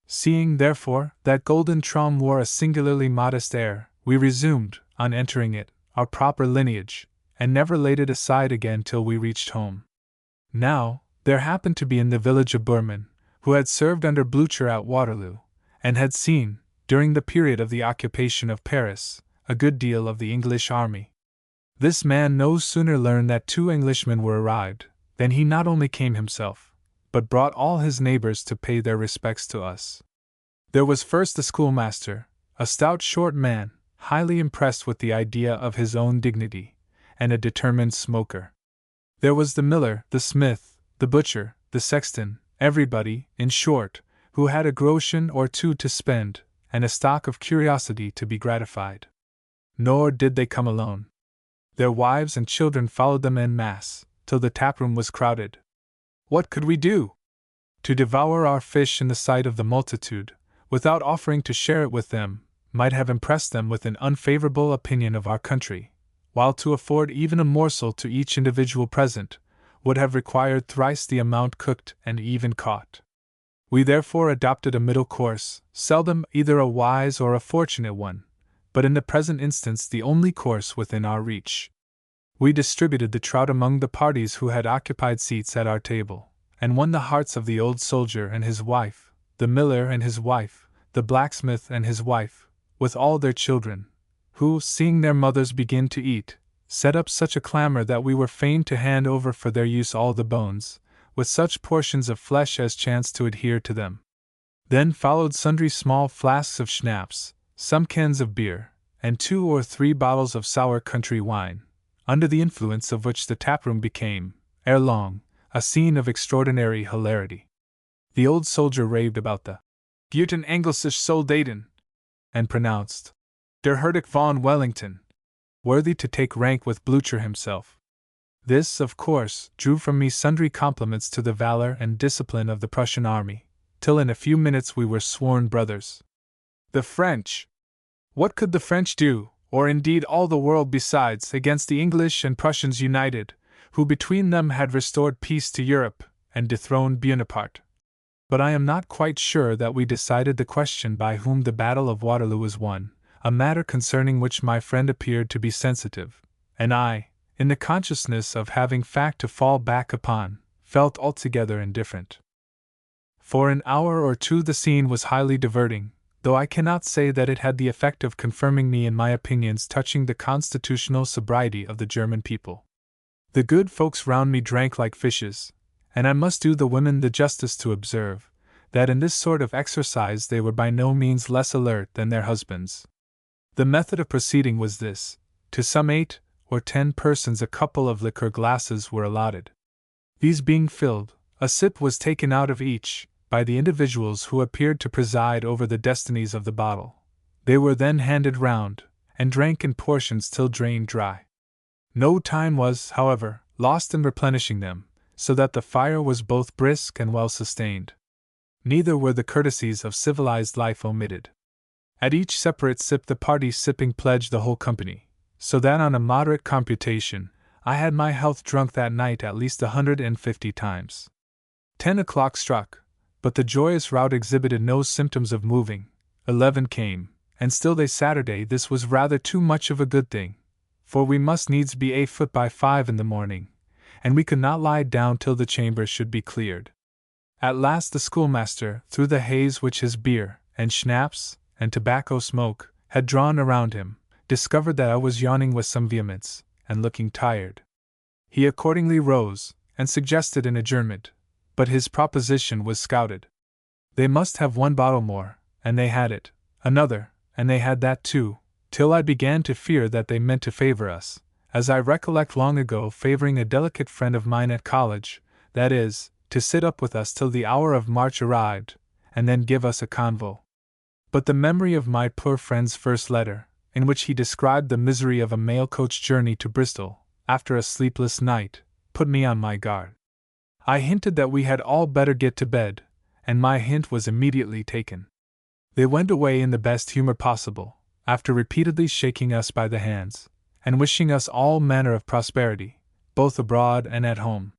Seeing, therefore, that Golden Trom wore a singularly modest air, we resumed, on entering it, our proper lineage, and never laid it aside again till we reached home. Now, there happened to be in the village a Burman, who had served under Blücher at Waterloo, and had seen, during the period of the occupation of Paris, a good deal of the English army. This man no sooner learned that 2 Englishmen were arrived, than he not only came himself, but brought all his neighbors to pay their respects to us. There was first the schoolmaster, a stout short man, highly impressed with the idea of his own dignity, and a determined smoker. There was the miller, the smith, the butcher, the sexton, everybody, in short, who had a groschen or 2 to spend, and a stock of curiosity to be gratified. Nor did they come alone. Their wives and children followed them en masse, till the taproom was crowded. What could we do? To devour our fish in the sight of the multitude, without offering to share it with them, might have impressed them with an unfavorable opinion of our country, while to afford even a morsel to each individual present would have required thrice the amount cooked and even caught. We therefore adopted a middle course, seldom either a wise or a fortunate one, but in the present instance the only course within our reach. We distributed the trout among the parties who had occupied seats at our table, and won the hearts of the old soldier and his wife, the miller and his wife, the blacksmith and his wife, with all their children, who, seeing their mothers begin to eat, set up such a clamor that we were fain to hand over for their use all the bones, with such portions of flesh as chanced to adhere to them. Then followed sundry small flasks of schnapps, some cans of beer, and 2 or 3 bottles of sour country wine, under the influence of which the taproom became, ere long, a scene of extraordinary hilarity. The old soldier raved about the Guten Englische Soldaten, and pronounced Der Hertog von Wellington worthy to take rank with Blücher himself. This, of course, drew from me sundry compliments to the valor and discipline of the Prussian army, till in a few minutes we were sworn brothers. The French! What could the French do, or indeed all the world besides, against the English and Prussians united, who between them had restored peace to Europe, and dethroned Bonaparte? But I am not quite sure that we decided the question by whom the Battle of Waterloo was won, a matter concerning which my friend appeared to be sensitive, and I, in the consciousness of having fact to fall back upon, felt altogether indifferent. For an hour or two the scene was highly diverting, though I cannot say that it had the effect of confirming me in my opinions touching the constitutional sobriety of the German people. The good folks round me drank like fishes, and I must do the women the justice to observe that in this sort of exercise they were by no means less alert than their husbands. The method of proceeding was this: to some 8 or 10 persons a couple of liqueur glasses were allotted. These being filled, a sip was taken out of each, by the individuals who appeared to preside over the destinies of the bottle. They were then handed round, and drank in portions till drained dry. No time was, however, lost in replenishing them, so that the fire was both brisk and well sustained. Neither were the courtesies of civilized life omitted. At each separate sip the party sipping pledged the whole company, so that on a moderate computation, I had my health drunk that night at least 150 times. 10 o'clock struck, but the joyous rout exhibited no symptoms of moving. 11 came, and still they Saturday. This was rather too much of a good thing, for we must needs be afoot by 5 in the morning, and we could not lie down till the chamber should be cleared. At last the schoolmaster, through the haze which his beer, and schnapps, and tobacco smoke had drawn around him, discovered that I was yawning with some vehemence, and looking tired. He accordingly rose, and suggested an adjournment, but his proposition was scouted. They must have 1 bottle more, and they had it, another, and they had that too, till I began to fear that they meant to favor us, as I recollect long ago favoring a delicate friend of mine at college, that is, to sit up with us till the hour of march arrived, and then give us a convo. But the memory of my poor friend's first letter, in which he described the misery of a mail coach journey to Bristol, after a sleepless night, put me on my guard. I hinted that we had all better get to bed, and my hint was immediately taken. They went away in the best humor possible, after repeatedly shaking us by the hands, and wishing us all manner of prosperity, both abroad and at home.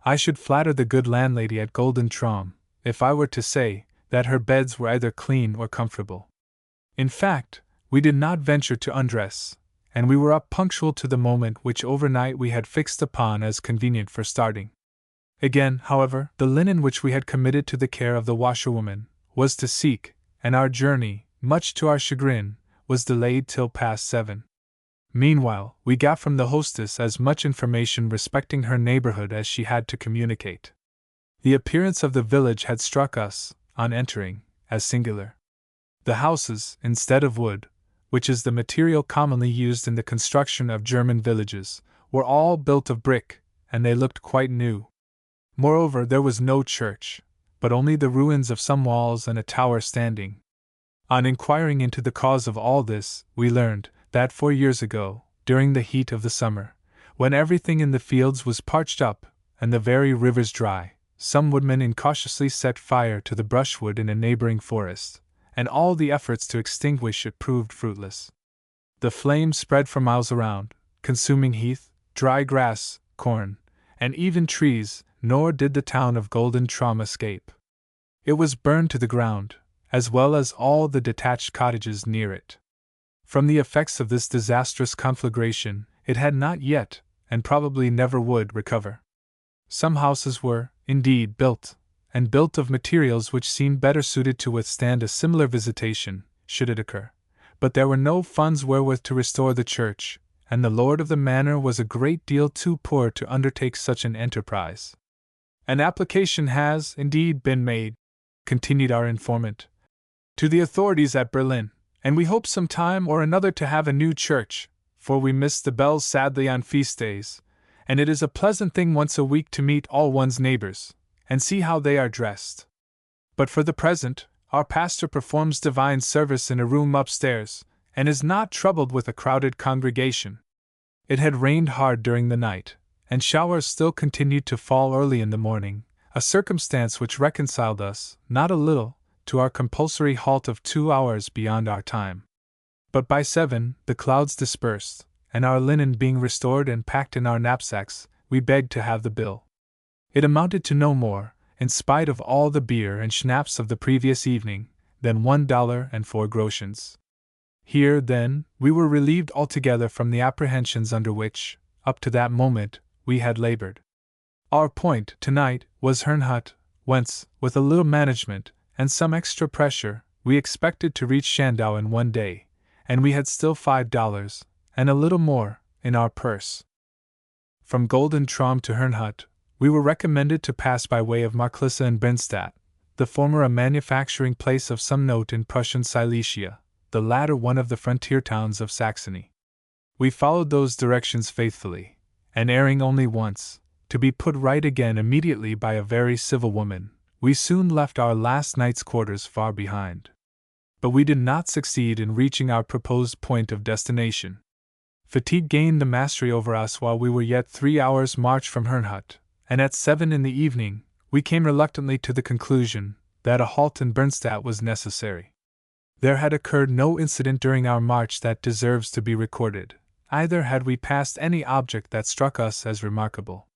I should flatter the good landlady at Golden Trom, if I were to say that her beds were either clean or comfortable. In fact, we did not venture to undress, and we were up punctual to the moment which overnight we had fixed upon as convenient for starting. Again, however, the linen which we had committed to the care of the washerwoman was to seek, and our journey, much to our chagrin, was delayed till past 7. Meanwhile, we got from the hostess as much information respecting her neighborhood as she had to communicate. The appearance of the village had struck us, on entering, as singular. The houses, instead of wood, which is the material commonly used in the construction of German villages, were all built of brick, and they looked quite new. Moreover, there was no church, but only the ruins of some walls and a tower standing. On inquiring into the cause of all this, we learned that 4 years ago, during the heat of the summer, when everything in the fields was parched up, and the very rivers dry, some woodmen incautiously set fire to the brushwood in a neighboring forest, and all the efforts to extinguish it proved fruitless. The flames spread for miles around, consuming heath, dry grass, corn, and even trees, nor did the town of Golden Trom escape. it was burned to the ground, as well as all the detached cottages near it. From the effects of this disastrous conflagration, it had not yet, and probably never would, recover. Some houses were, indeed, built of materials which seemed better suited to withstand a similar visitation, should it occur. But there were no funds wherewith to restore the church, and the lord of the manor was a great deal too poor to undertake such an enterprise. An application has, indeed, been made, continued our informant, to the authorities at Berlin, and we hope some time or another to have a new church, for we miss the bells sadly on feast days, and it is a pleasant thing once a week to meet all one's neighbors, and see how they are dressed. But for the present, our pastor performs divine service in a room upstairs, and is not troubled with a crowded congregation. It had rained hard during the night, and showers still continued to fall early in the morning, a circumstance which reconciled us, not a little, to our compulsory halt of 2 hours beyond our time. But by 7, the clouds dispersed, and our linen being restored and packed in our knapsacks, we begged to have the bill. It amounted to no more, in spite of all the beer and schnapps of the previous evening, than $1.04. Here, then, we were relieved altogether from the apprehensions under which, up to that moment, we had labored. Our point, tonight, was Herrnhut, whence, with a little management, and some extra pressure, we expected to reach Schandau in 1 day, and we had still $5, and a little more, in our purse. From Golden Traum to Herrnhut, we were recommended to pass by way of Marklisse and Brennstadt, the former a manufacturing place of some note in Prussian Silesia, the latter one of the frontier towns of Saxony. We followed those directions faithfully, and erring only once, to be put right again immediately by a very civil woman, we soon left our last night's quarters far behind. But we did not succeed in reaching our proposed point of destination. Fatigue gained the mastery over us while we were yet 3 hours' march from Herrnhut, and at 7 in the evening, we came reluctantly to the conclusion that a halt in Brennstadt was necessary. There had occurred no incident during our march that deserves to be recorded, either had we passed any object that struck us as remarkable.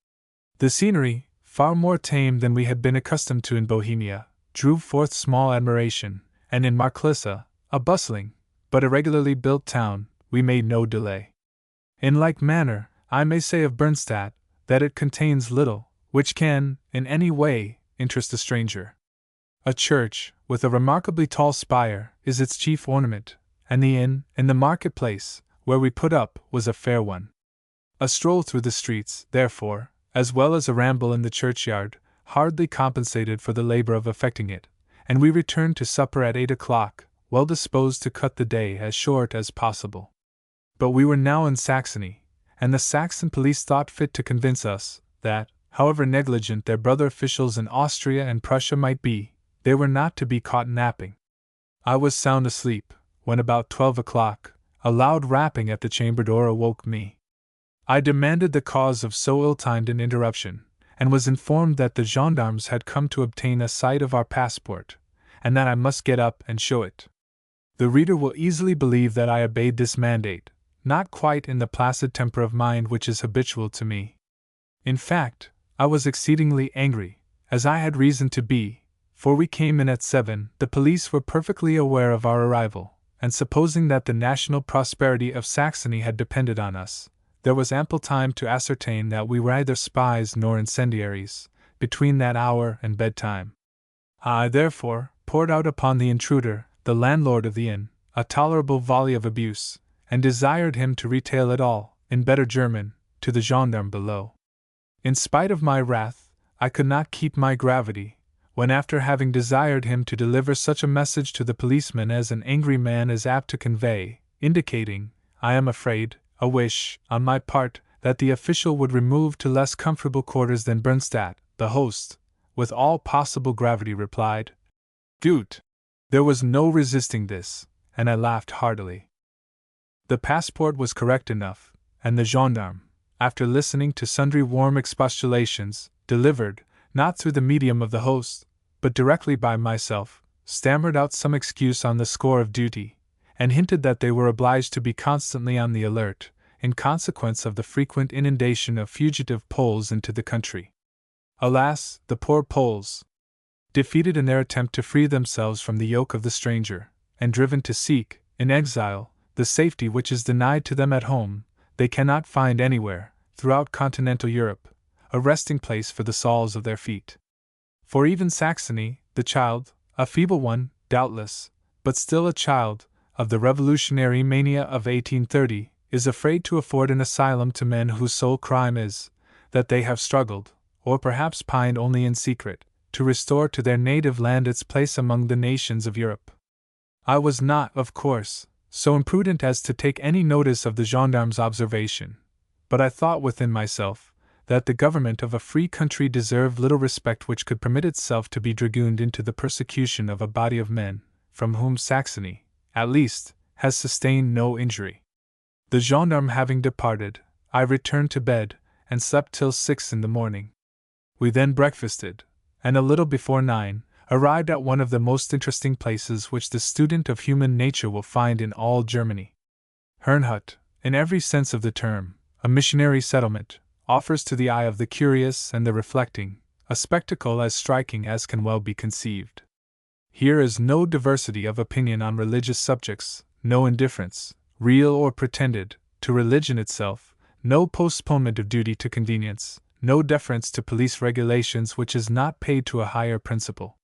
The scenery, far more tame than we had been accustomed to in Bohemia, drew forth small admiration, and in Marklisse, a bustling, but irregularly built town, we made no delay. In like manner, I may say of Brennstadt, that it contains little, which can, in any way, interest a stranger. A church, with a remarkably tall spire, is its chief ornament, and the inn, in the market-place, where we put up, was a fair one. A stroll through the streets, therefore, as well as a ramble in the churchyard, hardly compensated for the labor of effecting it, and we returned to supper at 8 o'clock, well disposed to cut the day as short as possible. But we were now in Saxony, and the Saxon police thought fit to convince us that, however negligent their brother officials in Austria and Prussia might be, they were not to be caught napping. I was sound asleep, when about 12 o'clock, a loud rapping at the chamber door awoke me. I demanded the cause of so ill-timed an interruption, and was informed that the gendarmes had come to obtain a sight of our passport, and that I must get up and show it. The reader will easily believe that I obeyed this mandate, not quite in the placid temper of mind which is habitual to me. In fact, I was exceedingly angry, as I had reason to be, for we came in at 7, the police were perfectly aware of our arrival, and supposing that the national prosperity of Saxony had depended on us, there was ample time to ascertain that we were neither spies nor incendiaries, between that hour and bedtime. I, therefore, poured out upon the intruder, the landlord of the inn, a tolerable volley of abuse, and desired him to retail it all, in better German, to the gendarme below. In spite of my wrath, I could not keep my gravity, when after having desired him to deliver such a message to the policeman as an angry man is apt to convey, indicating, I am afraid, a wish, on my part, that the official would remove to less comfortable quarters than Brennstadt, the host, with all possible gravity replied, Gut. There was no resisting this, and I laughed heartily. The passport was correct enough, and the gendarme, after listening to sundry warm expostulations, delivered, not through the medium of the host, but directly by myself, stammered out some excuse on the score of duty, and hinted that they were obliged to be constantly on the alert, in consequence of the frequent inundation of fugitive Poles into the country. Alas, the poor Poles! defeated in their attempt to free themselves from the yoke of the stranger, and driven to seek, in exile, the safety which is denied to them at home, they cannot find anywhere, throughout continental Europe, a resting place for the soles of their feet. For even Saxony, the child, a feeble one, doubtless, but still a child, of the revolutionary mania of 1830, is afraid to afford an asylum to men whose sole crime is, that they have struggled, or perhaps pined only in secret, to restore to their native land its place among the nations of Europe. I was not, of course, so imprudent as to take any notice of the gendarme's observation, but I thought within myself that the government of a free country deserved little respect which could permit itself to be dragooned into the persecution of a body of men, from whom Saxony, at least, has sustained no injury. The gendarme having departed, I returned to bed, and slept till 6 in the morning. We then breakfasted, and a little before 9, arrived at one of the most interesting places which the student of human nature will find in all Germany. Herrnhut, in every sense of the term, a missionary settlement, offers to the eye of the curious and the reflecting a spectacle as striking as can well be conceived. Here is no diversity of opinion on religious subjects, no indifference, real or pretended, to religion itself, no postponement of duty to convenience, no deference to police regulations which is not paid to a higher principle.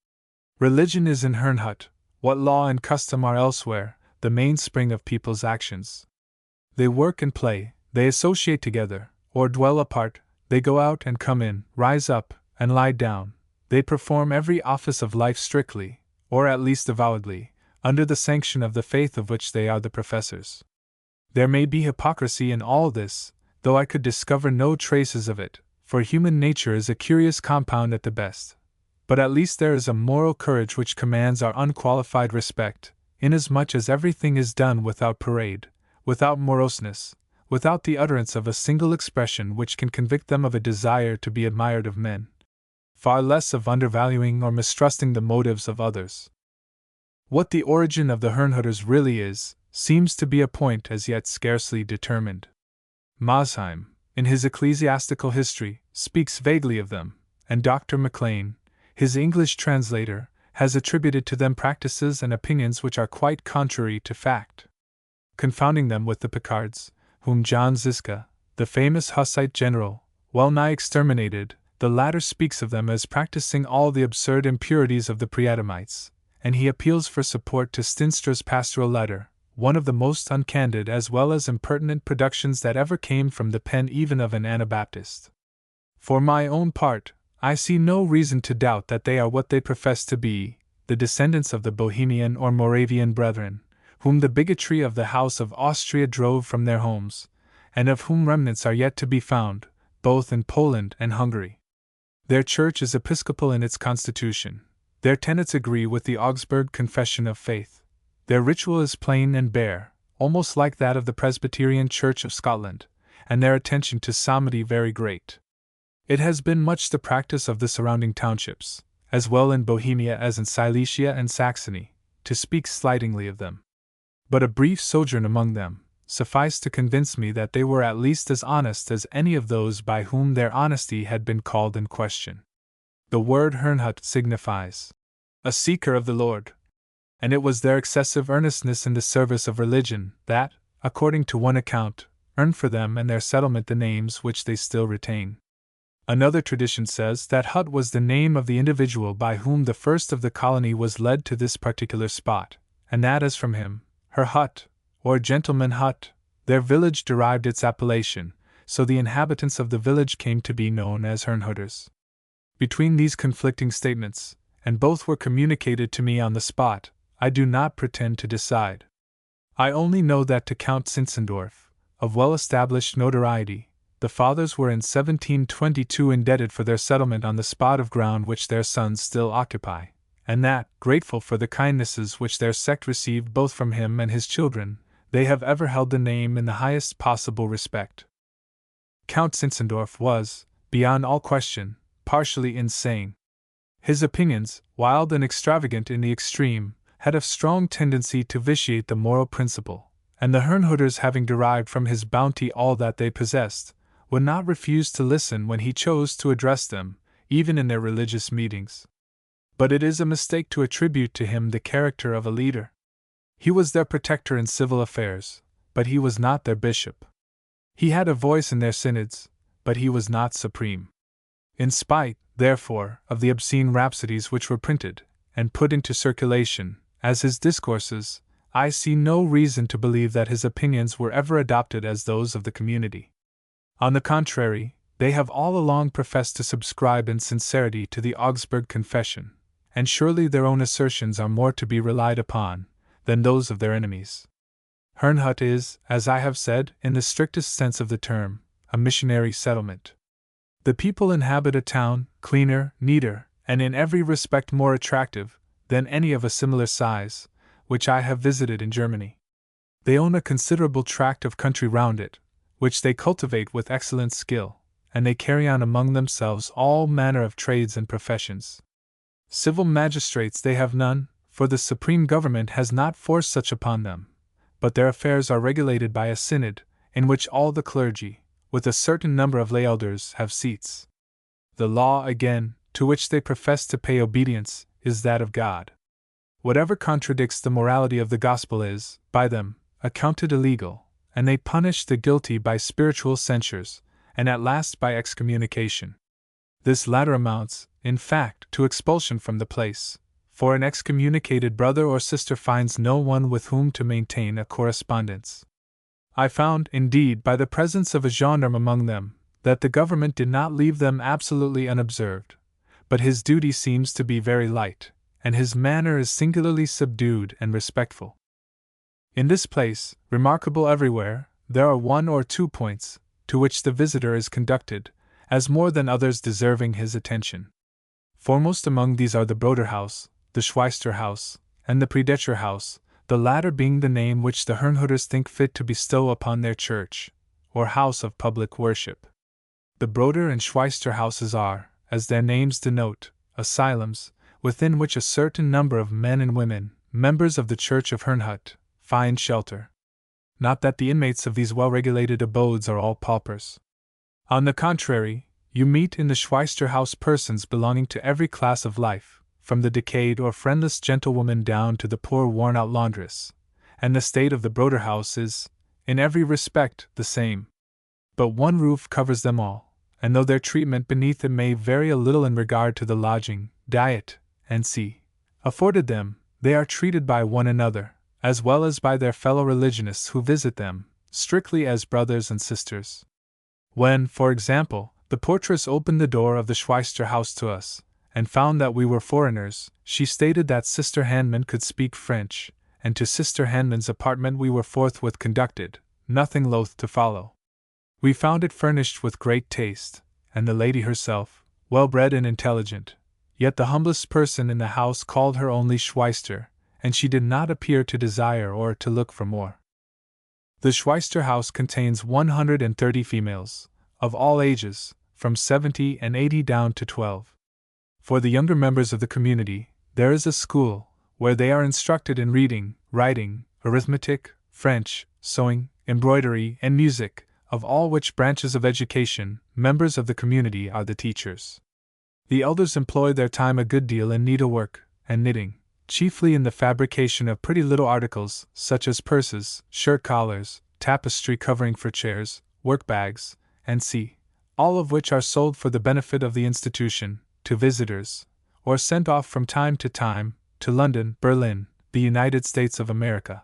Religion is in Herrnhut, what law and custom are elsewhere, the mainspring of people's actions. They work and play, they associate together, or dwell apart, they go out and come in, rise up and lie down, they perform every office of life strictly, or at least avowedly, under the sanction of the faith of which they are the professors. There may be hypocrisy in all this, though I could discover no traces of it, for human nature is a curious compound at the best. But at least there is a moral courage which commands our unqualified respect, inasmuch as everything is done without parade, without moroseness, without the utterance of a single expression which can convict them of a desire to be admired of men, far less of undervaluing or mistrusting the motives of others. What the origin of the Herrnhuters really is, seems to be a point as yet scarcely determined. Mosheim, in his Ecclesiastical History, speaks vaguely of them, and Dr. Maclean, his English translator, has attributed to them practices and opinions which are quite contrary to fact. Confounding them with the Picards, whom John Ziska, the famous Hussite general, well nigh exterminated, the latter speaks of them as practicing all the absurd impurities of the Preadamites, and he appeals for support to Stinstra's pastoral letter, one of the most uncandid as well as impertinent productions that ever came from the pen even of an Anabaptist. For my own part, I see no reason to doubt that they are what they profess to be, the descendants of the Bohemian or Moravian brethren, whom the bigotry of the House of Austria drove from their homes, and of whom remnants are yet to be found, both in Poland and Hungary. Their church is episcopal in its constitution, their tenets agree with the Augsburg Confession of Faith, their ritual is plain and bare, almost like that of the Presbyterian Church of Scotland, and their attention to psalmody very great. It has been much the practice of the surrounding townships, as well in Bohemia as in Silesia and Saxony, to speak slightingly of them. But a brief sojourn among them sufficed to convince me that they were at least as honest as any of those by whom their honesty had been called in question. The word Herrnhut signifies a seeker of the Lord, and it was their excessive earnestness in the service of religion that, according to one account, earned for them and their settlement the names which they still retain. Another tradition says that Hut was the name of the individual by whom the first of the colony was led to this particular spot, and that as from him, her hut, or gentleman hut, their village derived its appellation, so the inhabitants of the village came to be known as Herrnhuters. Between these conflicting statements, and both were communicated to me on the spot, I do not pretend to decide. I only know that to Count Zinzendorf, of well-established notoriety, the fathers were in 1722 indebted for their settlement on the spot of ground which their sons still occupy, and that, grateful for the kindnesses which their sect received both from him and his children, they have ever held the name in the highest possible respect. Count Zinzendorf was, beyond all question, partially insane. His opinions, wild and extravagant in the extreme, had a strong tendency to vitiate the moral principle, and the Herrnhuters, having derived from his bounty all that they possessed, would not refuse to listen when he chose to address them, even in their religious meetings. but it is a mistake to attribute to him the character of a leader. He was their protector in civil affairs, but he was not their bishop. He had a voice in their synods, but he was not supreme. In spite, therefore, of the obscene rhapsodies which were printed and put into circulation as his discourses, I see no reason to believe that his opinions were ever adopted as those of the community. On the contrary, they have all along professed to subscribe in sincerity to the Augsburg Confession, and surely their own assertions are more to be relied upon than those of their enemies. Herrnhut is, as I have said, in the strictest sense of the term, a missionary settlement. The people inhabit a town, cleaner, neater, and in every respect more attractive than any of a similar size, which I have visited in Germany. They own a considerable tract of country round it, which they cultivate with excellent skill, and they carry on among themselves all manner of trades and professions. Civil magistrates they have none, for the supreme government has not forced such upon them, but their affairs are regulated by a synod, in which all the clergy, with a certain number of lay elders, have seats. The law, again, to which they profess to pay obedience, is that of God. Whatever contradicts the morality of the gospel is, by them, accounted illegal, and they punish the guilty by spiritual censures, and at last by excommunication. This latter amounts, in fact, to expulsion from the place, for an excommunicated brother or sister finds no one with whom to maintain a correspondence. I found, indeed, by the presence of a gendarme among them, that the government did not leave them absolutely unobserved, but his duty seems to be very light, and his manner is singularly subdued and respectful. In this place, remarkable everywhere, there are one or two points to which the visitor is conducted, as more than others deserving his attention. Foremost among these are the Broderhaus, the Schweisterhaus, and the Prediger House, the latter being the name which the Herrnhuters think fit to bestow upon their church, or house of public worship. The Broder and Schweisterhauses are, as their names denote, asylums, within which a certain number of men and women, members of the Church of Herrnhut, find shelter. Not that the inmates of these well-regulated abodes are all paupers. On the contrary, you meet in the Schweisterhaus persons belonging to every class of life, from the decayed or friendless gentlewoman down to the poor worn-out laundress, and the state of the Broderhaus is, in every respect, the same. But one roof covers them all, and though their treatment beneath it may vary a little in regard to the lodging, diet, and afforded them, they are treated by one another, as well as by their fellow religionists who visit them, strictly as brothers and sisters. When, for example, the portress opened the door of the Schweisterhaus to us, and found that we were foreigners, she stated that Sister Handman could speak French, and to Sister Handman's apartment we were forthwith conducted, nothing loath to follow. We found it furnished with great taste, and the lady herself, well-bred and intelligent, yet the humblest person in the house called her only Schweister, and she did not appear to desire or to look for more. The Schweisterhaus contains 130 females, of all ages, from 70 and 80 down to 12. For the younger members of the community, there is a school, where they are instructed in reading, writing, arithmetic, French, sewing, embroidery, and music, of all which branches of education, members of the community are the teachers. The elders employ their time a good deal in needlework and knitting, chiefly in the fabrication of pretty little articles, such as purses, shirt collars, tapestry covering for chairs, work-bags, and all of which are sold for the benefit of the institution, to visitors, or sent off from time to London, Berlin, the United States of America,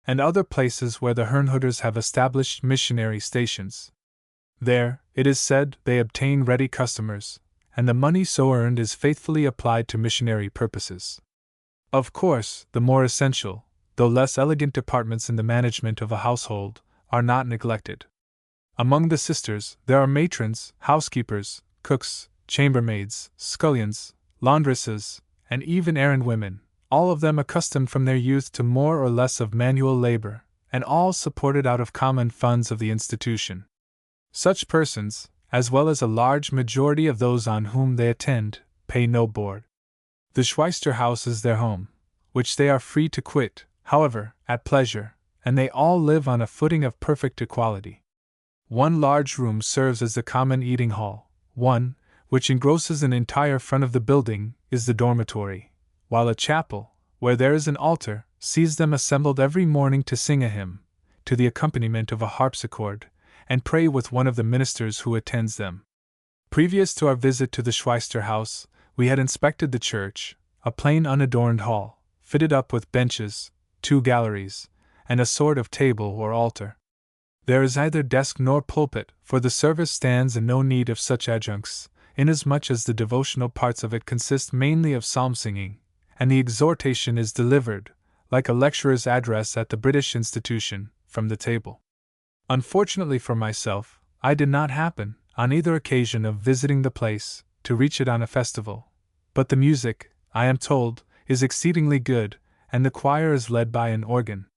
and other places where the Herrnhuters have established missionary stations. There, it is said, they obtain ready customers, and the money so earned is faithfully applied to missionary purposes. Of course, the more essential, though less elegant departments in the management of a household, are not neglected. Among the sisters, there are matrons, housekeepers, cooks, chambermaids, scullions, laundresses, and even errand women, all of them accustomed from their youth to more or less of manual labor, and all supported out of common funds of the institution. Such persons, as well as a large majority of those on whom they attend, pay no board. The Schweisterhaus is their home, which they are free to quit, however, at pleasure, and they all live on a footing of perfect equality. One large room serves as the common eating hall, one, which engrosses an entire front of the building, is the dormitory, while a chapel, where there is an altar, sees them assembled every morning to sing a hymn, to the accompaniment of a harpsichord, and pray with one of the ministers who attends them. Previous to our visit to the Schweister house, we had inspected the church, a plain unadorned hall, fitted up with benches, 2 galleries, and a sort of table or altar. There is neither desk nor pulpit, for the service stands in no need of such adjuncts, inasmuch as the devotional parts of it consist mainly of psalm singing, and the exhortation is delivered, like a lecturer's address at the British Institution, from the table. Unfortunately for myself, I did not happen, on either occasion of visiting the place, to reach it on a festival. But the music, I am told, is exceedingly good, and the choir is led by an organ.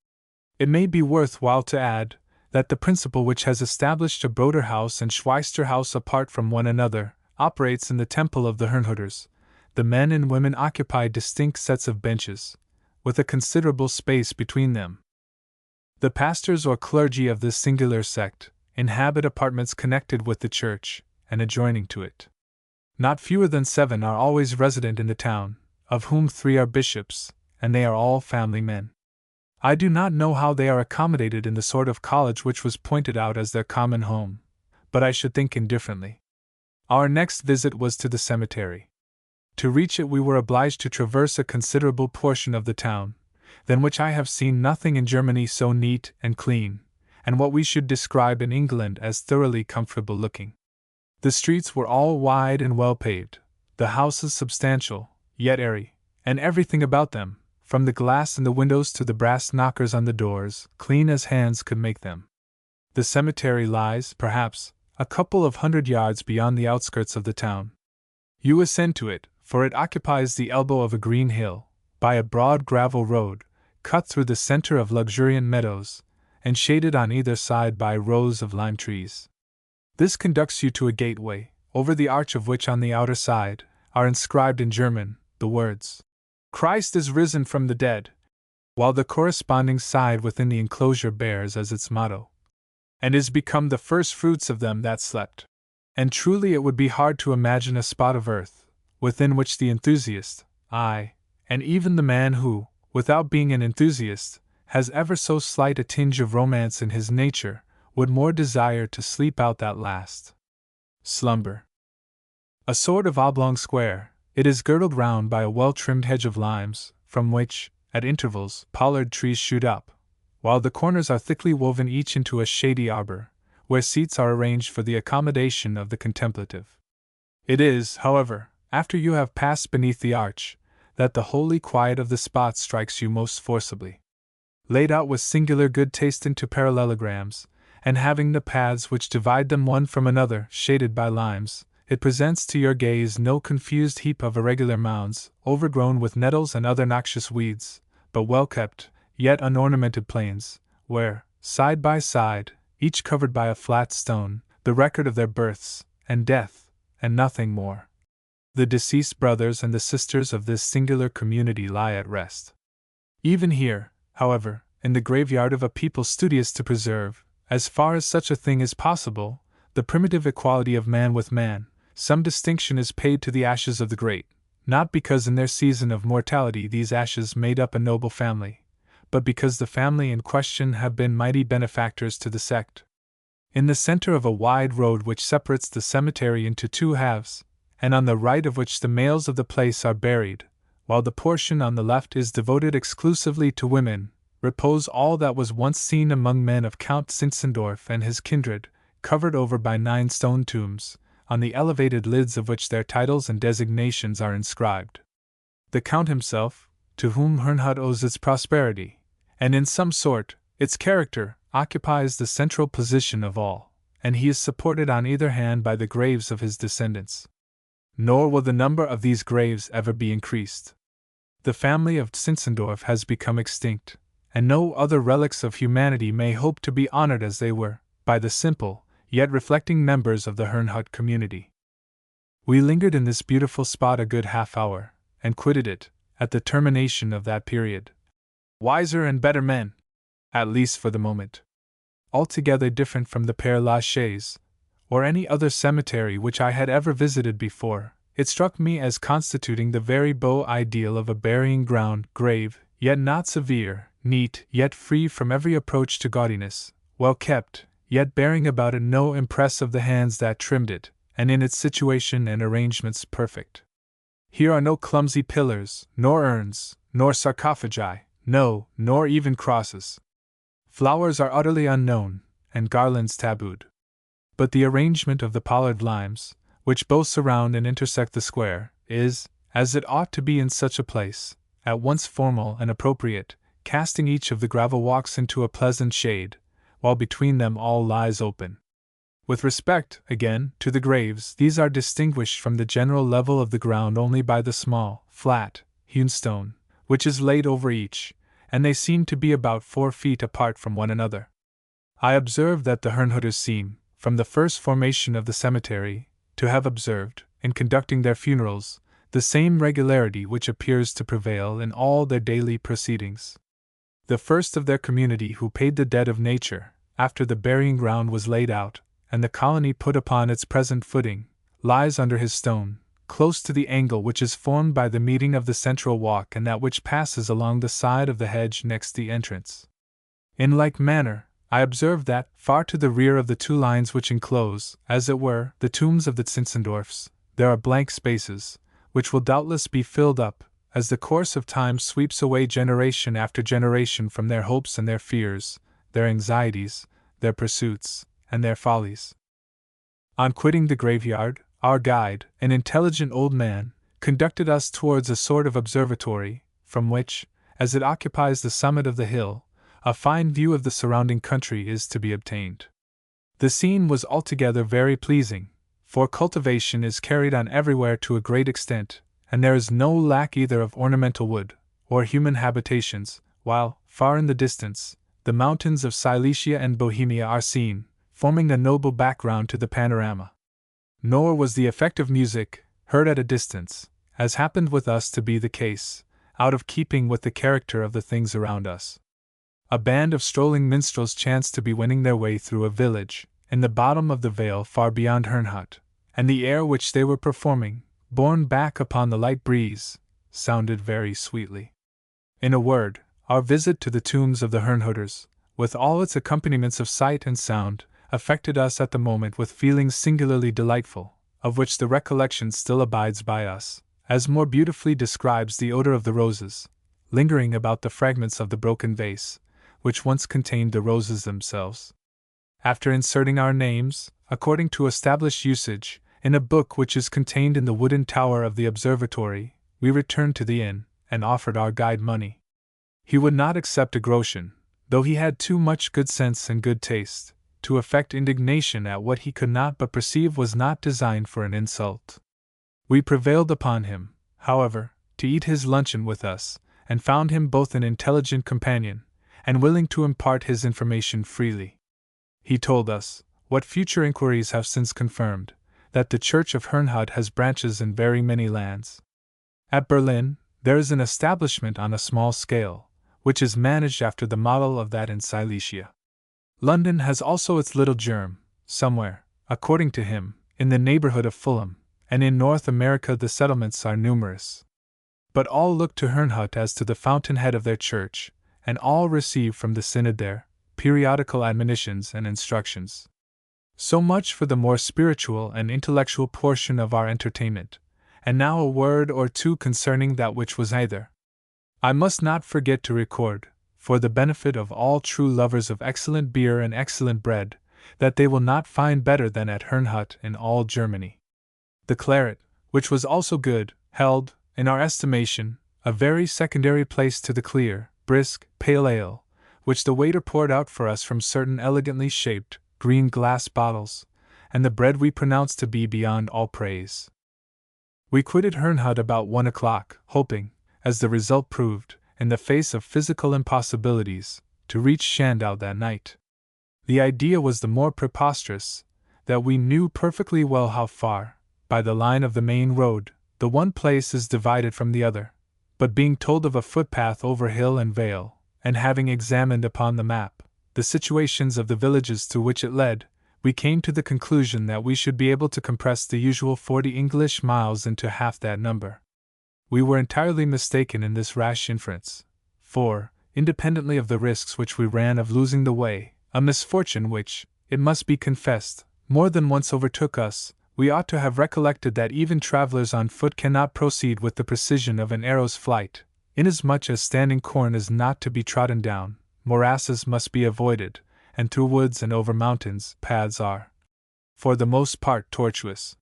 It may be worth while to add that the principle which has established a Broder house and Schweister house apart from one another operates in the temple of the Herrnhuters. The men and women occupy distinct sets of benches, with a considerable space between them. The pastors or clergy of this singular sect inhabit apartments connected with the church and adjoining to it. Not fewer than 7 are always resident in the town, of whom 3 are bishops, and they are all family men. I do not know how they are accommodated in the sort of college which was pointed out as their common home, but I should think indifferently. Our next visit was to the cemetery. To reach it we were obliged to traverse a considerable portion of the town, than which I have seen nothing in Germany so neat and clean, and what we should describe in England as thoroughly comfortable looking. The streets were all wide and well paved, the houses substantial, yet airy, and everything about them, from the glass in the windows to the brass knockers on the doors, clean as hands could make them. The cemetery lies, perhaps, a couple of 100 yards beyond the outskirts of the town. You ascend to it, for it occupies the elbow of a green hill, by a broad gravel road, cut through the center of luxuriant meadows, and shaded on either side by rows of lime trees. This conducts you to a gateway, over the arch of which on the outer side are inscribed in German the words, "Christ is risen from the dead," while the corresponding side within the enclosure bears as its motto, "and is become the first fruits of them that slept." And truly it would be hard to imagine a spot of earth, within which the enthusiast, aye, and even the man who, without being an enthusiast, has ever so slight a tinge of romance in his nature, would more desire to sleep out that last slumber. A sort of oblong square, it is girdled round by a well-trimmed hedge of limes, from which, at intervals, pollard trees shoot up, while the corners are thickly woven each into a shady arbor, where seats are arranged for the accommodation of the contemplative. It is, however, after you have passed beneath the arch, that the holy quiet of the spot strikes you most forcibly. Laid out with singular good taste into parallelograms, and having the paths which divide them one from another shaded by limes, it presents to your gaze no confused heap of irregular mounds, overgrown with nettles and other noxious weeds, but well-kept, yet unornamented plains, where, side by side, each covered by a flat stone, the record of their births, and death, and nothing more, the deceased brothers and the sisters of this singular community lie at rest. Even here, however, in the graveyard of a people studious to preserve, as far as such a thing is possible, the primitive equality of man with man, some distinction is paid to the ashes of the great, not because in their season of mortality these ashes made up a noble family, but because the family in question have been mighty benefactors to the sect. In the center of a wide road which separates the cemetery into 2 halves, and on the right of which the males of the place are buried, while the portion on the left is devoted exclusively to women, repose all that was once seen among men of Count Zinzendorf and his kindred, covered over by 9 stone tombs, on the elevated lids of which their titles and designations are inscribed. The Count himself, to whom Herrnhut owes its prosperity, and in some sort, its character, occupies the central position of all, and he is supported on either hand by the graves of his descendants. Nor will the number of these graves ever be increased. The family of Zinzendorf has become extinct, and no other relics of humanity may hope to be honored as they were, by the simple, yet reflecting members of the Herrnhut community. We lingered in this beautiful spot a good half-hour, and quitted it, at the termination of that period. Wiser and better men, at least for the moment. Altogether different from the Père Lachaise, or any other cemetery which I had ever visited before. It struck me as constituting the very beau ideal of a burying ground, grave, yet not severe, neat, yet free from every approach to gaudiness, well kept, yet bearing about it no impress of the hands that trimmed it, and in its situation and arrangements perfect. Here are no clumsy pillars, nor urns, nor sarcophagi, no, nor even crosses. Flowers are utterly unknown, and garlands tabooed. But the arrangement of the pollard limes, which both surround and intersect the square, is, as it ought to be in such a place, at once formal and appropriate, casting each of the gravel walks into a pleasant shade, while between them all lies open. With respect, again, to the graves, these are distinguished from the general level of the ground only by the small, flat, hewn stone, which is laid over each, and they seem to be about 4 feet apart from one another. I observed that the Herrnhuters seem, from the first formation of the cemetery, to have observed, in conducting their funerals, the same regularity which appears to prevail in all their daily proceedings. The first of their community who paid the debt of nature, after the burying ground was laid out, and the colony put upon its present footing, lies under his stone, close to the angle which is formed by the meeting of the central walk and that which passes along the side of the hedge next the entrance. In like manner, I observed that, far to the rear of the 2 lines which enclose, as it were, the tombs of the Zinzendorfs, there are blank spaces, which will doubtless be filled up, as the course of time sweeps away generation after generation from their hopes and their fears, their anxieties, their pursuits, and their follies. On quitting the graveyard, our guide, an intelligent old man, conducted us towards a sort of observatory, from which, as it occupies the summit of the hill, a fine view of the surrounding country is to be obtained. The scene was altogether very pleasing, for cultivation is carried on everywhere to a great extent, and there is no lack either of ornamental wood, or human habitations, while, far in the distance, the mountains of Silesia and Bohemia are seen, forming a noble background to the panorama. Nor was the effect of music, heard at a distance, as happened with us to be the case, out of keeping with the character of the things around us. A band of strolling minstrels chanced to be winning their way through a village, in the bottom of the vale far beyond Herrnhut, and the air which they were performing, borne back upon the light breeze, sounded very sweetly. In a word, our visit to the tombs of the Herrnhuters, with all its accompaniments of sight and sound, affected us at the moment with feelings singularly delightful, of which the recollection still abides by us, as more beautifully describes the odor of the roses, lingering about the fragments of the broken vase, which once contained the roses themselves. After inserting our names, according to established usage, in a book which is contained in the wooden tower of the observatory, we returned to the inn, and offered our guide money. He would not accept a groschen, though he had too much good sense and good taste to affect indignation at what he could not but perceive was not designed for an insult. We prevailed upon him, however, to eat his luncheon with us, and found him both an intelligent companion, and willing to impart his information freely. He told us, what future inquiries have since confirmed, that the Church of Herrnhut has branches in very many lands. At Berlin, there is an establishment on a small scale, which is managed after the model of that in Silesia. London has also its little germ, somewhere, according to him, in the neighborhood of Fulham, and in North America the settlements are numerous. But all look to Herrnhut as to the fountainhead of their church, and all receive from the synod there periodical admonitions and instructions. So much for the more spiritual and intellectual portion of our entertainment, and now a word or two concerning that which was neither. I must not forget to record, for the benefit of all true lovers of excellent beer and excellent bread, that they will not find better than at Herrnhut in all Germany. The claret, which was also good, held, in our estimation, a very secondary place to the clear, brisk, pale ale, which the waiter poured out for us from certain elegantly shaped, green glass bottles, and the bread we pronounced to be beyond all praise. We quitted Herrnhut about 1 o'clock, hoping, as the result proved, in the face of physical impossibilities, to reach Schandau that night. The idea was the more preposterous, that we knew perfectly well how far, by the line of the main road, the one place is divided from the other, but being told of a footpath over hill and vale, and having examined upon the map the situations of the villages to which it led, we came to the conclusion that we should be able to compress the usual 40 English miles into half that number. We were entirely mistaken in this rash inference, for, independently of the risks which we ran of losing the way, a misfortune which, it must be confessed, more than once overtook us, we ought to have recollected that even travelers on foot cannot proceed with the precision of an arrow's flight, inasmuch as standing corn is not to be trodden down, morasses must be avoided, and through woods and over mountains paths are, for the most part, tortuous.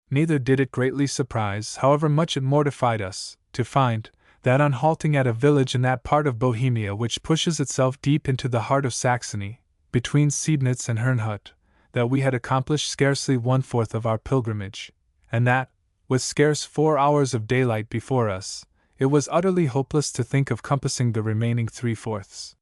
Neither did it greatly surprise, however much it mortified us, to find that on halting at a village in that part of Bohemia which pushes itself deep into the heart of Saxony, between Siebnitz and Herrnhut, that we had accomplished scarcely 1/4 of our pilgrimage, and that, with scarce 4 hours of daylight before us, it was utterly hopeless to think of compassing the remaining 3/4.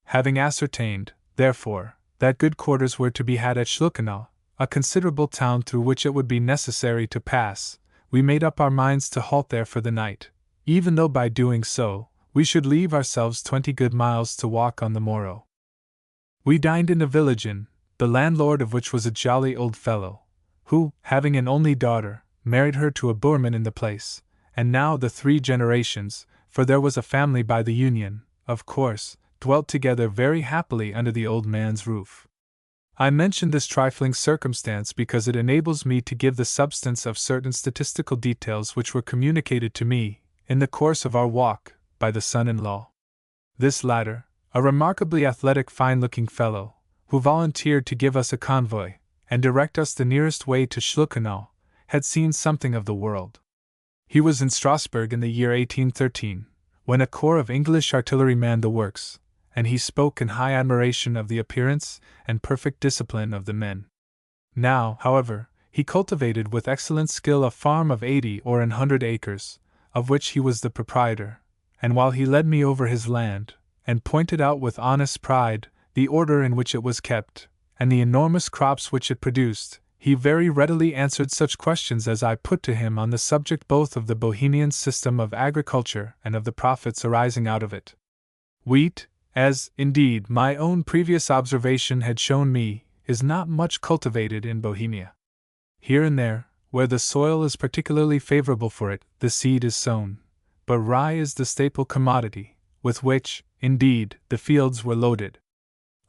Having ascertained, therefore, that good quarters were to be had at Schluckenau, a considerable town through which it would be necessary to pass, we made up our minds to halt there for the night, even though by doing so, we should leave ourselves 20 good miles to walk on the morrow. We dined in a village inn, the landlord of which was a jolly old fellow, who, having an only daughter, married her to a boorman in the place, and now the 3 generations, for there was a family by the union, of course, dwelt together very happily under the old man's roof. I mention this trifling circumstance because it enables me to give the substance of certain statistical details which were communicated to me, in the course of our walk, by the son-in-law. This latter, a remarkably athletic, fine-looking fellow, who volunteered to give us a convoy, and direct us the nearest way to Schluckenau, had seen something of the world. He was in Strasbourg in the year 1813, when a corps of English artillery manned the works, and he spoke in high admiration of the appearance and perfect discipline of the men. Now, however, he cultivated with excellent skill a farm of 80 or 100 acres, of which he was the proprietor, and while he led me over his land, and pointed out with honest pride the order in which it was kept, and the enormous crops which it produced, he very readily answered such questions as I put to him on the subject both of the Bohemian system of agriculture and of the profits arising out of it. Wheat, as, indeed, my own previous observation had shown me, is not much cultivated in Bohemia. Here and there, where the soil is particularly favorable for it, the seed is sown, but rye is the staple commodity, with which, indeed, the fields were loaded.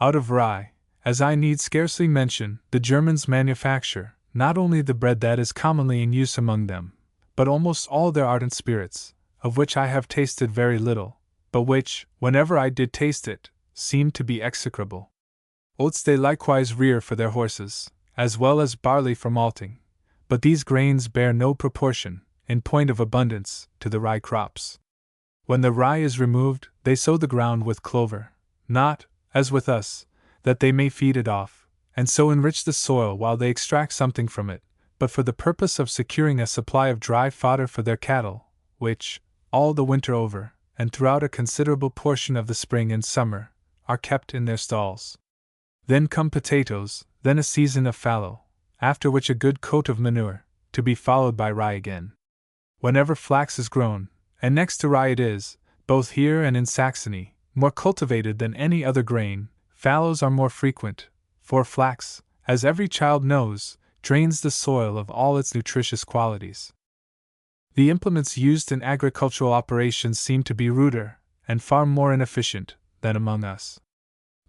Out of rye, as I need scarcely mention, the Germans manufacture, not only the bread that is commonly in use among them, but almost all their ardent spirits, of which I have tasted very little, but which, whenever I did taste it, seemed to be execrable. Oats they likewise rear for their horses, as well as barley for malting, but these grains bear no proportion, in point of abundance, to the rye crops. When the rye is removed, they sow the ground with clover, not, as with us, that they may feed it off, and so enrich the soil while they extract something from it, but for the purpose of securing a supply of dry fodder for their cattle, which, all the winter over, and throughout a considerable portion of the spring and summer, are kept in their stalls. Then come potatoes, then a season of fallow, after which a good coat of manure, to be followed by rye again. Whenever flax is grown, and next to rye it is, both here and in Saxony, more cultivated than any other grain, fallows are more frequent, for flax, as every child knows, drains the soil of all its nutritious qualities. The implements used in agricultural operations seem to be ruder, and far more inefficient, than among us.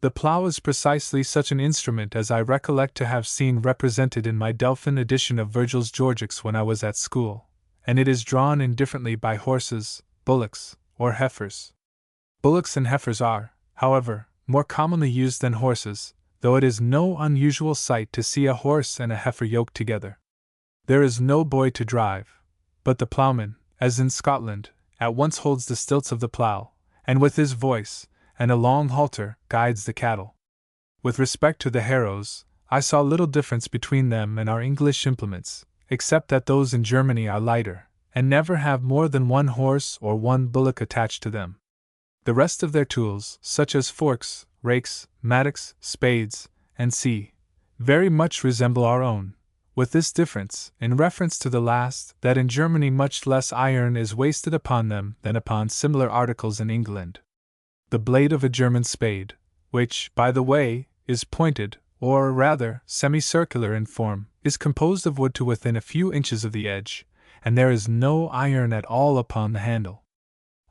The plough is precisely such an instrument as I recollect to have seen represented in my Delphin edition of Virgil's Georgics when I was at school, and it is drawn indifferently by horses, bullocks, or heifers. Bullocks and heifers are, however, more commonly used than horses, though it is no unusual sight to see a horse and a heifer yoked together. There is no boy to drive, but the ploughman, as in Scotland, at once holds the stilts of the plough, and with his voice, and a long halter, guides the cattle. With respect to the harrows, I saw little difference between them and our English implements, except that those in Germany are lighter, and never have more than 1 horse or 1 bullock attached to them. The rest of their tools, such as forks, rakes, mattocks, spades, and very much resemble our own, with this difference, in reference to the last, that in Germany much less iron is wasted upon them than upon similar articles in England. The blade of a German spade, which, by the way, is pointed, or rather semicircular in form, is composed of wood to within a few inches of the edge, and there is no iron at all upon the handle.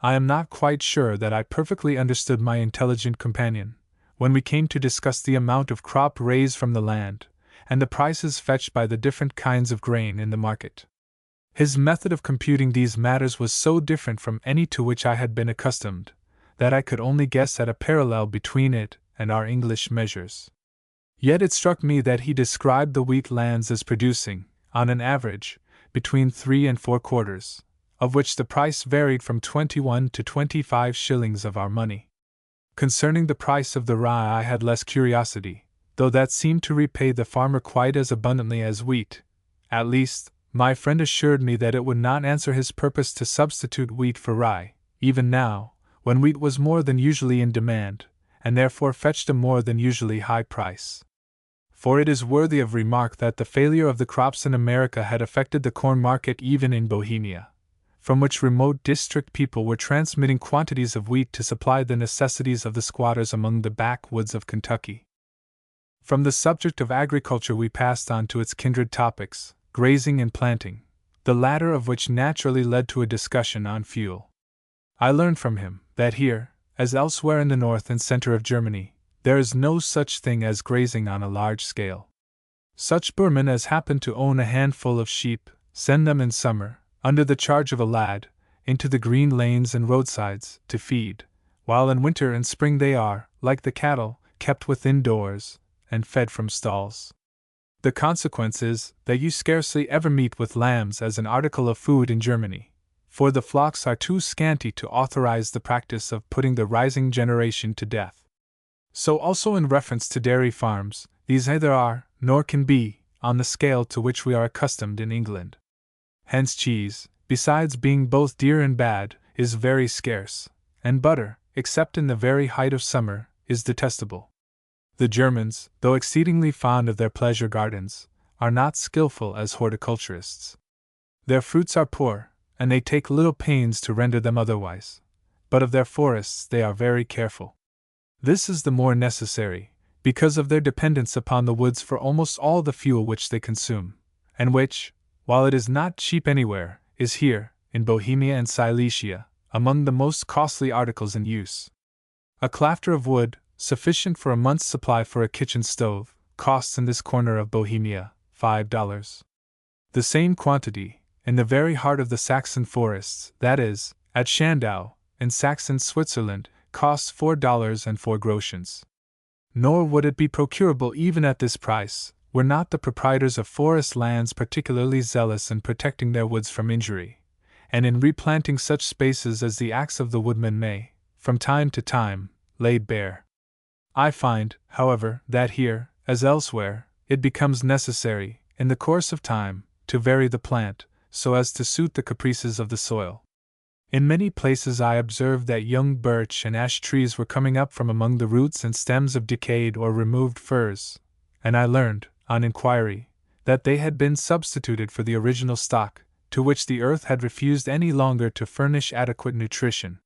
I am not quite sure that I perfectly understood my intelligent companion, when we came to discuss the amount of crop raised from the land, and the prices fetched by the different kinds of grain in the market. His method of computing these matters was so different from any to which I had been accustomed, that I could only guess at a parallel between it and our English measures. Yet it struck me that he described the wheat lands as producing, on an average, between 3 and 4 quarters, of which the price varied from 21 to 25 shillings of our money. Concerning the price of the rye I had less curiosity, though that seemed to repay the farmer quite as abundantly as wheat. At least, my friend assured me that it would not answer his purpose to substitute wheat for rye, even now, when wheat was more than usually in demand, and therefore fetched a more than usually high price. For it is worthy of remark that the failure of the crops in America had affected the corn market even in Bohemia, from which remote district people were transmitting quantities of wheat to supply the necessities of the squatters among the backwoods of Kentucky. From the subject of agriculture we passed on to its kindred topics, grazing and planting, the latter of which naturally led to a discussion on fuel. I learned from him that here, as elsewhere in the north and center of Germany, there is no such thing as grazing on a large scale. Such Burmen as happen to own a handful of sheep send them in summer, under the charge of a lad, into the green lanes and roadsides to feed, while in winter and spring they are, like the cattle, kept within doors and fed from stalls. The consequence is that you scarcely ever meet with lambs as an article of food in Germany, for the flocks are too scanty to authorize the practice of putting the rising generation to death. So also in reference to dairy farms, these neither are, nor can be, on the scale to which we are accustomed in England. Hence cheese, besides being both dear and bad, is very scarce, and butter, except in the very height of summer, is detestable. The Germans, though exceedingly fond of their pleasure gardens, are not skillful as horticulturists. Their fruits are poor, and they take little pains to render them otherwise, but of their forests they are very careful. This is the more necessary, because of their dependence upon the woods for almost all the fuel which they consume, and which, while it is not cheap anywhere, is here, in Bohemia and Silesia, among the most costly articles in use. A clafter of wood, sufficient for a month's supply for a kitchen stove, costs in this corner of Bohemia $5. The same quantity, in the very heart of the Saxon forests, that is, at Schandau, in Saxon Switzerland, costs $4.04. Nor would it be procurable even at this price, were not the proprietors of forest lands particularly zealous in protecting their woods from injury, and in replanting such spaces as the axe of the woodman may, from time to time, lay bare. I find, however, that here, as elsewhere, it becomes necessary, in the course of time, to vary the plant, so as to suit the caprices of the soil. In many places I observed that young birch and ash trees were coming up from among the roots and stems of decayed or removed firs, and I learned, on inquiry, that they had been substituted for the original stock, to which the earth had refused any longer to furnish adequate nutrition.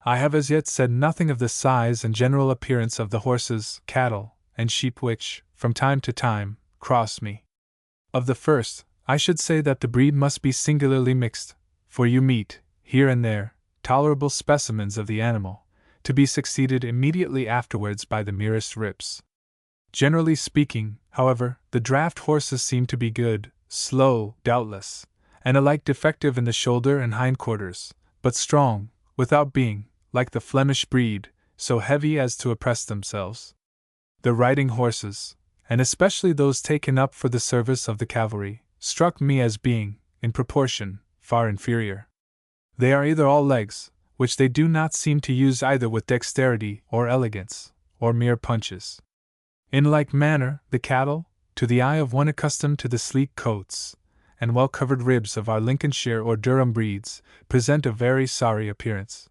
I have as yet said nothing of the size and general appearance of the horses, cattle, and sheep which, from time to time, cross me. Of the first, I should say that the breed must be singularly mixed, for you meet, here and there, tolerable specimens of the animal, to be succeeded immediately afterwards by the merest rips. Generally speaking, however, the draft horses seem to be good, slow, doubtless, and alike defective in the shoulder and hindquarters, but strong, without being, like the Flemish breed, so heavy as to oppress themselves. The riding horses, and especially those taken up for the service of the cavalry, struck me as being, in proportion, far inferior. They are either all legs, which they do not seem to use either with dexterity or elegance, or mere punches. In like manner, the cattle, to the eye of one accustomed to the sleek coats and well-covered ribs of our Lincolnshire or Durham breeds, present a very sorry appearance.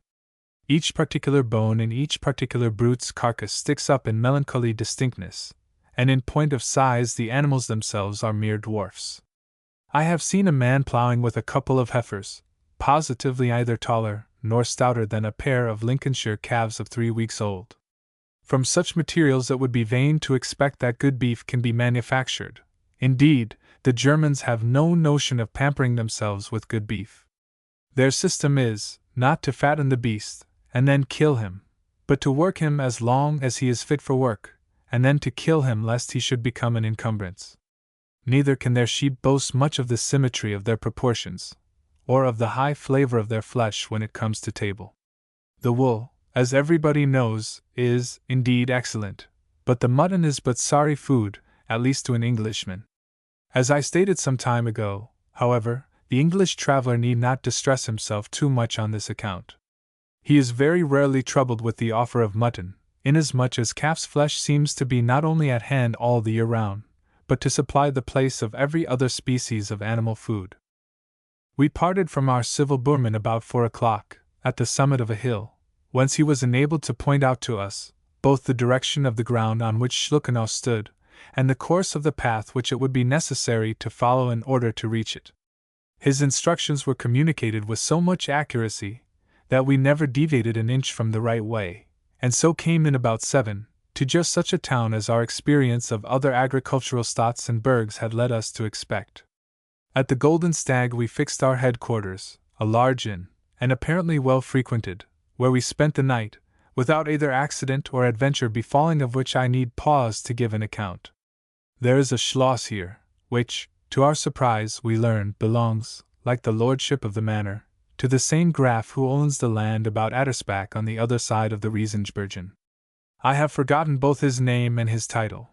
Each particular bone in each particular brute's carcass sticks up in melancholy distinctness, and in point of size the animals themselves are mere dwarfs. I have seen a man ploughing with a couple of heifers, positively either taller nor stouter than a pair of Lincolnshire calves of 3 weeks old. From such materials it would be vain to expect that good beef can be manufactured. Indeed, the Germans have no notion of pampering themselves with good beef. Their system is, not to fatten the beast, and then kill him, but to work him as long as he is fit for work, and then to kill him lest he should become an encumbrance. Neither can their sheep boast much of the symmetry of their proportions, or of the high flavor of their flesh when it comes to table. The wool, as everybody knows, is, indeed, excellent, but the mutton is but sorry food, at least to an Englishman. As I stated some time ago, however, the English traveler need not distress himself too much on this account. He is very rarely troubled with the offer of mutton, inasmuch as calf's flesh seems to be not only at hand all the year round, but to supply the place of every other species of animal food. We parted from our civil boorman about 4 o'clock, at the summit of a hill, whence he was enabled to point out to us both the direction of the ground on which Schluckenau stood, and the course of the path which it would be necessary to follow in order to reach it. His instructions were communicated with so much accuracy that we never deviated an inch from the right way, and so came in about 7, to just such a town as our experience of other agricultural stadts and burgs had led us to expect. At the Golden Stag we fixed our headquarters, a large inn, and apparently well frequented, where we spent the night, without either accident or adventure befalling of which I need pause to give an account. There is a schloss here, which, to our surprise, we learn, belongs, like the lordship of the manor, to the same Graf who owns the land about Attersbach on the other side of the Riesensbergen. I have forgotten both his name and his title,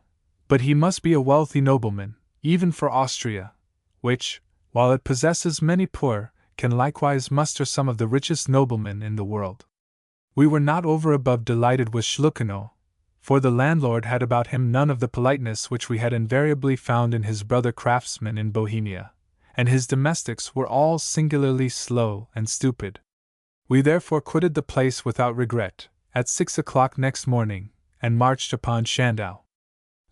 but he must be a wealthy nobleman, even for Austria, which, while it possesses many poor, can likewise muster some of the richest noblemen in the world. We were not over above delighted with Schluckenau, for the landlord had about him none of the politeness which we had invariably found in his brother craftsmen in Bohemia, and his domestics were all singularly slow and stupid. We therefore quitted the place without regret, at 6 o'clock next morning, and marched upon Schandau.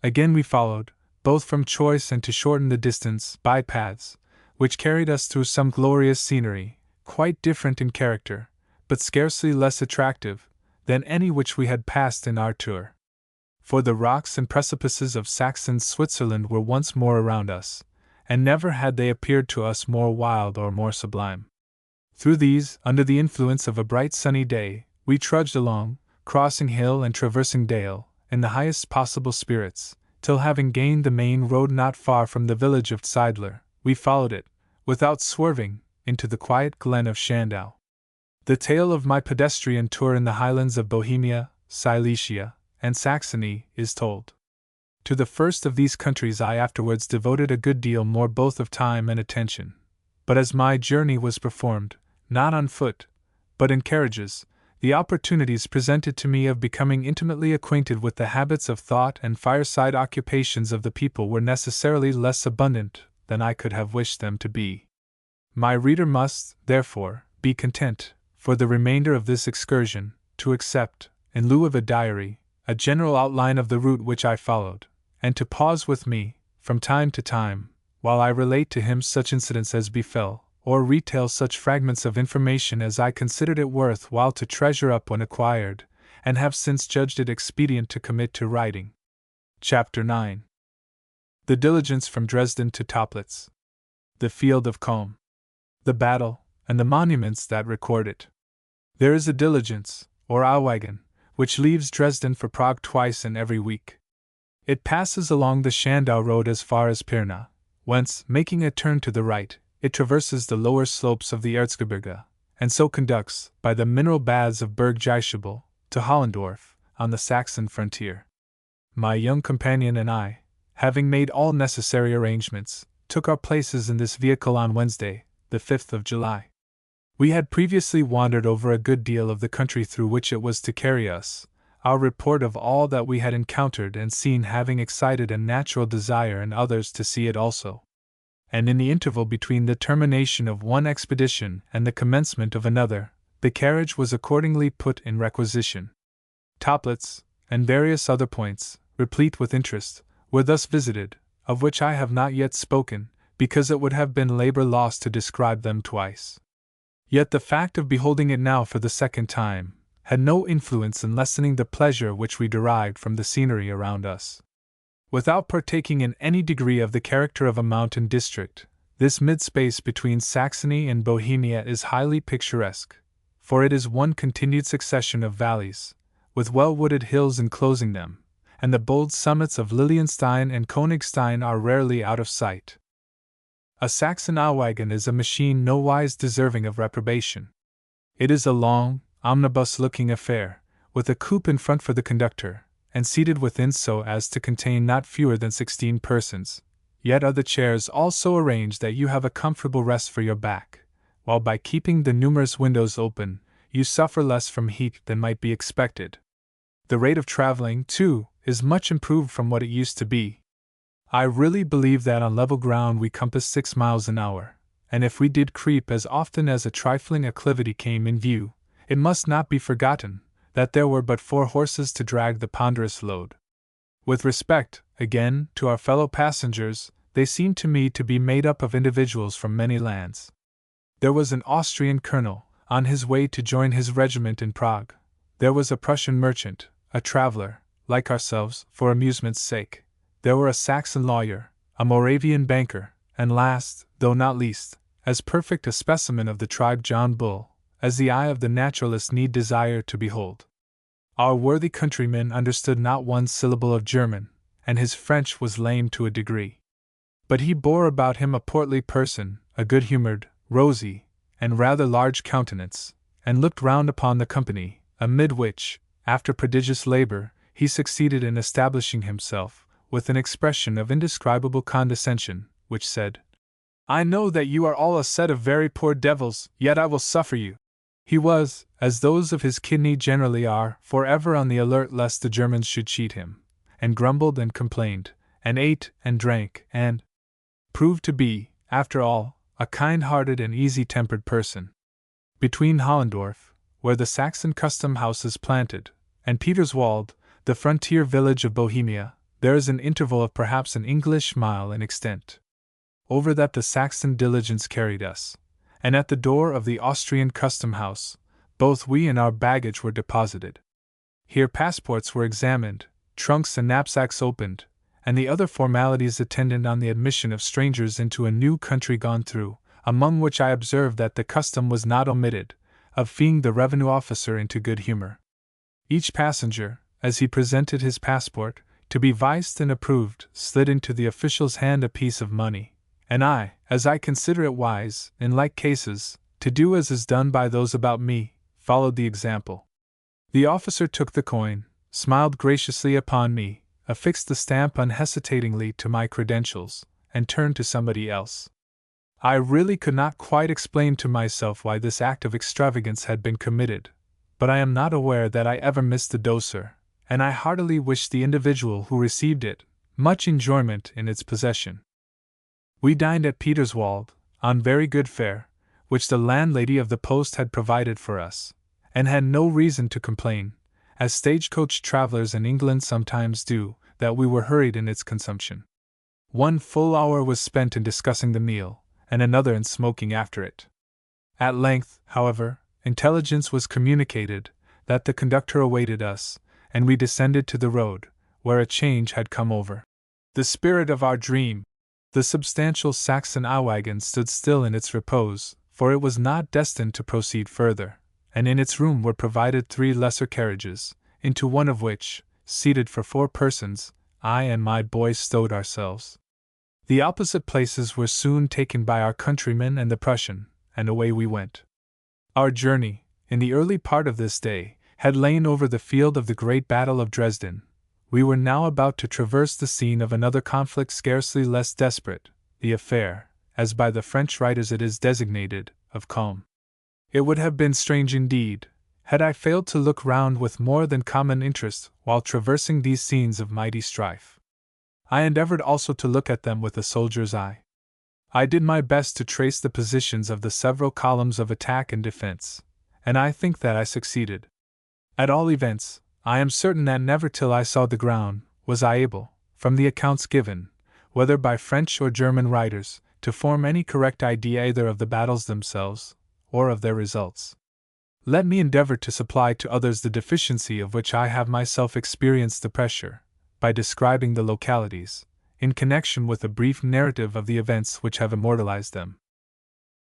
Again we followed, both from choice and to shorten the distance, by paths, which carried us through some glorious scenery, quite different in character, but scarcely less attractive than any which we had passed in our tour. For the rocks and precipices of Saxon Switzerland were once more around us, and never had they appeared to us more wild or more sublime. Through these, under the influence of a bright sunny day, we trudged along, crossing hill and traversing dale, in the highest possible spirits, till having gained the main road not far from the village of Zeidler, we followed it, without swerving, into the quiet glen of Schandau. The tale of my pedestrian tour in the highlands of Bohemia, Silesia, and Saxony is told. To the first of these countries I afterwards devoted a good deal more both of time and attention, but as my journey was performed, not on foot, but in carriages, the opportunities presented to me of becoming intimately acquainted with the habits of thought and fireside occupations of the people were necessarily less abundant than I could have wished them to be. My reader must, therefore, be content, for the remainder of this excursion, to accept, in lieu of a diary, a general outline of the route which I followed, and to pause with me, from time to time, while I relate to him such incidents as befell, or retail such fragments of information as I considered it worth while to treasure up when acquired, and have since judged it expedient to commit to writing. Chapter 9. The diligence from Dresden to Toplitz. The field of Culm. The battle, and the monuments that record it. There is a diligence, or Eilwagen, which leaves Dresden for Prague twice in every week. It passes along the Schandau road as far as Pirna, whence, making a turn to the right, it traverses the lower slopes of the Erzgebirge, and so conducts, by the mineral baths of Berg Jaischabel, to Hollendorf, on the Saxon frontier. My young companion and I, having made all necessary arrangements, took our places in this vehicle on Wednesday, the 5th of July. We had previously wandered over a good deal of the country through which it was to carry us, our report of all that we had encountered and seen having excited a natural desire in others to see it also. And in the interval between the termination of one expedition and the commencement of another, the carriage was accordingly put in requisition. Toplitz, and various other points, replete with interest, were thus visited, of which I have not yet spoken, because it would have been labor lost to describe them twice. Yet the fact of beholding it now for the second time, had no influence in lessening the pleasure which we derived from the scenery around us. Without partaking in any degree of the character of a mountain district, this mid-space between Saxony and Bohemia is highly picturesque, for it is one continued succession of valleys, with well-wooded hills enclosing them, and the bold summits of Lilienstein and Königstein are rarely out of sight. A Saxon Auwagen is a machine nowise deserving of reprobation. It is a long, omnibus-looking affair, with a coupe in front for the conductor, and seated within so as to contain not fewer than 16 persons. Yet are the chairs all so arranged that you have a comfortable rest for your back, while by keeping the numerous windows open, you suffer less from heat than might be expected. The rate of traveling, too, is much improved from what it used to be. I really believe that on level ground we compassed 6 miles an hour, and if we did creep as often as a trifling acclivity came in view, it must not be forgotten that there were but 4 horses to drag the ponderous load. With respect, again, to our fellow passengers, they seemed to me to be made up of individuals from many lands. There was an Austrian colonel, on his way to join his regiment in Prague. There was a Prussian merchant, a traveler, like ourselves, for amusement's sake. There were a Saxon lawyer, a Moravian banker, and last, though not least, as perfect a specimen of the tribe John Bull, as the eye of the naturalist need desire to behold. Our worthy countryman understood not one syllable of German, and his French was lame to a degree. But he bore about him a portly person, a good-humored, rosy, and rather large countenance, and looked round upon the company, amid which, after prodigious labor, he succeeded in establishing himself, with an expression of indescribable condescension, which said, "I know that you are all a set of very poor devils, yet I will suffer you." He was, as those of his kidney generally are, forever on the alert lest the Germans should cheat him, and grumbled and complained, and ate and drank, and proved to be, after all, a kind-hearted and easy-tempered person. Between Hollendorf, where the Saxon custom house is planted, and Peterswald, the frontier village of Bohemia, there is an interval of perhaps an English mile in extent. Over that the Saxon diligence carried us, and at the door of the Austrian custom house, both we and our baggage were deposited. Here passports were examined, trunks and knapsacks opened, and the other formalities attendant on the admission of strangers into a new country gone through, among which I observed that the custom was not omitted, of feeing the revenue officer into good humor. Each passenger, as he presented his passport, to be viced and approved, slid into the official's hand a piece of money, and I, as I consider it wise, in like cases, to do as is done by those about me, followed the example. The officer took the coin, smiled graciously upon me, affixed the stamp unhesitatingly to my credentials, and turned to somebody else. I really could not quite explain to myself why this act of extravagance had been committed, but I am not aware that I ever missed the douceur, and I heartily wish the individual who received it much enjoyment in its possession. We dined at Peterswald, on very good fare, which the landlady of the post had provided for us, and had no reason to complain, as stagecoach travelers in England sometimes do, that we were hurried in its consumption. 1 full hour was spent in discussing the meal, and another in smoking after it. At length, however, intelligence was communicated that the conductor awaited us, and we descended to the road, where a change had come over the spirit of our dream. The substantial Saxon Auwagen stood still in its repose, for it was not destined to proceed further, and in its room were provided 3 lesser carriages, into one of which, seated for 4 persons, I and my boys stowed ourselves. The opposite places were soon taken by our countryman and the Prussian, and away we went. Our journey, in the early part of this day, had lain over the field of the great battle of Dresden. We were now about to traverse the scene of another conflict scarcely less desperate, the affair, as by the French writers it is designated, of Calm. It would have been strange indeed, had I failed to look round with more than common interest while traversing these scenes of mighty strife. I endeavored also to look at them with a soldier's eye. I did my best to trace the positions of the several columns of attack and defense, and I think that I succeeded. At all events, I am certain that never till I saw the ground was I able, from the accounts given, whether by French or German writers, to form any correct idea either of the battles themselves, or of their results. let me endeavor to supply to others the deficiency of which I have myself experienced the pressure, by describing the localities, in connection with a brief narrative of the events which have immortalized them.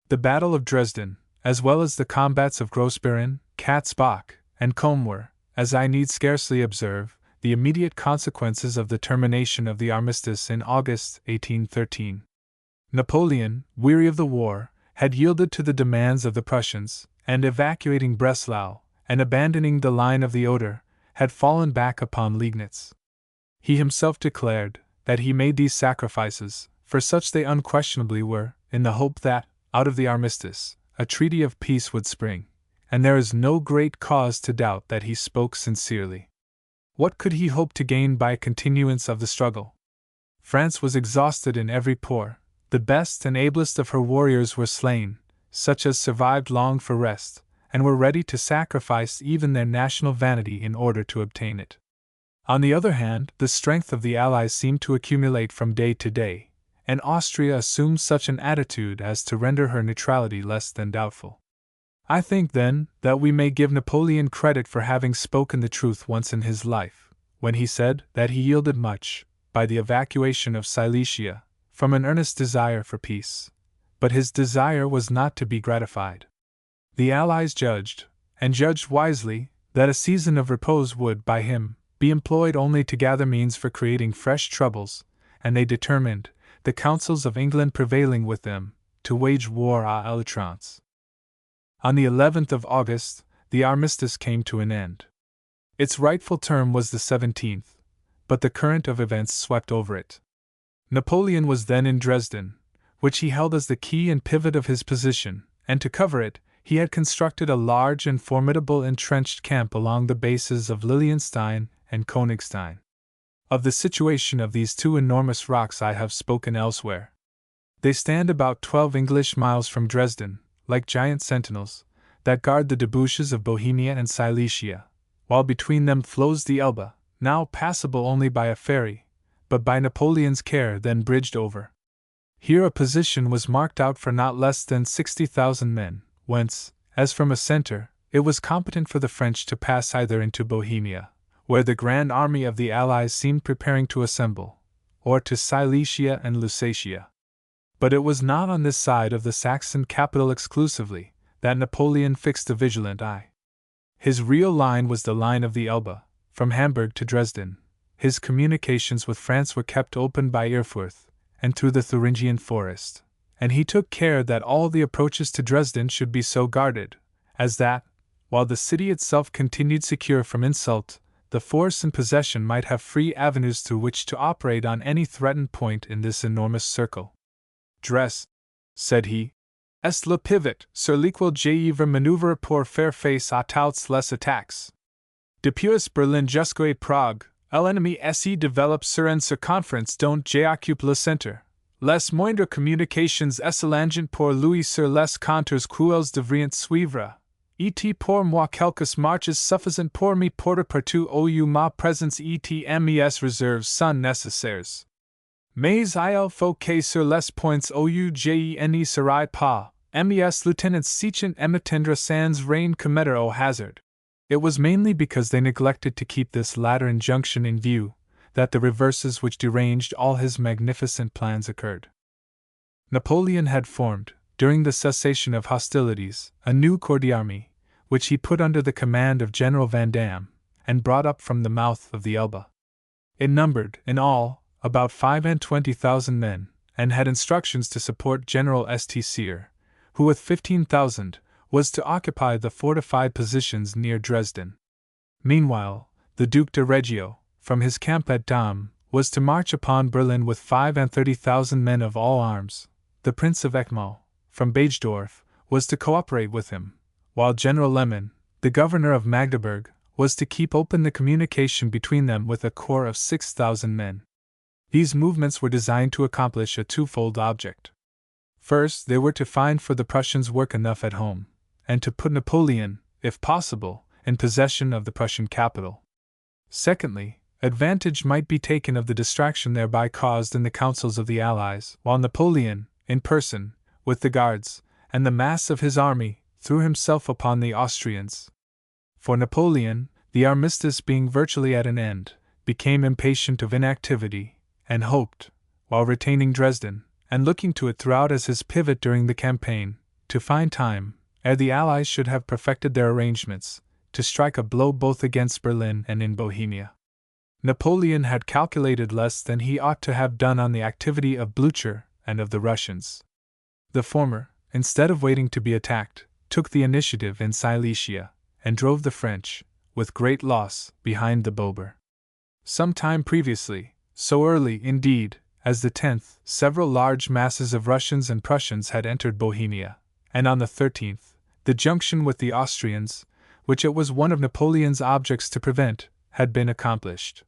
The Battle of Dresden, as well as the combats of Grossbeeren, Katzbach, and Culm were, as I need scarcely observe, the immediate consequences of the termination of the armistice in August 1813. Napoleon, weary of the war, had yielded to the demands of the Prussians, and evacuating Breslau, and abandoning the line of the Oder, had fallen back upon Liegnitz. He himself declared that he made these sacrifices, for such they unquestionably were, in the hope that, out of the armistice, a treaty of peace would spring, and there is no great cause to doubt that he spoke sincerely. What could he hope to gain by a continuance of the struggle? France was exhausted in every pore, the best and ablest of her warriors were slain, such as survived longed for rest, and were ready to sacrifice even their national vanity in order to obtain it. On the other hand, the strength of the Allies seemed to accumulate from day to day, and Austria assumed such an attitude as to render her neutrality less than doubtful. I think, then, that we may give Napoleon credit for having spoken the truth once in his life, when he said that he yielded much, by the evacuation of Silesia, from an earnest desire for peace. But his desire was not to be gratified. The Allies judged, and judged wisely, that a season of repose would, by him, be employed only to gather means for creating fresh troubles, and they determined, the councils of England prevailing with them, to wage war à outrance. On the 11th of August, the armistice came to an end. Its rightful term was the 17th, but the current of events swept over it. Napoleon was then in Dresden, which he held as the key and pivot of his position, and to cover it, he had constructed a large and formidable entrenched camp along the bases of Lilienstein and Königstein. Of the situation of these two enormous rocks I have spoken elsewhere. They stand about 12 English miles from Dresden, like giant sentinels, that guard the debouches of Bohemia and Silesia, while between them flows the Elbe, now passable only by a ferry, but by Napoleon's care then bridged over. Here a position was marked out for not less than 60,000 men, whence, as from a center, it was competent for the French to pass either into Bohemia, where the grand army of the Allies seemed preparing to assemble, or to Silesia and Lusatia. But it was not on this side of the Saxon capital exclusively that Napoleon fixed a vigilant eye. His real line was the line of the Elbe, from Hamburg to Dresden. His communications with France were kept open by Erfurt, and through the Thuringian forest, and he took care that all the approaches to Dresden should be so guarded, as that, while the city itself continued secure from insult, the force in possession might have free avenues through which to operate on any threatened point in this enormous circle. Dress, said he, est le pivot sur lequel j'ivre manœuvre pour faire face à toutes les attaques. Depuis Berlin jusqu'à Prague, l'ennemi se développe sur une circonférence dont j'occupe le centre. Les moindres communications excellentes pour lui sur les contours qu'elles devraient suivre. Et pour moi quelques marches suffisant pour me porter partout où ma présence et mes réserves sont nécessaires. Mais il faut que sur les points où je n'y serai pas, mes lieutenants sachent m'attendre sans rien commettre au hasard. It was mainly because they neglected to keep this latter injunction in view, that the reverses which deranged all his magnificent plans occurred. Napoleon had formed, during the cessation of hostilities, a new corps d'armée, which he put under the command of General Vandamme, and brought up from the mouth of the Elbe. It numbered, in all, about 25,000 men, and had instructions to support General St. Cyr, who with 15,000, was to occupy the fortified positions near Dresden. Meanwhile, the Duc de Reggio, from his camp at Damme, was to march upon Berlin with 35,000 men of all arms. The Prince of Egmont, from Bagedorf, was to cooperate with him, while General Lehmann, the governor of Magdeburg, was to keep open the communication between them with a corps of 6,000 men. These movements were designed to accomplish a twofold object. First, they were to find for the Prussians work enough at home, and to put Napoleon, if possible, in possession of the Prussian capital. Secondly, advantage might be taken of the distraction thereby caused in the councils of the Allies, while Napoleon, in person, with the guards, and the mass of his army, threw himself upon the Austrians. For Napoleon, the armistice being virtually at an end, became impatient of inactivity, and hoped, while retaining Dresden, and looking to it throughout as his pivot during the campaign, to find time, ere the Allies should have perfected their arrangements, to strike a blow both against Berlin and in Bohemia. Napoleon had calculated less than he ought to have done on the activity of Blücher and of the Russians. The former, instead of waiting to be attacked, took the initiative in Silesia, and drove the French, with great loss, behind the Bober. Some time previously, so early, indeed, as the 10th, several large masses of Russians and Prussians had entered Bohemia, and on the 13th, the junction with the Austrians, which it was one of Napoleon's objects to prevent, had been accomplished.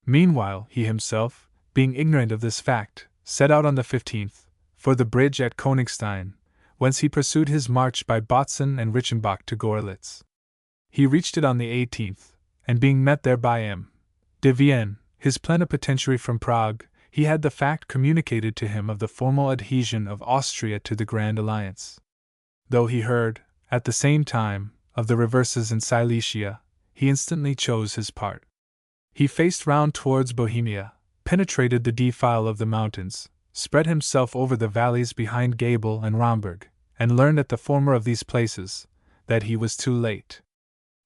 Meanwhile, he himself, being ignorant of this fact, set out on the 15th, for the bridge at Königstein, whence he pursued his march by Botzen and Reichenbach to Görlitz. He reached it on the 18th, and being met there by M. de Vienne, his plenipotentiary from Prague, he had the fact communicated to him of the formal adhesion of Austria to the Grand Alliance. Though he heard, at the same time, of the reverses in Silesia, he instantly chose his part. He faced round towards Bohemia, penetrated the defile of the mountains, spread himself over the valleys behind Gabel and Romberg, and learned at the former of these places that he was too late.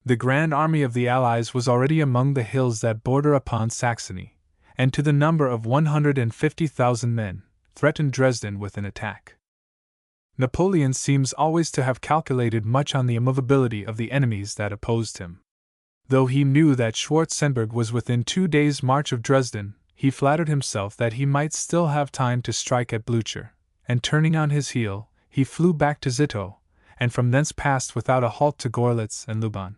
The grand army of the Allies was already among the hills that border upon Saxony, and to the number of 150,000 men, threatened Dresden with an attack. Napoleon seems always to have calculated much on the immovability of the enemies that opposed him. Though he knew that Schwarzenberg was within 2 days' march of Dresden, he flattered himself that he might still have time to strike at Blücher, and turning on his heel, he flew back to Zittau, and from thence passed without a halt to Görlitz and Luban.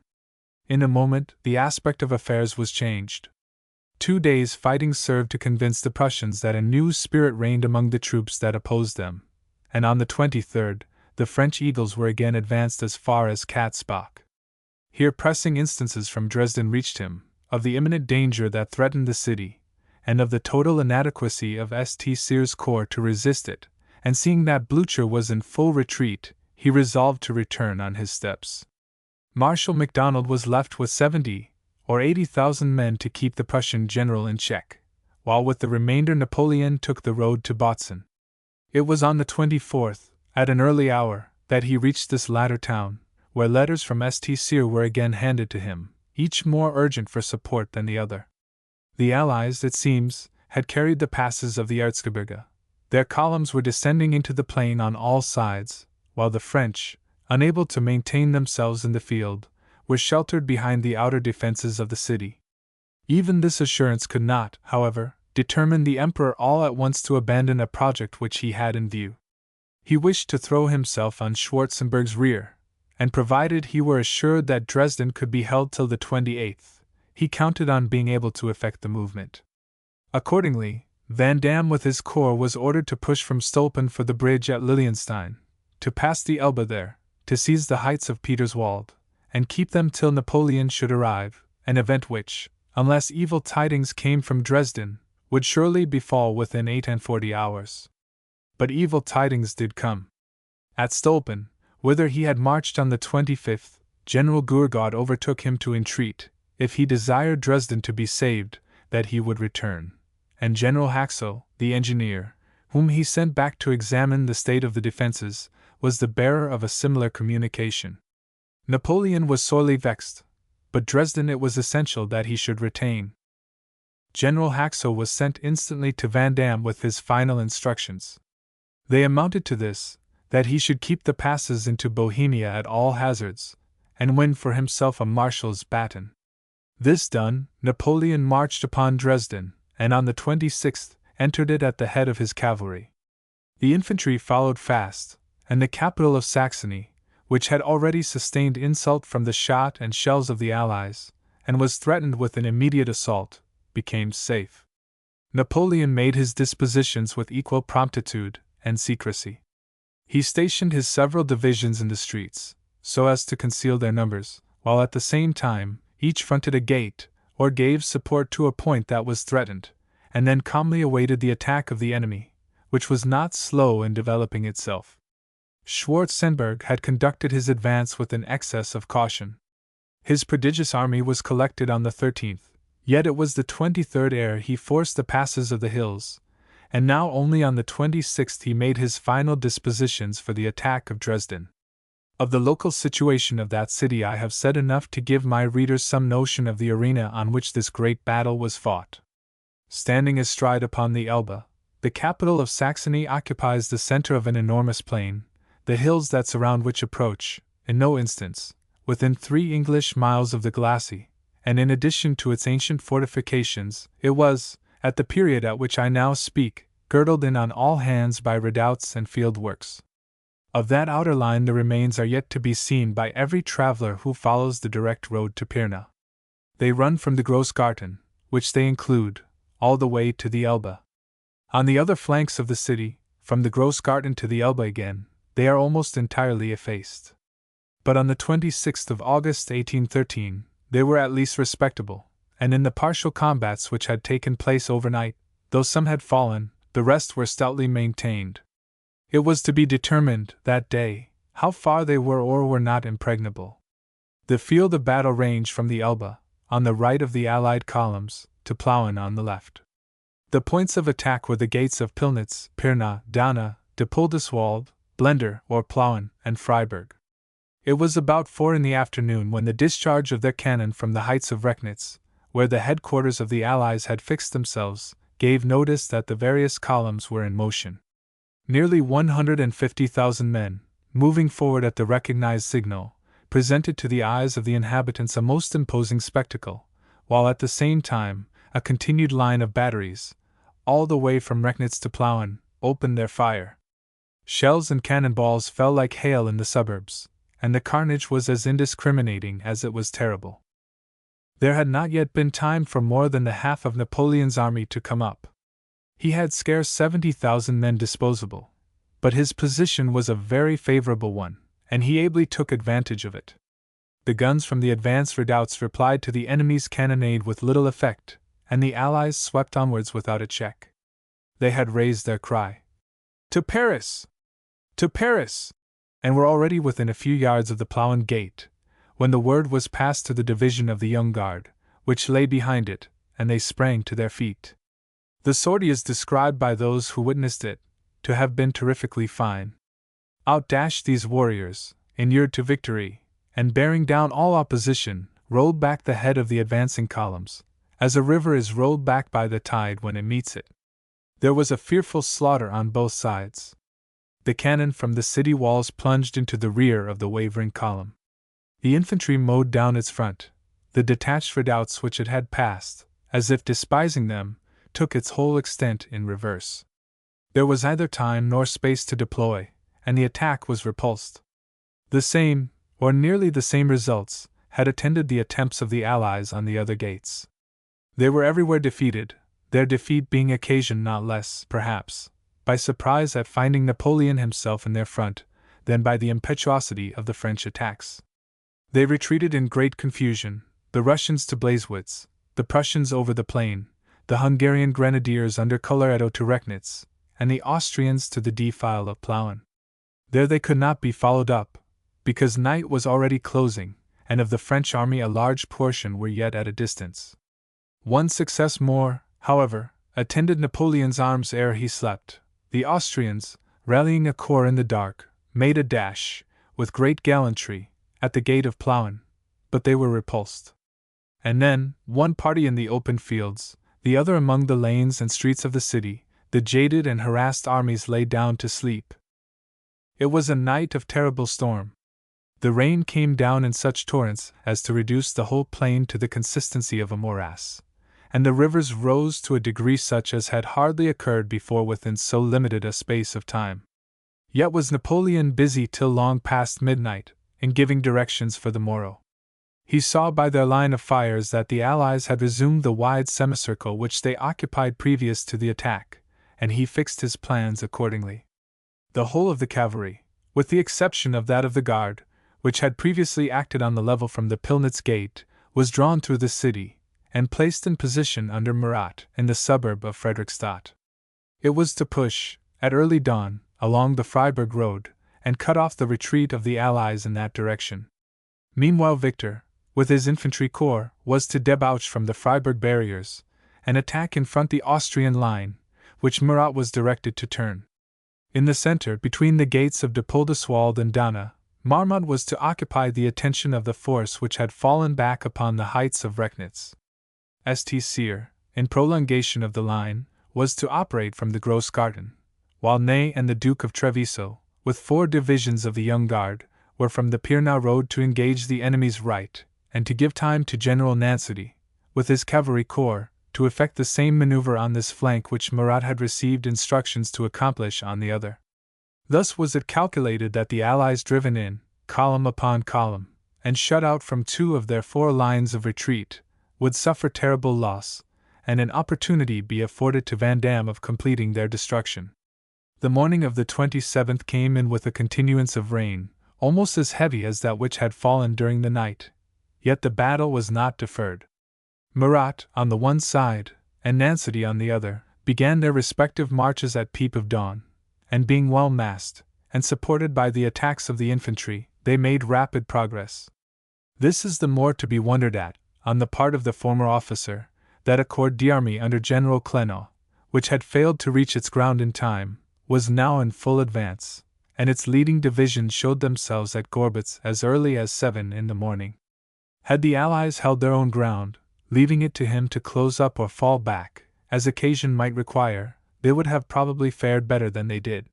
In a moment, the aspect of affairs was changed. 2 days' fighting served to convince the Prussians that a new spirit reigned among the troops that opposed them, and on the 23rd, the French eagles were again advanced as far as Katzbach. Here pressing instances from Dresden reached him, of the imminent danger that threatened the city, and of the total inadequacy of St. Cyr's corps to resist it, and seeing that Blücher was in full retreat, he resolved to return on his steps. Marshal MacDonald was left with 70 or 80,000 men to keep the Prussian general in check, while with the remainder Napoleon took the road to Botzen. It was on the 24th, at an early hour, that he reached this latter town, where letters from St. Cyr were again handed to him, each more urgent for support than the other. The Allies, it seems, had carried the passes of the Erzgebirge. Their columns were descending into the plain on all sides, while the French, unable to maintain themselves in the field, were sheltered behind the outer defenses of the city. Even this assurance could not, however, determine the Emperor all at once to abandon a project which he had in view. He wished to throw himself on Schwarzenberg's rear, and provided he were assured that Dresden could be held till the 28th, he counted on being able to effect the movement. Accordingly, Vandamme with his corps was ordered to push from Stolpen for the bridge at Lilienstein, to pass the Elbe there, to seize the heights of Peterswald, and keep them till Napoleon should arrive, an event which, unless evil tidings came from Dresden, would surely befall within 48 hours. But evil tidings did come. At Stolpen, whither he had marched on the 25th, General Gourgaud overtook him to entreat, if he desired Dresden to be saved, that he would return, and General Haxel, the engineer, whom he sent back to examine the state of the defenses, was the bearer of a similar communication. Napoleon was sorely vexed, but Dresden it was essential that he should retain. General Haxel was sent instantly to Vandamme with his final instructions. They amounted to this, that he should keep the passes into Bohemia at all hazards, and win for himself a marshal's baton. This done, Napoleon marched upon Dresden, and on the 26th entered it at the head of his cavalry. The infantry followed fast, and the capital of Saxony, which had already sustained insult from the shot and shells of the Allies, and was threatened with an immediate assault, became safe. Napoleon made his dispositions with equal promptitude and secrecy. He stationed his several divisions in the streets, so as to conceal their numbers, while at the same time each fronted a gate, or gave support to a point that was threatened, and then calmly awaited the attack of the enemy, which was not slow in developing itself. Schwarzenberg had conducted his advance with an excess of caution. His prodigious army was collected on the 13th, yet it was the 23rd ere he forced the passes of the hills, and now only on the 26th he made his final dispositions for the attack of Dresden. Of the local situation of that city I have said enough to give my readers some notion of the arena on which this great battle was fought. Standing astride upon the Elbe, the capital of Saxony occupies the center of an enormous plain, the hills that surround which approach, in no instance, within 3 English miles of the glacis, and in addition to its ancient fortifications, it was, at the period at which I now speak, girdled in on all hands by redoubts and field works. Of that outer line the remains are yet to be seen by every traveler who follows the direct road to Pirna. They run from the Grossgarten, which they include, all the way to the Elbe. On the other flanks of the city, from the Grossgarten to the Elbe again, they are almost entirely effaced. But on the 26th of August 1813, they were at least respectable, and in the partial combats which had taken place overnight, though some had fallen, the rest were stoutly maintained. It was to be determined, that day, how far they were or were not impregnable. The field of battle ranged from the Elbe, on the right of the Allied columns, to Plauen on the left. The points of attack were the gates of Pillnitz, Pirna, Dauna, Depoldeswald, Blender or Plauen, and Freiburg. It was about 4 in the afternoon when the discharge of their cannon from the heights of Rechnitz, where the headquarters of the Allies had fixed themselves, gave notice that the various columns were in motion. Nearly 150,000 men, moving forward at the recognized signal, presented to the eyes of the inhabitants a most imposing spectacle, while at the same time, a continued line of batteries, all the way from Rechnitz to Plauen, opened their fire. Shells and cannonballs fell like hail in the suburbs, and the carnage was as indiscriminating as it was terrible. There had not yet been time for more than the half of Napoleon's army to come up. He had scarce 70,000 men disposable, but his position was a very favorable one, and he ably took advantage of it. The guns from the advanced redoubts replied to the enemy's cannonade with little effect, and the Allies swept onwards without a check. They had raised their cry, "To Paris! To Paris!" and were already within a few yards of the Plauen gate, when the word was passed to the division of the Young Guard, which lay behind it, and they sprang to their feet. The sortie is described by those who witnessed it to have been terrifically fine. Out dashed these warriors, inured to victory, and bearing down all opposition, rolled back the head of the advancing columns, as a river is rolled back by the tide when it meets it. There was a fearful slaughter on both sides. The cannon from the city walls plunged into the rear of the wavering column. The infantry mowed down its front. The detached redoubts which it had passed, as if despising them, took its whole extent in reverse. There was neither time nor space to deploy, and the attack was repulsed. The same, or nearly the same results, had attended the attempts of the Allies on the other gates. They were everywhere defeated, their defeat being occasioned not less, perhaps, by surprise at finding Napoleon himself in their front, than by the impetuosity of the French attacks. They retreated in great confusion, the Russians to Blasewitz, the Prussians over the plain, the Hungarian grenadiers under Colloredo to Rechnitz, and the Austrians to the defile of Plauen. There they could not be followed up, because night was already closing, and of the French army a large portion were yet at a distance. One success more, however, attended Napoleon's arms ere he slept. The Austrians, rallying a corps in the dark, made a dash, with great gallantry, at the gate of Plauen, but they were repulsed. And then, one party in the open fields, the other among the lanes and streets of the city, the jaded and harassed armies lay down to sleep. It was a night of terrible storm. The rain came down in such torrents as to reduce the whole plain to the consistency of a morass, and the rivers rose to a degree such as had hardly occurred before within so limited a space of time. Yet was Napoleon busy till long past midnight, in giving directions for the morrow. He saw by their line of fires that the Allies had resumed the wide semicircle which they occupied previous to the attack, and he fixed his plans accordingly. The whole of the cavalry, with the exception of that of the Guard, which had previously acted on the level from the Pillnitz gate, was drawn through the city, and placed in position under Murat, in the suburb of Frederickstadt. It was to push, at early dawn, along the Freiburg road, and cut off the retreat of the Allies in that direction. Meanwhile Victor, with his infantry corps, was to debouch from the Freiburg barriers, and attack in front the Austrian line, which Murat was directed to turn. In the center, between the gates of Depoldeswald and Dana, Marmont was to occupy the attention of the force which had fallen back upon the heights of Rechnitz. St. Cyr, in prolongation of the line, was to operate from the Grossgarten, while Ney and the Duke of Treviso, with 4 divisions of the Young Guard, were from the Pirnau road to engage the enemy's right, and to give time to General Nancetti, with his cavalry corps, to effect the same maneuver on this flank which Murat had received instructions to accomplish on the other. Thus was it calculated that the Allies, driven in, column upon column, and shut out from 2 of their 4 lines of retreat, would suffer terrible loss, and an opportunity be afforded to Vandamme of completing their destruction. The morning of the 27th came in with a continuance of rain, almost as heavy as that which had fallen during the night, yet the battle was not deferred. Murat, on the one side, and Nancetti on the other, began their respective marches at peep of dawn, and being well massed, and supported by the attacks of the infantry, they made rapid progress. This is the more to be wondered at, on the part of the former officer, that a corps d'armée under General Clennault, which had failed to reach its ground in time, was now in full advance, and its leading divisions showed themselves at Gorbitz as early as 7 in the morning. Had the Allies held their own ground, leaving it to him to close up or fall back, as occasion might require, they would have probably fared better than they did.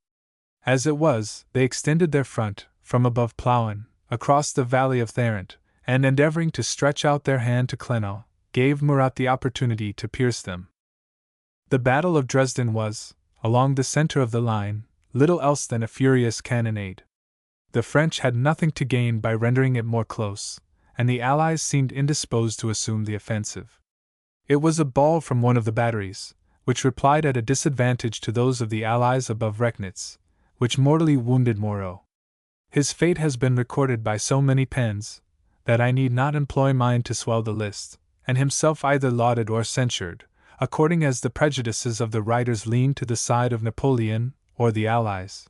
As it was, they extended their front, from above Plauen, across the valley of Tharent, and endeavoring to stretch out their hand to Clennault, gave Murat the opportunity to pierce them. The Battle of Dresden was, along the center of the line, little else than a furious cannonade. The French had nothing to gain by rendering it more close, and the Allies seemed indisposed to assume the offensive. It was a ball from one of the batteries, which replied at a disadvantage to those of the Allies above Rechnitz, which mortally wounded Moreau. His fate has been recorded by so many pens, that I need not employ mine to swell the list, and himself either lauded or censured, according as the prejudices of the writers leaned to the side of Napoleon or the Allies.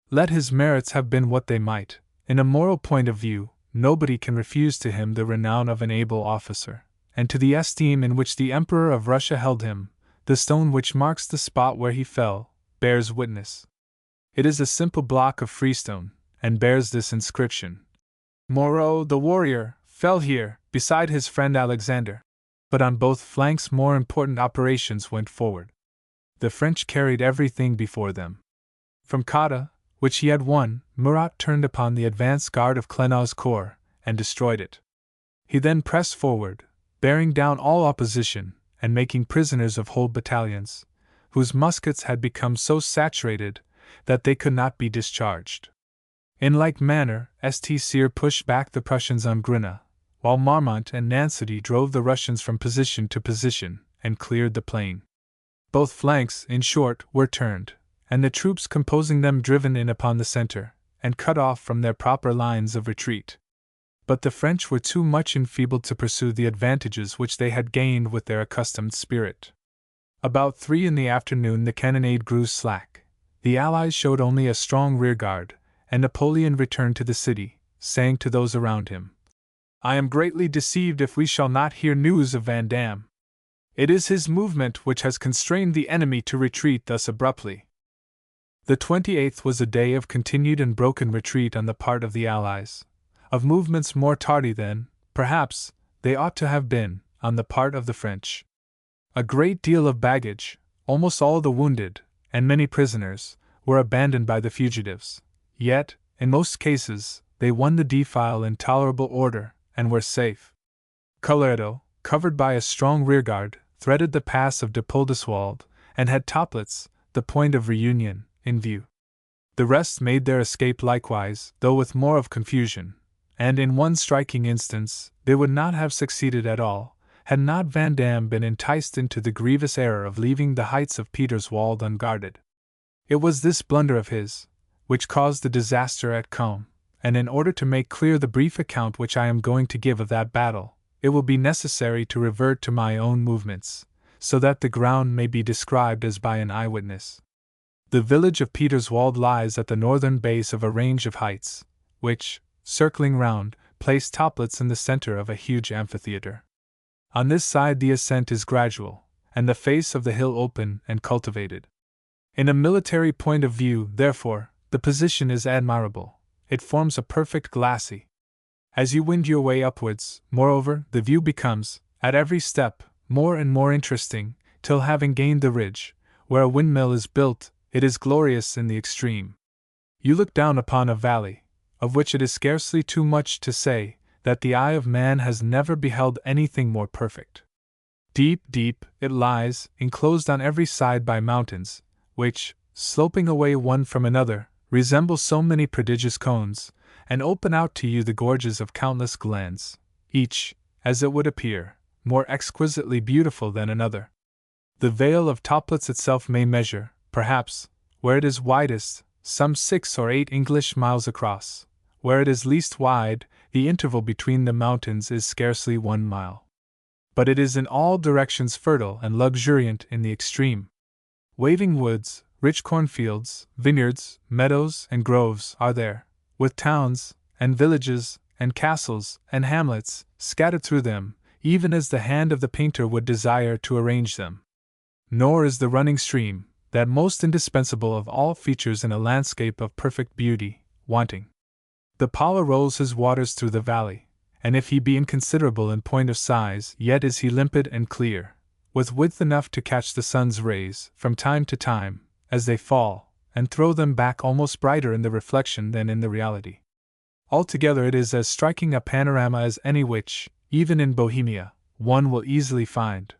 Let his merits have been what they might, in a moral point of view, nobody can refuse to him the renown of an able officer, and to the esteem in which the Emperor of Russia held him. The stone which marks the spot where he fell bears witness. It is a simple block of freestone, and bears this inscription: Moreau, the warrior, fell here, beside his friend Alexander. But on both flanks more important operations went forward. The French carried everything before them. From Cotta, which he had won, Murat turned upon the advance guard of Clennault's corps, and destroyed it. He then pressed forward, bearing down all opposition, and making prisoners of whole battalions, whose muskets had become so saturated that they could not be discharged. In like manner, St. Cyr pushed back the Prussians on Grinna, while Marmont and Nancetti drove the Russians from position to position, and cleared the plain. Both flanks, in short, were turned, and the troops composing them driven in upon the center, and cut off from their proper lines of retreat. But the French were too much enfeebled to pursue the advantages which they had gained with their accustomed spirit. About 3 in the afternoon the cannonade grew slack, the Allies showed only a strong rearguard, and Napoleon returned to the city, saying to those around him, "I am greatly deceived if we shall not hear news of Vandamme. It is his movement which has constrained the enemy to retreat thus abruptly." The 28th was a day of continued and broken retreat on the part of the Allies, of movements more tardy than, perhaps, they ought to have been, on the part of the French. A great deal of baggage, almost all the wounded, and many prisoners, were abandoned by the fugitives, yet, in most cases, they won the defile in tolerable order, and were safe. Colloredo, covered by a strong rearguard, threaded the pass of Depoldeswald, and had Toplitz, the point of reunion, in view. The rest made their escape likewise, though with more of confusion, and in one striking instance, they would not have succeeded at all, had not Vandamme been enticed into the grievous error of leaving the heights of Peterswald unguarded. It was this blunder of his, which caused the disaster at Combe, and in order to make clear the brief account which I am going to give of that battle, it will be necessary to revert to my own movements, so that the ground may be described as by an eyewitness. The village of Peterswald lies at the northern base of a range of heights, which, circling round, place Toplitz in the center of a huge amphitheater. On this side the ascent is gradual, and the face of the hill open and cultivated. In a military point of view, therefore, the position is admirable. It forms a perfect glacis. As you wind your way upwards, moreover, the view becomes, at every step, more and more interesting, till having gained the ridge, where a windmill is built, it is glorious in the extreme. You look down upon a valley, of which it is scarcely too much to say that the eye of man has never beheld anything more perfect. Deep, deep, it lies, enclosed on every side by mountains, which, sloping away one from another, resemble so many prodigious cones, and open out to you the gorges of countless glens, each, as it would appear, more exquisitely beautiful than another. The vale of Toplitz itself may measure, perhaps, where it is widest, some 6 or 8 English miles across. Where it is least wide, the interval between the mountains is scarcely 1 mile. But it is in all directions fertile and luxuriant in the extreme. Waving woods, rich cornfields, vineyards, meadows, and groves are there, with towns, and villages, and castles, and hamlets, scattered through them, even as the hand of the painter would desire to arrange them. Nor is the running stream, that most indispensable of all features in a landscape of perfect beauty, wanting. The Pala rolls his waters through the valley, and if he be inconsiderable in point of size, yet is he limpid and clear, with width enough to catch the sun's rays, from time to time, as they fall, and throw them back almost brighter in the reflection than in the reality. Altogether it is as striking a panorama as any which, even in Bohemia, one will easily find.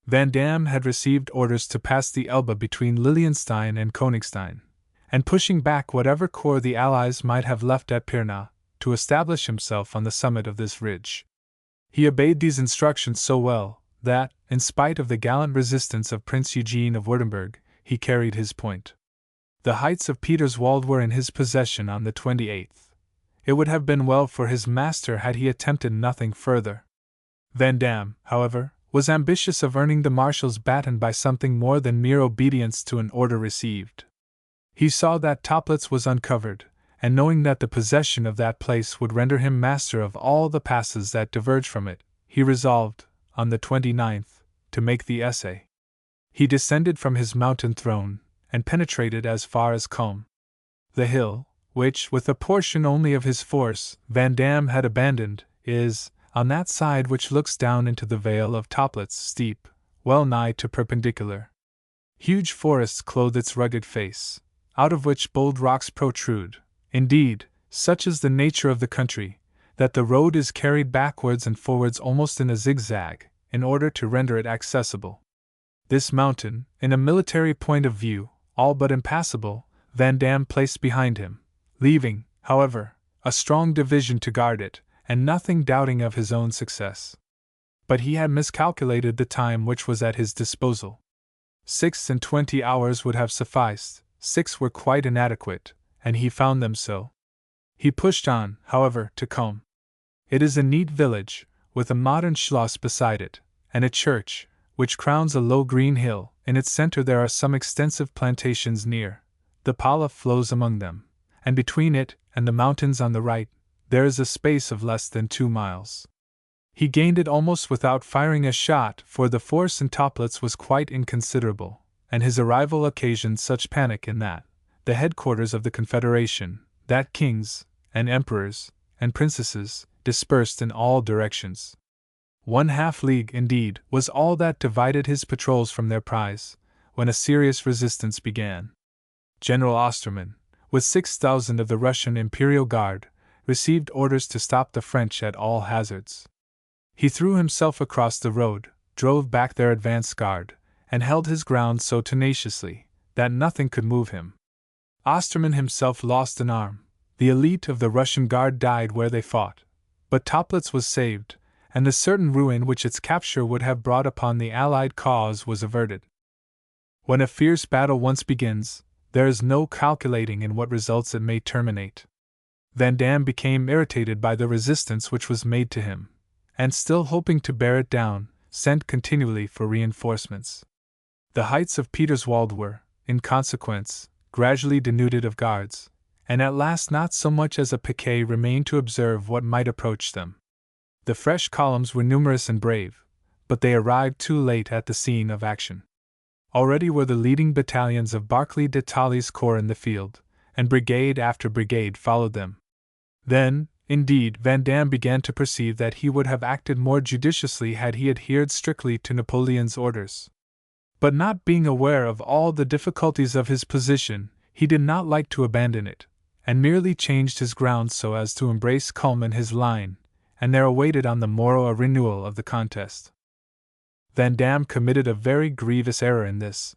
Van Damme had received orders to pass the Elbe between Lilienstein and Königstein, and pushing back whatever corps the Allies might have left at Pirna, to establish himself on the summit of this ridge. He obeyed these instructions so well, that, in spite of the gallant resistance of Prince Eugene of Württemberg, he carried his point. The heights of Peterswald were in his possession on the 28th. It would have been well for his master had he attempted nothing further. Van Damme, however, was ambitious of earning the marshal's baton by something more than mere obedience to an order received. He saw that Toplitz was uncovered, and knowing that the possession of that place would render him master of all the passes that diverged from it, he resolved, on the 29th, to make the essay. He descended from his mountain throne, and penetrated as far as Combe. The hill, which, with a portion only of his force, Van Damme had abandoned, is, on that side which looks down into the vale of Toplitz, steep, well nigh to perpendicular. Huge forests clothe its rugged face, out of which bold rocks protrude. Indeed, such is the nature of the country, that the road is carried backwards and forwards almost in a zigzag, in order to render it accessible. This mountain, in a military point of view, all but impassable, Van Damme placed behind him, leaving, however, a strong division to guard it, and nothing doubting of his own success. But he had miscalculated the time which was at his disposal. 26 hours would have sufficed, 6 were quite inadequate, and he found them so. He pushed on, however, to Combe. It is a neat village, with a modern schloss beside it, and a church, which crowns a low green hill. In its center there are some extensive plantations near. The Pala flows among them, and between it and the mountains on the right, there is a space of less than 2 miles. He gained it almost without firing a shot, for the force in Toplitz was quite inconsiderable, and his arrival occasioned such panic in that the headquarters of the Confederation, that kings, and emperors, and princesses, dispersed in all directions. 1/2 league, indeed, was all that divided his patrols from their prize, when a serious resistance began. General Osterman, with 6,000 of the Russian Imperial Guard, received orders to stop the French at all hazards. He threw himself across the road, drove back their advance guard, and held his ground so tenaciously that nothing could move him. Osterman himself lost an arm. The elite of the Russian Guard died where they fought, but Toplitz was saved, and the certain ruin which its capture would have brought upon the Allied cause was averted. When a fierce battle once begins, there is no calculating in what results it may terminate. Van Damme became irritated by the resistance which was made to him, and still hoping to bear it down, sent continually for reinforcements. The heights of Peterswald were, in consequence, gradually denuded of guards, and at last not so much as a piquet remained to observe what might approach them. The fresh columns were numerous and brave, but they arrived too late at the scene of action. Already were the leading battalions of Barclay de Tolly's corps in the field, and brigade after brigade followed them. Then, indeed, Vandamme began to perceive that he would have acted more judiciously had he adhered strictly to Napoleon's orders. But not being aware of all the difficulties of his position, he did not like to abandon it, and merely changed his ground so as to embrace Culm and his line, and there awaited on the morrow a renewal of the contest. Vandamme committed a very grievous error in this.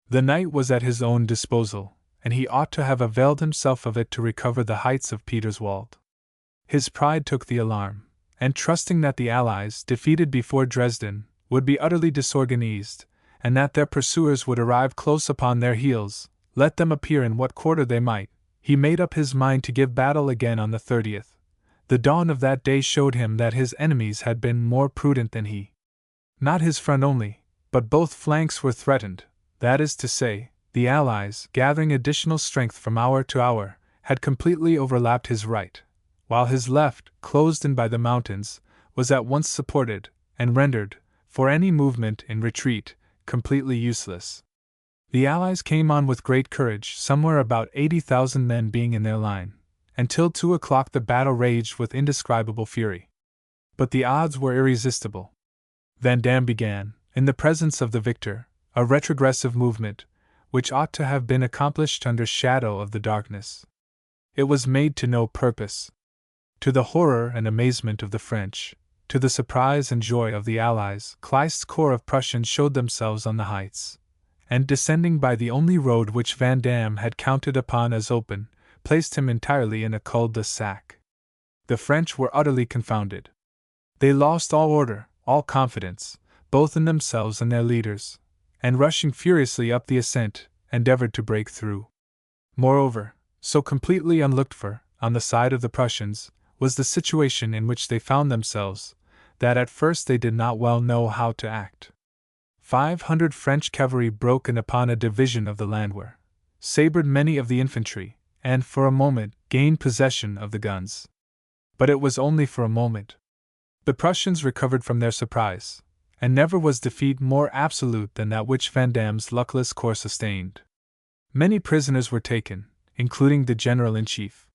The night was at his own disposal, and he ought to have availed himself of it to recover the heights of Peterswald. His pride took the alarm, and trusting that the Allies, defeated before Dresden, would be utterly disorganized, and that their pursuers would arrive close upon their heels, let them appear in what quarter they might, he made up his mind to give battle again on the 30th. The dawn of that day showed him that his enemies had been more prudent than he. Not his front only, but both flanks were threatened, that is to say, the Allies, gathering additional strength from hour to hour, had completely overlapped his right, while his left, closed in by the mountains, was at once supported, and rendered, for any movement in retreat, completely useless. The Allies came on with great courage, somewhere about 80,000 men being in their line, and till 2 o'clock the battle raged with indescribable fury. But the odds were irresistible. Vandamme began, in the presence of the victor, a retrogressive movement, which ought to have been accomplished under shadow of the darkness. It was made to no purpose. To the horror and amazement of the French, to the surprise and joy of the Allies, Kleist's corps of Prussians showed themselves on the heights, and descending by the only road which Vandamme had counted upon as open, placed him entirely in a cul-de-sac. The French were utterly confounded. They lost all order, all confidence, both in themselves and their leaders, and rushing furiously up the ascent, endeavored to break through. Moreover, so completely unlooked for, on the side of the Prussians, was the situation in which they found themselves, that at first they did not well know how to act. 500 French cavalry broke in upon a division of the landwehr, sabred many of the infantry, and for a moment gained possession of the guns. But it was only for a moment. The Prussians recovered from their surprise, and never was defeat more absolute than that which Vandamme's luckless corps sustained. Many prisoners were taken, including the general-in-chief.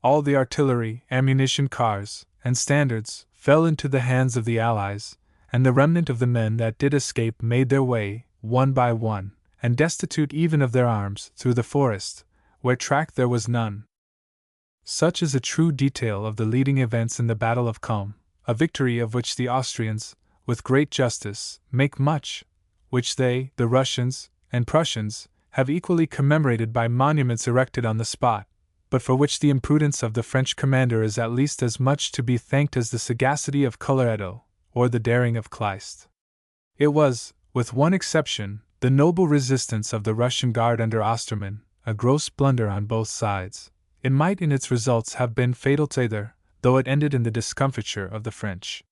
All the artillery, ammunition cars, and standards fell into the hands of the Allies, and the remnant of the men that did escape made their way, one by one, and destitute even of their arms, through the forest, where track there was none. Such is a true detail of the leading events in the Battle of Culm, a victory of which the Austrians, with great justice, make much, which they, the Russians, and Prussians, have equally commemorated by monuments erected on the spot, but for which the imprudence of the French commander is at least as much to be thanked as the sagacity of Colloredo, or the daring of Kleist. It was, with one exception, the noble resistance of the Russian Guard under Osterman, a gross blunder on both sides. It might in its results have been fatal to either, though it ended in the discomfiture of the French.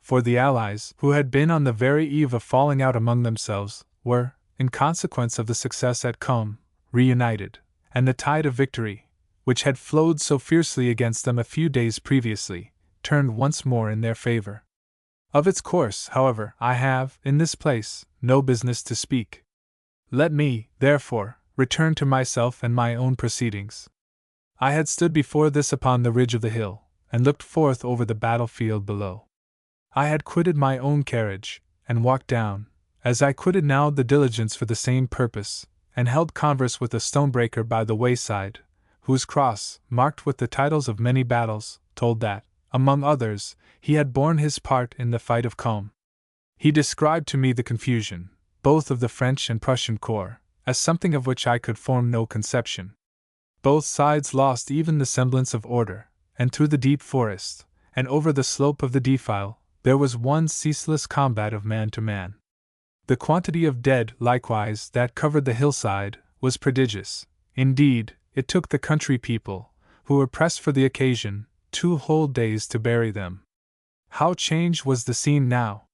For the Allies, who had been on the very eve of falling out among themselves, were, in consequence of the success at Culm, reunited, and the tide of victory, which had flowed so fiercely against them a few days previously, turned once more in their favor. Of its course, however, I have, in this place, no business to speak. Let me, therefore, return to myself and my own proceedings. I had stood before this upon the ridge of the hill, and looked forth over the battlefield below. I had quitted my own carriage, and walked down, as I quitted now the diligence for the same purpose, and held converse with a stonebreaker by the wayside, whose cross, marked with the titles of many battles, told that, among others, he had borne his part in the fight of Culm. He described to me the confusion, both of the French and Prussian corps, as something of which I could form no conception. Both sides lost even the semblance of order, and through the deep forest, and over the slope of the defile, there was one ceaseless combat of man to man. The quantity of dead, likewise, that covered the hillside, was prodigious. Indeed, it took the country people, who were pressed for the occasion, 2 whole days to bury them. How changed was the scene now!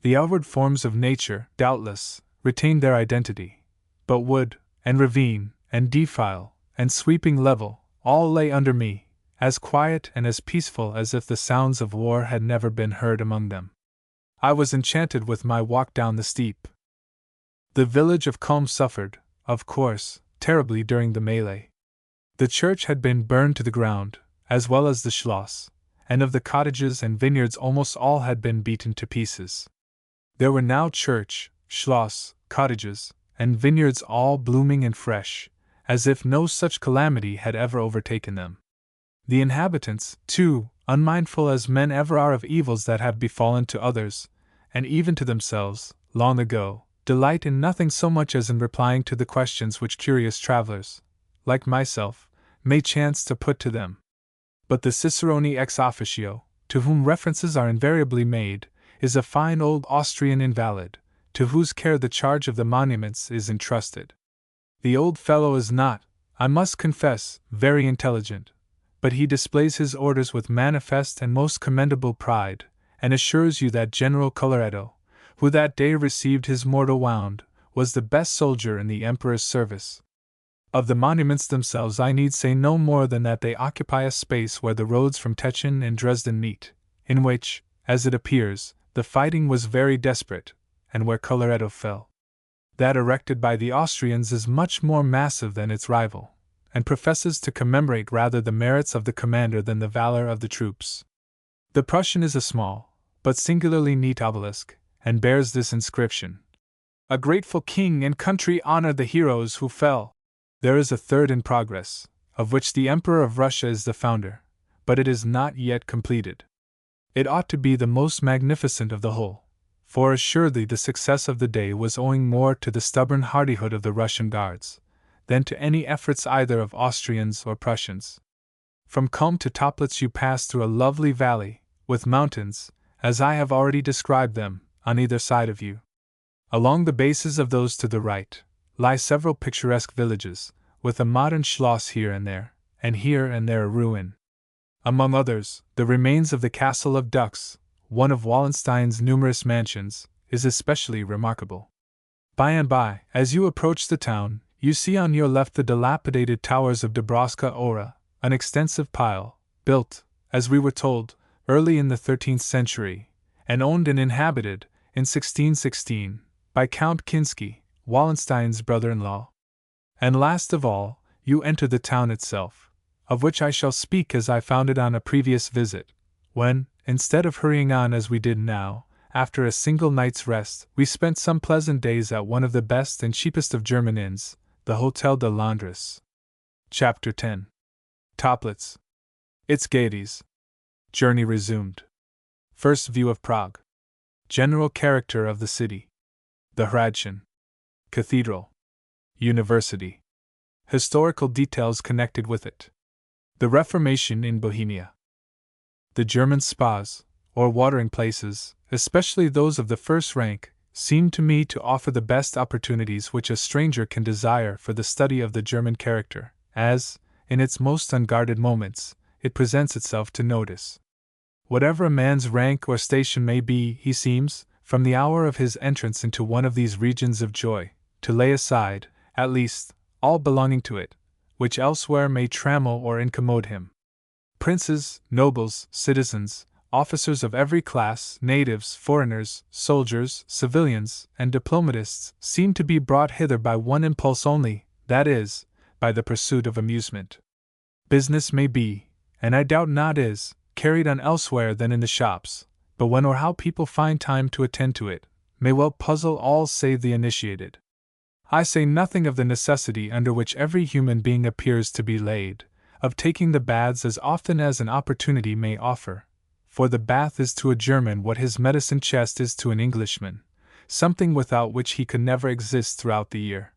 The outward forms of nature, doubtless, retained their identity, but wood, and ravine, and defile, and sweeping level, all lay under me, as quiet and as peaceful as if the sounds of war had never been heard among them. I was enchanted with my walk down the steep. The village of Combe suffered, of course, terribly during the melee. The church had been burned to the ground, as well as the schloss, and of the cottages and vineyards almost all had been beaten to pieces. There were now church, schloss, cottages, and vineyards all blooming and fresh, as if no such calamity had ever overtaken them. The inhabitants, too, unmindful as men ever are of evils that have befallen to others, and even to themselves, long ago, delight in nothing so much as in replying to the questions which curious travelers, like myself, may chance to put to them. But the Cicerone ex officio, to whom references are invariably made, is a fine old Austrian invalid, to whose care the charge of the monuments is entrusted. The old fellow is not, I must confess, very intelligent, but he displays his orders with manifest and most commendable pride, and assures you that General Colloredo, who that day received his mortal wound, was the best soldier in the Emperor's service. Of the monuments themselves I need say no more than that they occupy a space where the roads from Teschen and Dresden meet, in which, as it appears, the fighting was very desperate, and where Colloredo fell. That erected by the Austrians is much more massive than its rival, and professes to commemorate rather the merits of the commander than the valor of the troops. The Prussian is a small, but singularly neat obelisk, and bears this inscription: "A grateful king and country honor the heroes who fell." There is a third in progress, of which the Emperor of Russia is the founder, but it is not yet completed. It ought to be the most magnificent of the whole, for assuredly the success of the day was owing more to the stubborn hardihood of the Russian guards, than to any efforts either of Austrians or Prussians. From Combe to Toplitz you pass through a lovely valley, with mountains, as I have already described them, on either side of you. Along the bases of those to the right, lie several picturesque villages, with a modern schloss here and there a ruin. Among others, the remains of the Castle of Ducks, one of Wallenstein's numerous mansions, is especially remarkable. By and by, as you approach the town, you see on your left the dilapidated towers of Dubrovska Ora, an extensive pile, built, as we were told, early in the 13th century, and owned and inhabited, in 1616, by Count Kinsky, Wallenstein's brother-in-law. And last of all, you enter the town itself, of which I shall speak as I found it on a previous visit, when, instead of hurrying on as we did now, after a single night's rest, we spent some pleasant days at one of the best and cheapest of German inns, the Hotel de Londres. Chapter 10. Toplitz. Its gaieties. Journey resumed. First view of Prague. General character of the city. The Hradschin. Cathedral. University. Historical details connected with it. The Reformation in Bohemia. The German spas, or watering places, especially those of the first rank, seem to me to offer the best opportunities which a stranger can desire for the study of the German character, as, in its most unguarded moments, it presents itself to notice. Whatever a man's rank or station may be, he seems, from the hour of his entrance into one of these regions of joy, to lay aside, at least, all belonging to it, which elsewhere may trammel or incommode him. Princes, nobles, citizens, officers of every class, natives, foreigners, soldiers, civilians, and diplomatists seem to be brought hither by one impulse only, that is, by the pursuit of amusement. Business may be, and I doubt not is, carried on elsewhere than in the shops, but when or how people find time to attend to it, may well puzzle all save the initiated. I say nothing of the necessity under which every human being appears to be laid, of taking the baths as often as an opportunity may offer, for the bath is to a German what his medicine chest is to an Englishman, something without which he could never exist throughout the year.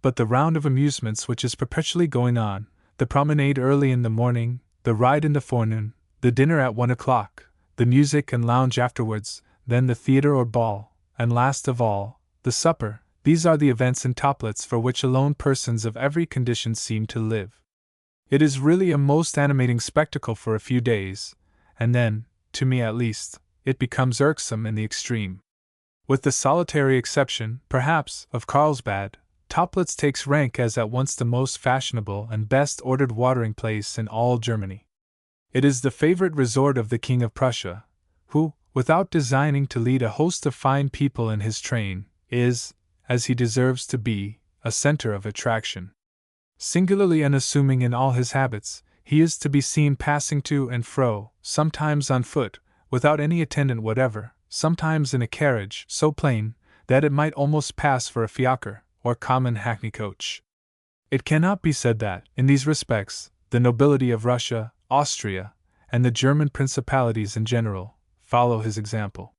But the round of amusements which is perpetually going on, the promenade early in the morning, the ride in the forenoon, the dinner at 1 o'clock, the music and lounge afterwards, then the theatre or ball, and last of all, the supper, these are the events in Toplitz for which alone persons of every condition seem to live. It is really a most animating spectacle for a few days, and then, to me at least, it becomes irksome in the extreme. With the solitary exception, perhaps, of Carlsbad, Toplitz takes rank as at once the most fashionable and best ordered watering place in all Germany. It is the favorite resort of the King of Prussia, who, without designing to lead a host of fine people in his train, is, as he deserves to be, a center of attraction. Singularly unassuming in all his habits, he is to be seen passing to and fro, sometimes on foot, without any attendant whatever, sometimes in a carriage so plain that it might almost pass for a fiacre, or common hackney coach. It cannot be said that, in these respects, the nobility of Russia, Austria, and the German principalities in general, follow his example.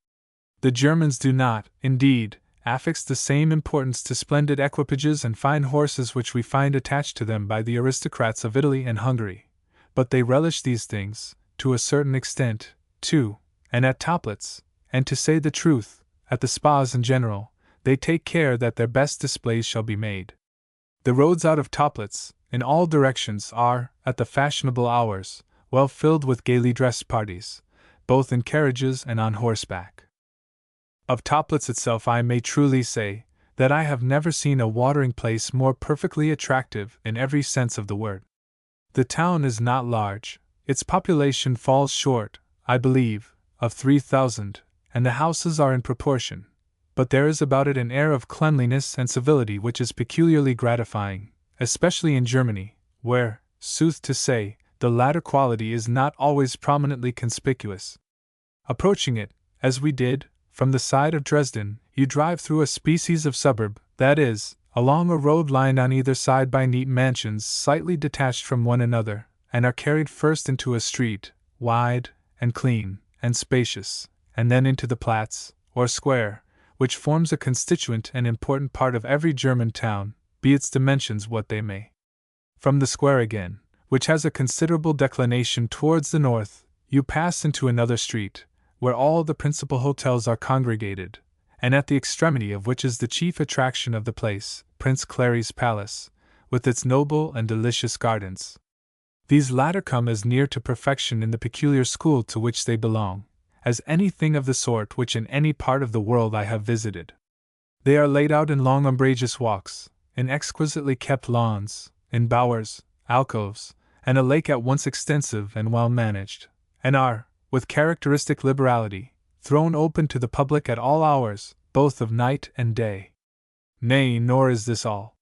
The Germans do not, indeed, affix the same importance to splendid equipages and fine horses which we find attached to them by the aristocrats of Italy and Hungary, but they relish these things, to a certain extent, too, and at Toplitz, and to say the truth, at the spas in general, they take care that their best displays shall be made. The roads out of Toplitz, in all directions, are, at the fashionable hours, well filled with gaily dressed parties, both in carriages and on horseback. Of Toplitz itself I may truly say that I have never seen a watering place more perfectly attractive in every sense of the word. The town is not large, its population falls short, I believe, of 3,000, and the houses are in proportion, but there is about it an air of cleanliness and civility which is peculiarly gratifying, especially in Germany, where, sooth to say, the latter quality is not always prominently conspicuous. Approaching it, as we did, from the side of Dresden, you drive through a species of suburb, that is, along a road lined on either side by neat mansions slightly detached from one another, and are carried first into a street, wide, and clean, and spacious, and then into the Platz, or square, which forms a constituent and important part of every German town, be its dimensions what they may. From the square again, which has a considerable declination towards the north, you pass into another street, where all the principal hotels are congregated, and at the extremity of which is the chief attraction of the place, Prince Clary's Palace, with its noble and delicious gardens. These latter come as near to perfection in the peculiar school to which they belong, as anything of the sort which in any part of the world I have visited. They are laid out in long umbrageous walks, in exquisitely kept lawns, in bowers, alcoves, and a lake at once extensive and well managed, and are, with characteristic liberality, thrown open to the public at all hours, both of night and day. Nay, nor is this all.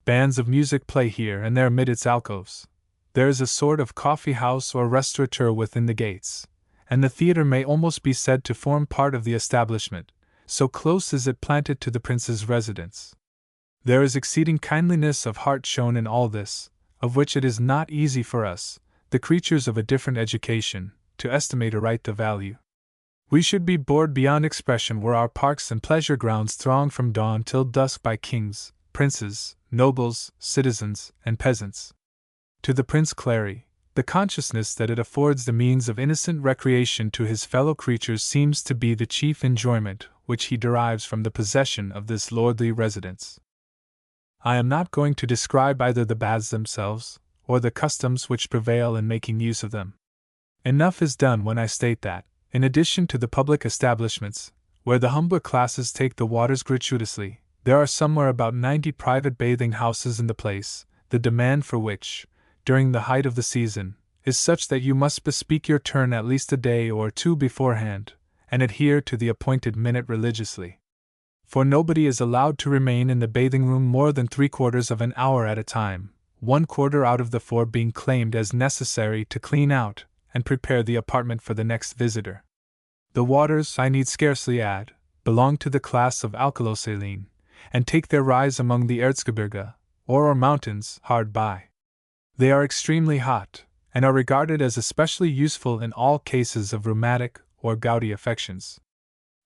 Bands of music play here and there amid its alcoves. There is a sort of coffee house or restaurateur within the gates, and the theatre may almost be said to form part of the establishment, so close is it planted to the prince's residence. There is exceeding kindliness of heart shown in all this, of which it is not easy for us, the creatures of a different education, to estimate aright the value. We should be bored beyond expression were our parks and pleasure grounds thronged from dawn till dusk by kings, princes, nobles, citizens, and peasants. To the Prince Clary, the consciousness that it affords the means of innocent recreation to his fellow creatures seems to be the chief enjoyment which he derives from the possession of this lordly residence. I am not going to describe either the baths themselves, or the customs which prevail in making use of them. Enough is done when I state that, in addition to the public establishments, where the humbler classes take the waters gratuitously, there are somewhere about 90 private bathing houses in the place, the demand for which, during the height of the season, is such that you must bespeak your turn at least a day or two beforehand, and adhere to the appointed minute religiously. For nobody is allowed to remain in the bathing room more than 3/4 of an hour at a time, 1/4 out of the 4 being claimed as necessary to clean out and prepare the apartment for the next visitor. The waters, I need scarcely add, belong to the class of alkalosaline, and take their rise among the Erzgebirge, or mountains, hard by. They are extremely hot, and are regarded as especially useful in all cases of rheumatic or gouty affections.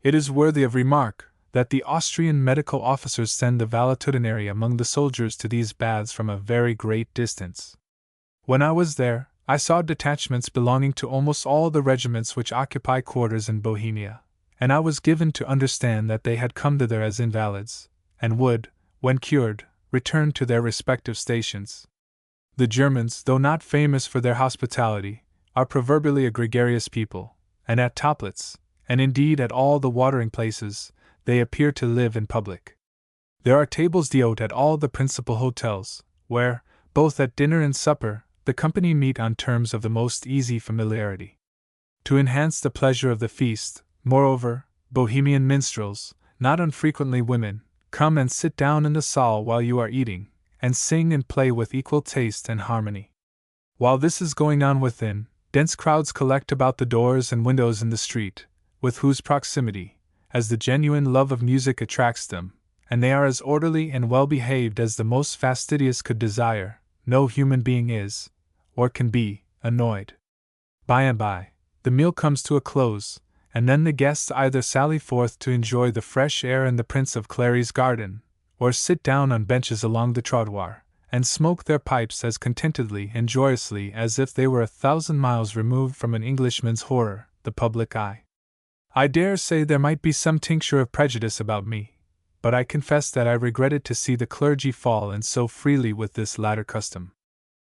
It is worthy of remark that the Austrian medical officers send the valetudinary among the soldiers to these baths from a very great distance. When I was there, I saw detachments belonging to almost all the regiments which occupy quarters in Bohemia, and I was given to understand that they had come thither as invalids, and would, when cured, return to their respective stations. The Germans, though not famous for their hospitality, are proverbially a gregarious people, and at Toplitz, and indeed at all the watering places, they appear to live in public. There are tables d'hôte at all the principal hotels, where, both at dinner and supper, the company meet on terms of the most easy familiarity. To enhance the pleasure of the feast, moreover, Bohemian minstrels, not unfrequently women, come and sit down in the salle while you are eating, and sing and play with equal taste and harmony. While this is going on within, dense crowds collect about the doors and windows in the street, with whose proximity, as the genuine love of music attracts them, and they are as orderly and well behaved as the most fastidious could desire. No human being is, or can be, annoyed. By and by, the meal comes to a close, and then the guests either sally forth to enjoy the fresh air in the Prince of Clary's garden, or sit down on benches along the trottoir, and smoke their pipes as contentedly and joyously as if they were 1,000 miles removed from an Englishman's horror, the public eye. I dare say there might be some tincture of prejudice about me, but I confess that I regretted to see the clergy fall in so freely with this latter custom.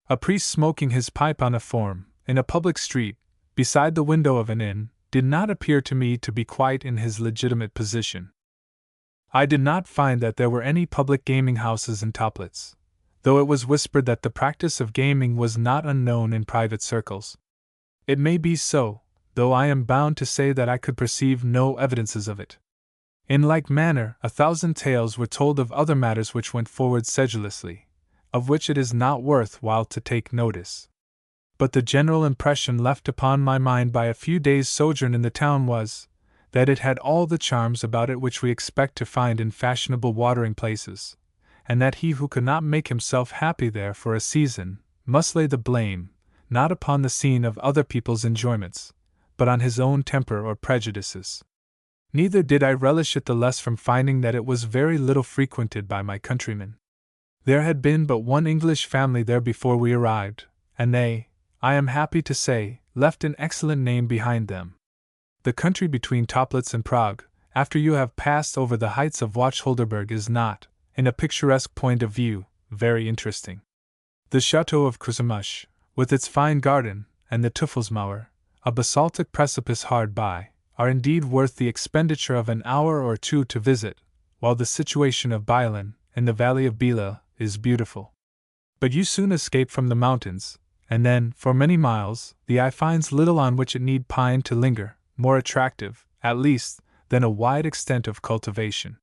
A priest smoking his pipe on a form, in a public street, beside the window of an inn, did not appear to me to be quite in his legitimate position. I did not find that there were any public gaming houses in Toplitz, though it was whispered that the practice of gaming was not unknown in private circles. It may be so, though I am bound to say that I could perceive no evidences of it. In like manner, 1,000 tales were told of other matters which went forward sedulously, of which it is not worth while to take notice. But the general impression left upon my mind by a few days' sojourn in the town was, that it had all the charms about it which we expect to find in fashionable watering places, and that he who could not make himself happy there for a season, must lay the blame, not upon the scene of other people's enjoyments, but on his own temper or prejudices. Neither did I relish it the less from finding that it was very little frequented by my countrymen. There had been but one English family there before we arrived, and they, I am happy to say, left an excellent name behind them. The country between Toplitz and Prague, after you have passed over the heights of Wacholderberg, is not, in a picturesque point of view, very interesting. The chateau of Krusumush, with its fine garden, and the Teufelsmauer, a basaltic precipice hard by, are indeed worth the expenditure of an hour or two to visit, while the situation of Beilen, in the valley of Biela, is beautiful. But you soon escape from the mountains, and then, for many miles, the eye finds little on which it need pine to linger, more attractive, at least, than a wide extent of cultivation.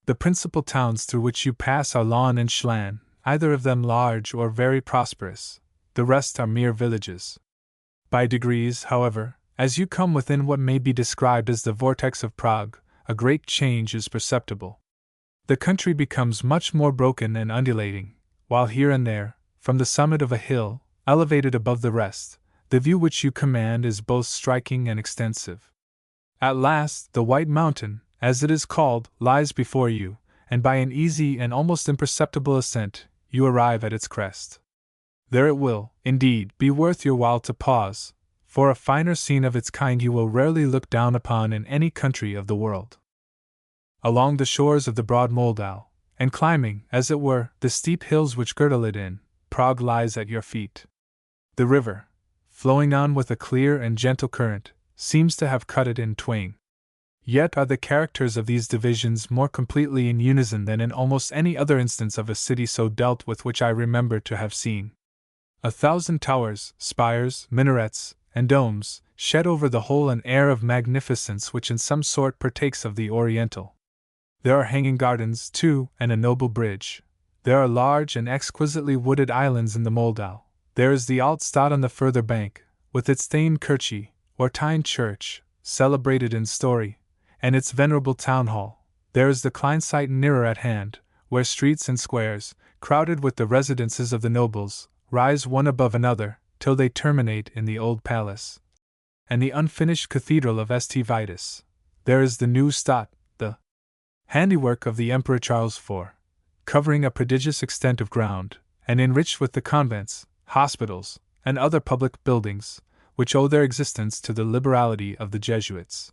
The principal towns through which you pass are Laon and Schlan, either of them large or very prosperous, the rest are mere villages. By degrees, however, as you come within what may be described as the vortex of Prague, a great change is perceptible. The country becomes much more broken and undulating, while here and there, from the summit of a hill, elevated above the rest, the view which you command is both striking and extensive. At last, the White Mountain, as it is called, lies before you, and by an easy and almost imperceptible ascent, you arrive at its crest. There it will, indeed, be worth your while to pause, for a finer scene of its kind you will rarely look down upon in any country of the world. Along the shores of the broad Moldau, and climbing, as it were, the steep hills which girdle it in, Prague lies at your feet. The river, flowing on with a clear and gentle current, seems to have cut it in twain. Yet are the characters of these divisions more completely in unison than in almost any other instance of a city so dealt with which I remember to have seen. 1,000 towers, spires, minarets, and domes shed over the whole an air of magnificence which in some sort partakes of the Oriental. There are hanging gardens, too, and a noble bridge. There are large and exquisitely wooded islands in the Moldau. There is the Altstadt on the further bank, with its Thane Kirche, or Tyne Church, celebrated in story, and its venerable town hall. There is the Kleinstadt nearer at hand, where streets and squares, crowded with the residences of the nobles, rise one above another, till they terminate in the old palace. And the unfinished cathedral of St. Vitus. There is the new Stadt, the handiwork of the Emperor Charles IV, covering a prodigious extent of ground, and enriched with the convents, hospitals, and other public buildings, which owe their existence to the liberality of the Jesuits.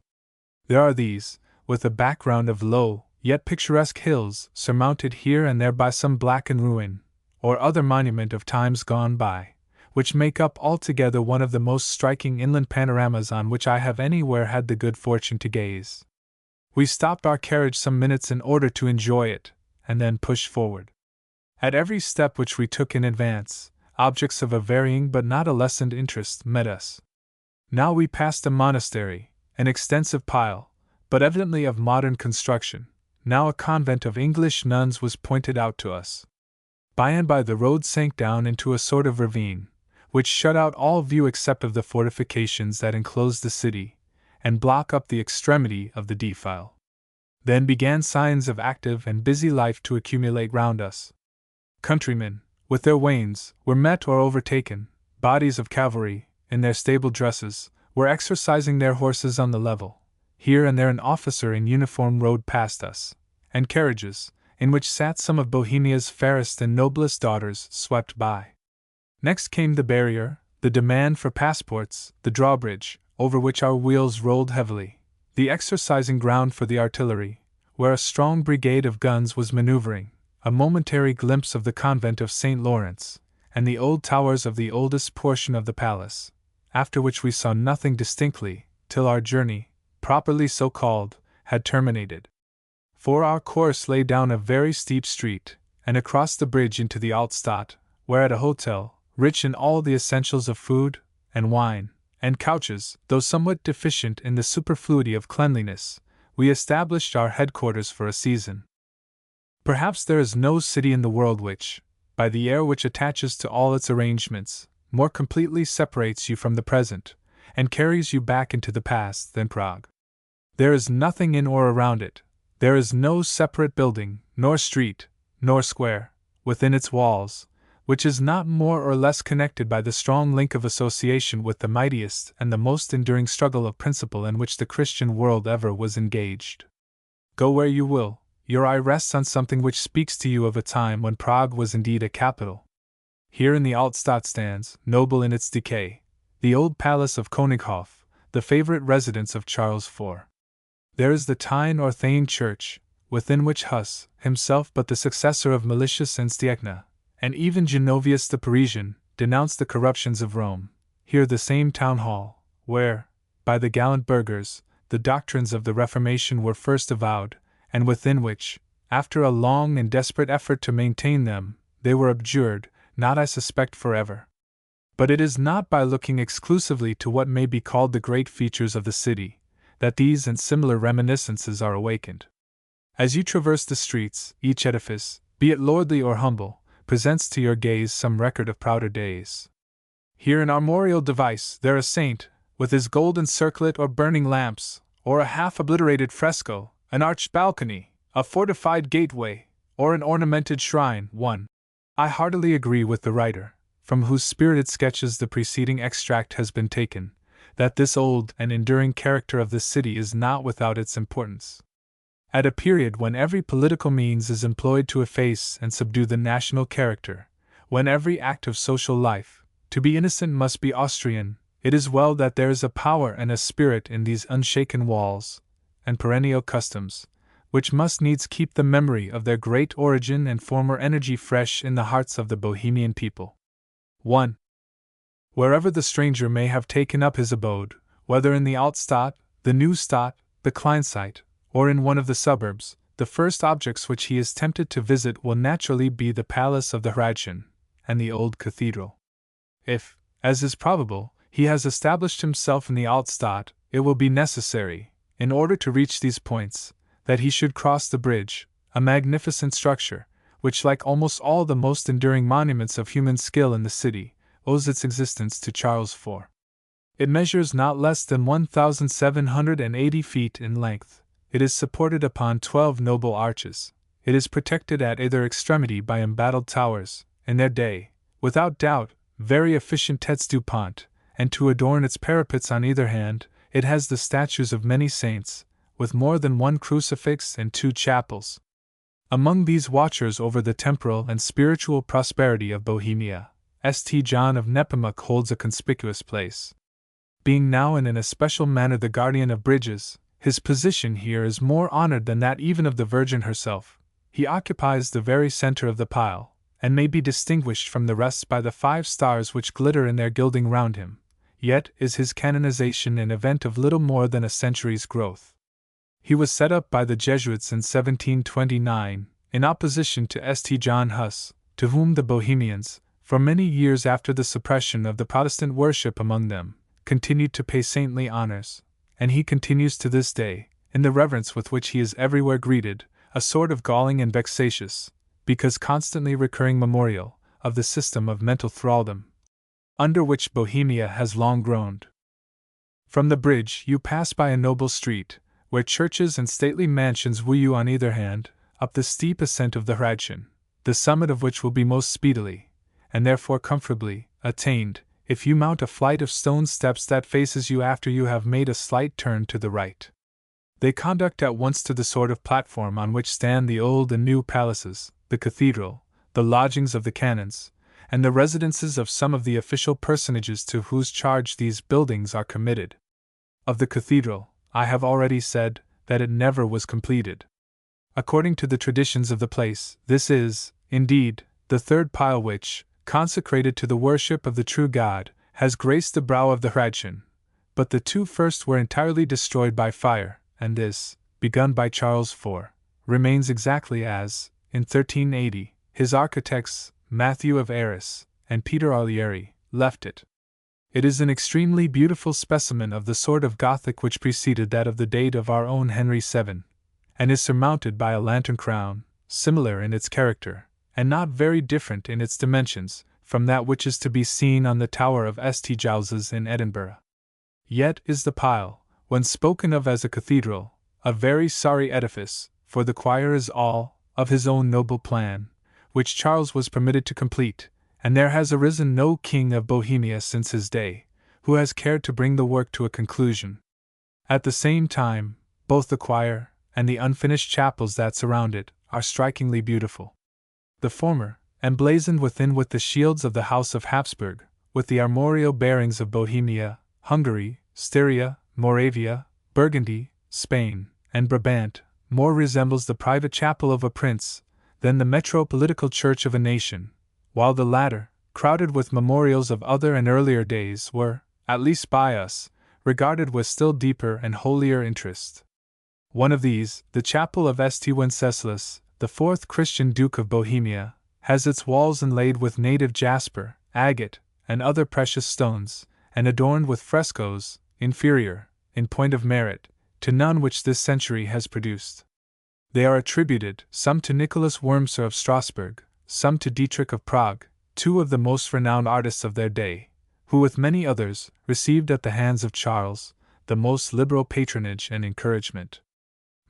There are these, with a background of low, yet picturesque hills, surmounted here and there by some blackened ruin, or other monument of times gone by, which make up altogether one of the most striking inland panoramas on which I have anywhere had the good fortune to gaze. We stopped our carriage some minutes in order to enjoy it, and then pushed forward. At every step which we took in advance, objects of a varying but not a lessened interest met us. Now we passed a monastery, an extensive pile, but evidently of modern construction. Now a convent of English nuns was pointed out to us. By and by the road sank down into a sort of ravine, which shut out all view except of the fortifications that enclosed the city, and block up the extremity of the defile. Then began signs of active and busy life to accumulate round us. Countrymen, with their wains, were met or overtaken. Bodies of cavalry, in their stable dresses, were exercising their horses on the level. Here and there an officer in uniform rode past us, and carriages, in which sat some of Bohemia's fairest and noblest daughters, swept by. Next came the barrier, the demand for passports, the drawbridge, over which our wheels rolled heavily, the exercising ground for the artillery, where a strong brigade of guns was maneuvering, a momentary glimpse of the convent of St. Lawrence, and the old towers of the oldest portion of the palace, after which we saw nothing distinctly, till our journey, properly so called, had terminated. For our course lay down a very steep street, and across the bridge into the Altstadt, where at a hotel, rich in all the essentials of food, and wine, and couches, though somewhat deficient in the superfluity of cleanliness, we established our headquarters for a season. Perhaps there is no city in the world which, by the air which attaches to all its arrangements, more completely separates you from the present, and carries you back into the past than Prague. There is nothing in or around it, there is no separate building, nor street, nor square, within its walls, which is not more or less connected by the strong link of association with the mightiest and the most enduring struggle of principle in which the Christian world ever was engaged. Go where you will, your eye rests on something which speaks to you of a time when Prague was indeed a capital. Here in the Altstadt stands, noble in its decay, the old palace of Könighof, the favorite residence of Charles IV. There is the Tyne or Thane church, within which Huss, himself but the successor of Meletius and Stiechna, and even Genovius the Parisian, denounced the corruptions of Rome. Here the same town hall, where, by the gallant burghers, the doctrines of the Reformation were first avowed, and within which, after a long and desperate effort to maintain them, they were abjured, not I suspect forever. But it is not by looking exclusively to what may be called the great features of the city, that these and similar reminiscences are awakened. As you traverse the streets, each edifice, be it lordly or humble, presents to your gaze some record of prouder days. Here an armorial device, there a saint, with his golden circlet or burning lamps, or a half-obliterated fresco, an arched balcony, a fortified gateway, or an ornamented shrine. 1. I heartily agree with the writer, from whose spirited sketches the preceding extract has been taken, that this old and enduring character of the city is not without its importance. At a period when every political means is employed to efface and subdue the national character, when every act of social life, to be innocent must be Austrian, it is well that there is a power and a spirit in these unshaken walls, and perennial customs, which must needs keep the memory of their great origin and former energy fresh in the hearts of the Bohemian people. 1. Wherever the stranger may have taken up his abode, whether in the Altstadt, the Neustadt, the Kleinstadt, or in one of the suburbs, the first objects which he is tempted to visit will naturally be the palace of the Hradschin and the old cathedral. If, as is probable, he has established himself in the Altstadt, it will be necessary, in order to reach these points, that he should cross the bridge, a magnificent structure, which, like almost all the most enduring monuments of human skill in the city, owes its existence to Charles IV. It measures not less than 1,780 feet in length. It is supported upon 12 noble arches. It is protected at either extremity by embattled towers, in their day, without doubt, very efficient têtes du pont, and to adorn its parapets on either hand, it has the statues of many saints, with more than one crucifix and 2 chapels. Among these watchers over the temporal and spiritual prosperity of Bohemia, St. John of Nepomuk holds a conspicuous place. Being now in an especial manner the guardian of bridges, his position here is more honored than that even of the Virgin herself. He occupies the very center of the pile, and may be distinguished from the rest by the 5 stars which glitter in their gilding round him, yet is his canonization an event of little more than a century's growth. He was set up by the Jesuits in 1729, in opposition to St. John Huss, to whom the Bohemians, for many years after the suppression of the Protestant worship among them, continued to pay saintly honors, and he continues to this day, in the reverence with which he is everywhere greeted, a sort of galling and vexatious, because constantly recurring memorial, of the system of mental thraldom, under which Bohemia has long groaned. From the bridge you pass by a noble street, where churches and stately mansions woo you on either hand, up the steep ascent of the Hradschin, the summit of which will be most speedily, and therefore comfortably, attained, if you mount a flight of stone steps that faces you after you have made a slight turn to the right. They conduct at once to the sort of platform on which stand the old and new palaces, the cathedral, the lodgings of the canons, and the residences of some of the official personages to whose charge these buildings are committed. Of the cathedral, I have already said that it never was completed. According to the traditions of the place, this is, indeed, the third pile which, consecrated to the worship of the true God, has graced the brow of the Hradschin, but the two first were entirely destroyed by fire, and this, begun by Charles IV, remains exactly as, in 1380, his architects, Matthew of Arras and Peter Olieri, left it. It is an extremely beautiful specimen of the sort of Gothic which preceded that of the date of our own Henry VII, and is surmounted by a lantern crown, similar in its character, and not very different in its dimensions, from that which is to be seen on the tower of St. Giles's in Edinburgh. Yet is the pile, when spoken of as a cathedral, a very sorry edifice, for the choir is all of his own noble plan, which Charles was permitted to complete, and there has arisen no king of Bohemia since his day, who has cared to bring the work to a conclusion. At the same time, both the choir and the unfinished chapels that surround it are strikingly beautiful. The former, emblazoned within with the shields of the House of Habsburg, with the armorial bearings of Bohemia, Hungary, Styria, Moravia, Burgundy, Spain, and Brabant, more resembles the private chapel of a prince than the metropolitical church of a nation, while the latter, crowded with memorials of other and earlier days, were, at least by us, regarded with still deeper and holier interest. One of these, the chapel of St. Wenceslas, the fourth Christian Duke of Bohemia, has its walls inlaid with native jasper, agate, and other precious stones, and adorned with frescoes, inferior, in point of merit, to none which this century has produced. They are attributed, some to Nicholas Wurmser of Strasbourg, some to Dietrich of Prague, two of the most renowned artists of their day, who with many others, received at the hands of Charles, the most liberal patronage and encouragement.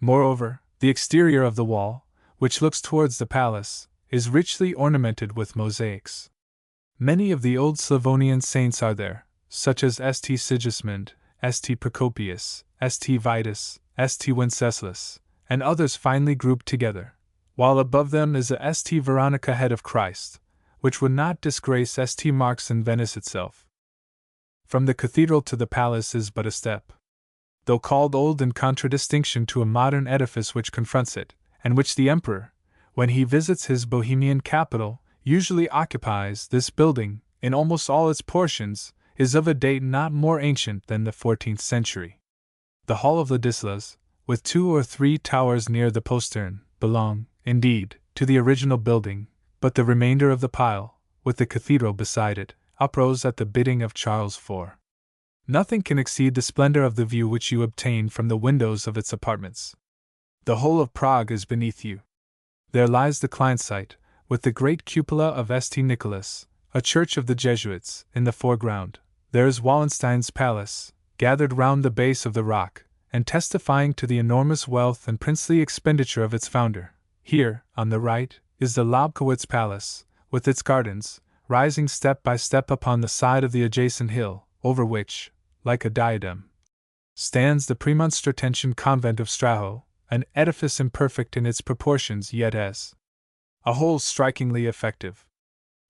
Moreover, the exterior of the wall, which looks towards the palace, is richly ornamented with mosaics. Many of the old Slavonian saints are there, such as St. Sigismund, St. Procopius, St. Vitus, St. Wenceslas, and others finely grouped together, while above them is a St. Veronica head of Christ, which would not disgrace St. Mark's in Venice itself. From the cathedral to the palace is but a step. Though called old in contradistinction to a modern edifice which confronts it, and which the Emperor, when he visits his Bohemian capital, usually occupies, this building, in almost all its portions, is of a date not more ancient than the 14th century. The Hall of Ladislas, with 2 or 3 towers near the postern, belong, indeed, to the original building, but the remainder of the pile, with the cathedral beside it, uprose at the bidding of Charles IV. Nothing can exceed the splendor of the view which you obtain from the windows of its apartments. The whole of Prague is beneath you. There lies the Kleinstadt, with the great cupola of St. Nicholas, a church of the Jesuits, in the foreground. There is Wallenstein's palace, gathered round the base of the rock, and testifying to the enormous wealth and princely expenditure of its founder. Here, on the right, is the Lobkowitz Palace, with its gardens, rising step by step upon the side of the adjacent hill, over which, like a diadem, stands the Premonstratensian convent of Strahow, an edifice imperfect in its proportions yet as a whole strikingly effective.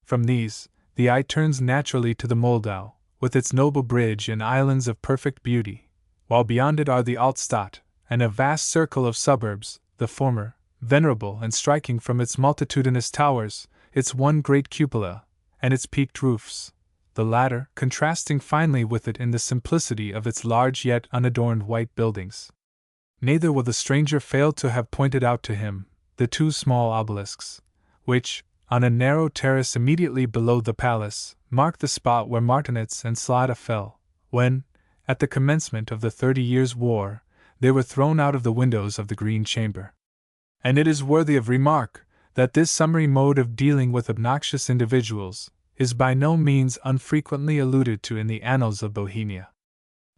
From these, the eye turns naturally to the Moldau, with its noble bridge and islands of perfect beauty, while beyond it are the Altstadt, and a vast circle of suburbs, the former, venerable and striking from its multitudinous towers, its one great cupola, and its peaked roofs, the latter contrasting finely with it in the simplicity of its large yet unadorned white buildings. Neither will the stranger fail to have pointed out to him the two small obelisks, which, on a narrow terrace immediately below the palace, mark the spot where Martinitz and Slaughter fell, when, at the commencement of the 30 Years' War, they were thrown out of the windows of the Green Chamber. And it is worthy of remark that this summary mode of dealing with obnoxious individuals is by no means unfrequently alluded to in the annals of Bohemia.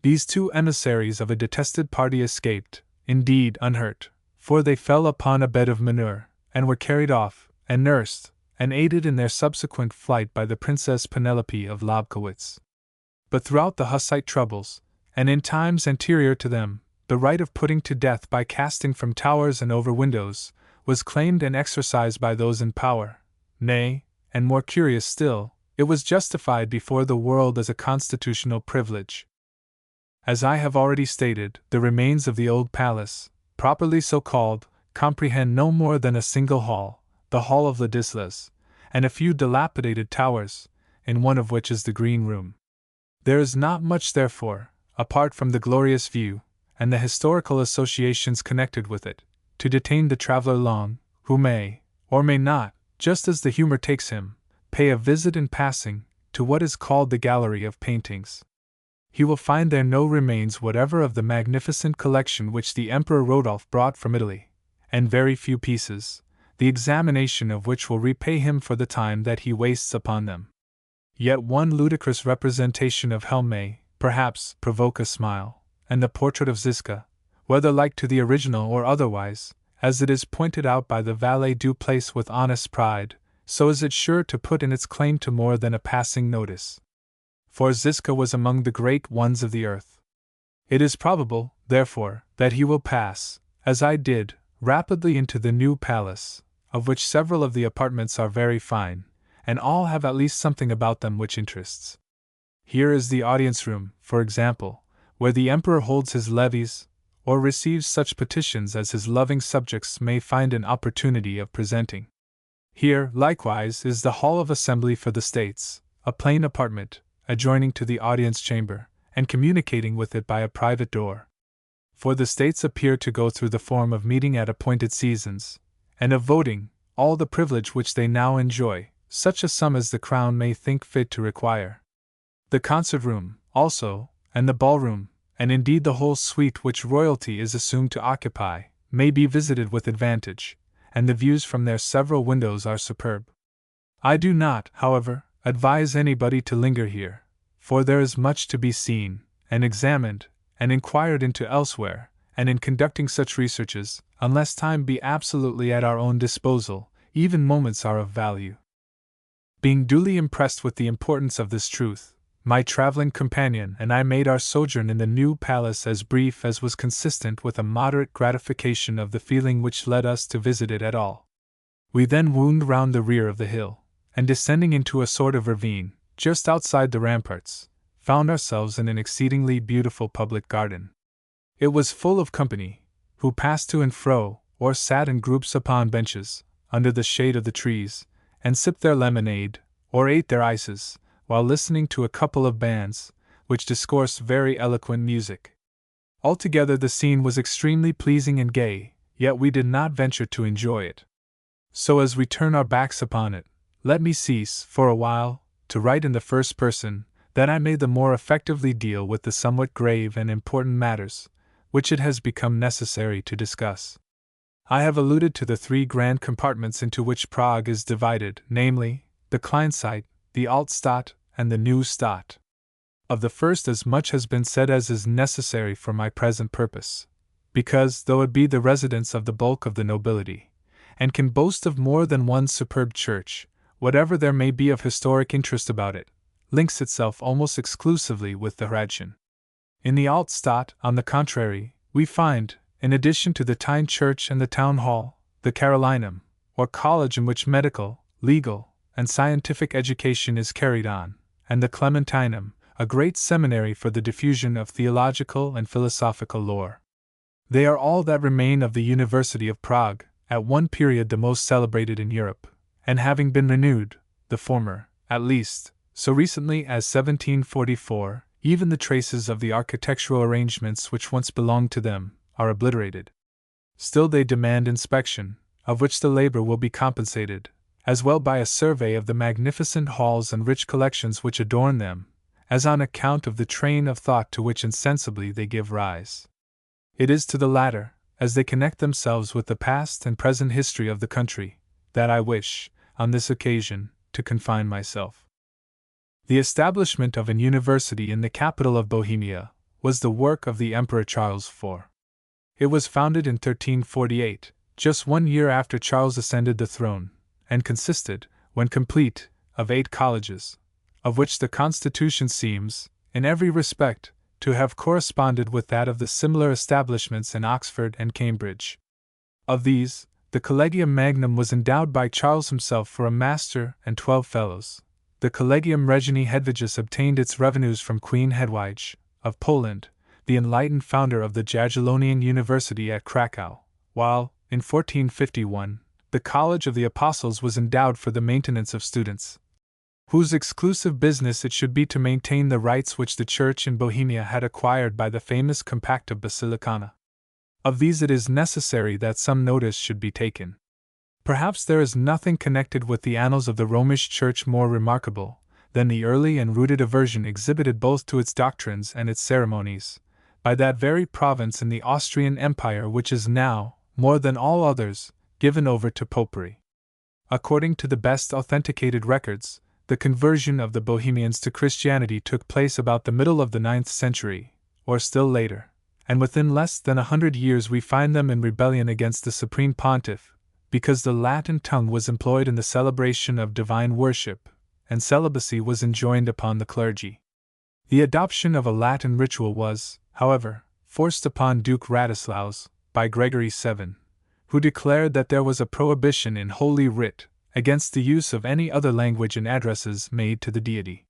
These two emissaries of a detested party escaped, indeed, unhurt, for they fell upon a bed of manure, and were carried off, and nursed, and aided in their subsequent flight by the Princess Penelope of Lobkowitz. But throughout the Hussite troubles, and in times anterior to them, the right of putting to death by casting from towers and over windows was claimed and exercised by those in power. Nay, and more curious still, it was justified before the world as a constitutional privilege. As I have already stated, the remains of the old palace, properly so called, comprehend no more than a single hall, the Hall of Ladislas, and a few dilapidated towers, in one of which is the Green Room. There is not much, therefore, apart from the glorious view, and the historical associations connected with it, to detain the traveler long, who may, or may not, just as the humor takes him, pay a visit in passing to what is called the Gallery of Paintings. He will find there no remains whatever of the magnificent collection which the Emperor Rodolph brought from Italy, and very few pieces, the examination of which will repay him for the time that he wastes upon them. Yet one ludicrous representation of Hell may, perhaps, provoke a smile, and the portrait of Ziska, whether like to the original or otherwise, as it is pointed out by the valet du place with honest pride, so is it sure to put in its claim to more than a passing notice. For Ziska was among the great ones of the earth. It is probable, therefore, that he will pass, as I did, rapidly into the new palace, of which several of the apartments are very fine, and all have at least something about them which interests. Here is the audience room, for example, where the Emperor holds his levees, or receives such petitions as his loving subjects may find an opportunity of presenting. Here, likewise, is the Hall of Assembly for the States, a plain apartment, adjoining to the audience chamber, and communicating with it by a private door. For the States appear to go through the form of meeting at appointed seasons, and of voting, all the privilege which they now enjoy, such a sum as the Crown may think fit to require. The concert room, also, and the ballroom, and indeed the whole suite which royalty is assumed to occupy, may be visited with advantage, and the views from their several windows are superb. I do not, however, advise anybody to linger here, for there is much to be seen, and examined, and inquired into elsewhere, and in conducting such researches, unless time be absolutely at our own disposal, even moments are of value. Being duly impressed with the importance of this truth, my traveling companion and I made our sojourn in the new palace as brief as was consistent with a moderate gratification of the feeling which led us to visit it at all. We then wound round the rear of the hill, and descending into a sort of ravine, just outside the ramparts, found ourselves in an exceedingly beautiful public garden. It was full of company, who passed to and fro, or sat in groups upon benches, under the shade of the trees, and sipped their lemonade, or ate their ices, while listening to a couple of bands, which discoursed very eloquent music. Altogether the scene was extremely pleasing and gay, yet we did not venture to enjoy it. So as we turn our backs upon it, let me cease, for a while, to write in the first person, that I may the more effectively deal with the somewhat grave and important matters, which it has become necessary to discuss. I have alluded to the three grand compartments into which Prague is divided, namely, the Kleinstadt, the Altstadt, and the New Stadt. Of the first as much has been said as is necessary for my present purpose, because, though it be the residence of the bulk of the nobility, and can boast of more than one superb church, whatever there may be of historic interest about it, links itself almost exclusively with the Hradschin. In the Altstadt, on the contrary, we find, in addition to the Tyne Church and the Town Hall, the Carolinum, or college in which medical, legal, and scientific education is carried on, and the Clementinum, a great seminary for the diffusion of theological and philosophical lore. They are all that remain of the University of Prague, at one period the most celebrated in Europe, and having been renewed, the former, at least, so recently as 1744, even the traces of the architectural arrangements which once belonged to them are obliterated. Still they demand inspection, of which the labor will be compensated, as well by a survey of the magnificent halls and rich collections which adorn them, as on account of the train of thought to which insensibly they give rise. It is to the latter, as they connect themselves with the past and present history of the country, that I wish, on this occasion, to confine myself. The establishment of an university in the capital of Bohemia was the work of the Emperor Charles IV. It was founded in 1348, just 1 year after Charles ascended the throne, and consisted, when complete, of 8 colleges, of which the constitution seems, in every respect, to have corresponded with that of the similar establishments in Oxford and Cambridge. Of these, the Collegium Magnum was endowed by Charles himself for a master and 12 fellows. The Collegium Regini Hedvigus obtained its revenues from Queen Hedwige, of Poland, the enlightened founder of the Jagiellonian University at Krakow, while, in 1451, the College of the Apostles was endowed for the maintenance of students, whose exclusive business it should be to maintain the rights which the Church in Bohemia had acquired by the famous Compact of Basilicata. Of these it is necessary that some notice should be taken. Perhaps there is nothing connected with the annals of the Romish Church more remarkable than the early and rooted aversion exhibited both to its doctrines and its ceremonies, by that very province in the Austrian Empire which is now, more than all others, given over to popery. According to the best authenticated records, the conversion of the Bohemians to Christianity took place about the middle of the 9th century, or still later, and within less than 100 years we find them in rebellion against the Supreme Pontiff, because the Latin tongue was employed in the celebration of divine worship, and celibacy was enjoined upon the clergy. The adoption of a Latin ritual was, however, forced upon Duke Radislaus by Gregory VII, who declared that there was a prohibition in Holy Writ against the use of any other language in addresses made to the deity.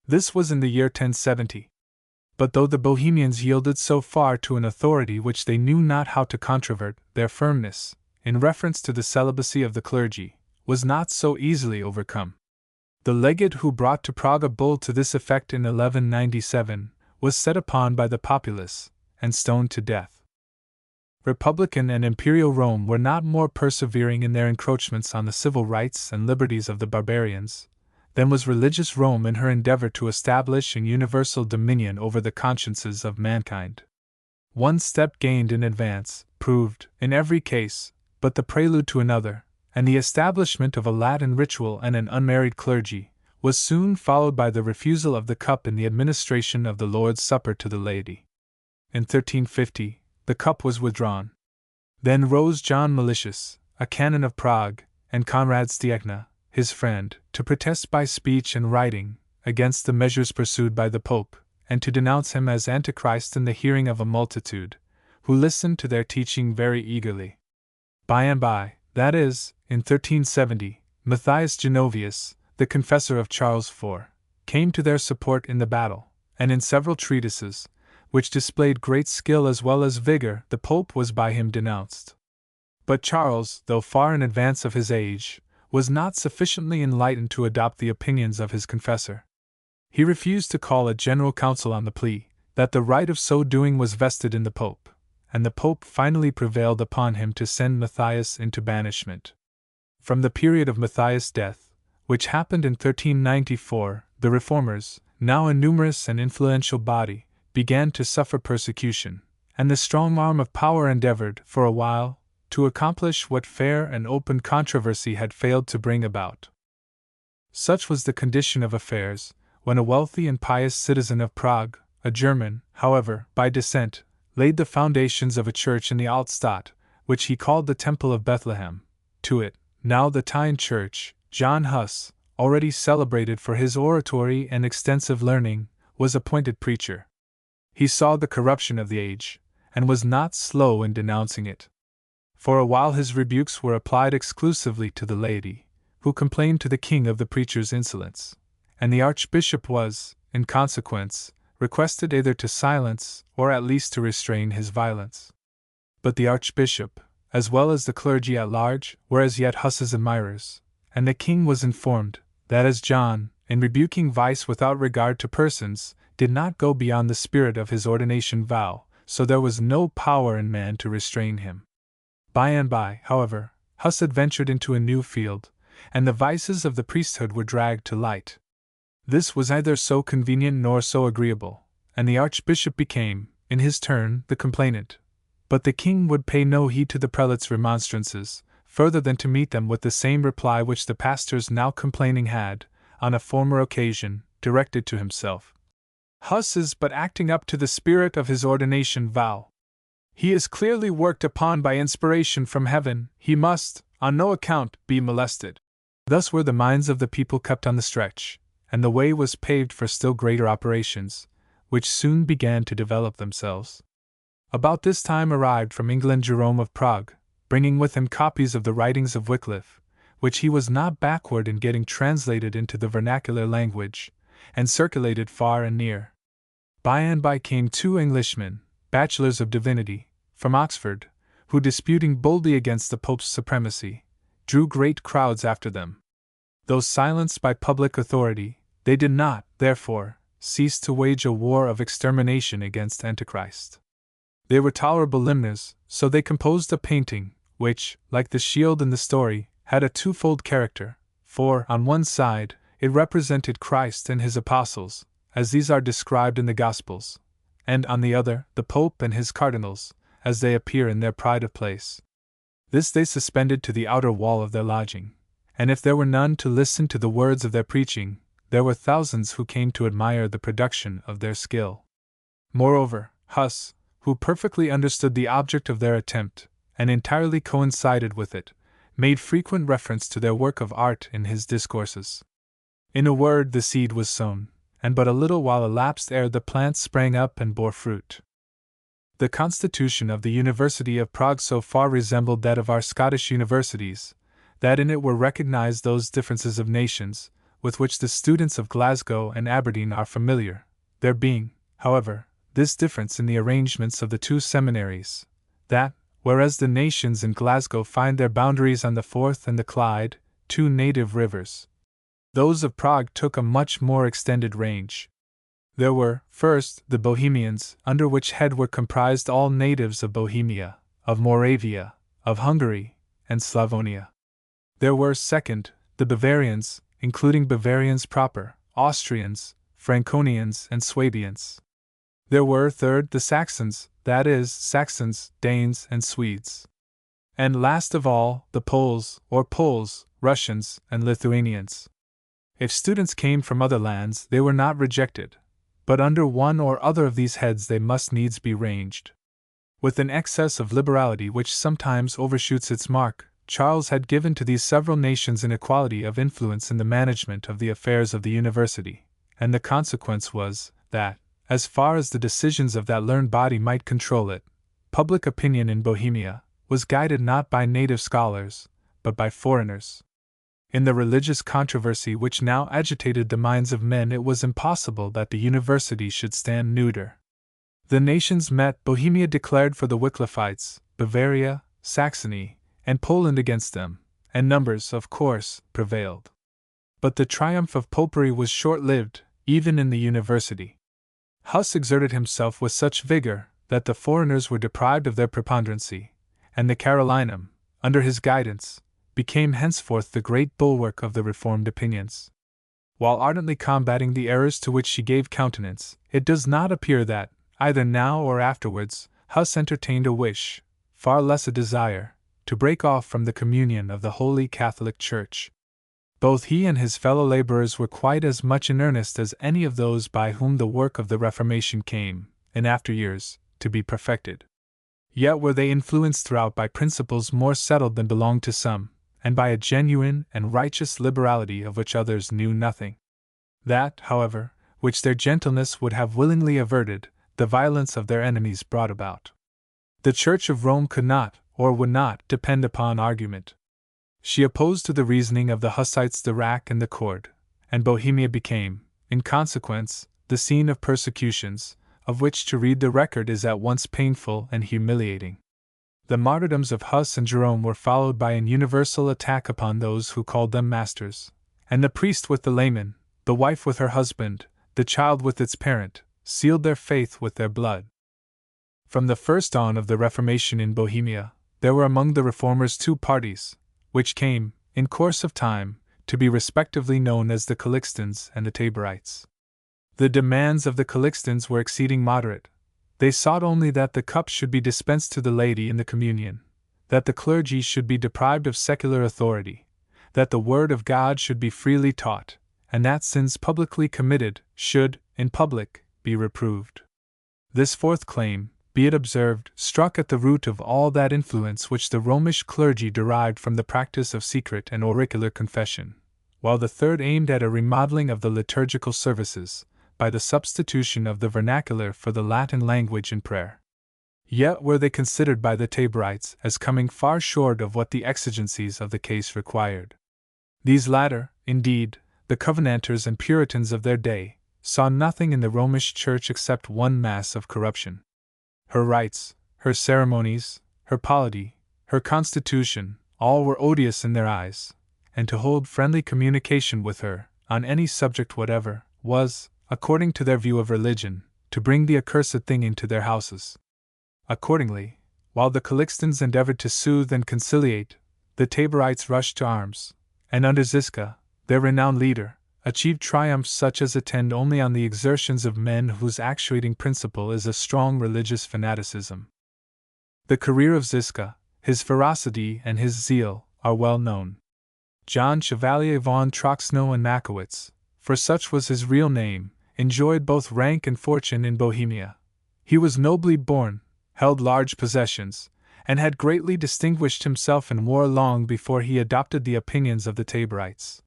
This was in the year 1070. But though the Bohemians yielded so far to an authority which they knew not how to controvert, their firmness, in reference to the celibacy of the clergy, was not so easily overcome. The legate who brought to Prague a bull to this effect in 1197 was set upon by the populace, and stoned to death. Republican and imperial Rome were not more persevering in their encroachments on the civil rights and liberties of the barbarians than was religious Rome in her endeavor to establish an universal dominion over the consciences of mankind. One step gained in advance proved, in every case, but the prelude to another, and the establishment of a Latin ritual and an unmarried clergy was soon followed by the refusal of the cup in the administration of the Lord's Supper to the laity. In 1350, the cup was withdrawn. Then rose John Malicious, a canon of Prague, and Conrad Stiechna, his friend, to protest by speech and writing against the measures pursued by the Pope, and to denounce him as Antichrist in the hearing of a multitude, who listened to their teaching very eagerly. By and by, that is, in 1370, Matthias Genovius, the confessor of Charles IV, came to their support in the battle, and in several treatises, which displayed great skill as well as vigor, the Pope was by him denounced. But Charles, though far in advance of his age, was not sufficiently enlightened to adopt the opinions of his confessor. He refused to call a general council on the plea that the right of so doing was vested in the Pope, and the Pope finally prevailed upon him to send Matthias into banishment. From the period of Matthias' death, which happened in 1394, the Reformers, now a numerous and influential body, began to suffer persecution, and the strong arm of power endeavored, for a while, to accomplish what fair and open controversy had failed to bring about. Such was the condition of affairs, when a wealthy and pious citizen of Prague, a German, however, by descent, laid the foundations of a church in the Altstadt, which he called the Temple of Bethlehem. To it, now the Tyne Church, John Huss, already celebrated for his oratory and extensive learning, was appointed preacher. He saw the corruption of the age, and was not slow in denouncing it. For a while his rebukes were applied exclusively to the laity, who complained to the king of the preacher's insolence, and the archbishop was, in consequence, requested either to silence or at least to restrain his violence. But the archbishop, as well as the clergy at large, were as yet Huss's admirers, and the king was informed that as John, in rebuking vice without regard to persons, did not go beyond the spirit of his ordination vow, so there was no power in man to restrain him. By and by, however, Huss adventured into a new field, and the vices of the priesthood were dragged to light. This was neither so convenient nor so agreeable, and the archbishop became, in his turn, the complainant. But the king would pay no heed to the prelate's remonstrances, further than to meet them with the same reply which the pastors now complaining had, on a former occasion, directed to himself. Huss is but acting up to the spirit of his ordination vow. He is clearly worked upon by inspiration from heaven. He must, on no account, be molested. Thus were the minds of the people kept on the stretch, and the way was paved for still greater operations, which soon began to develop themselves. About this time arrived from England Jerome of Prague, bringing with him copies of the writings of Wycliffe, which he was not backward in getting translated into the vernacular language, and circulated far and near. By and by came 2 Englishmen, bachelors of divinity, from Oxford, who, disputing boldly against the Pope's supremacy, drew great crowds after them. Though silenced by public authority, they did not, therefore, cease to wage a war of extermination against Antichrist. They were tolerable limners, so they composed a painting, which, like the shield in the story, had a twofold character, for, on one side, it represented Christ and his apostles, as these are described in the Gospels, and on the other, the Pope and his cardinals, as they appear in their pride of place. This they suspended to the outer wall of their lodging, and if there were none to listen to the words of their preaching, there were thousands who came to admire the production of their skill. Moreover, Huss, who perfectly understood the object of their attempt, and entirely coincided with it, made frequent reference to their work of art in his discourses. In a word, the seed was sown, and but a little while elapsed ere the plant sprang up and bore fruit. The constitution of the University of Prague so far resembled that of our Scottish universities, that in it were recognized those differences of nations, with which the students of Glasgow and Aberdeen are familiar, there being, however, this difference in the arrangements of the 2 seminaries, that, whereas the nations in Glasgow find their boundaries on the Forth and the Clyde, 2 native rivers, those of Prague took a much more extended range. There were, first, the Bohemians, under which head were comprised all natives of Bohemia, of Moravia, of Hungary, and Slavonia. There were, second, the Bavarians, including Bavarians proper, Austrians, Franconians, and Swabians. There were, third, the Saxons, that is, Saxons, Danes, and Swedes. And last of all, the Poles, or Poles, Russians, and Lithuanians. If students came from other lands, they were not rejected, but under one or other of these heads they must needs be ranged. With an excess of liberality which sometimes overshoots its mark, Charles had given to these several nations an equality of influence in the management of the affairs of the university, and the consequence was, that, as far as the decisions of that learned body might control it, public opinion in Bohemia was guided not by native scholars, but by foreigners. In the religious controversy which now agitated the minds of men, it was impossible that the university should stand neuter. The nations met. Bohemia declared for the Wycliffites, Bavaria, Saxony, and Poland against them, and numbers, of course, prevailed. But the triumph of popery was short-lived, even in the university. Huss exerted himself with such vigor that the foreigners were deprived of their preponderancy, and the Carolinum, under his guidance, became henceforth the great bulwark of the reformed opinions. While ardently combating the errors to which she gave countenance, it does not appear that, either now or afterwards, Huss entertained a wish, far less a desire, to break off from the communion of the Holy Catholic Church. Both he and his fellow laborers were quite as much in earnest as any of those by whom the work of the Reformation came, in after years, to be perfected. Yet were they influenced throughout by principles more settled than belonged to some, and by a genuine and righteous liberality of which others knew nothing. That, however, which their gentleness would have willingly averted, the violence of their enemies brought about. The Church of Rome could not, or would not, depend upon argument. She opposed to the reasoning of the Hussites the rack and the cord, and Bohemia became, in consequence, the scene of persecutions, of which to read the record is at once painful and humiliating. The martyrdoms of Huss and Jerome were followed by an universal attack upon those who called them masters, and the priest with the layman, the wife with her husband, the child with its parent, sealed their faith with their blood. From the first dawn of the Reformation in Bohemia, there were among the reformers 2 parties, which came, in course of time, to be respectively known as the Calixtans and the Taborites. The demands of the Calixtans were exceeding moderate. They sought only that the cup should be dispensed to the laity in the communion, that the clergy should be deprived of secular authority, that the word of God should be freely taught, and that sins publicly committed should, in public, be reproved. This fourth claim, be it observed, struck at the root of all that influence which the Romish clergy derived from the practice of secret and auricular confession, while the third aimed at a remodeling of the liturgical services, by the substitution of the vernacular for the Latin language in prayer. Yet were they considered by the Taborites as coming far short of what the exigencies of the case required. These latter, indeed, the Covenanters and Puritans of their day, saw nothing in the Romish Church except one mass of corruption. Her rites, her ceremonies, her polity, her constitution, all were odious in their eyes, and to hold friendly communication with her, on any subject whatever, was, according to their view of religion, to bring the accursed thing into their houses. Accordingly, while the Calixtans endeavored to soothe and conciliate, the Taborites rushed to arms, and under Ziska, their renowned leader, achieved triumphs such as attend only on the exertions of men whose actuating principle is a strong religious fanaticism. The career of Ziska, his ferocity and his zeal, are well known. John Chevalier von Troxnow and Makowitz, for such was his real name, enjoyed both rank and fortune in Bohemia. He was nobly born, held large possessions, and had greatly distinguished himself in war long before he adopted the opinions of the Taborites.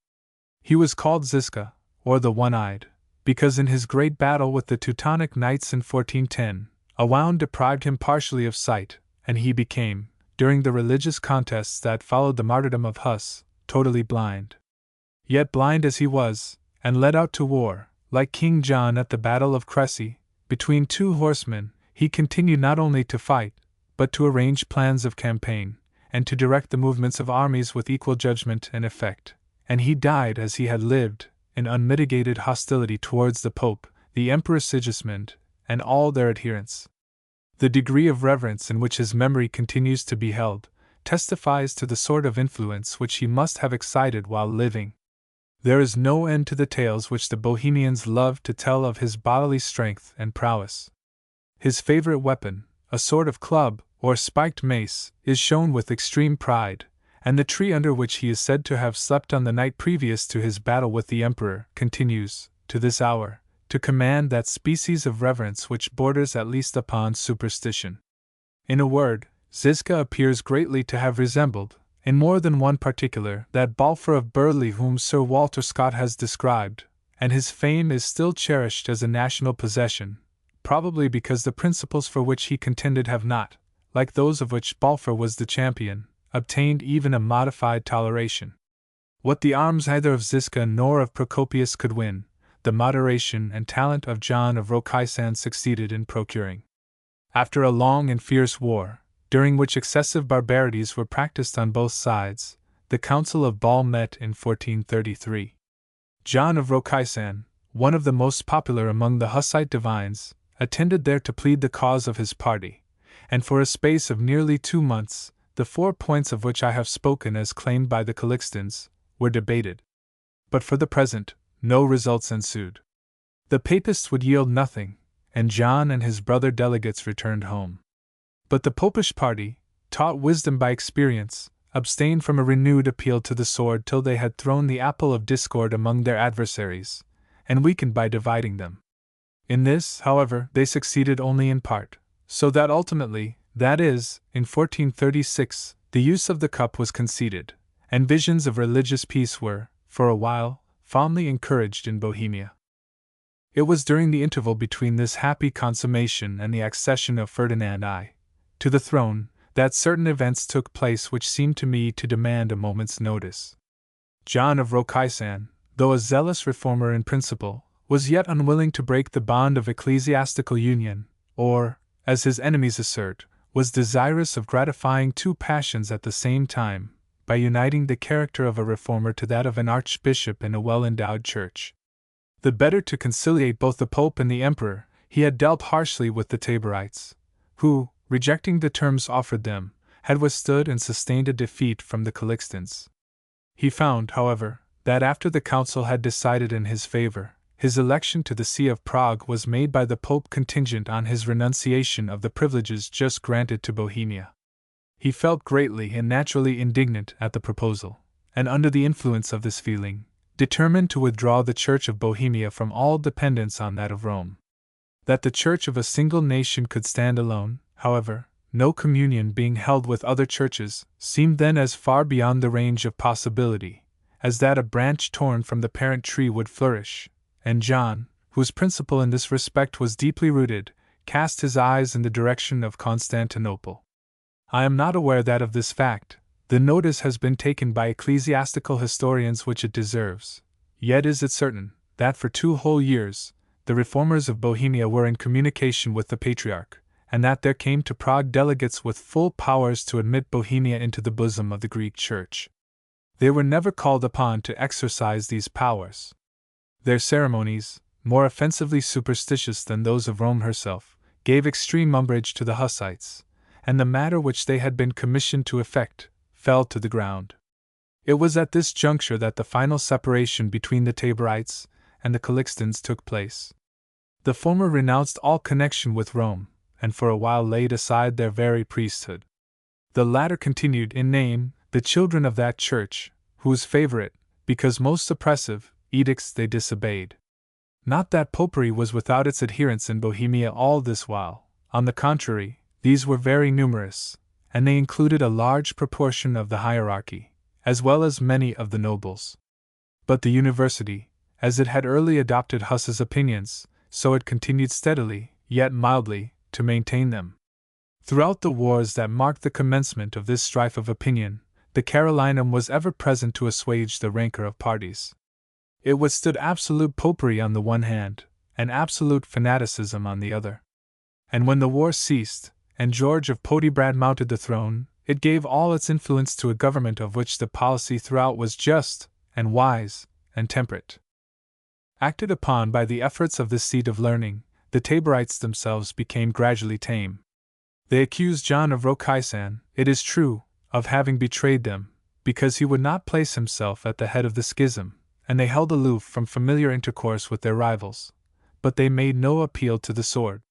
He was called Ziska, or the One-Eyed, because in his great battle with the Teutonic Knights in 1410, a wound deprived him partially of sight, and he became, during the religious contests that followed the martyrdom of Huss, totally blind. Yet blind as he was, and led out to war, like King John at the Battle of Crécy, between two horsemen, he continued not only to fight, but to arrange plans of campaign, and to direct the movements of armies with equal judgment and effect. And he died as he had lived, in unmitigated hostility towards the Pope, the Emperor Sigismund, and all their adherents. The degree of reverence in which his memory continues to be held testifies to the sort of influence which he must have excited while living. There is no end to the tales which the Bohemians loved to tell of his bodily strength and prowess. His favorite weapon, a sort of club, or spiked mace, is shown with extreme pride, and the tree under which he is said to have slept on the night previous to his battle with the Emperor continues, to this hour, to command that species of reverence which borders at least upon superstition. In a word, Ziska appears greatly to have resembled, in more than one particular, that Balfour of Burley whom Sir Walter Scott has described, and his fame is still cherished as a national possession, probably because the principles for which he contended have not, like those of which Balfour was the champion, obtained even a modified toleration. What the arms neither of Ziska nor of Procopius could win, the moderation and talent of John of Rocaisan succeeded in procuring. After a long and fierce war, during which excessive barbarities were practiced on both sides, the Council of Bâle met in 1433. John of Rocaisan, one of the most popular among the Hussite divines, attended there to plead the cause of his party, and for a space of nearly 2 months, the 4 points of which I have spoken as claimed by the Calixtans, were debated. But for the present, no results ensued. The Papists would yield nothing, and John and his brother delegates returned home. But the Popish party, taught wisdom by experience, abstained from a renewed appeal to the sword till they had thrown the apple of discord among their adversaries, and weakened by dividing them. In this, however, they succeeded only in part, so that ultimately, that is, in 1436, the use of the cup was conceded, and visions of religious peace were, for a while, fondly encouraged in Bohemia. It was during the interval between this happy consummation and the accession of Ferdinand I to the throne that certain events took place which seemed to me to demand a moment's notice. John of Rocaisan, though a zealous reformer in principle, was yet unwilling to break the bond of ecclesiastical union, or, as his enemies assert, was desirous of gratifying 2 passions at the same time, by uniting the character of a reformer to that of an archbishop in a well-endowed church. The better to conciliate both the Pope and the Emperor, he had dealt harshly with the Taborites, who, rejecting the terms offered them, had withstood and sustained a defeat from the Calixtans. He found, however, that after the council had decided in his favor, his election to the See of Prague was made by the Pope contingent on his renunciation of the privileges just granted to Bohemia. He felt greatly and naturally indignant at the proposal, and under the influence of this feeling, determined to withdraw the Church of Bohemia from all dependence on that of Rome. That the Church of a single nation could stand alone, however, no communion being held with other churches, seemed then as far beyond the range of possibility as that a branch torn from the parent tree would flourish, and John, whose principle in this respect was deeply rooted, cast his eyes in the direction of Constantinople. I am not aware that of this fact the notice has been taken by ecclesiastical historians which it deserves, yet is it certain that for 2 whole years the reformers of Bohemia were in communication with the Patriarch, and that there came to Prague delegates with full powers to admit Bohemia into the bosom of the Greek Church. They were never called upon to exercise these powers. Their ceremonies, more offensively superstitious than those of Rome herself, gave extreme umbrage to the Hussites, and the matter which they had been commissioned to effect fell to the ground. It was at this juncture that the final separation between the Taborites and the Calixtans took place. The former renounced all connection with Rome, and for a while laid aside their very priesthood. The latter continued in name the children of that church, whose favorite, because most oppressive, edicts they disobeyed. Not that popery was without its adherents in Bohemia all this while; on the contrary, these were very numerous, and they included a large proportion of the hierarchy, as well as many of the nobles. But the university, as it had early adopted Huss's opinions, so it continued steadily, yet mildly, to maintain them. Throughout the wars that marked the commencement of this strife of opinion, the Carolinum was ever present to assuage the rancor of parties. It withstood absolute popery on the one hand, and absolute fanaticism on the other. And when the war ceased, and George of Podiebrad mounted the throne, it gave all its influence to a government of which the policy throughout was just, and wise, and temperate. Acted upon by the efforts of this seat of learning, the Taborites themselves became gradually tame. They accused John of Rokaisan, it is true, of having betrayed them, because he would not place himself at the head of the schism, and they held aloof from familiar intercourse with their rivals, but they made no appeal to the sword.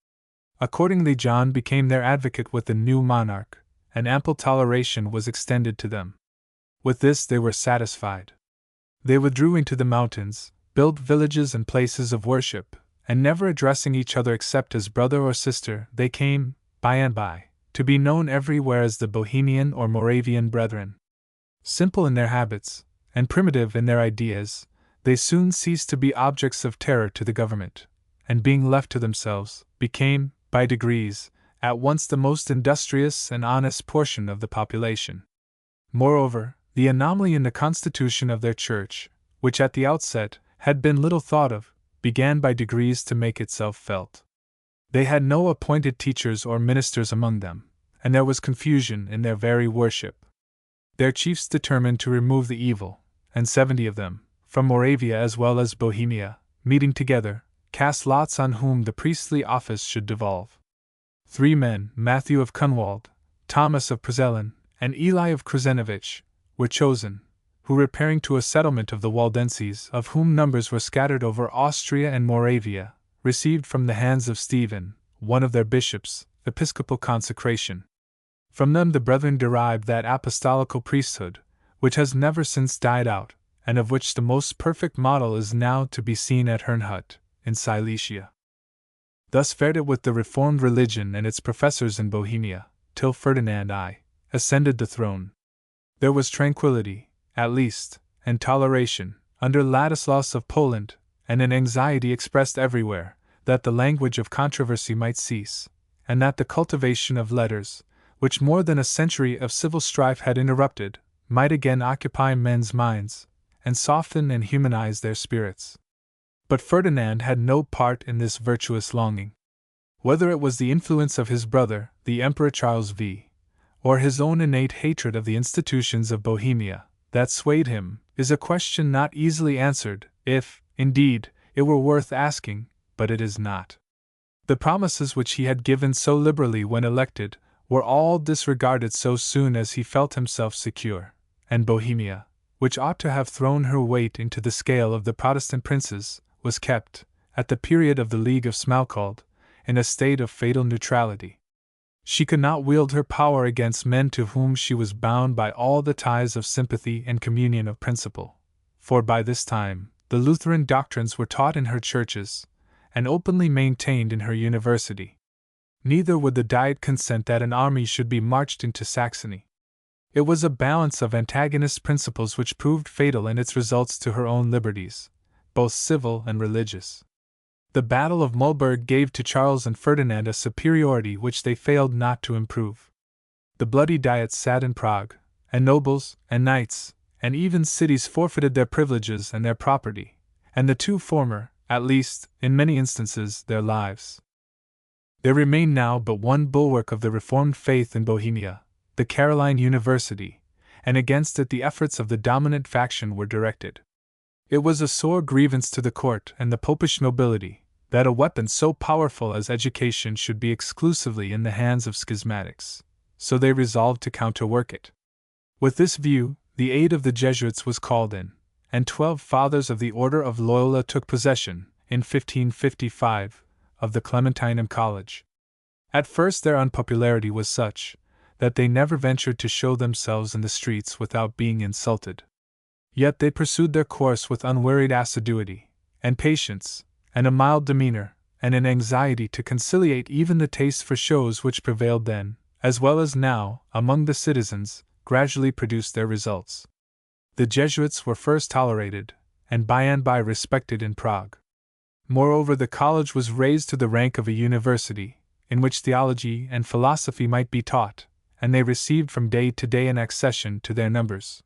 Accordingly John became their advocate with the new monarch, and ample toleration was extended to them. With this they were satisfied. They withdrew into the mountains, built villages and places of worship, and never addressing each other except as brother or sister, they came, by and by, to be known everywhere as the Bohemian or Moravian Brethren. Simple in their habits, and primitive in their ideas, they soon ceased to be objects of terror to the government, and being left to themselves, became, by degrees, at once the most industrious and honest portion of the population. Moreover, the anomaly in the constitution of their church, which at the outset had been little thought of, began by degrees to make itself felt. They had no appointed teachers or ministers among them, and there was confusion in their very worship. Their chiefs determined to remove the evil, and 70 of them, from Moravia as well as Bohemia, meeting together, cast lots on whom the priestly office should devolve. 3 men, Matthew of Cunwald, Thomas of Przelen, and Eli of Krzenovich, were chosen, who repairing to a settlement of the Waldenses, of whom numbers were scattered over Austria and Moravia, received from the hands of Stephen, one of their bishops, episcopal consecration. From them the brethren derived that apostolical priesthood, which has never since died out, and of which the most perfect model is now to be seen at Herrnhut, in Silesia. Thus fared it with the reformed religion and its professors in Bohemia, till Ferdinand I ascended the throne. There was tranquillity, at least, and toleration, under Ladislaus of Poland, and an anxiety expressed everywhere, that the language of controversy might cease, and that the cultivation of letters, which more than a century of civil strife had interrupted, might again occupy men's minds, and soften and humanize their spirits. But Ferdinand had no part in this virtuous longing. Whether it was the influence of his brother, the Emperor Charles V, or his own innate hatred of the institutions of Bohemia, that swayed him, is a question not easily answered, if, indeed, it were worth asking, but it is not. The promises which he had given so liberally when elected were all disregarded so soon as he felt himself secure, and Bohemia, which ought to have thrown her weight into the scale of the Protestant princes, was kept, at the period of the League of Smalcald, in a state of fatal neutrality. She could not wield her power against men to whom she was bound by all the ties of sympathy and communion of principle, for by this time the Lutheran doctrines were taught in her churches, and openly maintained in her university. Neither would the Diet consent that an army should be marched into Saxony. It was a balance of antagonist principles which proved fatal in its results to her own liberties, both civil and religious. The Battle of Mulberg gave to Charles and Ferdinand a superiority which they failed not to improve. The bloody Diet sat in Prague, and nobles, and knights, and even cities forfeited their privileges and their property, and the two former, at least, in many instances, their lives. There remained now but one bulwark of the Reformed faith in Bohemia, the Caroline University, and against it the efforts of the dominant faction were directed. It was a sore grievance to the court and the popish nobility that a weapon so powerful as education should be exclusively in the hands of schismatics, so they resolved to counterwork it. With this view, the aid of the Jesuits was called in, and 12 Fathers of the Order of Loyola took possession, in 1555, of the Clementinum College. At first their unpopularity was such that they never ventured to show themselves in the streets without being insulted. Yet they pursued their course with unwearied assiduity, and patience, and a mild demeanor, and an anxiety to conciliate even the taste for shows which prevailed then, as well as now, among the citizens, gradually produced their results. The Jesuits were first tolerated, and by and by respected in Prague. Moreover, the college was raised to the rank of a university, in which theology and philosophy might be taught, and they received from day to day an accession to their numbers.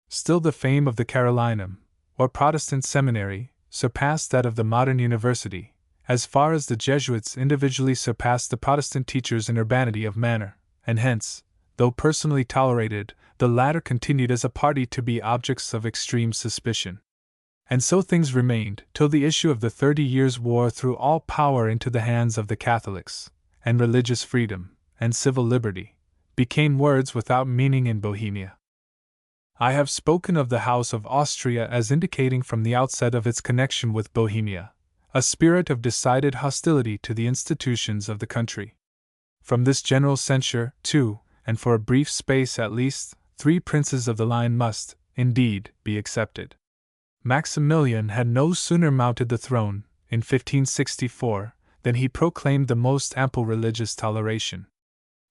Still the fame of the Carolinum, or Protestant seminary, surpassed that of the modern university, as far as the Jesuits individually surpassed the Protestant teachers in urbanity of manner, and hence, though personally tolerated, the latter continued as a party to be objects of extreme suspicion. And so things remained, till the issue of the 30 Years' War threw all power into the hands of the Catholics, and religious freedom, and civil liberty, became words without meaning in Bohemia. I have spoken of the House of Austria as indicating from the outset of its connection with Bohemia a spirit of decided hostility to the institutions of the country. From this general censure, too, and for a brief space at least, 3 princes of the line must, indeed, be excepted. Maximilian had no sooner mounted the throne, in 1564, than he proclaimed the most ample religious toleration.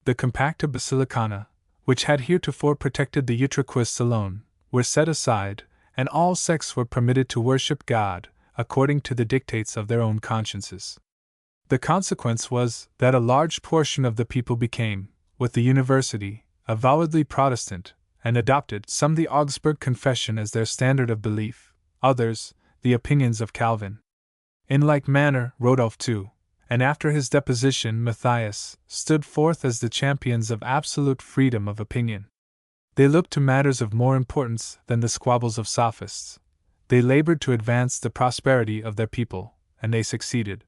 The Compacta Basilicana, which had heretofore protected the Utraquists alone, were set aside, and all sects were permitted to worship God, according to the dictates of their own consciences. The consequence was that a large portion of the people became, with the university, avowedly Protestant, and adopted some the Augsburg Confession as their standard of belief, others, the opinions of Calvin. In like manner, Rodolph too, and after his deposition Matthias, stood forth as the champions of absolute freedom of opinion. They looked to matters of more importance than the squabbles of sophists. They labored to advance the prosperity of their people, and they succeeded.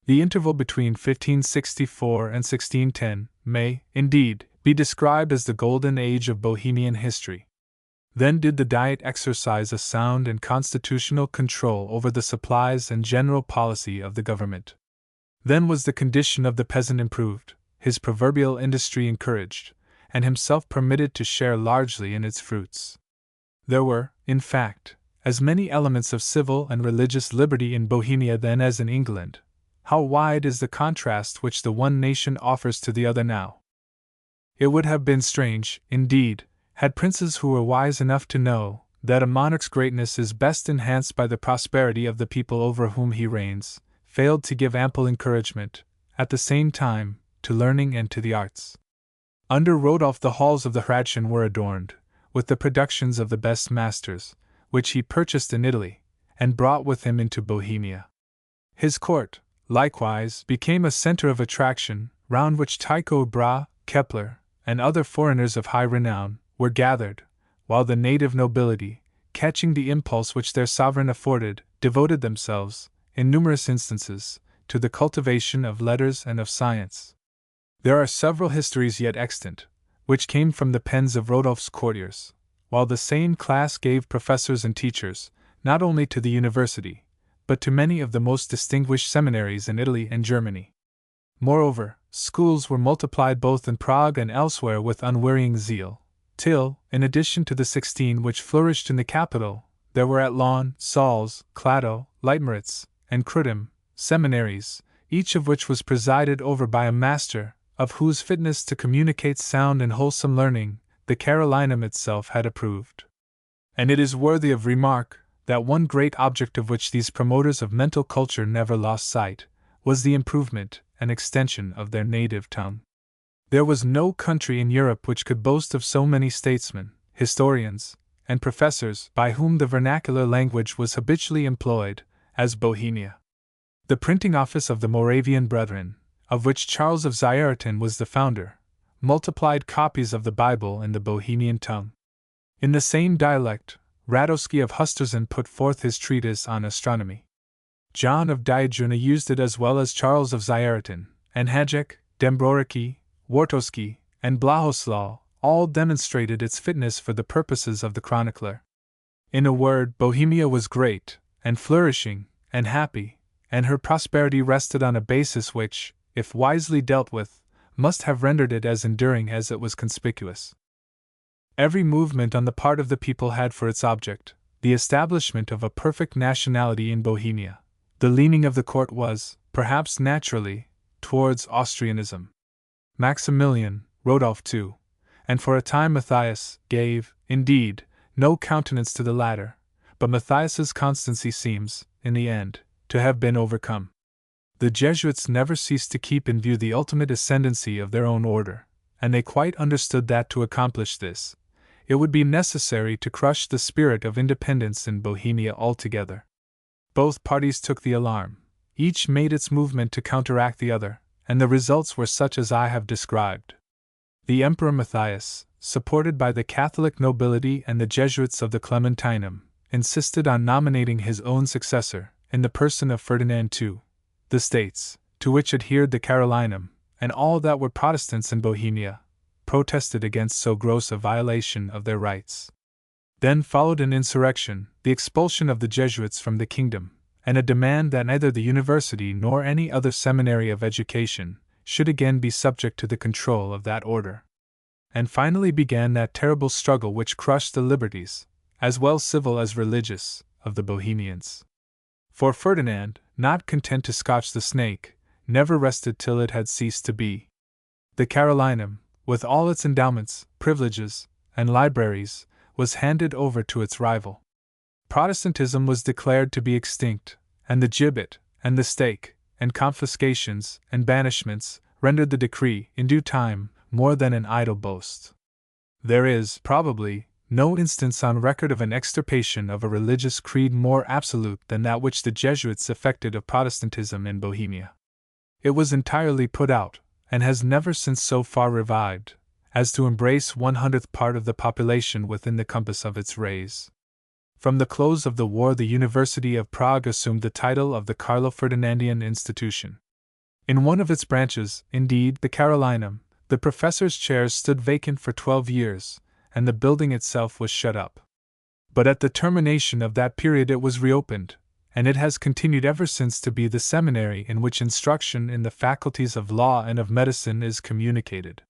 The interval between 1564 and 1610 may, indeed, be described as the golden age of Bohemian history. Then did the Diet exercise a sound and constitutional control over the supplies and general policy of the government. Then was the condition of the peasant improved, his proverbial industry encouraged, and himself permitted to share largely in its fruits. There were, in fact, as many elements of civil and religious liberty in Bohemia then as in England. How wide is the contrast which the one nation offers to the other now! It would have been strange, indeed, had princes who were wise enough to know that a monarch's greatness is best enhanced by the prosperity of the people over whom he reigns, failed to give ample encouragement, at the same time, to learning and to the arts. Under Rodolph the halls of the Hradschin were adorned with the productions of the best masters, which he purchased in Italy, and brought with him into Bohemia. His court, likewise, became a center of attraction, round which Tycho Brahe, Kepler, and other foreigners of high renown were gathered, while the native nobility, catching the impulse which their sovereign afforded, devoted themselves, in numerous instances, to the cultivation of letters and of science. There are several histories yet extant, which came from the pens of Rodolph's courtiers, while the same class gave professors and teachers, not only to the university, but to many of the most distinguished seminaries in Italy and Germany. Moreover, schools were multiplied both in Prague and elsewhere with unwearying zeal, till, in addition to the 16 which flourished in the capital, there were at Laon, Sals, Clado, Leitmeritz, and Crudum, seminaries, each of which was presided over by a master, of whose fitness to communicate sound and wholesome learning the Carolinum itself had approved. And it is worthy of remark that one great object of which these promoters of mental culture never lost sight was the improvement and extension of their native tongue. There was no country in Europe which could boast of so many statesmen, historians, and professors by whom the vernacular language was habitually employed as Bohemia. The printing office of the Moravian Brethren, of which Charles of Xaerten was the founder, multiplied copies of the Bible in the Bohemian tongue. In the same dialect, Radowski of Husterzen put forth his treatise on astronomy. John of Diadruna used it as well as Charles of Xaerten, and Hajek, Dębrowski, Wartowski, and Blahoslaw all demonstrated its fitness for the purposes of the chronicler. In a word, Bohemia was great, and flourishing, and happy, and her prosperity rested on a basis which, if wisely dealt with, must have rendered it as enduring as it was conspicuous. Every movement on the part of the people had for its object the establishment of a perfect nationality in Bohemia. The leaning of the court was, perhaps naturally, towards Austrianism. Maximilian, Rodolph too, and for a time Matthias, gave, indeed, no countenance to the latter, but Matthias's constancy seems, in the end, to have been overcome. The Jesuits never ceased to keep in view the ultimate ascendancy of their own order, and they quite understood that to accomplish this, it would be necessary to crush the spirit of independence in Bohemia altogether. Both parties took the alarm, each made its movement to counteract the other, and the results were such as I have described. The Emperor Matthias, supported by the Catholic nobility and the Jesuits of the Clementinum, insisted on nominating his own successor, in the person of Ferdinand II. The states, to which adhered the Carolinum, and all that were Protestants in Bohemia, protested against so gross a violation of their rights. Then followed an insurrection, the expulsion of the Jesuits from the kingdom, and a demand that neither the university nor any other seminary of education should again be subject to the control of that order. And finally began that terrible struggle which crushed the liberties, as well civil as religious, of the Bohemians. For Ferdinand, not content to scotch the snake, never rested till it had ceased to be. The Carolinum, with all its endowments, privileges, and libraries, was handed over to its rival. Protestantism was declared to be extinct, and the gibbet, and the stake, and confiscations, and banishments, rendered the decree, in due time, more than an idle boast. There is, probably, no instance on record of an extirpation of a religious creed more absolute than that which the Jesuits effected of Protestantism in Bohemia. It was entirely put out, and has never since so far revived, as to embrace 1/100th part of the population within the compass of its rays. From the close of the war the University of Prague assumed the title of the Carlo-Ferdinandian Institution. In one of its branches, indeed, the Carolinum, the professors' chairs stood vacant for 12 years, and the building itself was shut up. But at the termination of that period it was reopened, and it has continued ever since to be the seminary in which instruction in the faculties of law and of medicine is communicated.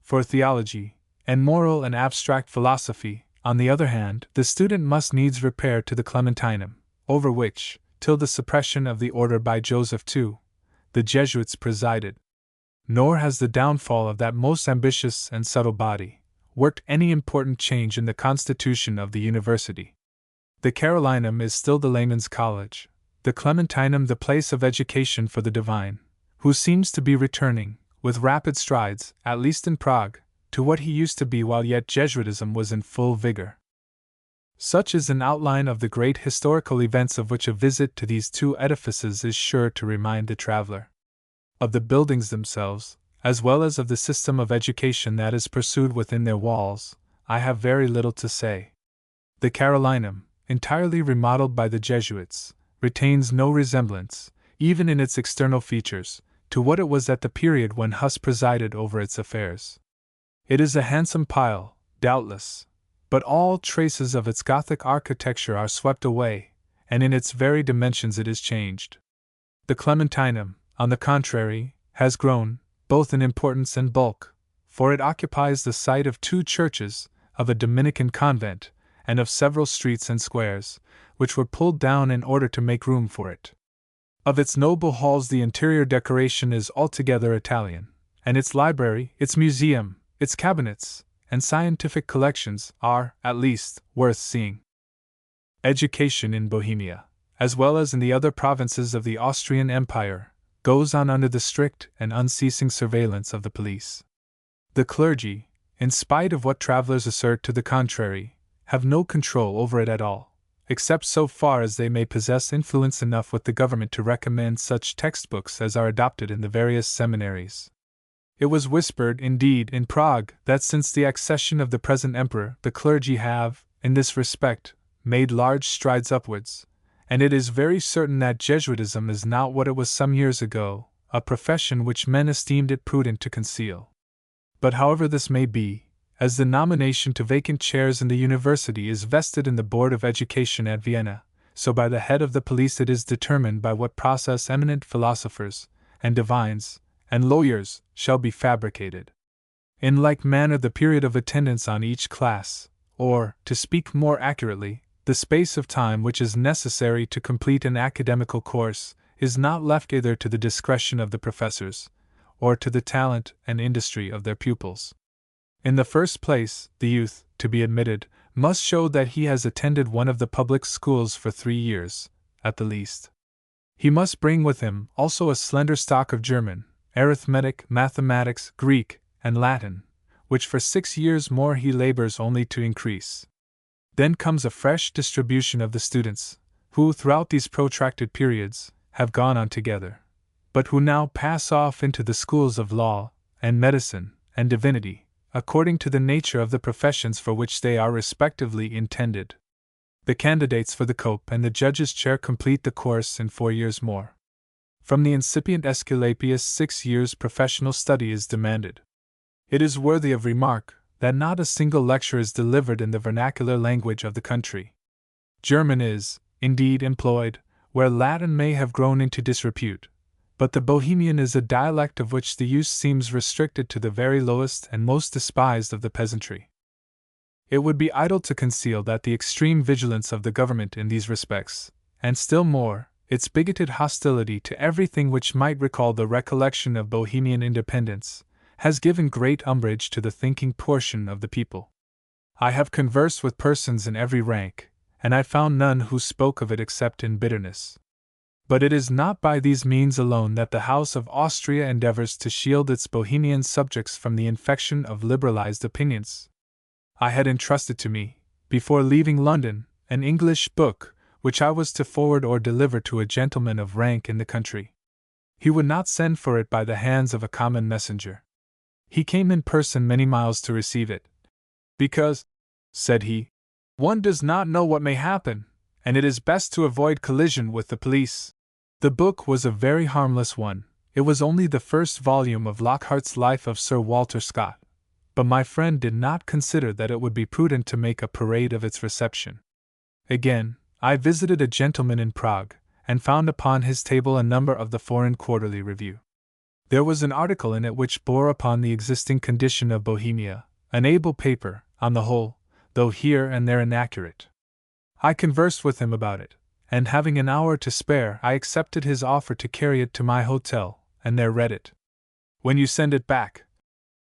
For theology, and moral and abstract philosophy, on the other hand, the student must needs repair to the Clementinum, over which, till the suppression of the order by Joseph II, the Jesuits presided. Nor has the downfall of that most ambitious and subtle body worked any important change in the constitution of the university. The Carolinum is still the layman's college, the Clementinum the place of education for the divine, who seems to be returning, with rapid strides, at least in Prague, to what he used to be while yet Jesuitism was in full vigor. Such is an outline of the great historical events of which a visit to these two edifices is sure to remind the traveler. Of the buildings themselves, as well as of the system of education that is pursued within their walls, I have very little to say. The Carolinum, entirely remodeled by the Jesuits, retains no resemblance, even in its external features, to what it was at the period when Huss presided over its affairs. It is a handsome pile, doubtless, but all traces of its Gothic architecture are swept away, and in its very dimensions it is changed. The Clementinum, on the contrary, has grown, both in importance and bulk, for it occupies the site of 2 churches, of a Dominican convent, and of several streets and squares, which were pulled down in order to make room for it. Of its noble halls the interior decoration is altogether Italian, and its library, its museum, its cabinets, and scientific collections are, at least, worth seeing. Education in Bohemia, as well as in the other provinces of the Austrian Empire, goes on under the strict and unceasing surveillance of the police. The clergy, in spite of what travelers assert to the contrary, have no control over it at all, except so far as they may possess influence enough with the government to recommend such textbooks as are adopted in the various seminaries. It was whispered, indeed, in Prague that since the accession of the present emperor the clergy have, in this respect, made large strides upwards, and it is very certain that Jesuitism is not what it was some years ago, a profession which men esteemed it prudent to conceal. But however this may be, as the nomination to vacant chairs in the university is vested in the Board of Education at Vienna, so by the head of the police it is determined by what process eminent philosophers, and divines, and lawyers shall be fabricated. In like manner the period of attendance on each class, or, to speak more accurately, the space of time which is necessary to complete an academical course, is not left either to the discretion of the professors, or to the talent and industry of their pupils. In the first place, the youth, to be admitted, must show that he has attended one of the public schools for 3 years, at the least. He must bring with him also a slender stock of German, arithmetic, mathematics, Greek, and Latin, which for 6 years more he labors only to increase. Then comes a fresh distribution of the students, who throughout these protracted periods have gone on together, but who now pass off into the schools of law, and medicine, and divinity, according to the nature of the professions for which they are respectively intended. The candidates for the cope and the judge's chair complete the course in 4 years more. From the incipient Aesculapius 6 years' professional study is demanded. It is worthy of remark that not a single lecture is delivered in the vernacular language of the country. German is, indeed, employed, where Latin may have grown into disrepute, but the Bohemian is a dialect of which the use seems restricted to the very lowest and most despised of the peasantry. It would be idle to conceal that the extreme vigilance of the government in these respects, and still more, its bigoted hostility to everything which might recall the recollection of Bohemian independence, has given great umbrage to the thinking portion of the people. I have conversed with persons in every rank, and I found none who spoke of it except in bitterness. But it is not by these means alone that the House of Austria endeavors to shield its Bohemian subjects from the infection of liberalized opinions. I had entrusted to me, before leaving London, an English book, which I was to forward or deliver to a gentleman of rank in the country. He would not send for it by the hands of a common messenger. He came in person many miles to receive it. Because, said he, one does not know what may happen, and it is best to avoid collision with the police. The book was a very harmless one. It was only the first volume of Lockhart's Life of Sir Walter Scott, but my friend did not consider that it would be prudent to make a parade of its reception. Again, I visited a gentleman in Prague, and found upon his table a number of the Foreign Quarterly Review. There was an article in it which bore upon the existing condition of Bohemia, an able paper, on the whole, though here and there inaccurate. I conversed with him about it, and having an hour to spare I accepted his offer to carry it to my hotel, and there read it. When you send it back,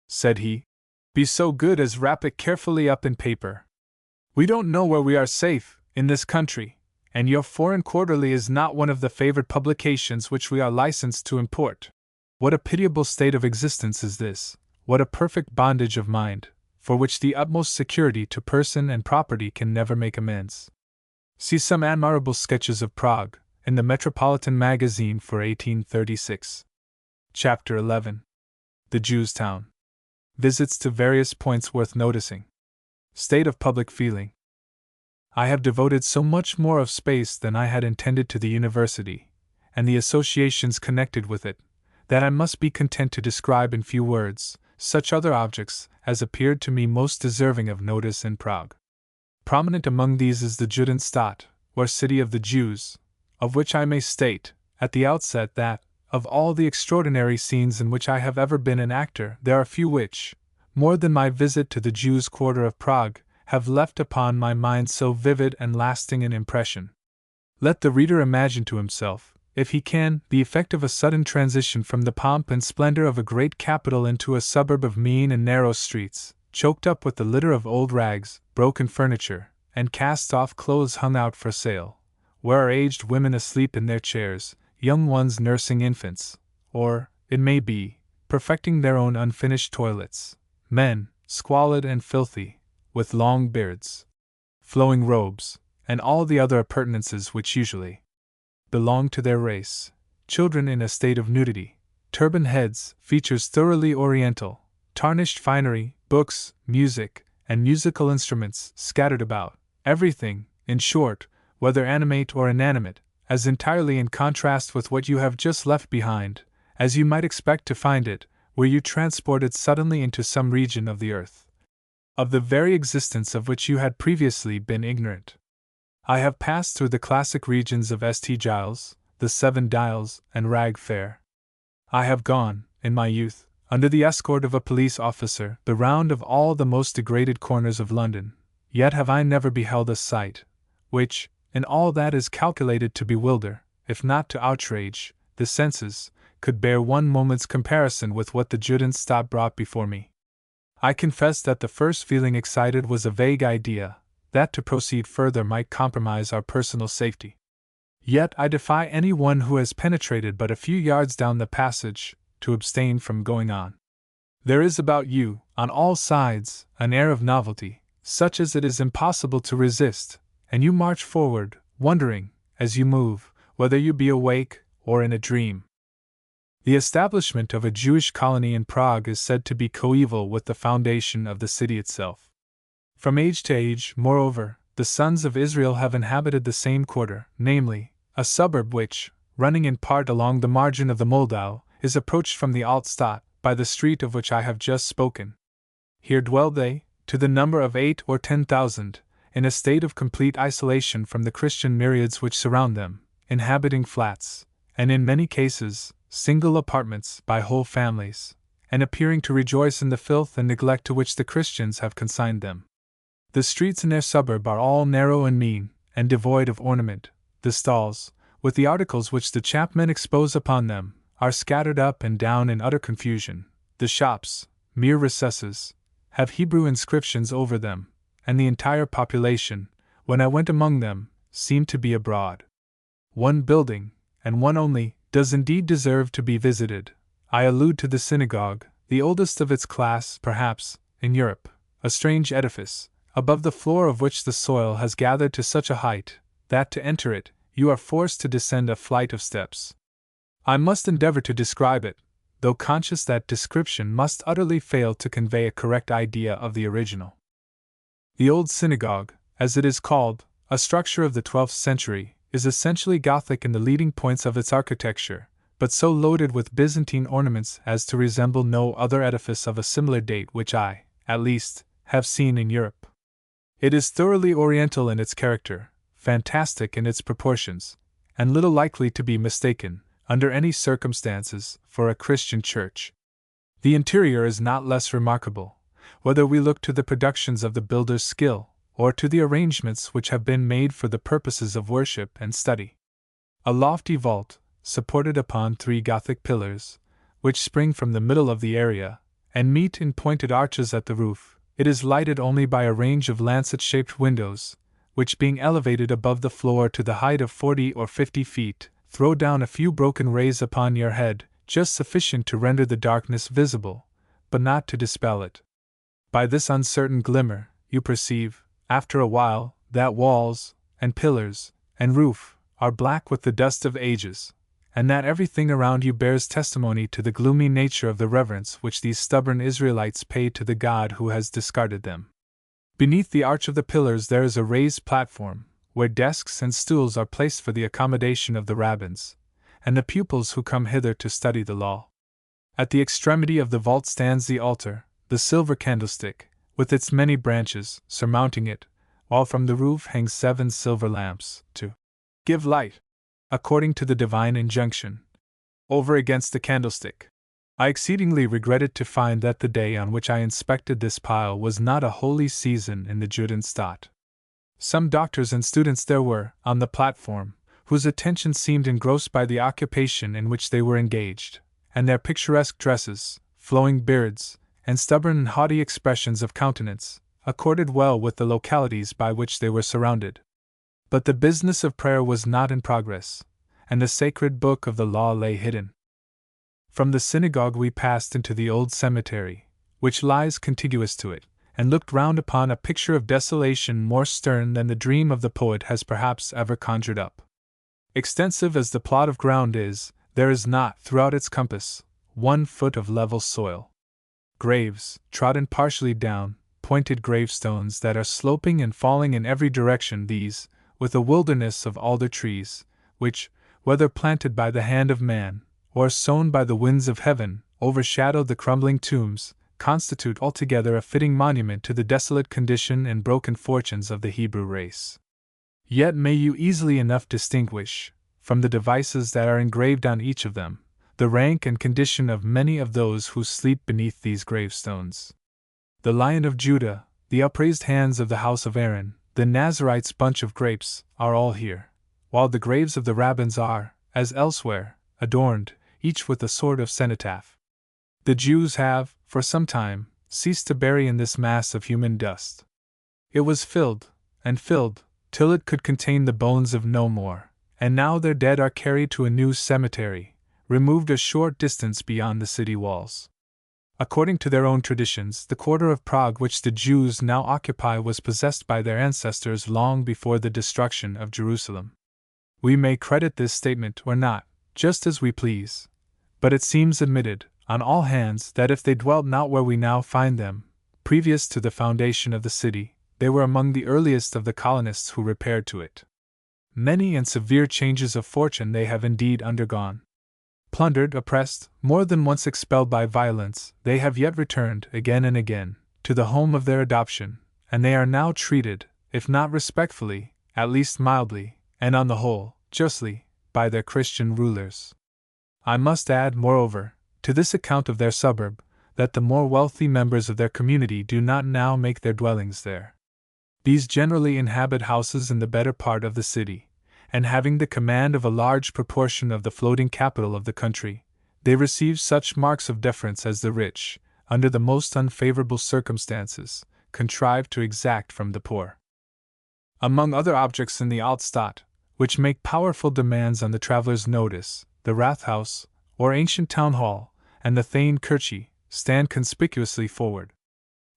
said he, be so good as wrap it carefully up in paper. We don't know where we are safe, in this country, and your Foreign Quarterly is not one of the favored publications which we are licensed to import. What a pitiable state of existence is this, what a perfect bondage of mind, for which the utmost security to person and property can never make amends. See some admirable sketches of Prague, in the Metropolitan Magazine for 1836. Chapter 11. The Jews' Town. Visits to various points worth noticing. State of public feeling. I have devoted so much more of space than I had intended to the university, and the associations connected with it, that I must be content to describe in few words such other objects as appeared to me most deserving of notice in Prague. Prominent among these is the Judenstadt, or city of the Jews, of which I may state, at the outset, that, of all the extraordinary scenes in which I have ever been an actor, there are few which, more than my visit to the Jews' quarter of Prague, have left upon my mind so vivid and lasting an impression. Let the reader imagine to himself, if he can, the effect of a sudden transition from the pomp and splendor of a great capital into a suburb of mean and narrow streets, choked up with the litter of old rags, broken furniture, and cast-off clothes hung out for sale, where are aged women asleep in their chairs, young ones nursing infants, or, it may be, perfecting their own unfinished toilets, men, squalid and filthy, with long beards, flowing robes, and all the other appurtenances which usually belong to their race, children in a state of nudity, turban heads, features thoroughly oriental, tarnished finery, books, music, and musical instruments scattered about, everything, in short, whether animate or inanimate, as entirely in contrast with what you have just left behind, as you might expect to find it, were you transported suddenly into some region of the earth, of the very existence of which you had previously been ignorant. I have passed through the classic regions of St. Giles, the Seven Dials, and Rag Fair. I have gone, in my youth, under the escort of a police officer, the round of all the most degraded corners of London, yet have I never beheld a sight which, in all that is calculated to bewilder, if not to outrage, the senses, could bear one moment's comparison with what the Judenstadt brought before me. I confess that the first feeling excited was a vague idea that to proceed further might compromise our personal safety. Yet I defy any one who has penetrated but a few yards down the passage to abstain from going on. There is about you, on all sides, an air of novelty, such as it is impossible to resist, and you march forward, wondering, as you move, whether you be awake or in a dream. The establishment of a Jewish colony in Prague is said to be coeval with the foundation of the city itself. From age to age, moreover, the sons of Israel have inhabited the same quarter, namely, a suburb which, running in part along the margin of the Moldau, is approached from the Altstadt by the street of which I have just spoken. Here dwell they, to the number of 8 or 10,000, in a state of complete isolation from the Christian myriads which surround them, inhabiting flats, and in many cases, single apartments by whole families, and appearing to rejoice in the filth and neglect to which the Christians have consigned them. The streets in their suburb are all narrow and mean, and devoid of ornament. The stalls, with the articles which the chapmen expose upon them, are scattered up and down in utter confusion. The shops, mere recesses, have Hebrew inscriptions over them, and the entire population, when I went among them, seemed to be abroad. One building, and one only, does indeed deserve to be visited. I allude to the synagogue, the oldest of its class, perhaps, in Europe, a strange edifice, above the floor of which the soil has gathered to such a height, that to enter it, you are forced to descend a flight of steps. I must endeavor to describe it, though conscious that description must utterly fail to convey a correct idea of the original. The old synagogue, as it is called, a structure of the 12th century, is essentially Gothic in the leading points of its architecture, but so loaded with Byzantine ornaments as to resemble no other edifice of a similar date which I, at least, have seen in Europe. It is thoroughly Oriental in its character, fantastic in its proportions, and little likely to be mistaken, under any circumstances, for a Christian church. The interior is not less remarkable, whether we look to the productions of the builder's skill, or to the arrangements which have been made for the purposes of worship and study. A lofty vault, supported upon 3 Gothic pillars, which spring from the middle of the area, and meet in pointed arches at the roof. It is lighted only by a range of lancet-shaped windows, which being elevated above the floor to the height of 40 or 50 feet, throw down a few broken rays upon your head, just sufficient to render the darkness visible, but not to dispel it. By this uncertain glimmer, you perceive, after a while, that walls, and pillars, and roof, are black with the dust of ages, and that everything around you bears testimony to the gloomy nature of the reverence which these stubborn Israelites pay to the God who has discarded them. Beneath the arch of the pillars there is a raised platform, where desks and stools are placed for the accommodation of the rabbins, and the pupils who come hither to study the law. At the extremity of the vault stands the altar, the silver candlestick, with its many branches, surmounting it, while from the roof hang 7 silver lamps, to give light, according to the divine injunction, over against the candlestick. I exceedingly regretted to find that the day on which I inspected this pile was not a holy season in the Judenstadt. Some doctors and students there were, on the platform, whose attention seemed engrossed by the occupation in which they were engaged, and their picturesque dresses, flowing beards, and stubborn and haughty expressions of countenance, accorded well with the localities by which they were surrounded. But the business of prayer was not in progress, and the sacred book of the law lay hidden. From the synagogue we passed into the old cemetery, which lies contiguous to it, and looked round upon a picture of desolation more stern than the dream of the poet has perhaps ever conjured up. Extensive as the plot of ground is, there is not, throughout its compass, 1 foot of level soil. Graves, trodden partially down, pointed gravestones that are sloping and falling in every direction, these, with a wilderness of alder trees, which, whether planted by the hand of man, or sown by the winds of heaven, overshadowed the crumbling tombs, constitute altogether a fitting monument to the desolate condition and broken fortunes of the Hebrew race. Yet may you easily enough distinguish, from the devices that are engraved on each of them, the rank and condition of many of those who sleep beneath these gravestones. The Lion of Judah, the upraised hands of the house of Aaron, the Nazarite's bunch of grapes, are all here, while the graves of the rabbins are, as elsewhere, adorned, each with a sort of cenotaph. The Jews have, for some time, ceased to bury in this mass of human dust. It was filled, and filled, till it could contain the bones of no more, and now their dead are carried to a new cemetery, removed a short distance beyond the city walls. According to their own traditions, the quarter of Prague which the Jews now occupy was possessed by their ancestors long before the destruction of Jerusalem. We may credit this statement or not, just as we please, but it seems admitted, on all hands, that if they dwelt not where we now find them, previous to the foundation of the city, they were among the earliest of the colonists who repaired to it. Many and severe changes of fortune they have indeed undergone. Plundered, oppressed, more than once expelled by violence, they have yet returned, again and again, to the home of their adoption, and they are now treated, if not respectfully, at least mildly, and on the whole, justly, by their Christian rulers. I must add, moreover, to this account of their suburb, that the more wealthy members of their community do not now make their dwellings there. These generally inhabit houses in the better part of the city, and having the command of a large proportion of the floating capital of the country, they receive such marks of deference as the rich, under the most unfavorable circumstances, contrive to exact from the poor. Among other objects in the Altstadt, which make powerful demands on the traveler's notice, the Rathaus, or ancient town hall, and the Thane Kirche, stand conspicuously forward.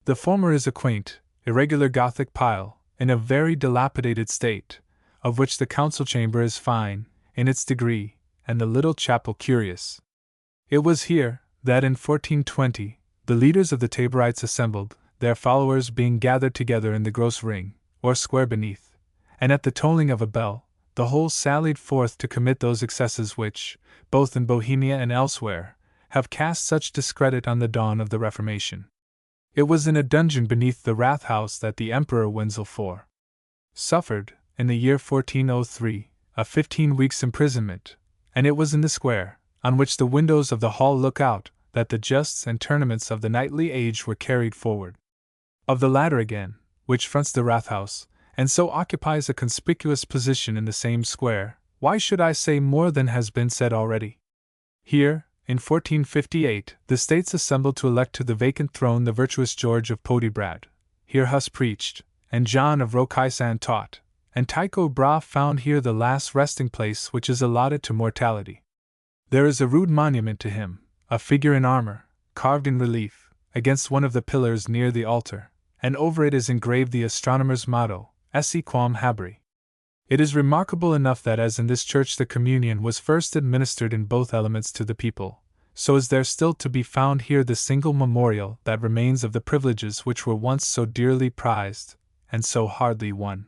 The former is a quaint, irregular Gothic pile, in a very dilapidated state, of which the council chamber is fine, in its degree, and the little chapel curious. It was here, that in 1420, the leaders of the Taborites assembled, their followers being gathered together in the gross ring, or square beneath, and at the tolling of a bell, the whole sallied forth to commit those excesses which, both in Bohemia and elsewhere, have cast such discredit on the dawn of the Reformation. It was in a dungeon beneath the Rathaus that the Emperor Wenzel IV suffered, in the year 1403, a 15 weeks' imprisonment, and it was in the square, on which the windows of the hall look out, that the justs and tournaments of the knightly age were carried forward. Of the latter again, which fronts the Rathaus, and so occupies a conspicuous position in the same square, why should I say more than has been said already? Here, in 1458, the States assembled to elect to the vacant throne the virtuous George of Podiebrad. Here Huss preached, and John of Rocaisan taught, and Tycho Brahe found here the last resting place which is allotted to mortality. There is a rude monument to him, a figure in armor, carved in relief, against one of the pillars near the altar, and over it is engraved the astronomer's motto, Esse quam habere. It is remarkable enough that as in this church the communion was first administered in both elements to the people, so is there still to be found here the single memorial that remains of the privileges which were once so dearly prized, and so hardly won.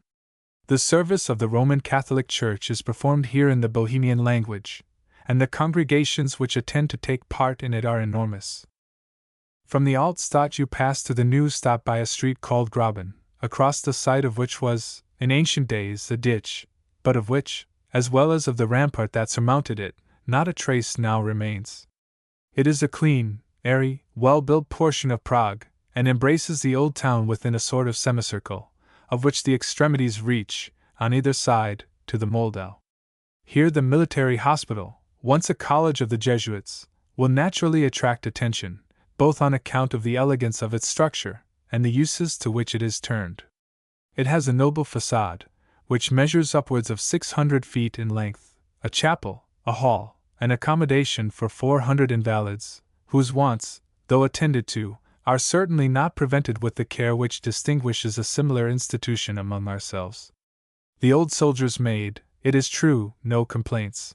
The service of the Roman Catholic Church is performed here in the Bohemian language, and the congregations which attend to take part in it are enormous. From the Altstadt you pass to the Neustadt by a street called Graben, across the site of which was, in ancient days, a ditch, but of which, as well as of the rampart that surmounted it, not a trace now remains. It is a clean, airy, well-built portion of Prague, and embraces the old town within a sort of semicircle, of which the extremities reach, on either side, to the Moldau. Here the military hospital, once a college of the Jesuits, will naturally attract attention, both on account of the elegance of its structure and the uses to which it is turned. It has a noble facade, which measures upwards of 600 feet in length, a chapel, a hall, and accommodation for 400 invalids, whose wants, though attended to, are certainly not prevented with the care which distinguishes a similar institution among ourselves. The old soldiers made, it is true, no complaints.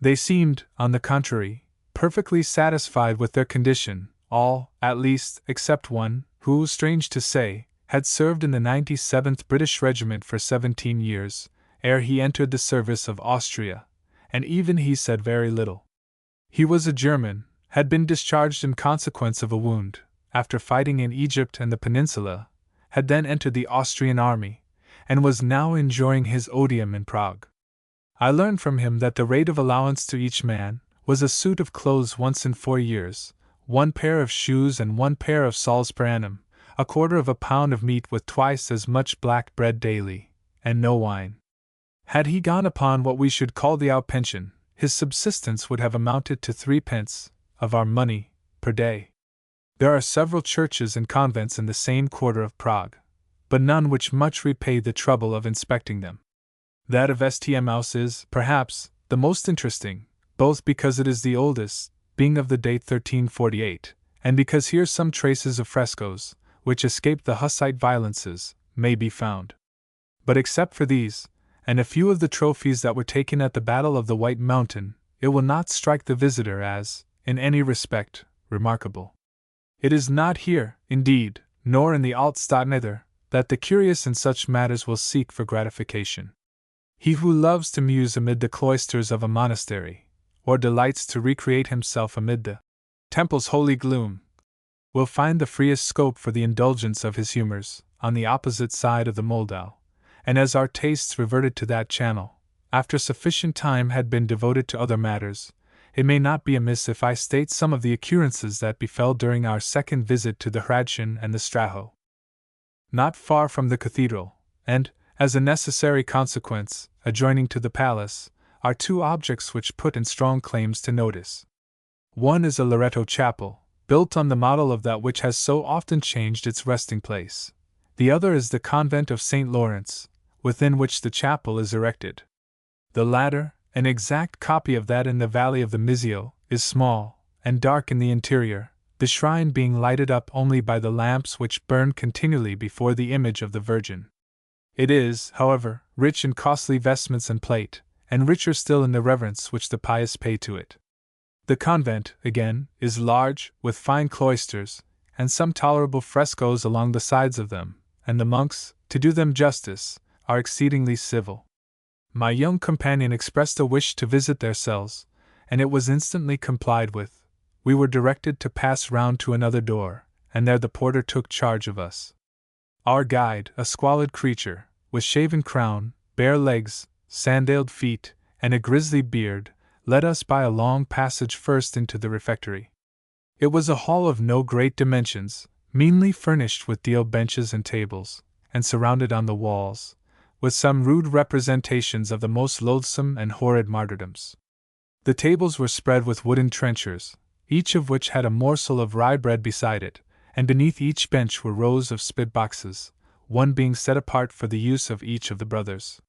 They seemed, on the contrary, perfectly satisfied with their condition, all, at least, except one, who, strange to say, had served in the 97th British Regiment for 17 years, ere he entered the service of Austria, and even he said very little. He was a German, had been discharged in consequence of a wound, after fighting in Egypt and the Peninsula, had then entered the Austrian army, and was now enjoying his odium in Prague. I learned from him that the rate of allowance to each man was a suit of clothes once in 4 years, 1 pair of shoes and 1 pair of soles per annum, 1/4 pound of meat with twice as much black bread daily, and no wine. Had he gone upon what we should call the out pension, his subsistence would have amounted to 3 pence, of our money, per day. There are several churches and convents in the same quarter of Prague, but none which much repay the trouble of inspecting them. That of St. Maus is, perhaps, the most interesting, both because it is the oldest, being of the date 1348, and because here some traces of frescoes, which escaped the Hussite violences, may be found. But except for these, and a few of the trophies that were taken at the Battle of the White Mountain, it will not strike the visitor as, in any respect, remarkable. It is not here, indeed, nor in the Altstadt neither, that the curious in such matters will seek for gratification. He who loves to muse amid the cloisters of a monastery, or delights to recreate himself amid the temple's holy gloom, will find the freest scope for the indulgence of his humors on the opposite side of the Moldau, and as our tastes reverted to that channel, after sufficient time had been devoted to other matters, it may not be amiss if I state some of the occurrences that befell during our second visit to the Hradschin and the Straho. Not far from the cathedral, and, as a necessary consequence, adjoining to the palace, are 2 objects which put in strong claims to notice. One is a Loreto chapel, built on the model of that which has so often changed its resting place. The other is the convent of St. Lawrence, within which the chapel is erected. The latter, an exact copy of that in the valley of the Mizio, is small and dark in the interior, the shrine being lighted up only by the lamps which burn continually before the image of the Virgin. It is, however, rich in costly vestments and plate, and richer still in the reverence which the pious pay to it. The convent, again, is large, with fine cloisters, and some tolerable frescoes along the sides of them, and the monks, to do them justice, are exceedingly civil. My young companion expressed a wish to visit their cells, and it was instantly complied with. We were directed to pass round to another door, and there the porter took charge of us. Our guide, a squalid creature, with shaven crown, bare legs, sandaled feet, and a grizzly beard, led us by a long passage first into the refectory. It was a hall of no great dimensions, meanly furnished with deal benches and tables, and surrounded on the walls with some rude representations of the most loathsome and horrid martyrdoms. The tables were spread with wooden trenchers, each of which had a morsel of rye bread beside it, and beneath each bench were rows of spit boxes, one being set apart for the use of each of the brothers.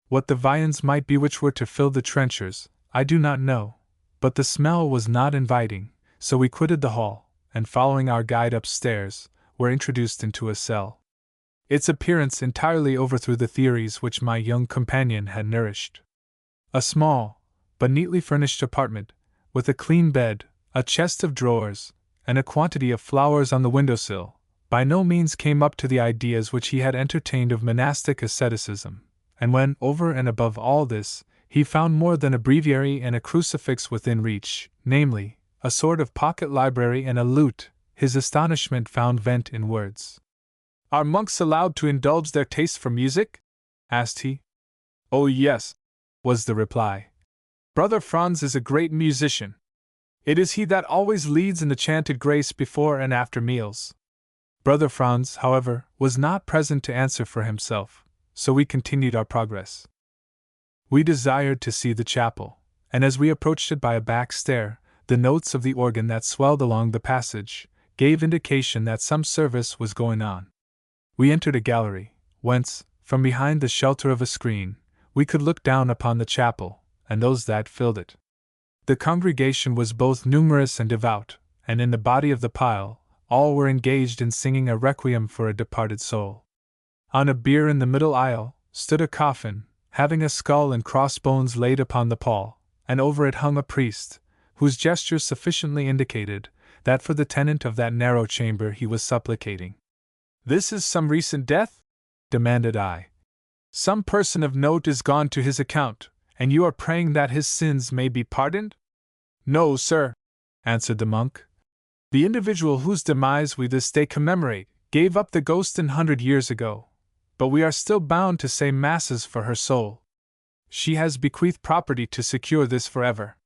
What the viands might be which were to fill the trenchers, I do not know, but the smell was not inviting, so we quitted the hall, and following our guide upstairs, were introduced into a cell. Its appearance entirely overthrew the theories which my young companion had nourished. A small, but neatly furnished apartment, with a clean bed, a chest of drawers, and a quantity of flowers on the windowsill, by no means came up to the ideas which he had entertained of monastic asceticism, and when, over and above all this, he found more than a breviary and a crucifix within reach, namely, a sort of pocket library and a lute. His astonishment found vent in words. "Are monks allowed to indulge their taste for music?" asked he. "Oh, yes," was the reply. "Brother Franz is a great musician. It is he that always leads in the chanted grace before and after meals." Brother Franz, however, was not present to answer for himself, so we continued our progress. We desired to see the chapel, and as we approached it by a back stair, the notes of the organ that swelled along the passage gave indication that some service was going on. We entered a gallery, whence, from behind the shelter of a screen, we could look down upon the chapel, and those that filled it. The congregation was both numerous and devout, and in the body of the pile, all were engaged in singing a requiem for a departed soul. On a bier in the middle aisle stood a coffin, having a skull and crossbones laid upon the pall, and over it hung a priest, whose gestures sufficiently indicated that for the tenant of that narrow chamber he was supplicating. "This is some recent death?" demanded I. "Some person of note is gone to his account, and you are praying that his sins may be pardoned?" "No, sir," answered the monk. "The individual whose demise we this day commemorate gave up the ghost 100 years ago, but we are still bound to say masses for her soul. She has bequeathed property to secure this forever."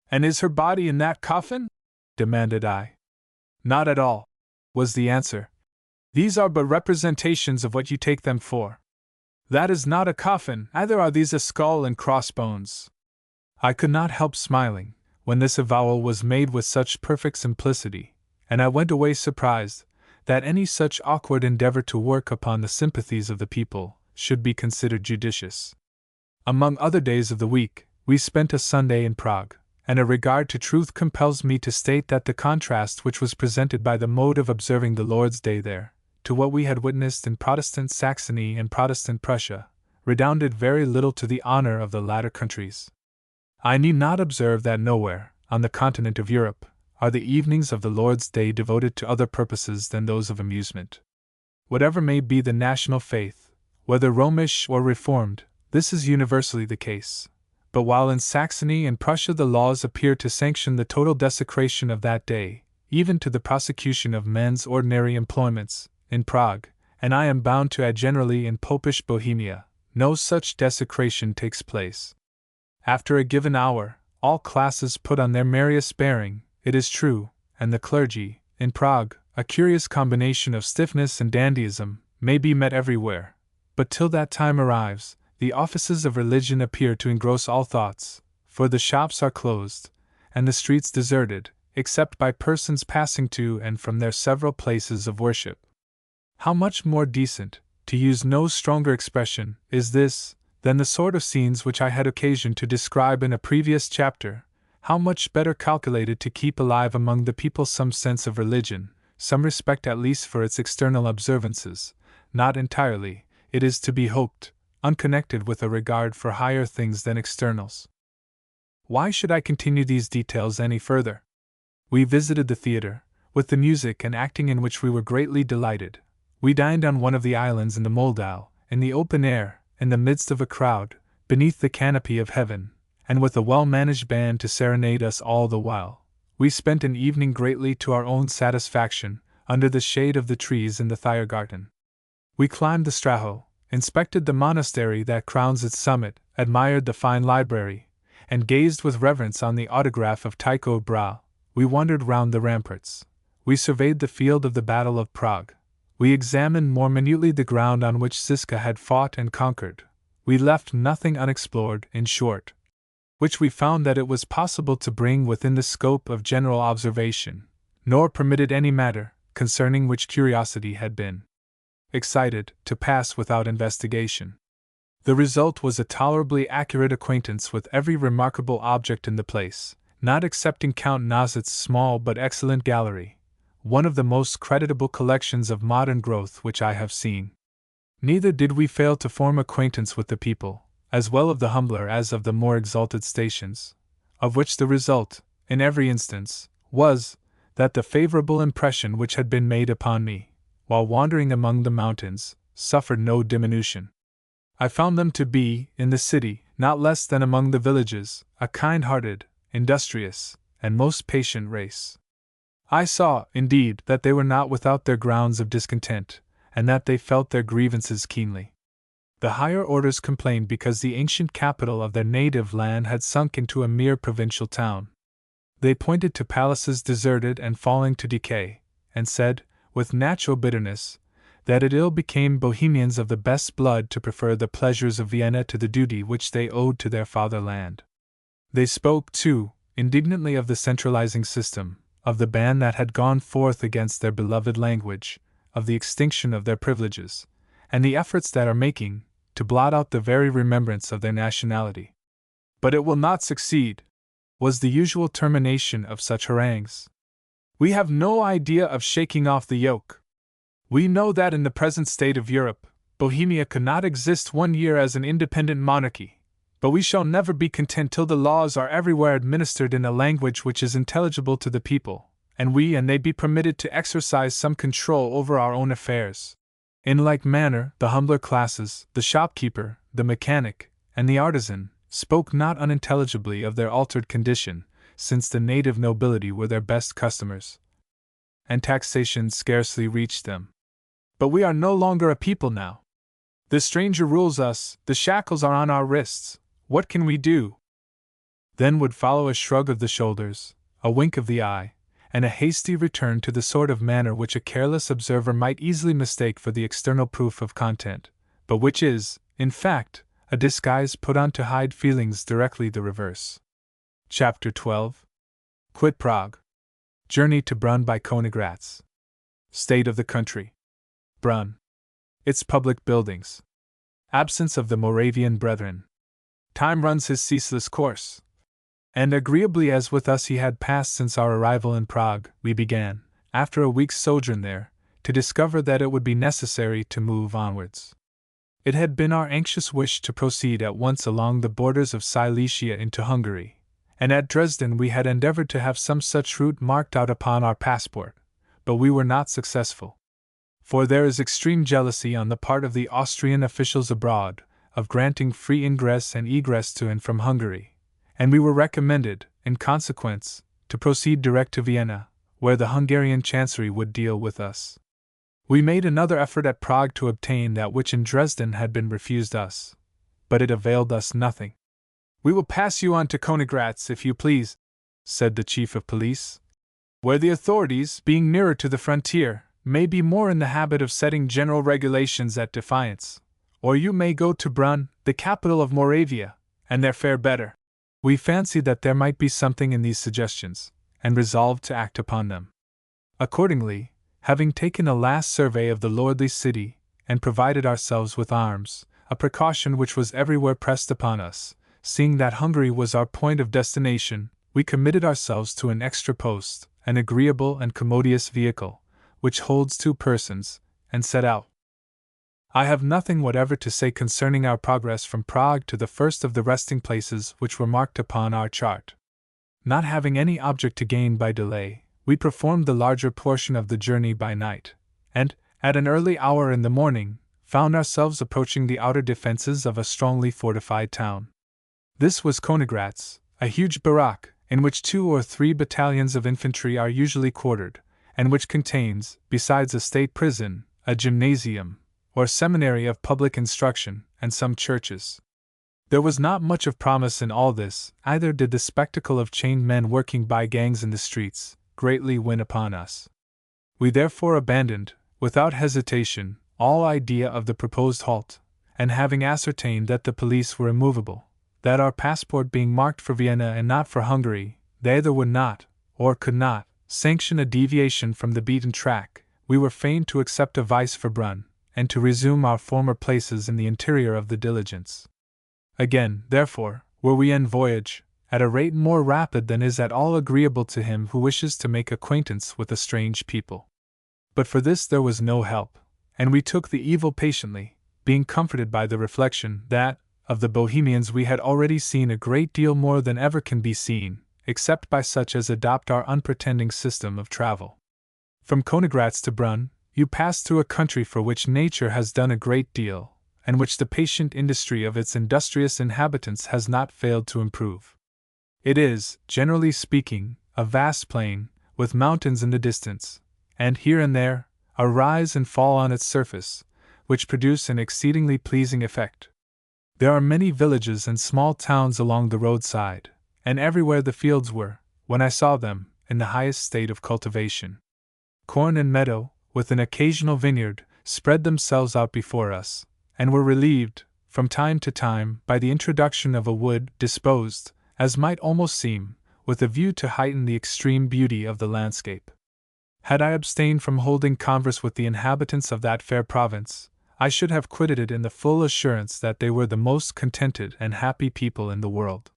"And is her body in that coffin?" demanded I. "Not at all," was the answer. "These are but representations of what you take them for. That is not a coffin, either are these a skull and crossbones." I could not help smiling when this avowal was made with such perfect simplicity, and I went away surprised that any such awkward endeavor to work upon the sympathies of the people should be considered judicious. Among other days of the week, we spent a Sunday in Prague, and a regard to truth compels me to state that the contrast which was presented by the mode of observing the Lord's Day there, to what we had witnessed in Protestant Saxony and Protestant Prussia, redounded very little to the honor of the latter countries. I need not observe that nowhere, on the continent of Europe, are the evenings of the Lord's Day devoted to other purposes than those of amusement. Whatever may be the national faith, whether Romish or Reformed, this is universally the case. But while in Saxony and Prussia the laws appear to sanction the total desecration of that day, even to the prosecution of men's ordinary employments, in Prague, and I am bound to add generally in Popish Bohemia, no such desecration takes place. After a given hour, all classes put on their merriest bearing, it is true, and the clergy, in Prague, a curious combination of stiffness and dandyism, may be met everywhere, but till that time arrives, the offices of religion appear to engross all thoughts, for the shops are closed, and the streets deserted, except by persons passing to and from their several places of worship. How much more decent, to use no stronger expression, is this, than the sort of scenes which I had occasion to describe in a previous chapter, how much better calculated to keep alive among the people some sense of religion, some respect at least for its external observances, not entirely, it is to be hoped, unconnected with a regard for higher things than externals. Why should I continue these details any further? We visited the theatre, with the music and acting in which we were greatly delighted. We dined on one of the islands in the Moldau, in the open air, in the midst of a crowd, beneath the canopy of heaven, and with a well-managed band to serenade us all the while. We spent an evening greatly to our own satisfaction, under the shade of the trees in the Thiergarten. We climbed the Straho, inspected the monastery that crowns its summit, admired the fine library, and gazed with reverence on the autograph of Tycho Brahe. We wandered round the ramparts. We surveyed the field of the Battle of Prague. We examined more minutely the ground on which Ziska had fought and conquered. We left nothing unexplored, in short, which we found that it was possible to bring within the scope of general observation, nor permitted any matter, concerning which curiosity had been excited, to pass without investigation. The result was a tolerably accurate acquaintance with every remarkable object in the place, not excepting Count Nozet's small but excellent gallery, one of the most creditable collections of modern growth which I have seen. Neither did we fail to form acquaintance with the people, as well of the humbler as of the more exalted stations, of which the result, in every instance, was, that the favorable impression which had been made upon me, while wandering among the mountains, suffered no diminution. I found them to be, in the city, not less than among the villages, a kind-hearted, industrious, and most patient race. I saw, indeed, that they were not without their grounds of discontent, and that they felt their grievances keenly. The higher orders complained because the ancient capital of their native land had sunk into a mere provincial town. They pointed to palaces deserted and falling to decay, and said, with natural bitterness, that it ill became Bohemians of the best blood to prefer the pleasures of Vienna to the duty which they owed to their fatherland. They spoke, too, indignantly of the centralizing system, of the ban that had gone forth against their beloved language, of the extinction of their privileges, and the efforts that are making to blot out the very remembrance of their nationality. But it will not succeed, was the usual termination of such harangues. We have no idea of shaking off the yoke. We know that in the present state of Europe, Bohemia could not exist 1 year as an independent monarchy, but we shall never be content till the laws are everywhere administered in a language which is intelligible to the people, and we and they be permitted to exercise some control over our own affairs. In like manner, the humbler classes, the shopkeeper, the mechanic, and the artisan, spoke not unintelligibly of their altered condition, since the native nobility were their best customers, and taxation scarcely reached them. But we are no longer a people now. The stranger rules us, the shackles are on our wrists, what can we do? Then would follow a shrug of the shoulders, a wink of the eye, and a hasty return to the sort of manner which a careless observer might easily mistake for the external proof of content, but which is, in fact, a disguise put on to hide feelings directly the reverse. Chapter 12. Quit Prague. Journey to Brunn by Königgrätz. State of the country. Brunn. Its public buildings. Absence of the Moravian brethren. Time runs his ceaseless course. And agreeably as with us he had passed since our arrival in Prague, we began, after a week's sojourn there, to discover that it would be necessary to move onwards. It had been our anxious wish to proceed at once along the borders of Silesia into Hungary, and at Dresden we had endeavored to have some such route marked out upon our passport, but we were not successful. For there is extreme jealousy on the part of the Austrian officials abroad, of granting free ingress and egress to and from Hungary, and we were recommended, in consequence, to proceed direct to Vienna, where the Hungarian Chancery would deal with us. We made another effort at Prague to obtain that which in Dresden had been refused us, but it availed us nothing. We will pass you on to Königgrätz, if you please, said the chief of police, where the authorities, being nearer to the frontier, may be more in the habit of setting general regulations at defiance, or you may go to Brunn, the capital of Moravia, and there fare better. We fancied that there might be something in these suggestions, and resolved to act upon them. Accordingly, having taken a last survey of the lordly city, and provided ourselves with arms, a precaution which was everywhere pressed upon us, seeing that Hungary was our point of destination, we committed ourselves to an extra post, an agreeable and commodious vehicle, which holds 2 persons, and set out. I have nothing whatever to say concerning our progress from Prague to the first of the resting places which were marked upon our chart. Not having any object to gain by delay, we performed the larger portion of the journey by night, and, at an early hour in the morning, found ourselves approaching the outer defenses of a strongly fortified town. This was Königgrätz, a huge barrack, in which 2 or 3 battalions of infantry are usually quartered, and which contains, besides a state prison, a gymnasium, or seminary of public instruction, and some churches. There was not much of promise in all this, either did the spectacle of chained men working by gangs in the streets greatly win upon us. We therefore abandoned, without hesitation, all idea of the proposed halt, and having ascertained that the police were immovable, that our passport being marked for Vienna and not for Hungary, they either would not, or could not, sanction a deviation from the beaten track, we were fain to accept a vice for Brunn, and to resume our former places in the interior of the diligence. Again, therefore, were we en voyage, at a rate more rapid than is at all agreeable to him who wishes to make acquaintance with a strange people. But for this there was no help, and we took the evil patiently, being comforted by the reflection that, of the Bohemians we had already seen a great deal more than ever can be seen, except by such as adopt our unpretending system of travel. From Königgrätz to Brunn, you pass through a country for which nature has done a great deal, and which the patient industry of its industrious inhabitants has not failed to improve. It is, generally speaking, a vast plain, with mountains in the distance, and here and there, a rise and fall on its surface, which produce an exceedingly pleasing effect. There are many villages and small towns along the roadside, and everywhere the fields were, when I saw them, in the highest state of cultivation. Corn and meadow, with an occasional vineyard, spread themselves out before us, and were relieved, from time to time, by the introduction of a wood disposed, as might almost seem, with a view to heighten the extreme beauty of the landscape. Had I abstained from holding converse with the inhabitants of that fair province, I should have quitted it in the full assurance that they were the most contented and happy people in the world.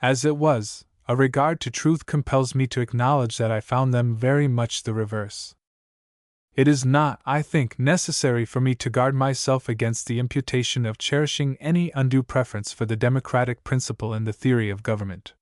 As it was, a regard to truth compels me to acknowledge that I found them very much the reverse. It is not, I think, necessary for me to guard myself against the imputation of cherishing any undue preference for the democratic principle in the theory of government.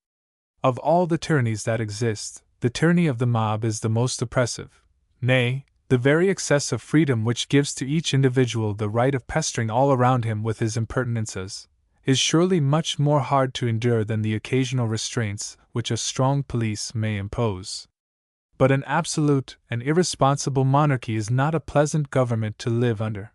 Of all the tyrannies that exist, the tyranny of the mob is the most oppressive. Nay, the very excess of freedom which gives to each individual the right of pestering all around him with his impertinences, is surely much more hard to endure than the occasional restraints which a strong police may impose. But an absolute and irresponsible monarchy is not a pleasant government to live under.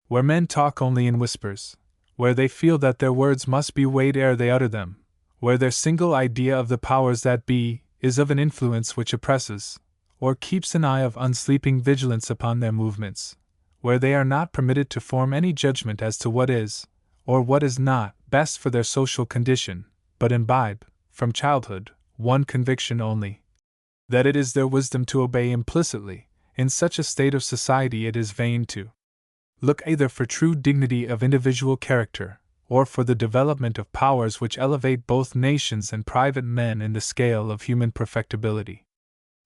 Where men talk only in whispers, where they feel that their words must be weighed ere they utter them, where their single idea of the powers that be is of an influence which oppresses, or keeps an eye of unsleeping vigilance upon their movements, where they are not permitted to form any judgment as to what is, or what is not, best for their social condition, but imbibe, from childhood, one conviction only, that it is their wisdom to obey implicitly. In such a state of society it is vain to look either for true dignity of individual character, or for the development of powers which elevate both nations and private men in the scale of human perfectibility.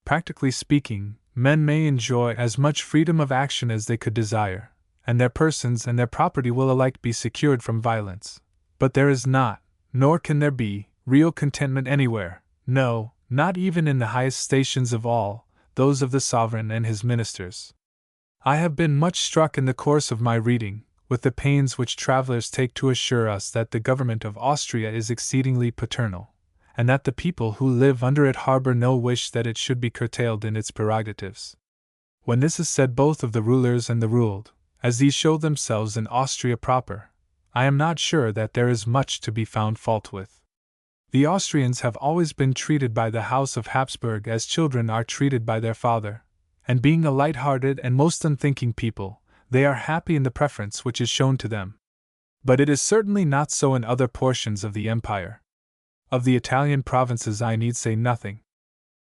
Practically speaking, men may enjoy as much freedom of action as they could desire, and their persons and their property will alike be secured from violence. But there is not, nor can there be, real contentment anywhere, no, not even in the highest stations of all, those of the sovereign and his ministers. I have been much struck in the course of my reading, with the pains which travelers take to assure us that the government of Austria is exceedingly paternal, and that the people who live under it harbor no wish that it should be curtailed in its prerogatives. When this is said both of the rulers and the ruled, as these show themselves in Austria proper, I am not sure that there is much to be found fault with. The Austrians have always been treated by the House of Habsburg as children are treated by their father, and being a light-hearted and most unthinking people, they are happy in the preference which is shown to them. But it is certainly not so in other portions of the empire. Of the Italian provinces I need say nothing.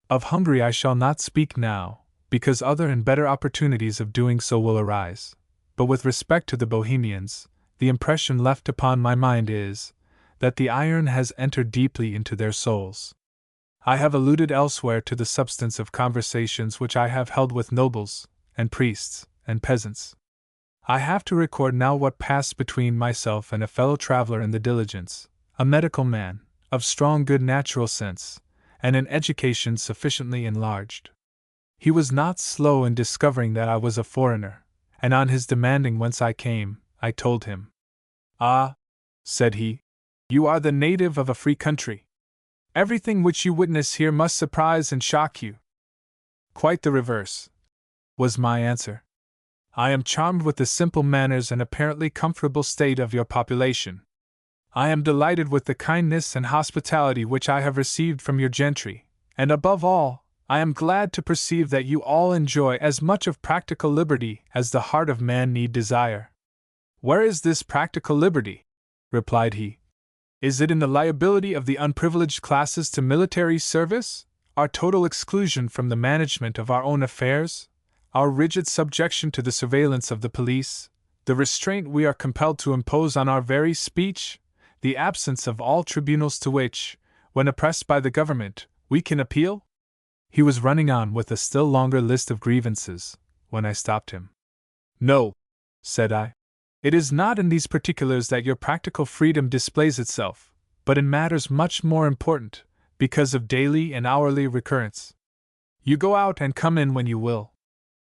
Of Hungary I shall not speak now, because other and better opportunities of doing so will arise. But with respect to the Bohemians, the impression left upon my mind is, that the iron has entered deeply into their souls. I have alluded elsewhere to the substance of conversations which I have held with nobles, and priests, and peasants. I have to record now what passed between myself and a fellow traveler in the diligence, a medical man, of strong good natural sense, and an education sufficiently enlarged. He was not slow in discovering that I was a foreigner, and on his demanding whence I came, I told him. "Ah," said he, "you are the native of a free country. Everything which you witness here must surprise and shock you." "Quite the reverse," was my answer. "I am charmed with the simple manners and apparently comfortable state of your population. I am delighted with the kindness and hospitality which I have received from your gentry, and above all, I am glad to perceive that you all enjoy as much of practical liberty as the heart of man need desire." "Where is this practical liberty?" replied he. "Is it in the liability of the unprivileged classes to military service, our total exclusion from the management of our own affairs, our rigid subjection to the surveillance of the police, the restraint we are compelled to impose on our very speech, the absence of all tribunals to which, when oppressed by the government, we can appeal?" He was running on with a still longer list of grievances, when I stopped him. "No," said I. "It is not in these particulars that your practical freedom displays itself, but in matters much more important, because of daily and hourly recurrence. You go out and come in when you will.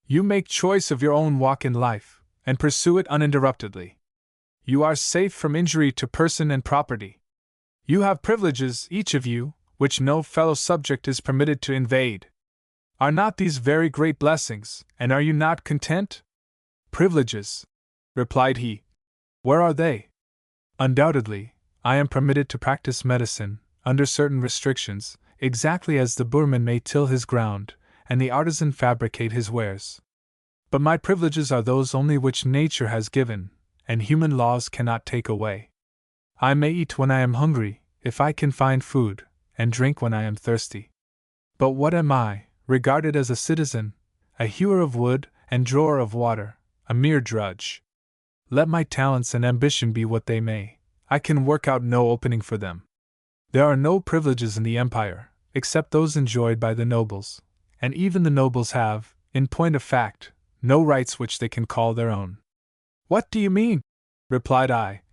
You make choice of your own walk in life, and pursue it uninterruptedly. you are safe from injury to person and property. You have privileges, each of you, which no fellow subject is permitted to invade. Are not these very great blessings, and are you not content? Privileges, replied he. Where are they? Undoubtedly, I am permitted to practice medicine, under certain restrictions, exactly as the boorman may till his ground, and the artisan fabricate his wares. But my privileges are those only which nature has given, and human laws cannot take away. I may eat when I am hungry, if I can find food, and drink when I am thirsty. But what am I, regarded as a citizen, a hewer of wood and drawer of water, a mere drudge? Let my talents and ambition be what they may, I can work out no opening for them. There are no privileges in the empire, except those enjoyed by the nobles, and even the nobles have, in point of fact, no rights which they can call their own. What do you mean? Replied I.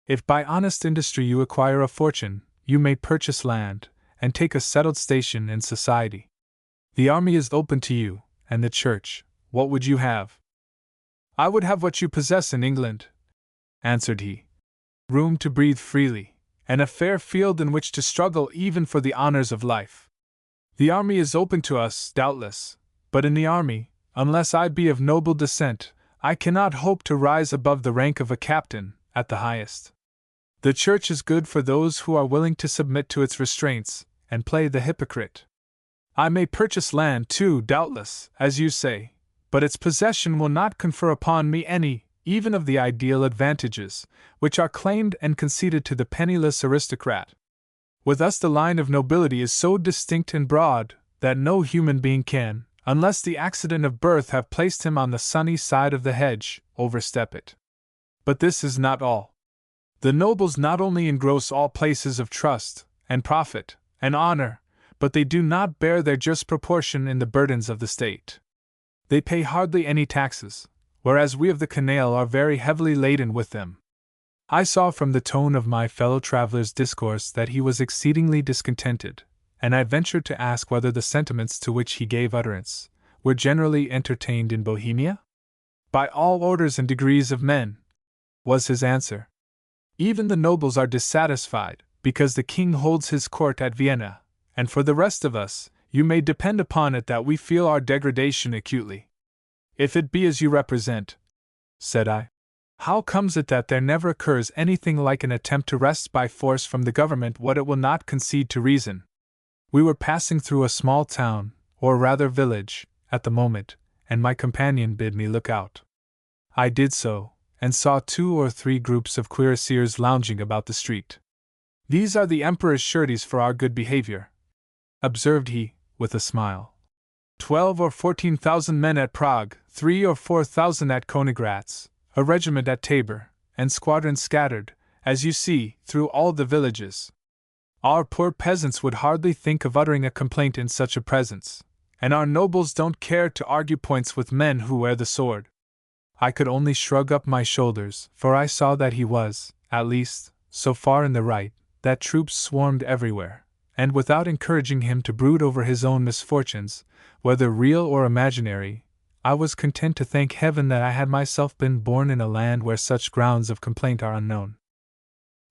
If by honest industry you acquire a fortune, you may purchase land, and take a settled station in society. The army is open to you, and the church. What would you have? I would have what you possess in England, answered he. Room to breathe freely, and a fair field in which to struggle even for the honors of life. The army is open to us, doubtless, but in the army, unless I be of noble descent, I cannot hope to rise above the rank of a captain, at the highest. The church is good for those who are willing to submit to its restraints, and play the hypocrite. I may purchase land too, doubtless, as you say, but its possession will not confer upon me any, even of the ideal advantages, which are claimed and conceded to the penniless aristocrat. With us the line of nobility is so distinct and broad, that no human being can, unless the accident of birth have placed him on the sunny side of the hedge, overstep it. But this is not all. The nobles not only engross all places of trust, and profit, and honor, but they do not bear their just proportion in the burdens of the state. They pay hardly any taxes, whereas we of the canaille are very heavily laden with them. I saw from the tone of my fellow traveler's discourse that he was exceedingly discontented, and I ventured to ask whether the sentiments to which he gave utterance were generally entertained in Bohemia? By all orders and degrees of men, was his answer. Even the nobles are dissatisfied, because the king holds his court at Vienna, and for the rest of us, you may depend upon it that we feel our degradation acutely. If it be as you represent, said I, how comes it that there never occurs anything like an attempt to wrest by force from the government what it will not concede to reason? We were passing through a small town, or rather village, at the moment, and my companion bid me look out. I did so, and saw 2 or 3 groups of cuirassiers lounging about the street. These are the Emperor's sureties for our good behavior, observed he, with a smile. 12 or 14,000 men at Prague, 3 or 4,000 at Königgrätz, a regiment at Tabor, and squadrons scattered, as you see, through all the villages. Our poor peasants would hardly think of uttering a complaint in such a presence, and our nobles don't care to argue points with men who wear the sword. I could only shrug up my shoulders, for I saw that he was, at least, so far in the right, that troops swarmed everywhere, and without encouraging him to brood over his own misfortunes, whether real or imaginary, I was content to thank heaven that I had myself been born in a land where such grounds of complaint are unknown.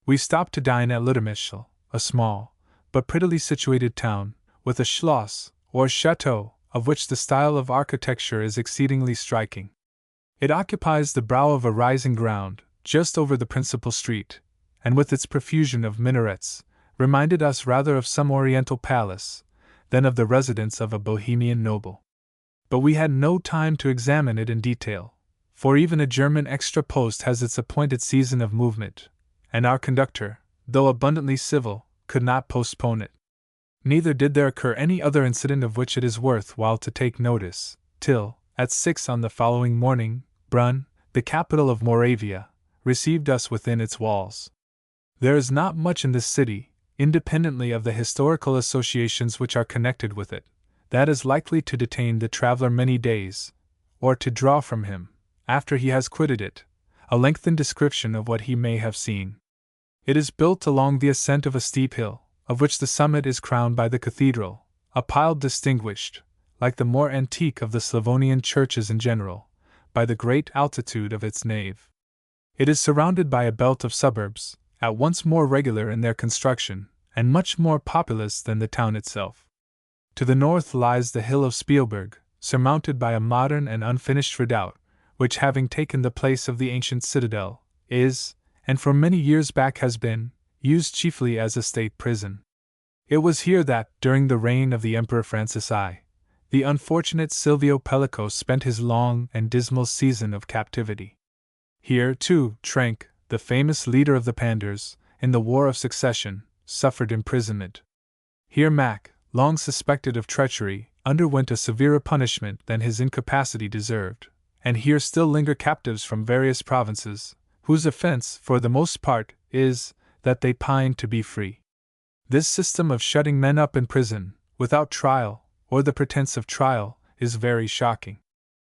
We stopped to dine at Ludermischel, a small, but prettily situated town, with a schloss, or chateau, of which the style of architecture is exceedingly striking. It occupies the brow of a rising ground, just over the principal street, and with its profusion of minarets, reminded us rather of some oriental palace, than of the residence of a Bohemian noble. But we had no time to examine it in detail, for even a German extra post has its appointed season of movement, and our conductor, though abundantly civil, could not postpone it. Neither did there occur any other incident of which it is worth while to take notice, till, at 6 on the following morning, Brunn, the capital of Moravia, received us within its walls. There is not much in this city, independently of the historical associations which are connected with it, that is likely to detain the traveler many days, or to draw from him, after he has quitted it, a lengthened description of what he may have seen. It is built along the ascent of a steep hill, of which the summit is crowned by the cathedral, a pile distinguished, like the more antique of the Slavonian churches in general, by the great altitude of its nave. It is surrounded by a belt of suburbs, at once more regular in their construction, and much more populous than the town itself. To the north lies the hill of Spielberg, surmounted by a modern and unfinished redoubt, which, having taken the place of the ancient citadel, is, and for many years back has been, used chiefly as a state prison. It was here that, during the reign of the Emperor Francis I, the unfortunate Silvio Pellico spent his long and dismal season of captivity. Here, too, Trenck, the famous leader of the Pandurs, in the War of Succession, suffered imprisonment. Here Mack, long suspected of treachery, underwent a severer punishment than his incapacity deserved, and here still linger captives from various provinces, whose offense, for the most part, is that they pine to be free. This system of shutting men up in prison, without trial, or the pretense of trial, is very shocking.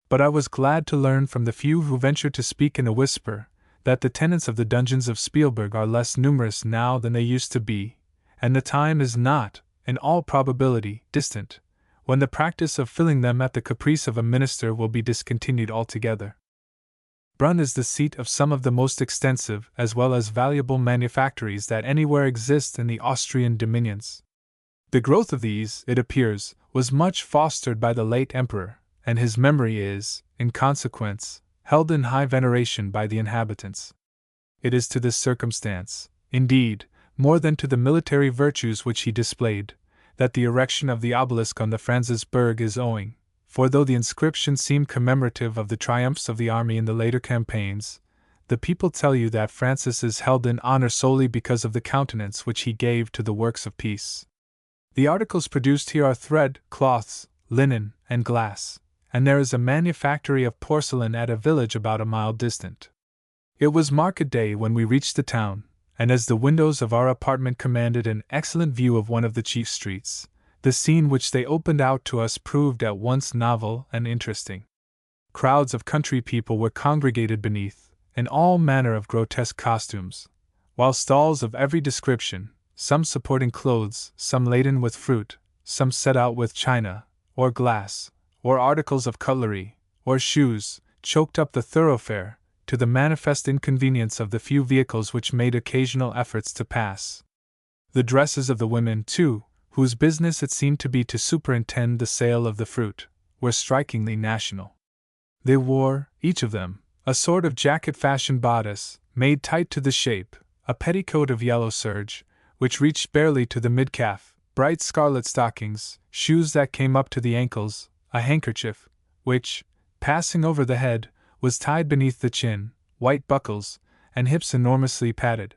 But I was glad to learn from the few who ventured to speak in a whisper that the tenants of the dungeons of Spielberg are less numerous now than they used to be, and the time is not, in all probability, distant, when the practice of filling them at the caprice of a minister will be discontinued altogether. Brunn is the seat of some of the most extensive as well as valuable manufactories that anywhere exist in the Austrian dominions. The growth of these, it appears, was much fostered by the late emperor, and his memory is, in consequence, held in high veneration by the inhabitants. It is to this circumstance, indeed, more than to the military virtues which he displayed, that the erection of the obelisk on the Francisberg is owing, for though the inscription seemed commemorative of the triumphs of the army in the later campaigns, the people tell you that Francis is held in honor solely because of the countenance which he gave to the works of peace. The articles produced here are thread, cloths, linen, and glass, and there is a manufactory of porcelain at a village about a mile distant. It was market day when we reached the town, and as the windows of our apartment commanded an excellent view of one of the chief streets, the scene which they opened out to us proved at once novel and interesting. Crowds of country people were congregated beneath, in all manner of grotesque costumes, while stalls of every description, some supporting clothes, some laden with fruit, some set out with china, or glass, or articles of cutlery, or shoes, choked up the thoroughfare, to the manifest inconvenience of the few vehicles which made occasional efforts to pass. The dresses of the women, too, whose business it seemed to be to superintend the sale of the fruit, were strikingly national. They wore, each of them, a sort of jacket-fashion bodice, made tight to the shape, a petticoat of yellow serge, which reached barely to the mid-calf, bright scarlet stockings, shoes that came up to the ankles, a handkerchief, which, passing over the head, was tied beneath the chin, white buckles, and hips enormously padded.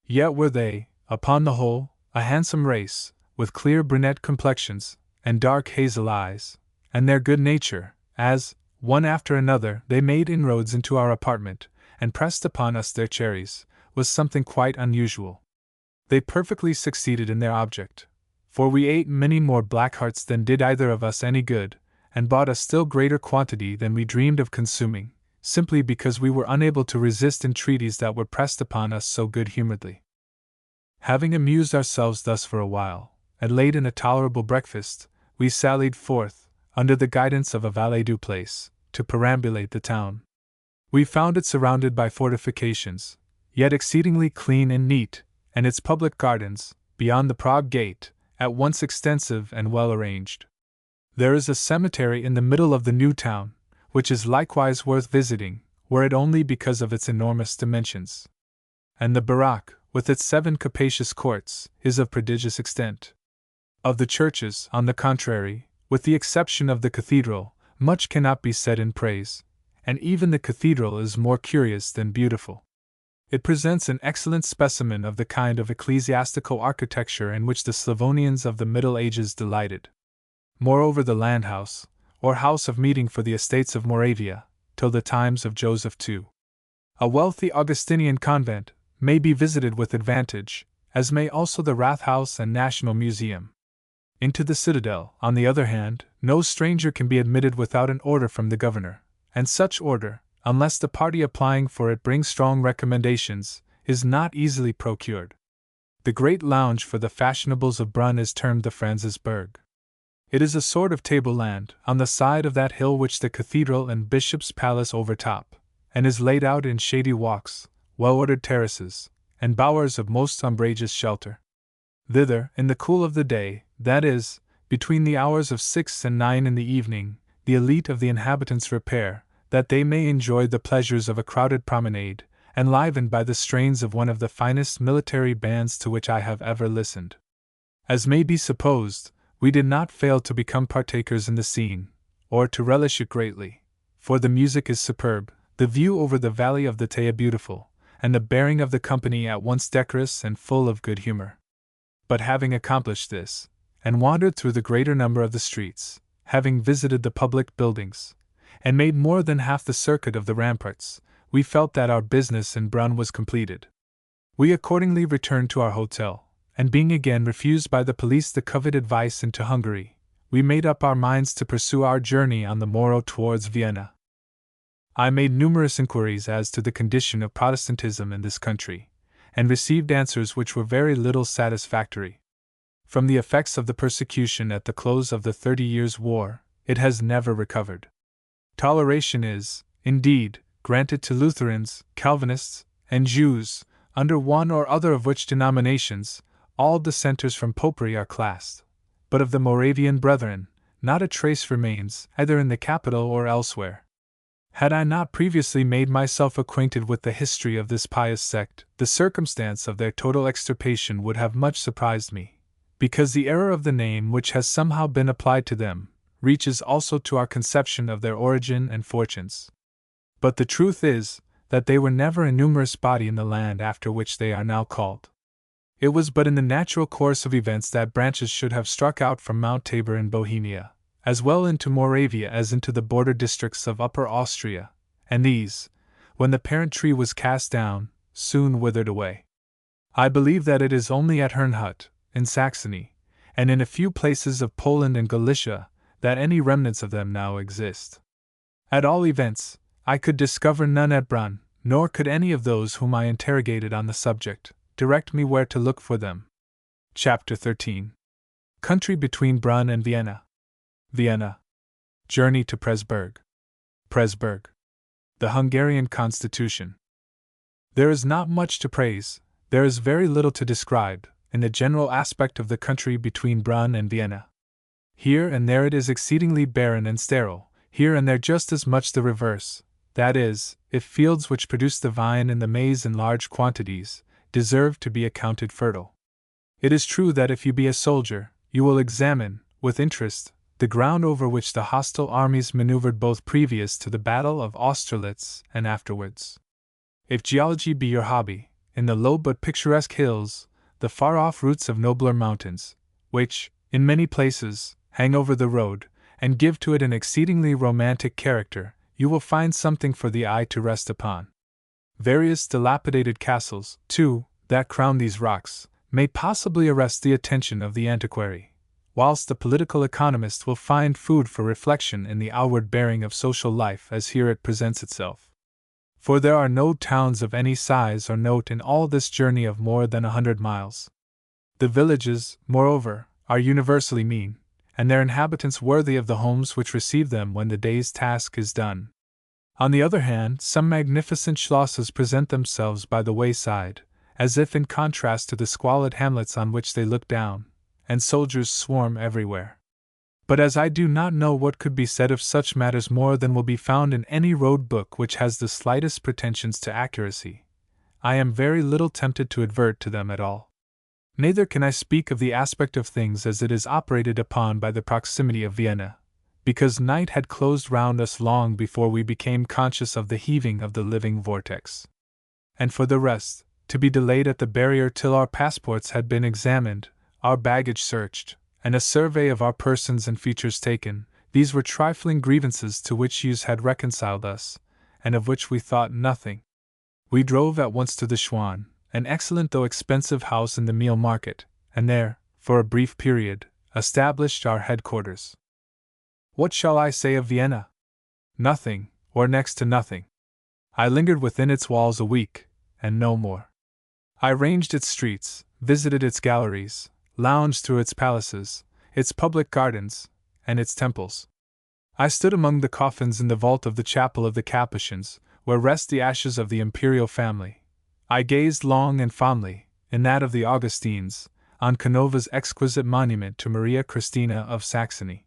Yet were they, upon the whole, a handsome race, with clear brunette complexions, and dark hazel eyes, and their good nature, as, one after another, they made inroads into our apartment, and pressed upon us their cherries, was something quite unusual. They perfectly succeeded in their object, for we ate many more blackhearts than did either of us any good, and bought a still greater quantity than we dreamed of consuming, simply because we were unable to resist entreaties that were pressed upon us so good-humoredly. Having amused ourselves thus for a while, and laid in a tolerable breakfast, we sallied forth, under the guidance of a valet du place, to perambulate the town. We found it surrounded by fortifications, yet exceedingly clean and neat, and its public gardens, beyond the Prague Gate, at once extensive and well arranged. There is a cemetery in the middle of the new town, which is likewise worth visiting, were it only because of its enormous dimensions. And the Baroque, with its 7 capacious courts, is of prodigious extent. Of the churches, on the contrary, with the exception of the cathedral, much cannot be said in praise, and even the cathedral is more curious than beautiful. It presents an excellent specimen of the kind of ecclesiastical architecture in which the Slavonians of the Middle Ages delighted. Moreover, the Landhaus, or house of meeting for the estates of Moravia, till the times of Joseph II, a wealthy Augustinian convent, may be visited with advantage, as may also the Rathaus and National Museum. Into the citadel, on the other hand, no stranger can be admitted without an order from the governor, and such order, unless the party applying for it brings strong recommendations, is not easily procured. The great lounge for the fashionables of Brunn is termed the Francisberg. It is a sort of tableland, on the side of that hill which the cathedral and bishop's palace overtop, and is laid out in shady walks, well-ordered terraces, and bowers of most umbrageous shelter. Thither, in the cool of the day, that is, between the hours of 6 and 9 in the evening, the elite of the inhabitants repair, that they may enjoy the pleasures of a crowded promenade, enlivened by the strains of one of the finest military bands to which I have ever listened. As may be supposed, we did not fail to become partakers in the scene, or to relish it greatly, for the music is superb, the view over the valley of the Thé beautiful, and the bearing of the company at once decorous and full of good humor. But having accomplished this, and wandered through the greater number of the streets, having visited the public buildings, and made more than half the circuit of the ramparts, we felt that our business in Brunn was completed. We accordingly returned to our hotel, and being again refused by the police the coveted vice into Hungary, we made up our minds to pursue our journey on the morrow towards Vienna. I made numerous inquiries as to the condition of Protestantism in this country, and received answers which were very little satisfactory. From the effects of the persecution at the close of the 30 Years' War, it has never recovered. Toleration is, indeed, granted to Lutherans, Calvinists, and Jews, under one or other of which denominations all dissenters from popery are classed, but of the Moravian Brethren, not a trace remains, either in the capital or elsewhere. Had I not previously made myself acquainted with the history of this pious sect, the circumstance of their total extirpation would have much surprised me, because the error of the name which has somehow been applied to them reaches also to our conception of their origin and fortunes. But the truth is, that they were never a numerous body in the land after which they are now called. It was but in the natural course of events that branches should have struck out from Mount Tabor in Bohemia, as well into Moravia as into the border districts of Upper Austria, and these, when the parent tree was cast down, soon withered away. I believe that it is only at Herrnhut, in Saxony, and in a few places of Poland and Galicia, that any remnants of them now exist. At all events, I could discover none at Brunn, nor could any of those whom I interrogated on the subject direct me where to look for them. Chapter 13. Country between Brunn and Vienna. Vienna. Journey to Presburg. Presburg. The Hungarian Constitution. There is not much to praise, there is very little to describe, in the general aspect of the country between Brunn and Vienna. Here and there it is exceedingly barren and sterile, here and there just as much the reverse, that is, if fields which produce the vine and the maize in large quantities deserve to be accounted fertile. It is true that if you be a soldier, you will examine, with interest, the ground over which the hostile armies maneuvered both previous to the Battle of Austerlitz and afterwards. If geology be your hobby, in the low but picturesque hills, the far-off roots of nobler mountains, which, in many places, hang over the road, and give to it an exceedingly romantic character, you will find something for the eye to rest upon. Various dilapidated castles, too, that crown these rocks, may possibly arrest the attention of the antiquary, whilst the political economist will find food for reflection in the outward bearing of social life as here it presents itself. For there are no towns of any size or note in all this journey of more than 100 miles. The villages, moreover, are universally mean, and their inhabitants worthy of the homes which receive them when the day's task is done. On the other hand, some magnificent schlosses present themselves by the wayside, as if in contrast to the squalid hamlets on which they look down, and soldiers swarm everywhere. But as I do not know what could be said of such matters more than will be found in any road book which has the slightest pretensions to accuracy, I am very little tempted to advert to them at all. Neither can I speak of the aspect of things as it is operated upon by the proximity of Vienna, because night had closed round us long before we became conscious of the heaving of the living vortex. And for the rest, to be delayed at the barrier till our passports had been examined, our baggage searched, and a survey of our persons and features taken, these were trifling grievances to which use had reconciled us, and of which we thought nothing. We drove at once to the Schwan, an excellent though expensive house in the Meal Market, and there, for a brief period, established our headquarters. What shall I say of Vienna? Nothing, or next to nothing. I lingered within its walls a week, and no more. I ranged its streets, visited its galleries, lounged through its palaces, its public gardens, and its temples. I stood among the coffins in the vault of the chapel of the Capuchins, where rest the ashes of the imperial family. I gazed long and fondly, in that of the Augustines, on Canova's exquisite monument to Maria Christina of Saxony.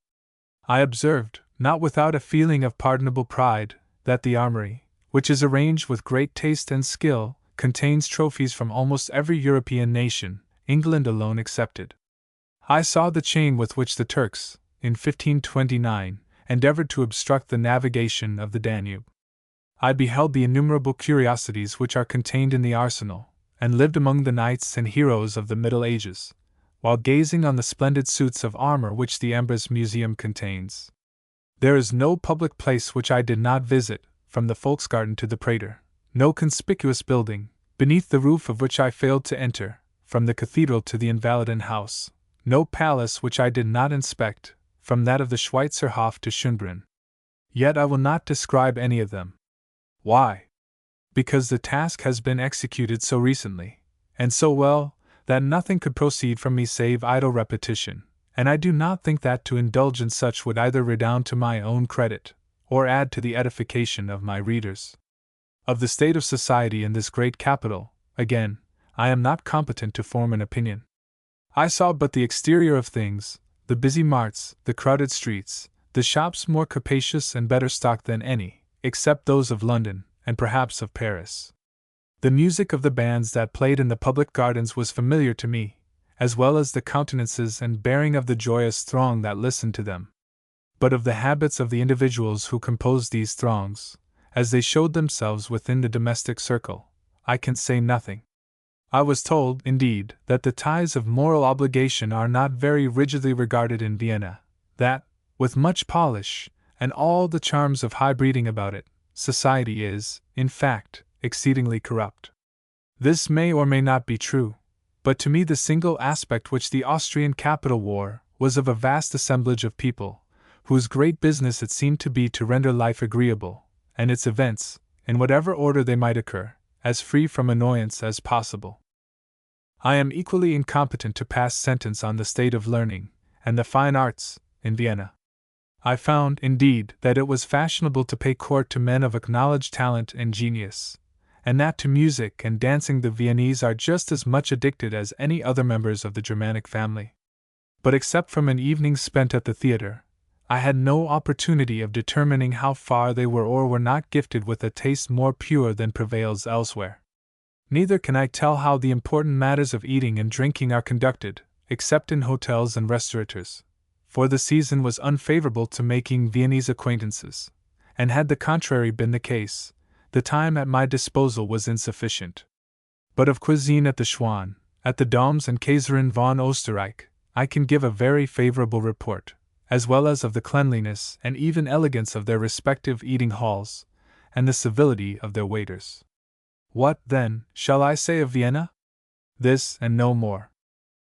I observed, not without a feeling of pardonable pride, that the armory, which is arranged with great taste and skill, contains trophies from almost every European nation, England alone excepted. I saw the chain with which the Turks, in 1529, endeavored to obstruct the navigation of the Danube. I beheld the innumerable curiosities which are contained in the arsenal, and lived among the knights and heroes of the Middle Ages, while gazing on the splendid suits of armor which the Empress Museum contains. There is no public place which I did not visit, from the Volksgarten to the Prater, no conspicuous building, beneath the roof of which I failed to enter, from the cathedral to the Invaliden House, no palace which I did not inspect, from that of the Schweizerhof to Schönbrunn. Yet I will not describe any of them. Why? Because the task has been executed so recently, and so well, that nothing could proceed from me save idle repetition, and I do not think that to indulge in such would either redound to my own credit, or add to the edification of my readers. Of the state of society in this great capital, again, I am not competent to form an opinion. I saw but the exterior of things, the busy marts, the crowded streets, the shops more capacious and better stocked than any, except those of London, and perhaps of Paris. The music of the bands that played in the public gardens was familiar to me, as well as the countenances and bearing of the joyous throng that listened to them. But of the habits of the individuals who composed these throngs, as they showed themselves within the domestic circle, I can say nothing. I was told, indeed, that the ties of moral obligation are not very rigidly regarded in Vienna, that, with much polish, and all the charms of high breeding about it, society is, in fact, exceedingly corrupt. This may or may not be true, but to me the single aspect which the Austrian capital wore was of a vast assemblage of people, whose great business it seemed to be to render life agreeable, and its events, in whatever order they might occur, as free from annoyance as possible. I am equally incompetent to pass sentence on the state of learning, and the fine arts, in Vienna. I found, indeed, that it was fashionable to pay court to men of acknowledged talent and genius, and that to music and dancing the Viennese are just as much addicted as any other members of the Germanic family. But except from an evening spent at the theatre, I had no opportunity of determining how far they were or were not gifted with a taste more pure than prevails elsewhere. Neither can I tell how the important matters of eating and drinking are conducted, except in hotels and restaurateurs, for the season was unfavorable to making Viennese acquaintances, and had the contrary been the case, the time at my disposal was insufficient. But of cuisine at the Schwan, at the Doms and Kaiserin von Österreich, I can give a very favorable report, as well as of the cleanliness and even elegance of their respective eating halls, and the civility of their waiters. What, then, shall I say of Vienna? This, and no more.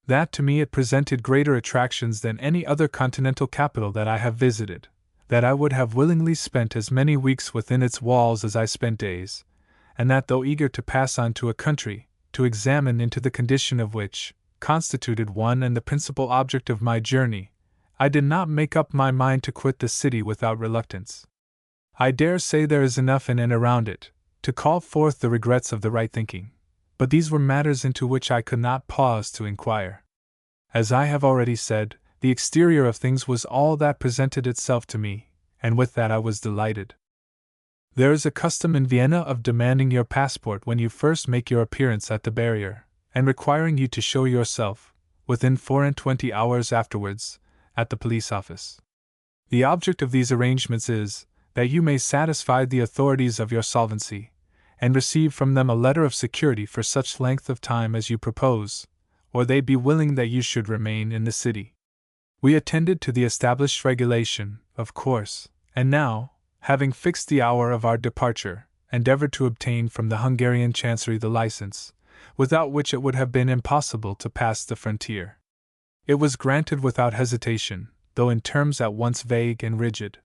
That to me it presented greater attractions than any other continental capital that I have visited, that I would have willingly spent as many weeks within its walls as I spent days, and that though eager to pass on to a country, to examine into the condition of which, constituted one and the principal object of my journey, I did not make up my mind to quit the city without reluctance. I dare say there is enough in and around it, to call forth the regrets of the right thinking, but these were matters into which I could not pause to inquire. As I have already said, the exterior of things was all that presented itself to me, and with that I was delighted. There is a custom in Vienna of demanding your passport when you first make your appearance at the barrier, and requiring you to show yourself, within 24 hours afterwards, at the police office. The object of these arrangements is, that you may satisfy the authorities of your solvency, and receive from them a letter of security for such length of time as you propose, or they be willing that you should remain in the city. We attended to the established regulation, of course, and now, having fixed the hour of our departure, endeavored to obtain from the Hungarian Chancery the license, without which it would have been impossible to pass the frontier. It was granted without hesitation, though in terms at once vague and rigid.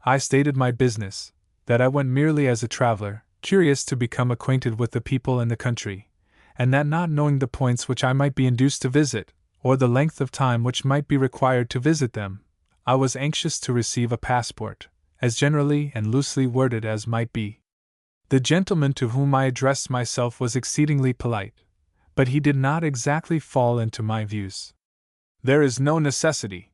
I stated my business, that I went merely as a traveler, curious to become acquainted with the people and the country, and that not knowing the points which I might be induced to visit, or the length of time which might be required to visit them, I was anxious to receive a passport, as generally and loosely worded as might be. The gentleman to whom I addressed myself was exceedingly polite, but he did not exactly fall into my views. "There is no necessity,"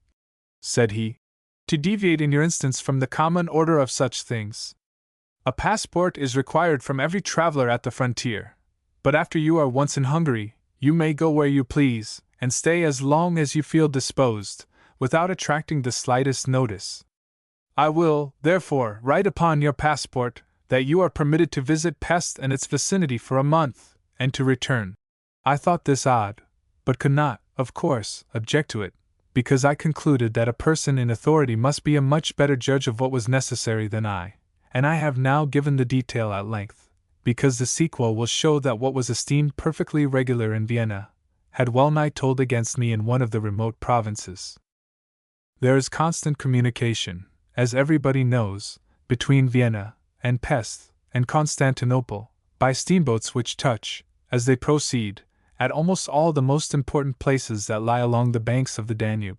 said he, "to deviate in your instance from the common order of such things. A passport is required from every traveler at the frontier, but after you are once in Hungary, you may go where you please, and stay as long as you feel disposed, without attracting the slightest notice. I will, therefore, write upon your passport that you are permitted to visit Pest and its vicinity for a month, and to return." I thought this odd, but could not, of course, object to it, because I concluded that a person in authority must be a much better judge of what was necessary than I, and I have now given the detail at length, because the sequel will show that what was esteemed perfectly regular in Vienna had well nigh told against me in one of the remote provinces. There is constant communication, as everybody knows, between Vienna and Pest and Constantinople, by steamboats which touch, as they proceed, at almost all the most important places that lie along the banks of the Danube.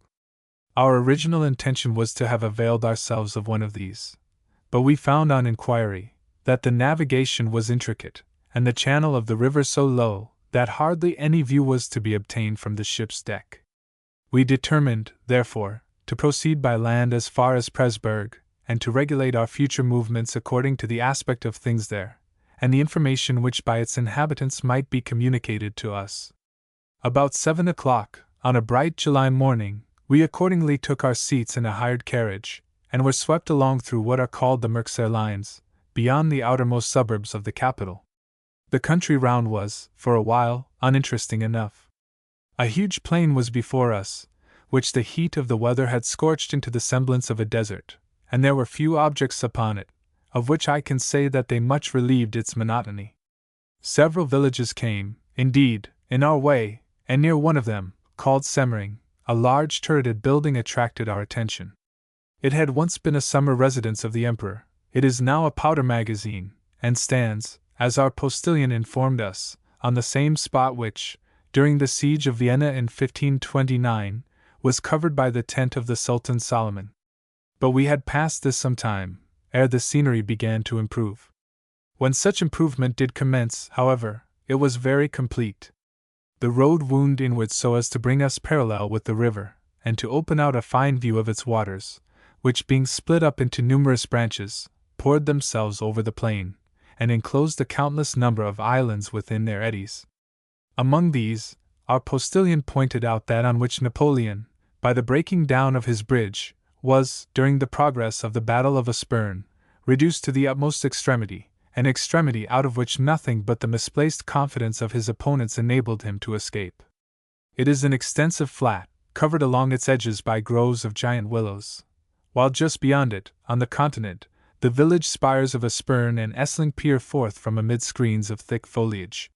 Our original intention was to have availed ourselves of one of these, but we found on inquiry that the navigation was intricate, and the channel of the river so low that hardly any view was to be obtained from the ship's deck. We determined, therefore, to proceed by land as far as Presburg, and to regulate our future movements according to the aspect of things there, and the information which by its inhabitants might be communicated to us. About 7 o'clock, on a bright July morning, we accordingly took our seats in a hired carriage, and were swept along through what are called the Merkser lines, beyond the outermost suburbs of the capital. The country round was, for a while, uninteresting enough. A huge plain was before us, which the heat of the weather had scorched into the semblance of a desert, and there were few objects upon it, of which I can say that they much relieved its monotony. Several villages came, indeed, in our way, and near one of them, called Semmering, a large turreted building attracted our attention. It had once been a summer residence of the Emperor. It is now a powder magazine, and stands, as our postilion informed us, on the same spot which, during the siege of Vienna in 1529, was covered by the tent of the Sultan Solomon. But we had passed this some time, ere the scenery began to improve. When such improvement did commence, however, it was very complete. The road wound inward so as to bring us parallel with the river, and to open out a fine view of its waters, which being split up into numerous branches, poured themselves over the plain, and enclosed a countless number of islands within their eddies. Among these, our postilion pointed out that on which Napoleon, by the breaking down of his bridge, was, during the progress of the Battle of Aspern, reduced to the utmost extremity, an extremity out of which nothing but the misplaced confidence of his opponents enabled him to escape. It is an extensive flat, covered along its edges by groves of giant willows, while just beyond it, on the continent, the village spires of Aspern and Essling peer forth from amid screens of thick foliage.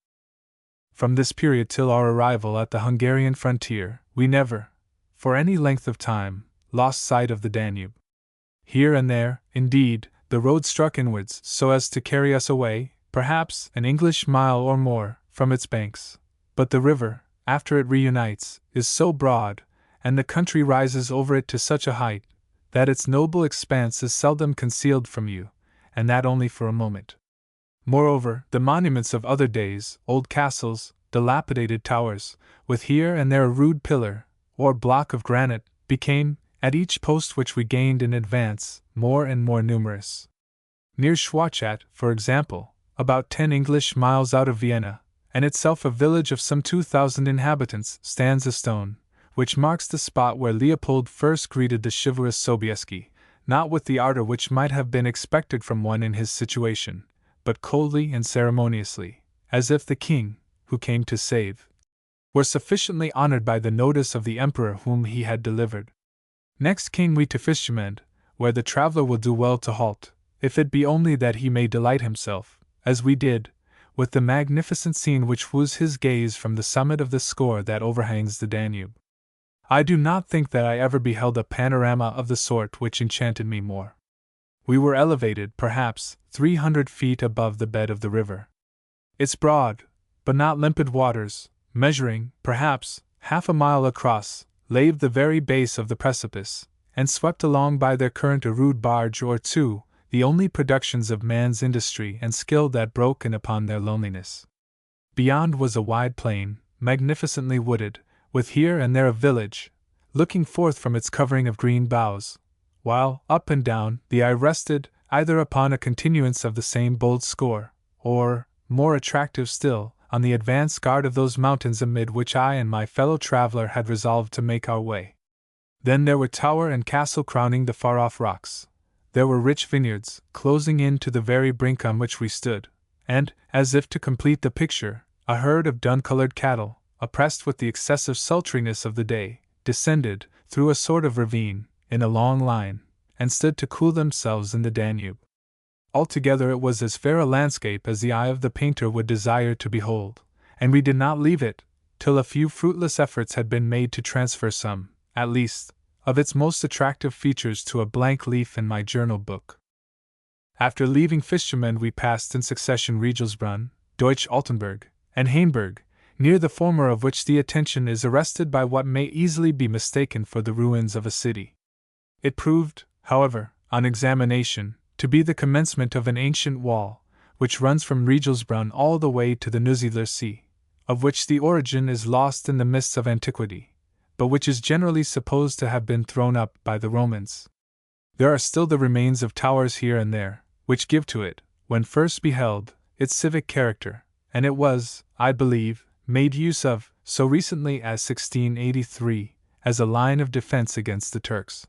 From this period till our arrival at the Hungarian frontier, we never, for any length of time, lost sight of the Danube. Here and there, indeed, the road struck inwards so as to carry us away, perhaps, an English mile or more, from its banks, but the river, after it reunites, is so broad, and the country rises over it to such a height, that its noble expanse is seldom concealed from you, and that only for a moment. Moreover, the monuments of other days, old castles, dilapidated towers, with here and there a rude pillar, or block of granite, became, at each post which we gained in advance, more and more numerous. Near Schwachat, for example, about 10 English miles out of Vienna, and itself a village of some 2,000 inhabitants, stands a stone, which marks the spot where Leopold first greeted the chivalrous Sobieski, not with the ardor which might have been expected from one in his situation, but coldly and ceremoniously, as if the king, who came to save, were sufficiently honored by the notice of the emperor whom he had delivered. Next came we to Fischamend, where the traveler will do well to halt, if it be only that he may delight himself, as we did, with the magnificent scene which woos his gaze from the summit of the scaur that overhangs the Danube. I do not think that I ever beheld a panorama of the sort which enchanted me more. We were elevated, perhaps, 300 feet above the bed of the river. Its broad, but not limpid waters, measuring, perhaps, half a mile across, laved the very base of the precipice, and swept along by their current a rude barge or two, the only productions of man's industry and skill that broke in upon their loneliness. Beyond was a wide plain, magnificently wooded, with here and there a village, looking forth from its covering of green boughs, while, up and down, the eye rested, either upon a continuance of the same bold score, or, more attractive still, on the advance guard of those mountains amid which I and my fellow traveler had resolved to make our way. Then there were tower and castle crowning the far-off rocks. There were rich vineyards, closing in to the very brink on which we stood, and, as if to complete the picture, a herd of dun-colored cattle, oppressed with the excessive sultriness of the day, descended, through a sort of ravine, in a long line, and stood to cool themselves in the Danube. Altogether it was as fair a landscape as the eye of the painter would desire to behold, and we did not leave it, till a few fruitless efforts had been made to transfer some, at least, of its most attractive features to a blank leaf in my journal book. After leaving Fischamend we passed in succession Riegelsbrunn, Deutsch Altenburg, and Hainburg, near the former of which the attention is arrested by what may easily be mistaken for the ruins of a city. It proved, however, on examination, to be the commencement of an ancient wall, which runs from Riegelsbrunn all the way to the Neusiedler Sea, of which the origin is lost in the mists of antiquity, but which is generally supposed to have been thrown up by the Romans. There are still the remains of towers here and there, which give to it, when first beheld, its civic character, and it was, I believe, made use of, so recently as 1683, as a line of defense against the Turks.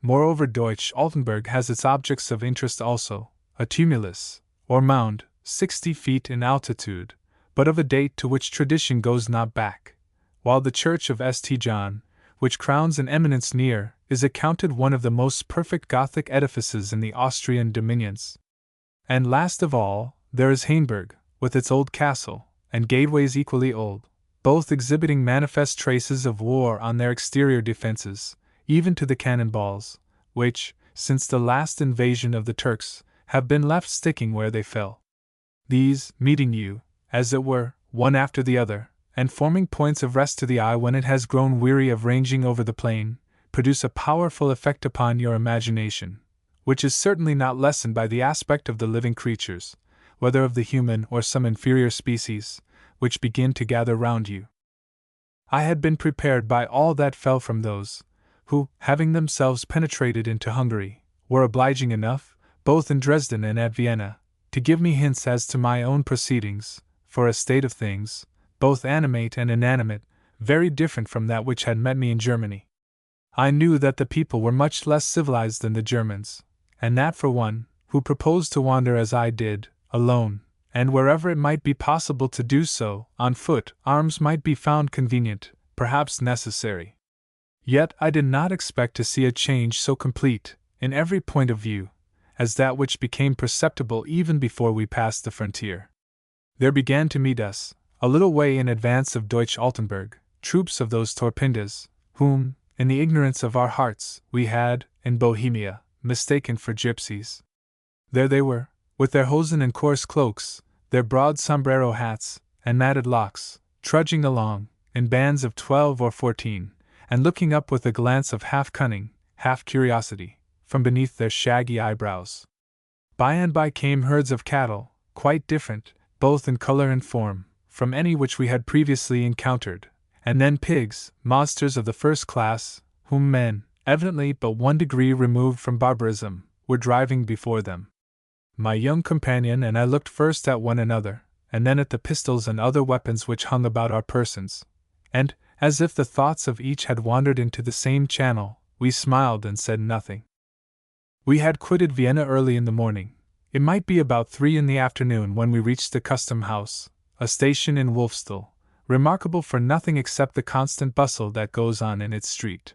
Moreover, Deutsch Altenburg has its objects of interest also, a tumulus, or mound, 60 feet in altitude, but of a date to which tradition goes not back, while the church of St. John, which crowns an eminence near, is accounted one of the most perfect Gothic edifices in the Austrian dominions. And last of all, there is Hainburg, with its old castle, and gateways equally old, both exhibiting manifest traces of war on their exterior defenses, even to the cannonballs, which, since the last invasion of the Turks, have been left sticking where they fell. These, meeting you, as it were, one after the other, and forming points of rest to the eye when it has grown weary of ranging over the plain, produce a powerful effect upon your imagination, which is certainly not lessened by the aspect of the living creatures, whether of the human or some inferior species, which begin to gather round you. I had been prepared by all that fell from those who, having themselves penetrated into Hungary, were obliging enough, both in Dresden and at Vienna, to give me hints as to my own proceedings, for a state of things, both animate and inanimate, very different from that which had met me in Germany. I knew that the people were much less civilized than the Germans, and that for one, who proposed to wander as I did, alone, and wherever it might be possible to do so, on foot, arms might be found convenient, perhaps necessary. Yet I did not expect to see a change so complete, in every point of view, as that which became perceptible even before we passed the frontier. There began to meet us, a little way in advance of Deutsch Altenburg, troops of those Torpindas, whom, in the ignorance of our hearts, we had, in Bohemia, mistaken for gypsies. There they were, with their hosen and coarse cloaks, their broad sombrero hats, and matted locks, trudging along, in bands of 12 or 14, and looking up with a glance of half cunning, half curiosity, from beneath their shaggy eyebrows. By and by came herds of cattle, quite different, both in color and form, from any which we had previously encountered, and then pigs, monsters of the first class, whom men, evidently but 1 degree removed from barbarism, were driving before them. My young companion and I looked first at one another, and then at the pistols and other weapons which hung about our persons, and, as if the thoughts of each had wandered into the same channel, we smiled and said nothing. We had quitted Vienna early in the morning. It might be about 3 in the afternoon when we reached the custom house, a station in Wolfstal, remarkable for nothing except the constant bustle that goes on in its street.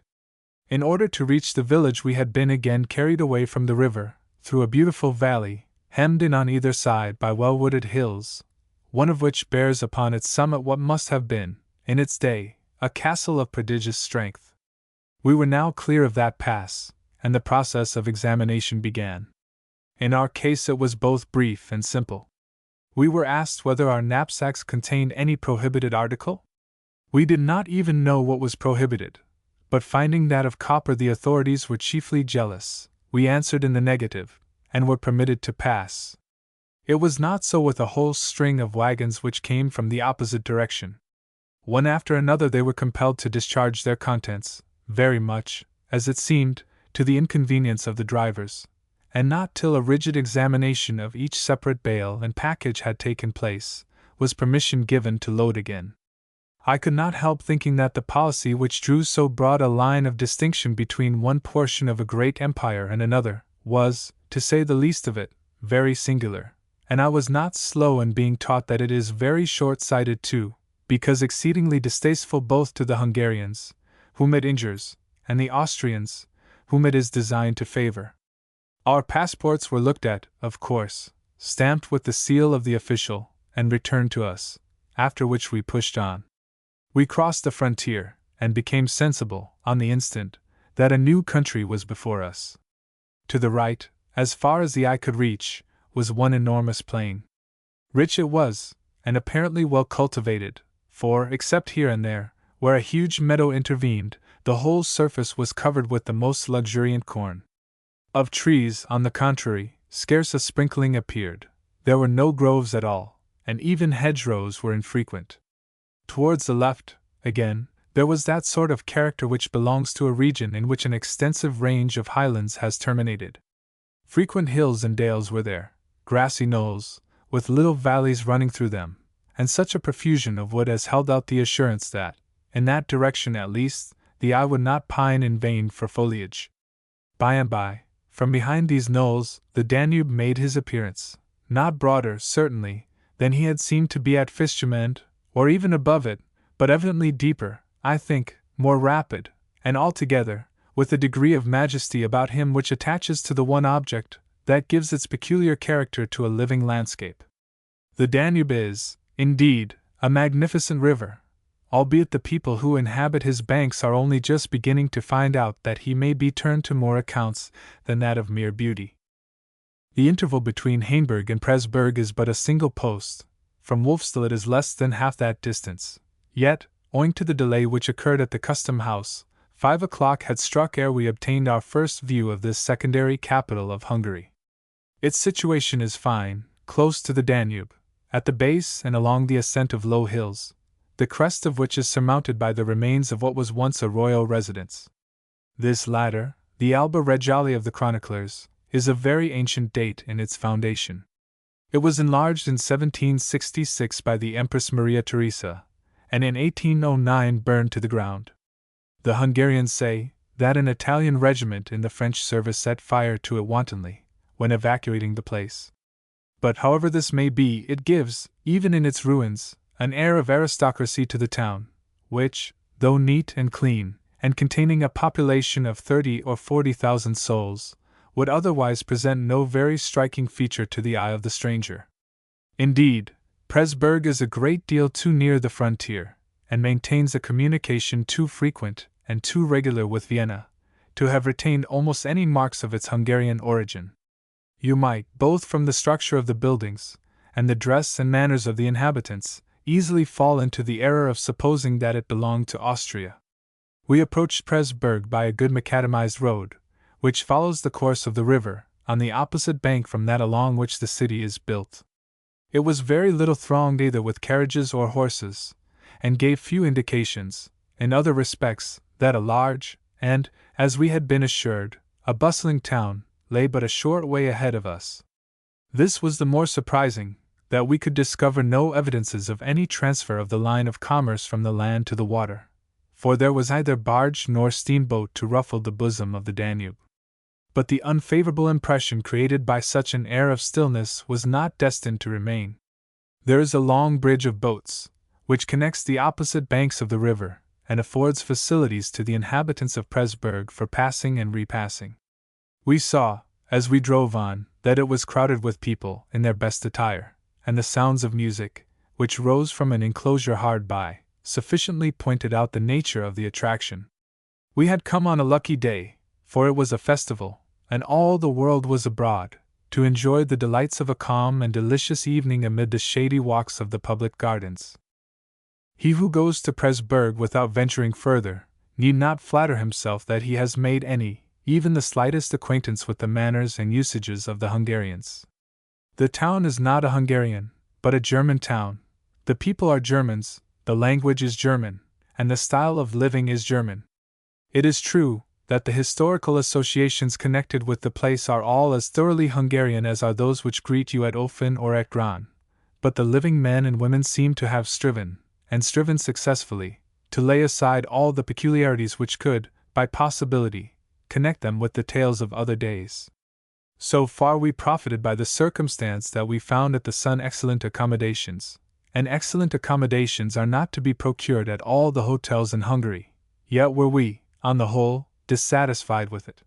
In order to reach the village we had been again carried away from the river, through a beautiful valley, hemmed in on either side by well-wooded hills, one of which bears upon its summit what must have been, in its day, a castle of prodigious strength. We were now clear of that pass, and the process of examination began. In our case it was both brief and simple. We were asked whether our knapsacks contained any prohibited article. We did not even know what was prohibited, but finding that of copper the authorities were chiefly jealous, we answered in the negative, and were permitted to pass. It was not so with a whole string of wagons which came from the opposite direction. One after another they were compelled to discharge their contents, very much, as it seemed, to the inconvenience of the drivers, and not till a rigid examination of each separate bale and package had taken place, was permission given to load again. I could not help thinking that the policy which drew so broad a line of distinction between one portion of a great empire and another, was, to say the least of it, very singular, and I was not slow in being taught that it is very short-sighted too, because exceedingly distasteful both to the Hungarians, whom it injures, and the Austrians, whom it is designed to favor. Our passports were looked at, of course, stamped with the seal of the official, and returned to us, after which we pushed on. We crossed the frontier, and became sensible, on the instant, that a new country was before us. To the right, as far as the eye could reach, was one enormous plain. Rich it was, and apparently well cultivated, for, except here and there, where a huge meadow intervened, the whole surface was covered with the most luxuriant corn. Of trees, on the contrary, scarce a sprinkling appeared. There were no groves at all, and even hedgerows were infrequent. Towards the left, again, there was that sort of character which belongs to a region in which an extensive range of highlands has terminated. Frequent hills and dales were there, grassy knolls, with little valleys running through them, and such a profusion of wood as held out the assurance that, in that direction at least, the eye would not pine in vain for foliage. By and by, from behind these knolls, the Danube made his appearance, not broader, certainly, than he had seemed to be at Fischamend, or even above it, but evidently deeper, I think, more rapid, and altogether, with a degree of majesty about him which attaches to the one object that gives its peculiar character to a living landscape. The Danube is, indeed, a magnificent river, albeit the people who inhabit his banks are only just beginning to find out that he may be turned to more accounts than that of mere beauty. The interval between Hainburg and Presburg is but a single post. From Wolfstal it is less than half that distance. Yet, owing to the delay which occurred at the custom house, 5 o'clock had struck ere we obtained our first view of this secondary capital of Hungary. Its situation is fine, close to the Danube, at the base and along the ascent of low hills, the crest of which is surmounted by the remains of what was once a royal residence. This latter, the Alba Regale of the chroniclers, is of very ancient date in its foundation. It was enlarged in 1766 by the Empress Maria Theresa, and in 1809 burned to the ground. The Hungarians say that an Italian regiment in the French service set fire to it wantonly, when evacuating the place. But however this may be, it gives, even in its ruins, an air of aristocracy to the town, which, though neat and clean, and containing a population of 30 or 40,000 souls, would otherwise present no very striking feature to the eye of the stranger. Indeed, Presburg is a great deal too near the frontier, and maintains a communication too frequent and too regular with Vienna, to have retained almost any marks of its Hungarian origin. You might, both from the structure of the buildings, and the dress and manners of the inhabitants, easily fall into the error of supposing that it belonged to Austria. We approached Presburg by a good macadamized road, which follows the course of the river, on the opposite bank from that along which the city is built. It was very little thronged either with carriages or horses, and gave few indications, in other respects, that a large, and, as we had been assured, a bustling town, lay but a short way ahead of us. This was the more surprising, that we could discover no evidences of any transfer of the line of commerce from the land to the water, for there was neither barge nor steamboat to ruffle the bosom of the Danube. But the unfavorable impression created by such an air of stillness was not destined to remain. There is a long bridge of boats, which connects the opposite banks of the river, and affords facilities to the inhabitants of Presburg for passing and repassing. We saw, as we drove on, that it was crowded with people in their best attire, and the sounds of music, which rose from an enclosure hard by, sufficiently pointed out the nature of the attraction. We had come on a lucky day, for it was a festival, and all the world was abroad, to enjoy the delights of a calm and delicious evening amid the shady walks of the public gardens. He who goes to Presburg without venturing further, need not flatter himself that he has made any, even the slightest acquaintance with the manners and usages of the Hungarians. The town is not a Hungarian, but a German town. The people are Germans, the language is German, and the style of living is German. It is true that the historical associations connected with the place are all as thoroughly Hungarian as are those which greet you at Ofen or at Gran, but the living men and women seem to have striven, and striven successfully, to lay aside all the peculiarities which could, by possibility, connect them with the tales of other days. So far we profited by the circumstance that we found at the Sun excellent accommodations, and excellent accommodations are not to be procured at all the hotels in Hungary, yet were we, on the whole, dissatisfied with it.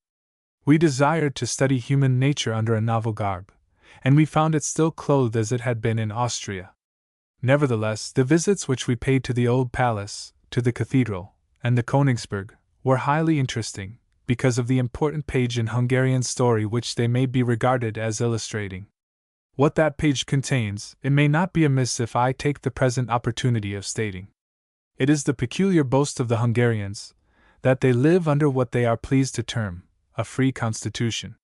We desired to study human nature under a novel garb, and we found it still clothed as it had been in Austria. Nevertheless, the visits which we paid to the old palace, to the cathedral, and the Königsberg, were highly interesting, because of the important page in Hungarian story which they may be regarded as illustrating. What that page contains, it may not be amiss if I take the present opportunity of stating. It is the peculiar boast of the Hungarians, that they live under what they are pleased to term a free constitution.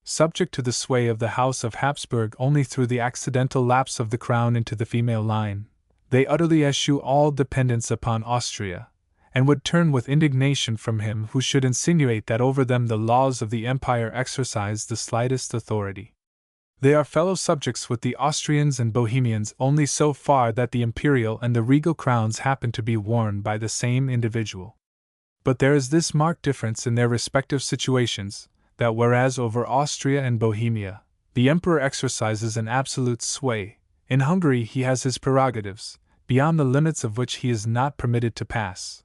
Subject to the sway of the House of Habsburg only through the accidental lapse of the crown into the female line, they utterly eschew all dependence upon Austria, and would turn with indignation from him who should insinuate that over them the laws of the empire exercise the slightest authority. They are fellow subjects with the Austrians and Bohemians only so far that the imperial and the regal crowns happen to be worn by the same individual. But there is this marked difference in their respective situations, that whereas over Austria and Bohemia, the emperor exercises an absolute sway, in Hungary he has his prerogatives, beyond the limits of which he is not permitted to pass.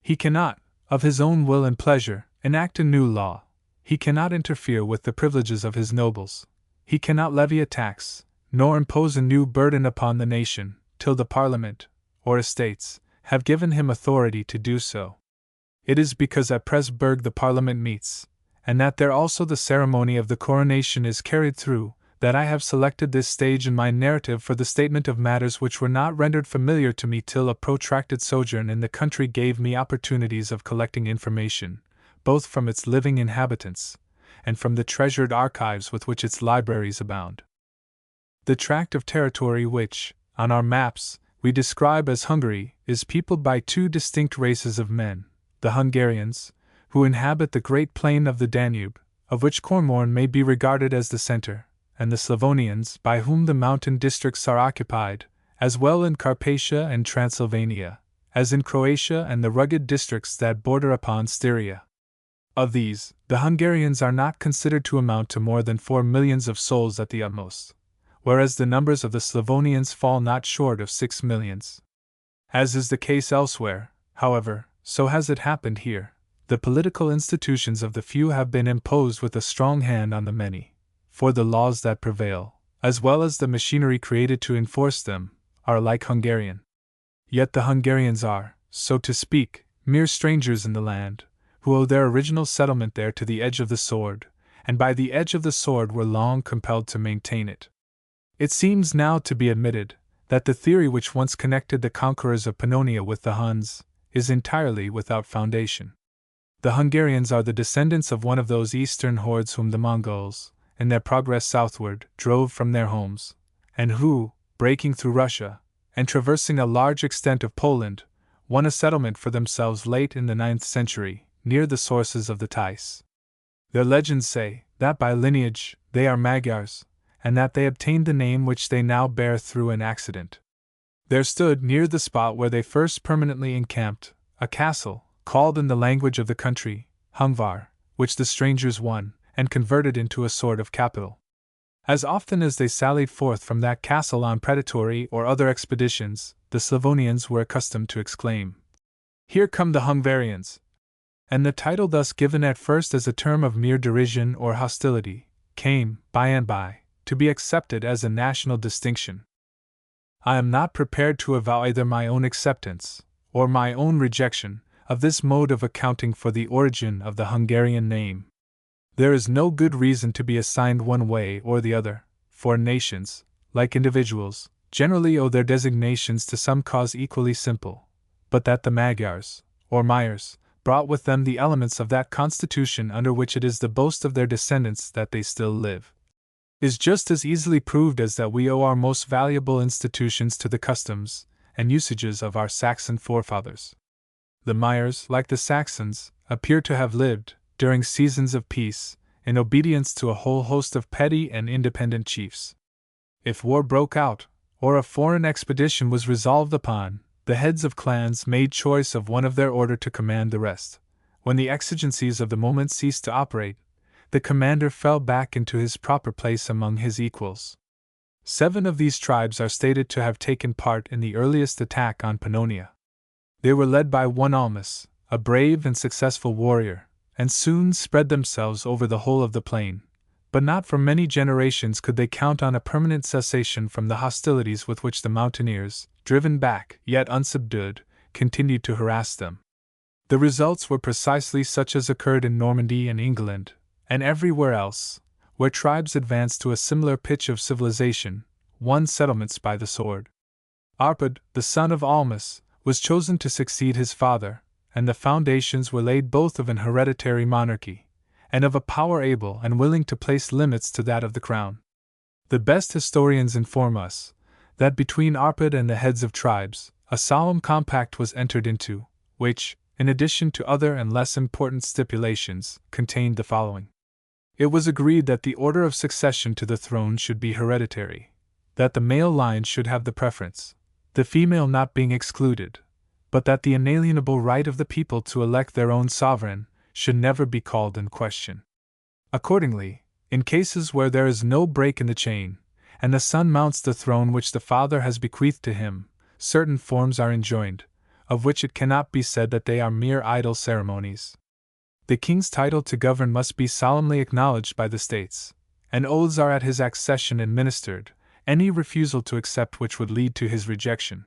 He cannot, of his own will and pleasure, enact a new law, he cannot interfere with the privileges of his nobles, he cannot levy a tax, nor impose a new burden upon the nation, till the Parliament, or Estates, have given him authority to do so. It is because at Presburg the Parliament meets, and that there also the ceremony of the coronation is carried through, that I have selected this stage in my narrative for the statement of matters which were not rendered familiar to me till a protracted sojourn in the country gave me opportunities of collecting information, both from its living inhabitants, and from the treasured archives with which its libraries abound. The tract of territory which, on our maps, we describe as Hungary, is peopled by two distinct races of men, the Hungarians, who inhabit the great plain of the Danube, of which Comorn may be regarded as the center, and the Slavonians, by whom the mountain districts are occupied, as well in Carpathia and Transylvania, as in Croatia and the rugged districts that border upon Styria. Of these, the Hungarians are not considered to amount to more than 4 millions of souls at the utmost, whereas the numbers of the Slavonians fall not short of 6 millions. As is the case elsewhere, however, so has it happened here. The political institutions of the few have been imposed with a strong hand on the many, for the laws that prevail, as well as the machinery created to enforce them, are like Hungarian. Yet the Hungarians are, so to speak, mere strangers in the land, who owe their original settlement there to the edge of the sword, and by the edge of the sword were long compelled to maintain it. It seems now to be admitted that the theory which once connected the conquerors of Pannonia with the Huns is entirely without foundation. The Hungarians are the descendants of one of those eastern hordes whom the Mongols, in their progress southward, drove from their homes, and who, breaking through Russia, and traversing a large extent of Poland, won a settlement for themselves late in the 9th century, near the sources of the Theiss. Their legends say that by lineage they are Magyars, and that they obtained the name which they now bear through an accident. There stood near the spot where they first permanently encamped, a castle, called in the language of the country, Hungvar, which the strangers won, and converted into a sort of capital. As often as they sallied forth from that castle on predatory or other expeditions, the Slavonians were accustomed to exclaim, "Here come the Hungarians!" And the title thus given at first as a term of mere derision or hostility, came, by and by, to be accepted as a national distinction. I am not prepared to avow either my own acceptance, or my own rejection, of this mode of accounting for the origin of the Hungarian name. There is no good reason to be assigned one way or the other, for nations, like individuals, generally owe their designations to some cause equally simple, but that the Magyars, or Magyars, brought with them the elements of that constitution under which it is the boast of their descendants that they still live, is just as easily proved as that we owe our most valuable institutions to the customs and usages of our Saxon forefathers. The Mayers, like the Saxons, appear to have lived, during seasons of peace, in obedience to a whole host of petty and independent chiefs. If war broke out, or a foreign expedition was resolved upon, the heads of clans made choice of one of their order to command the rest. When the exigencies of the moment ceased to operate, the commander fell back into his proper place among his equals. 7 of these tribes are stated to have taken part in the earliest attack on Pannonia. They were led by one Almus, a brave and successful warrior, and soon spread themselves over the whole of the plain, but not for many generations could they count on a permanent cessation from the hostilities with which the mountaineers, driven back, yet unsubdued, continued to harass them. The results were precisely such as occurred in Normandy and England, and everywhere else, where tribes advanced to a similar pitch of civilization, won settlements by the sword. Arpad, the son of Almus, was chosen to succeed his father, and the foundations were laid both of an hereditary monarchy, and of a power able and willing to place limits to that of the crown. The best historians inform us that between Arpad and the heads of tribes, a solemn compact was entered into, which, in addition to other and less important stipulations, contained the following. It was agreed that the order of succession to the throne should be hereditary, that the male line should have the preference, the female not being excluded, but that the inalienable right of the people to elect their own sovereign should never be called in question. Accordingly, in cases where there is no break in the chain, and the son mounts the throne which the father has bequeathed to him, certain forms are enjoined, of which it cannot be said that they are mere idle ceremonies. The king's title to govern must be solemnly acknowledged by the states, and oaths are at his accession administered, any refusal to accept which would lead to his rejection.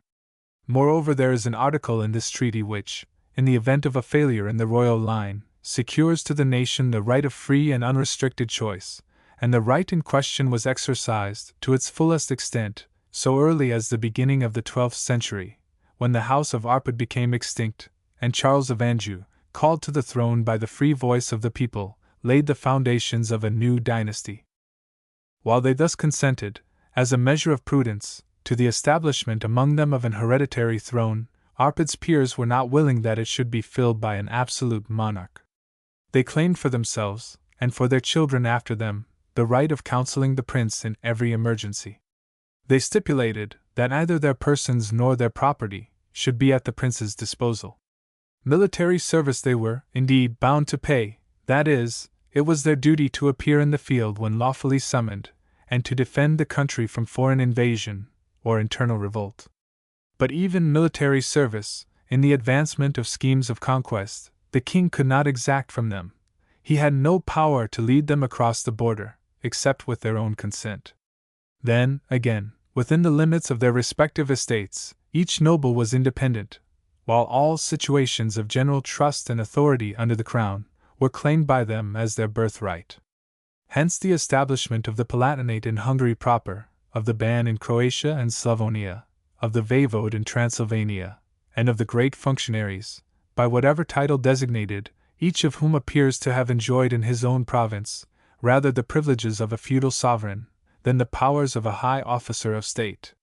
Moreover, there is an article in this treaty which, in the event of a failure in the royal line, secures to the nation the right of free and unrestricted choice, and the right in question was exercised to its fullest extent so early as the beginning of the 12th century, when the house of Arpad became extinct, and Charles of Anjou, called to the throne by the free voice of the people, laid the foundations of a new dynasty. While they thus consented, as a measure of prudence, to the establishment among them of an hereditary throne, Arpad's peers were not willing that it should be filled by an absolute monarch. They claimed for themselves, and for their children after them, the right of counseling the prince in every emergency. They stipulated that neither their persons nor their property should be at the prince's disposal. Military service they were, indeed, bound to pay, that is, it was their duty to appear in the field when lawfully summoned, and to defend the country from foreign invasion or internal revolt. But even military service, in the advancement of schemes of conquest, the king could not exact from them. He had no power to lead them across the border, except with their own consent. Then, again, within the limits of their respective estates, each noble was independent, while all situations of general trust and authority under the crown were claimed by them as their birthright. Hence the establishment of the Palatinate in Hungary proper, of the Ban in Croatia and Slavonia, of the Voivode in Transylvania, and of the great functionaries, by whatever title designated, each of whom appears to have enjoyed in his own province rather the privileges of a feudal sovereign than the powers of a high officer of state.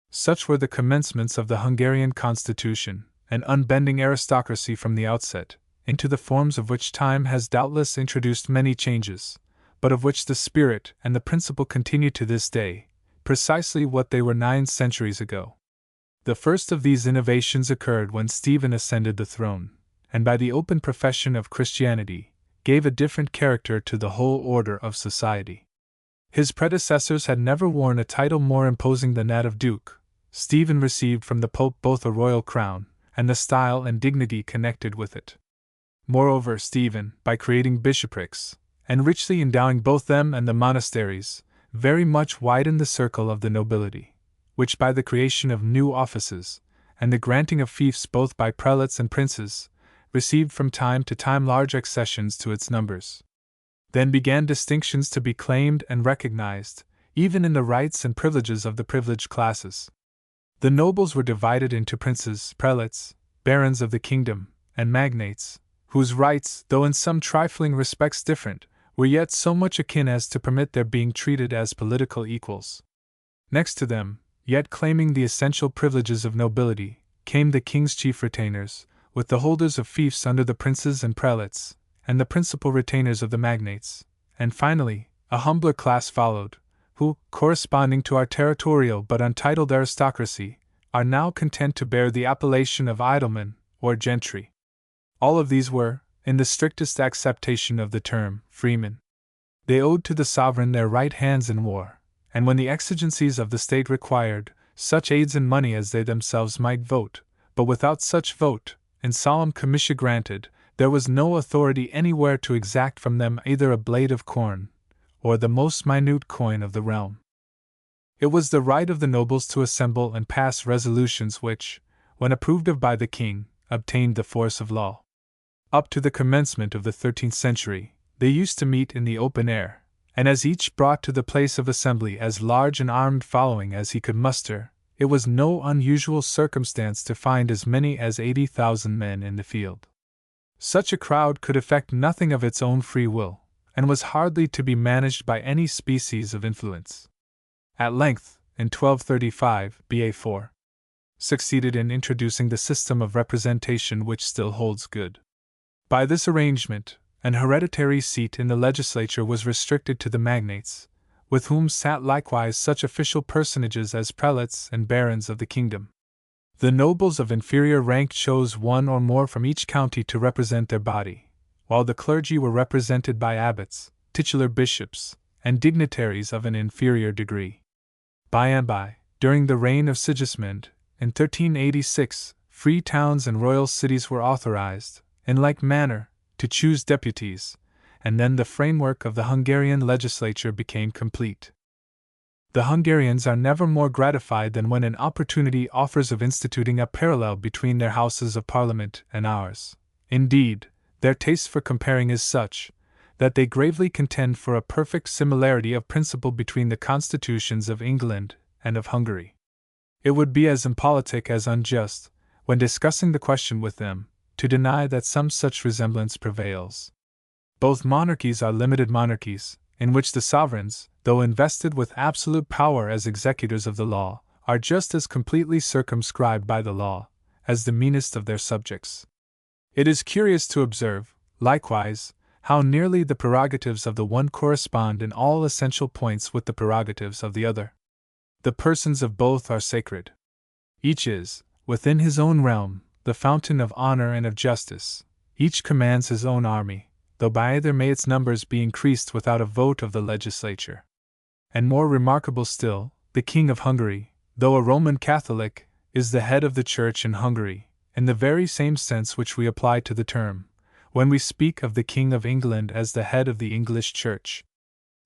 Such were the commencements of the Hungarian constitution, an unbending aristocracy from the outset, into the forms of which time has doubtless introduced many changes, but of which the spirit and the principle continue to this day, precisely what they were 9 centuries ago. The first of these innovations occurred when Stephen ascended the throne, and by the open profession of Christianity, gave a different character to the whole order of society. His predecessors had never worn a title more imposing than that of Duke. Stephen received from the Pope both a royal crown and the style and dignity connected with it. Moreover, Stephen, by creating bishoprics, and richly endowing both them and the monasteries, very much widened the circle of the nobility, which by the creation of new offices, and the granting of fiefs both by prelates and princes, received from time to time large accessions to its numbers. Then began distinctions to be claimed and recognized, even in the rights and privileges of the privileged classes. The nobles were divided into princes, prelates, barons of the kingdom, and magnates, whose rights, though in some trifling respects different, were yet so much akin as to permit their being treated as political equals. Next to them, yet claiming the essential privileges of nobility, came the king's chief retainers, with the holders of fiefs under the princes and prelates, and the principal retainers of the magnates, and finally, a humbler class followed, who, corresponding to our territorial but untitled aristocracy, are now content to bear the appellation of idlemen or gentry. All of these were, in the strictest acceptation of the term, freemen. They owed to the sovereign their right hands in war, and when the exigencies of the state required, such aids in money as they themselves might vote, but without such vote, in solemn commissio granted, there was no authority anywhere to exact from them either a blade of corn, or the most minute coin of the realm. It was the right of the nobles to assemble and pass resolutions which, when approved of by the king, obtained the force of law. Up to the commencement of the 13th century, they used to meet in the open air, and as each brought to the place of assembly as large an armed following as he could muster, it was no unusual circumstance to find as many as 80,000 men in the field. Such a crowd could effect nothing of its own free will, and was hardly to be managed by any species of influence. At length, in 1235, BA4, succeeded in introducing the system of representation which still holds good. By this arrangement, an hereditary seat in the legislature was restricted to the magnates, with whom sat likewise such official personages as prelates and barons of the kingdom. The nobles of inferior rank chose one or more from each county to represent their body, while the clergy were represented by abbots, titular bishops, and dignitaries of an inferior degree. By and by, during the reign of Sigismund, in 1386, free towns and royal cities were authorized, in like manner, to choose deputies, and then the framework of the Hungarian legislature became complete. The Hungarians are never more gratified than when an opportunity offers of instituting a parallel between their houses of parliament and ours. Indeed, their taste for comparing is such, that they gravely contend for a perfect similarity of principle between the constitutions of England and of Hungary. It would be as impolitic as unjust, when discussing the question with them, to deny that some such resemblance prevails. Both monarchies are limited monarchies, in which the sovereigns, though invested with absolute power as executors of the law, are just as completely circumscribed by the law as the meanest of their subjects. It is curious to observe, likewise, how nearly the prerogatives of the one correspond in all essential points with the prerogatives of the other. The persons of both are sacred. Each is, within his own realm, the fountain of honor and of justice. Each commands his own army, though by either may its numbers be increased without a vote of the legislature. And more remarkable still, the King of Hungary, though a Roman Catholic, is the head of the Church in Hungary, in the very same sense which we apply to the term, when we speak of the King of England as the head of the English Church.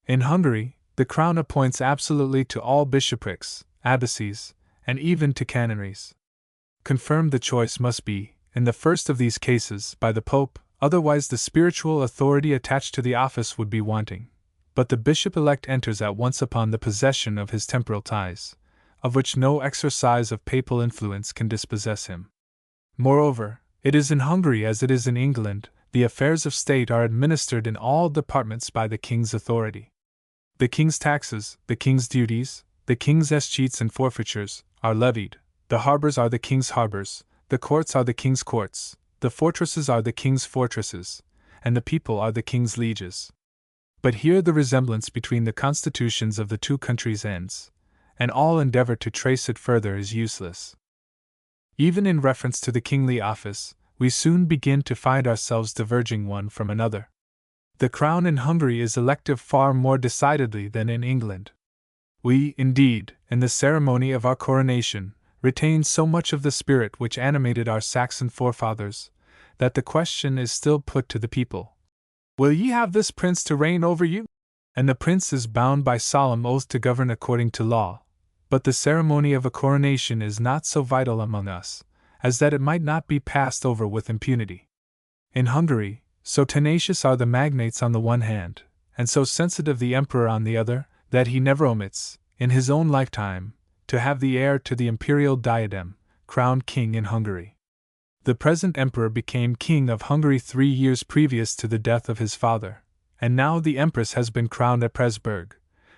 In Hungary, the Crown appoints absolutely to all bishoprics, abbacies, and even to canonries. Confirmed the choice must be, in the first of these cases, by the Pope, otherwise the spiritual authority attached to the office would be wanting. But the bishop-elect enters at once upon the possession of his temporal ties, of which no exercise of papal influence can dispossess him. Moreover, it is in Hungary as it is in England, the affairs of state are administered in all departments by the king's authority. The king's taxes, the king's duties, the king's escheats and forfeitures, are levied, the harbors are the king's harbors, the courts are the king's courts, the fortresses are the king's fortresses, and the people are the king's lieges. But here the resemblance between the constitutions of the two countries ends, and all endeavor to trace it further is useless. Even in reference to the kingly office, we soon begin to find ourselves diverging one from another. The crown in Hungary is elective far more decidedly than in England. We, indeed, in the ceremony of our coronation, retain so much of the spirit which animated our Saxon forefathers, that the question is still put to the people, "Will ye have this prince to reign over you?" And the prince is bound by solemn oath to govern according to law. But the ceremony of a coronation is not so vital among us, as that it might not be passed over with impunity. In Hungary, so tenacious are the magnates on the one hand, and so sensitive the emperor on the other, that he never omits, in his own lifetime, to have the heir to the imperial diadem crowned king in Hungary. The present emperor became king of Hungary 3 years previous to the death of his father, and now the empress has been crowned at Presburg,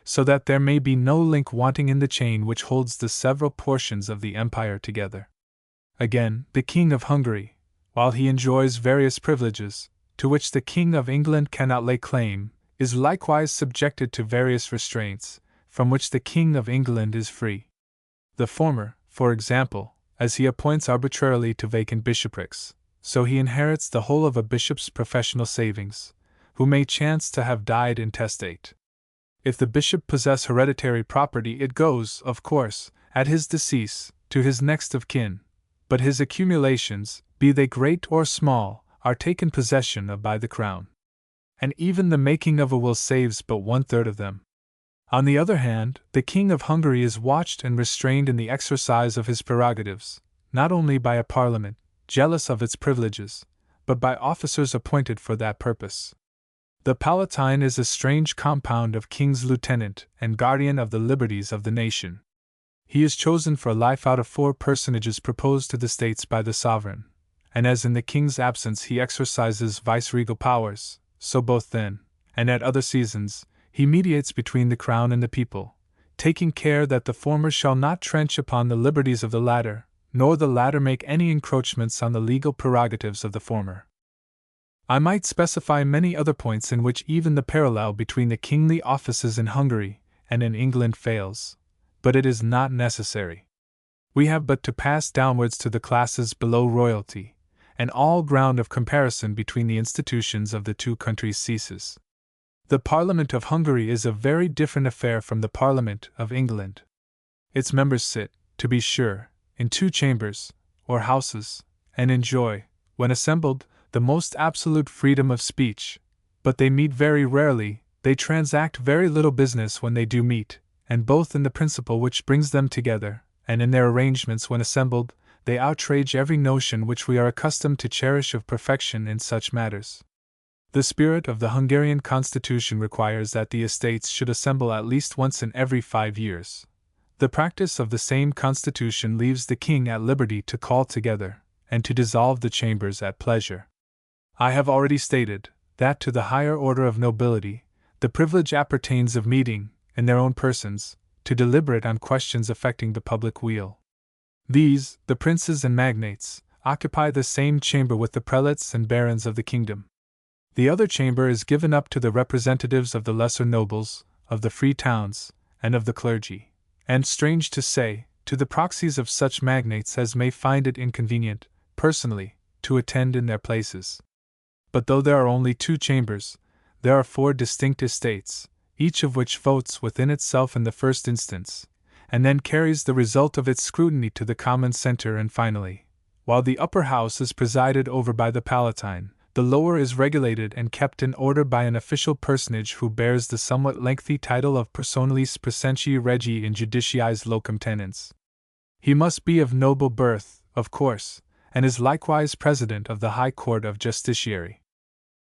so that there may be no link wanting in the chain which holds the several portions of the empire together. Again, the king of Hungary, while he enjoys various privileges, to which the king of England cannot lay claim, is likewise subjected to various restraints, from which the king of England is free. The former, for example, as he appoints arbitrarily to vacant bishoprics, so he inherits the whole of a bishop's professional savings, who may chance to have died intestate. If the bishop possess hereditary property, it goes, of course, at his decease, to his next of kin, but his accumulations, be they great or small, are taken possession of by the crown. And even the making of a will saves but 1/3 of them. On the other hand, the king of Hungary is watched and restrained in the exercise of his prerogatives, not only by a parliament, jealous of its privileges, but by officers appointed for that purpose. The Palatine is a strange compound of king's lieutenant and guardian of the liberties of the nation. He is chosen for life out of 4 personages proposed to the states by the sovereign, and as in the king's absence he exercises viceregal powers, so both then, and at other seasons, he mediates between the crown and the people, taking care that the former shall not trench upon the liberties of the latter, nor the latter make any encroachments on the legal prerogatives of the former. I might specify many other points in which even the parallel between the kingly offices in Hungary and in England fails, but it is not necessary. We have but to pass downwards to the classes below royalty, and all ground of comparison between the institutions of the two countries ceases. The Parliament of Hungary is a very different affair from the Parliament of England. Its members sit, to be sure, in 2 chambers, or houses, and enjoy, when assembled, the most absolute freedom of speech, but they meet very rarely, they transact very little business when they do meet, and both in the principle which brings them together, and in their arrangements when assembled, they outrage every notion which we are accustomed to cherish of perfection in such matters. The spirit of the Hungarian constitution requires that the estates should assemble at least once in every 5 years. The practice of the same constitution leaves the king at liberty to call together, and to dissolve the chambers at pleasure. I have already stated that to the higher order of nobility, the privilege appertains of meeting, in their own persons, to deliberate on questions affecting the public weal. These, the princes and magnates, occupy the same chamber with the prelates and barons of the kingdom. The other chamber is given up to the representatives of the lesser nobles, of the free towns, and of the clergy, and, strange to say, to the proxies of such magnates as may find it inconvenient, personally, to attend in their places. But though there are only 2 chambers, there are 4 distinct estates, each of which votes within itself in the first instance, and then carries the result of its scrutiny to the common centre, and finally, while the upper house is presided over by the Palatine, the lower is regulated and kept in order by an official personage who bears the somewhat lengthy title of Personalis Praesentii Regii in Judiciis Locum Tenens. He must be of noble birth, of course, and is likewise president of the High Court of Justiciary.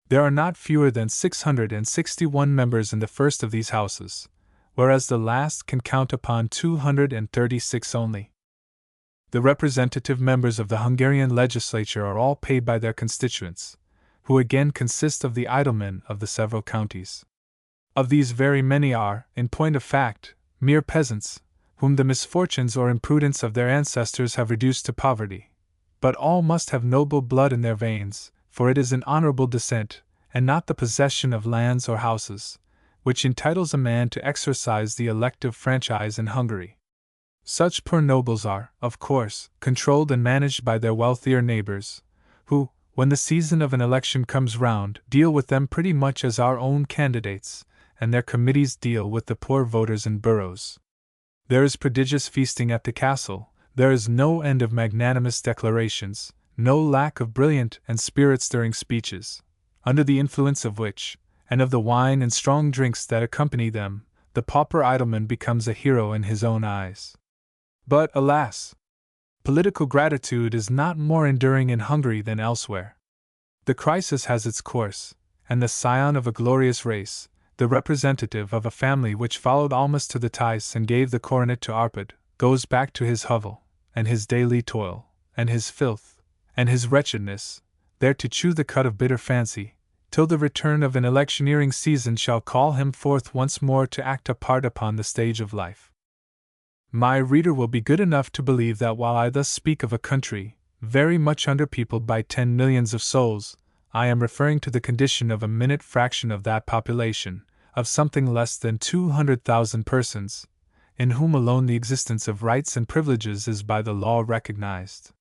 There are not fewer than 661 members in the first of these houses, whereas the last can count upon 236 only. The representative members of the Hungarian legislature are all paid by their constituents, who again consist of the idlemen of the several counties. Of these very many are, in point of fact, mere peasants, whom the misfortunes or imprudence of their ancestors have reduced to poverty. But all must have noble blood in their veins, for it is an honorable descent, and not the possession of lands or houses, which entitles a man to exercise the elective franchise in Hungary. Such poor nobles are, of course, controlled and managed by their wealthier neighbors, who, when the season of an election comes round, deal with them pretty much as our own candidates and their committees deal with the poor voters in boroughs. There is prodigious feasting at the castle, there is no end of magnanimous declarations, no lack of brilliant and spirit-stirring speeches, under the influence of which, and of the wine and strong drinks that accompany them, the pauper idleman becomes a hero in his own eyes. But, alas! Political gratitude is not more enduring in Hungary than elsewhere. The crisis has its course, and the scion of a glorious race, the representative of a family which followed almost to the Theiss and gave the coronet to Arpad, goes back to his hovel, and his daily toil, and his filth, and his wretchedness, there to chew the cud of bitter fancy, till the return of an electioneering season shall call him forth once more to act a part upon the stage of life. My reader will be good enough to believe that while I thus speak of a country very much underpeopled by 10 millions of souls, I am referring to the condition of a minute fraction of that population, of something less than 200,000 persons, in whom alone the existence of rights and privileges is by the law recognized.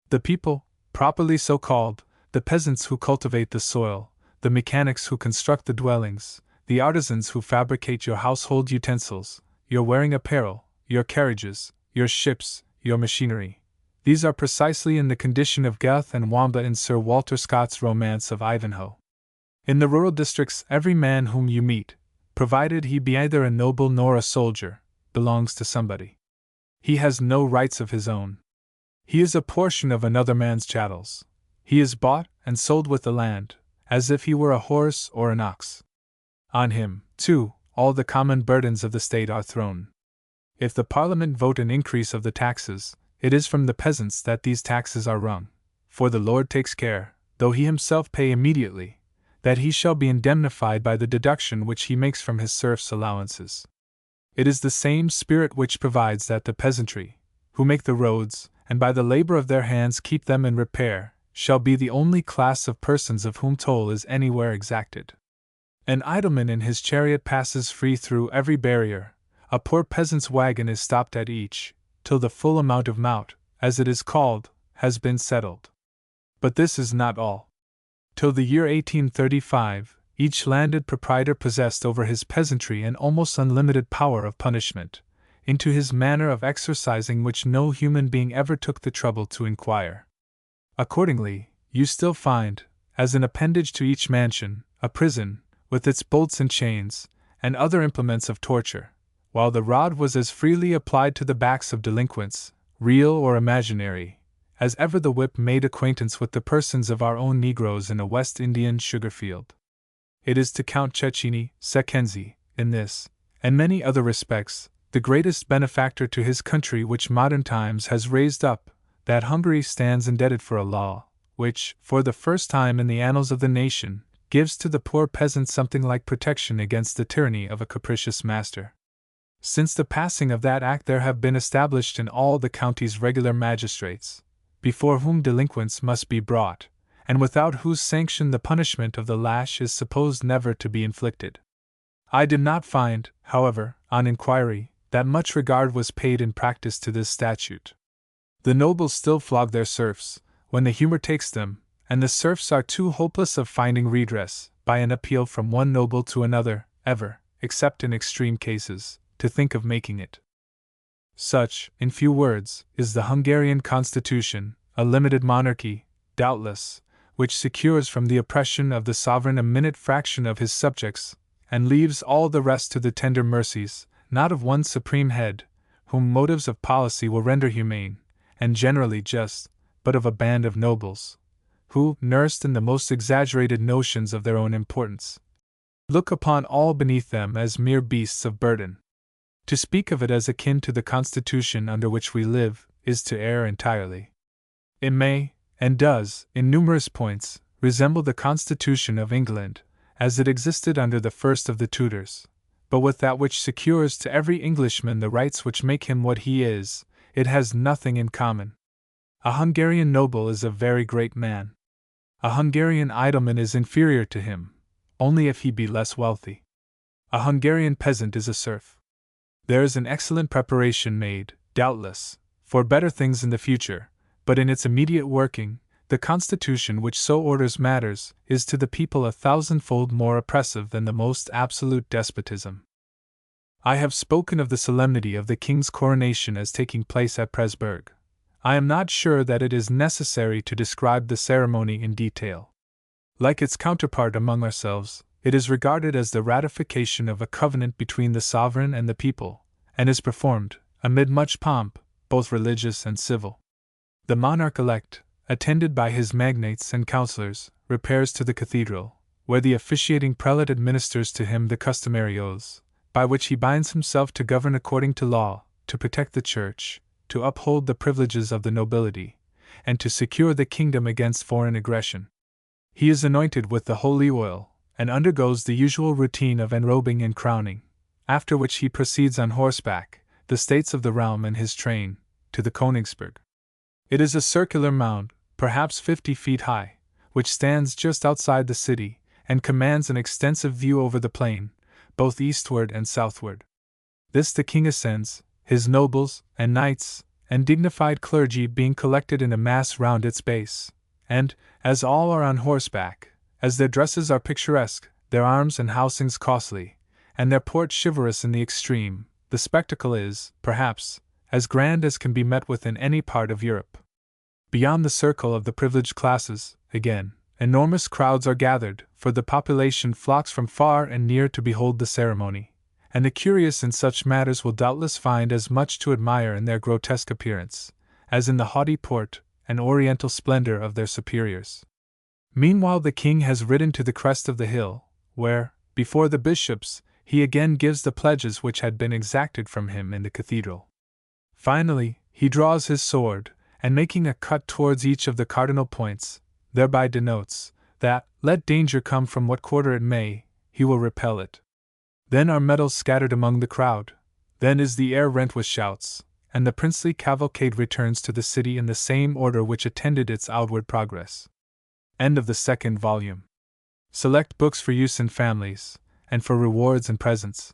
The people, properly so called, the peasants who cultivate the soil, the mechanics who construct the dwellings, the artisans who fabricate your household utensils, your wearing apparel, your carriages, your ships, your machinery. These are precisely in the condition of Goethe and Wamba in Sir Walter Scott's romance of Ivanhoe. In the rural districts, every man whom you meet, provided he be either a noble nor a soldier, belongs to somebody. He has no rights of his own. He is a portion of another man's chattels. He is bought and sold with the land, as if he were a horse or an ox. On him, too, all the common burdens of the state are thrown. If the Parliament vote an increase of the taxes, it is from the peasants that these taxes are wrung, for the Lord takes care, though he himself pay immediately, that he shall be indemnified by the deduction which he makes from his serfs' allowances. It is the same spirit which provides that the peasantry, who make the roads, and by the labor of their hands keep them in repair, shall be the only class of persons of whom toll is anywhere exacted. An idleman in his chariot passes free through every barrier, a poor peasant's wagon is stopped at each, till the full amount of maut, as it is called, has been settled. But this is not all. Till the year 1835, each landed proprietor possessed over his peasantry an almost unlimited power of punishment, into his manner of exercising which no human being ever took the trouble to inquire. Accordingly, you still find, as an appendage to each mansion, a prison, with its bolts and chains, and other implements of torture, while the rod was as freely applied to the backs of delinquents, real or imaginary, as ever the whip made acquaintance with the persons of our own Negroes in a West Indian sugar field. It is to Count Cecchini, Seckenzi, in this, and many other respects, the greatest benefactor to his country which modern times has raised up, that Hungary stands indebted for a law, which, for the first time in the annals of the nation, gives to the poor peasant something like protection against the tyranny of a capricious master. Since the passing of that act there have been established in all the counties regular magistrates, before whom delinquents must be brought, and without whose sanction the punishment of the lash is supposed never to be inflicted. I did not find, however, on inquiry, that much regard was paid in practice to this statute. The nobles still flog their serfs, when the humor takes them, and the serfs are too hopeless of finding redress, by an appeal from one noble to another, ever, except in extreme cases, to think of making it. Such, in few words, is the Hungarian constitution, a limited monarchy, doubtless, which secures from the oppression of the sovereign a minute fraction of his subjects, and leaves all the rest to the tender mercies, not of one supreme head, whom motives of policy will render humane, and generally just, but of a band of nobles, who, nursed in the most exaggerated notions of their own importance, look upon all beneath them as mere beasts of burden. To speak of it as akin to the constitution under which we live, is to err entirely. It may, and does, in numerous points, resemble the constitution of England, as it existed under the first of the Tudors, but with that which secures to every Englishman the rights which make him what he is, it has nothing in common. A Hungarian noble is a very great man. A Hungarian idleman is inferior to him, only if he be less wealthy. A Hungarian peasant is a serf. There is an excellent preparation made, doubtless, for better things in the future, but in its immediate working, the constitution which so orders matters is to the people 1,000-fold more oppressive than the most absolute despotism. I have spoken of the solemnity of the king's coronation as taking place at Presburg. I am not sure that it is necessary to describe the ceremony in detail. Like its counterpart among ourselves, it is regarded as the ratification of a covenant between the sovereign and the people, and is performed, amid much pomp, both religious and civil. The monarch-elect, attended by his magnates and councillors, repairs to the cathedral, where the officiating prelate administers to him the customary oaths, by which he binds himself to govern according to law, to protect the church, to uphold the privileges of the nobility, and to secure the kingdom against foreign aggression. He is anointed with the holy oil, and undergoes the usual routine of enrobing and crowning, after which he proceeds on horseback, the states of the realm and his train, to the Königsberg. It is a circular mound, perhaps 50 feet high, which stands just outside the city, and commands an extensive view over the plain, both eastward and southward. This the king ascends, his nobles, and knights, and dignified clergy being collected in a mass round its base, and, as all are on horseback, as their dresses are picturesque, their arms and housings costly, and their port chivalrous in the extreme, the spectacle is, perhaps, as grand as can be met with in any part of Europe. Beyond the circle of the privileged classes, again, enormous crowds are gathered, for the population flocks from far and near to behold the ceremony, and the curious in such matters will doubtless find as much to admire in their grotesque appearance, as in the haughty port and oriental splendor of their superiors. Meanwhile the king has ridden to the crest of the hill, where, before the bishops, he again gives the pledges which had been exacted from him in the cathedral. Finally, he draws his sword, and making a cut towards each of the cardinal points, thereby denotes that, let danger come from what quarter it may, he will repel it. Then are medals scattered among the crowd, then is the air rent with shouts, and the princely cavalcade returns to the city in the same order which attended its outward progress. End of the second volume. Select books for use in families, and for rewards and presents.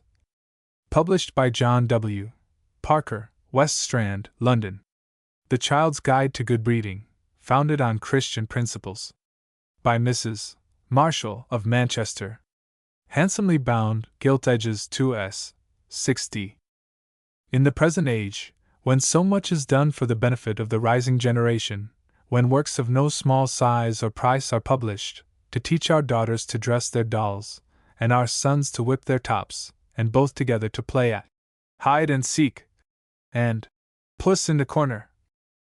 Published by John W. Parker, West Strand, London. The Child's Guide to Good Breeding, founded on Christian principles. By Mrs. Marshall of Manchester. Handsomely bound, gilt edges 2s, 6d. In the present age, when so much is done for the benefit of the rising generation, when works of no small size or price are published, to teach our daughters to dress their dolls, and our sons to whip their tops, and both together to play at hide and seek, and puss in the corner,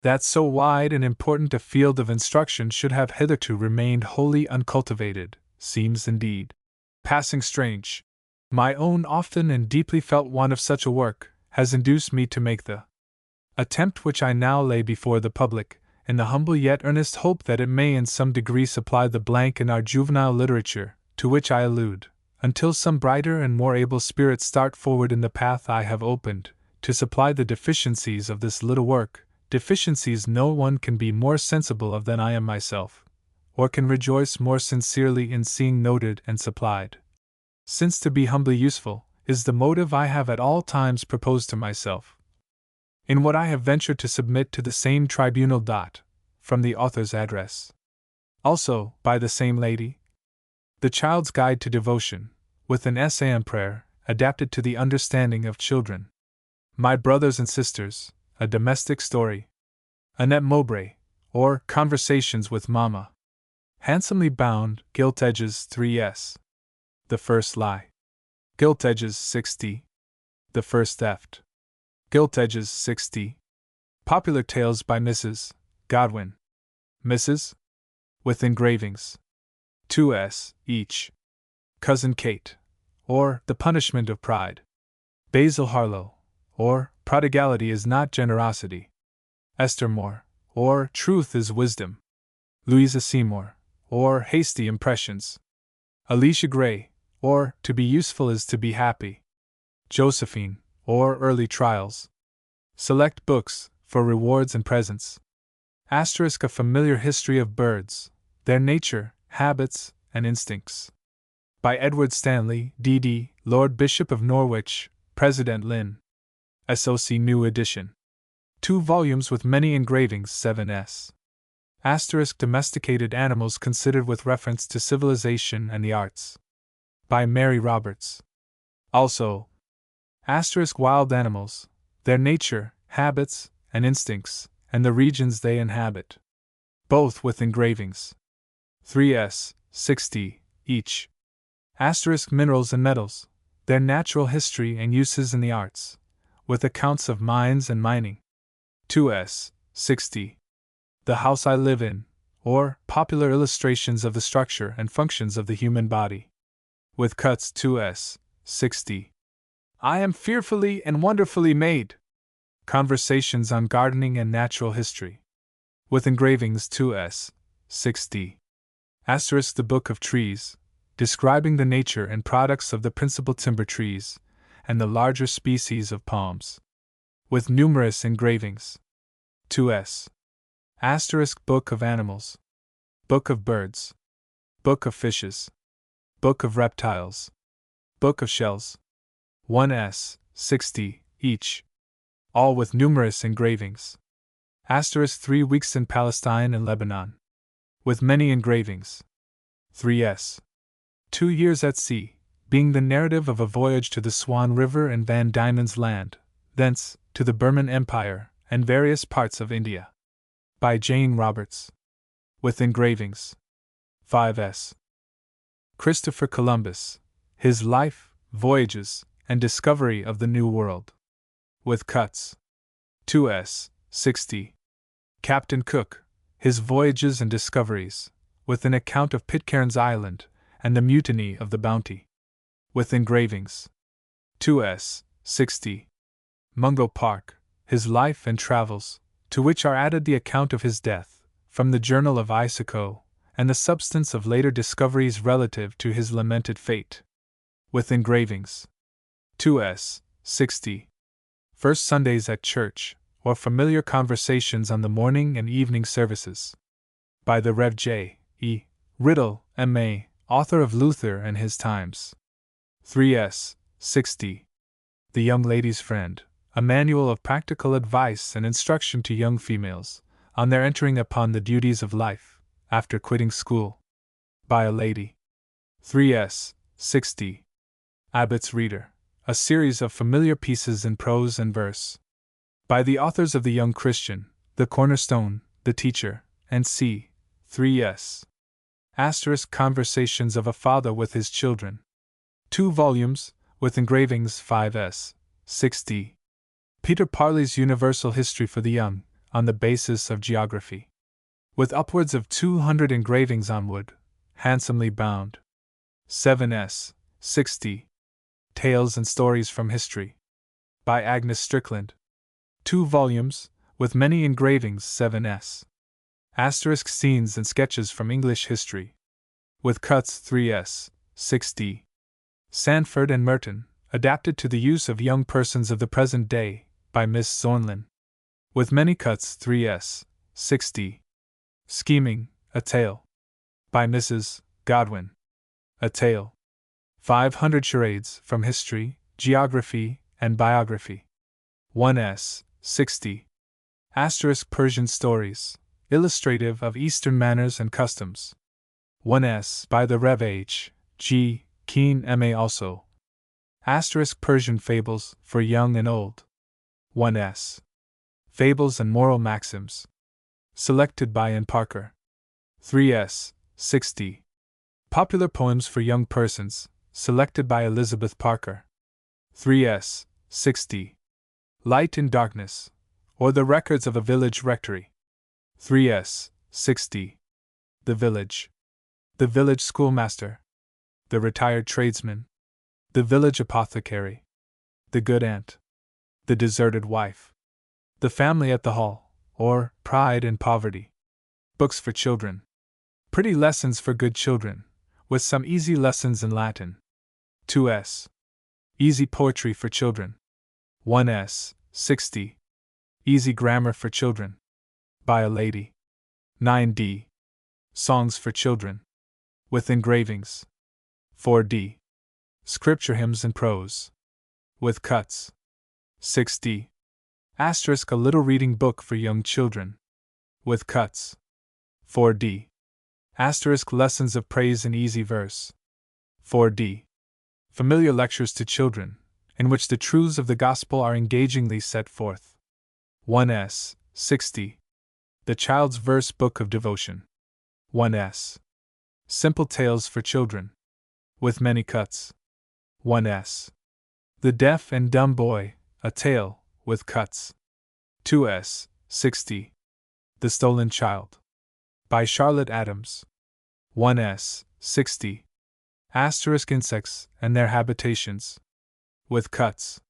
that so wide and important a field of instruction should have hitherto remained wholly uncultivated, seems indeed passing strange. My own often and deeply felt want of such a work has induced me to make the attempt which I now lay before the public, in the humble yet earnest hope that it may in some degree supply the blank in our juvenile literature, to which I allude, until some brighter and more able spirits start forward in the path I have opened, to supply the deficiencies of this little work, deficiencies no one can be more sensible of than I am myself, or can rejoice more sincerely in seeing noted and supplied. Since to be humbly useful is the motive I have at all times proposed to myself. In what I have ventured to submit to the same tribunal. From the author's address. Also, by the same lady. The Child's Guide to Devotion, with an essay on prayer, adapted to the understanding of children. My Brothers and Sisters, a Domestic Story. Annette Mowbray, or Conversations with Mama. Handsomely bound, gilt edges 3s. The First Lie. Gilt edges 6d. The First Theft. Gilt edges 6d. Popular Tales by Mrs. Godwin. Mrs. with engravings. 2s. each. Cousin Kate, or The Punishment of Pride. Basil Harlow, or Prodigality is Not Generosity. Esther Moore, or Truth is Wisdom. Louisa Seymour, or Hasty Impressions. Alicia Gray, or To be Useful is to be Happy. Josephine, or Early Trials. Select books, for rewards and presents. Asterisk A Familiar History of Birds, Their Nature, Habits, and Instincts. By Edward Stanley, D.D., Lord Bishop of Norwich, President Lynn. SOC New Edition. 2 volumes with many engravings 7s. Asterisk Domesticated Animals Considered with Reference to Civilization and the Arts. By Mary Roberts. Also, asterisk Wild Animals, Their Nature, Habits, and Instincts, and the Regions They Inhabit. Both with engravings. 3s, 6d, each. Asterisk Minerals and Metals, Their Natural History and Uses in the Arts, with accounts of mines and mining. 2s, 6d. The House I Live In, or Popular Illustrations of the Structure and Functions of the Human Body. With cuts 2s, 6d. I Am Fearfully and Wonderfully Made. Conversations on Gardening and Natural History. with engravings 2s. 6d. Asterisk the Book of Trees, describing the nature and products of the principal timber trees, and the larger species of palms. With numerous engravings. 2s. Asterisk Book of Animals, Book of Birds, Book of Fishes, Book of Reptiles, Book of Shells. 1s. 60, each. All with numerous engravings. Asterisk 3 Weeks in Palestine and Lebanon, with many engravings. 3s. 2 Years at Sea, being the narrative of a voyage to the Swan River and Van Diemen's Land, thence to the Burman Empire and various parts of India. By Jane Roberts. With engravings. 5s. Christopher Columbus, His Life, Voyages, and Discovery of the New World. With cuts. 2s. 60. Captain Cook, His Voyages and Discoveries, with an account of Pitcairn's Island and the Mutiny of the Bounty. With engravings. 2s. 60. Mungo Park, His Life and Travels, to which are added the account of his death, from the Journal of Icico, and the substance of later discoveries relative to his lamented fate. With engravings. 2s. 60. First Sundays at Church, or Familiar Conversations on the Morning and Evening Services. By the Rev. J. E. Riddle, M.A., author of Luther and His Times. 3s. 60. The Young Lady's Friend, a manual of practical advice and instruction to young females, on their entering upon the duties of life, after quitting school. By a lady. 3s. 60. Abbott's Reader, a series of familiar pieces in prose and verse. By the authors of The Young Christian, The Cornerstone, The Teacher, and c. 3s. Asterisk Conversations of a Father with His Children. 2 volumes, with engravings 5s. 6d. Peter Parley's Universal History for the Young, on the basis of geography. With upwards of 200 engravings on wood, handsomely bound. 7s. 60. Tales and Stories from History. By Agnes Strickland. 2 volumes, with many engravings 7s. Asterisk Scenes and Sketches from English History. With cuts 3s. 6d. Sanford and Merton, adapted to the use of young persons of the present day, by Miss Zornlin. With many cuts 3s. 6d. Scheming, a Tale. By Mrs. Godwin. A Tale. 500 Charades from History, Geography, and Biography. 1s. 60. Asterisk Persian Stories, illustrative of Eastern manners and customs. 1s. By the Rev. H. G. Keene, M.A. also. Asterisk Persian Fables, for young and old. 1s. Fables and Moral Maxims. Selected by Ann Parker. 3s. 60. Popular Poems for Young Persons, selected by Elizabeth Parker. 3s. 60. Light in Darkness, or The Records of a Village Rectory. 3s. 60. The Village. The Village Schoolmaster. The Retired Tradesman. The Village Apothecary. The Good Aunt. The Deserted Wife. The Family at the Hall, or Pride and Poverty. Books for Children. Pretty Lessons for Good Children, with some easy lessons in Latin. 2s. Easy Poetry for Children. 1s. 60. Easy Grammar for Children. By a Lady. 9d. Songs for Children. With engravings. 4d. Scripture Hymns in Prose. With cuts. 6d. Asterisk A Little Reading Book for Young Children. With cuts. 4d. Asterisk Lessons of Praise in Easy Verse. 4d. Familiar Lectures to Children, in which the truths of the Gospel are engagingly set forth. 1s. 60. The Child's Verse Book of Devotion. 1s. Simple Tales for Children. With many cuts. 1s. The Deaf and Dumb Boy, a Tale, with cuts. 2s. 60. The Stolen Child. By Charlotte Adams. 1s. 60. Asterisk Insects and Their Habitations. With cuts.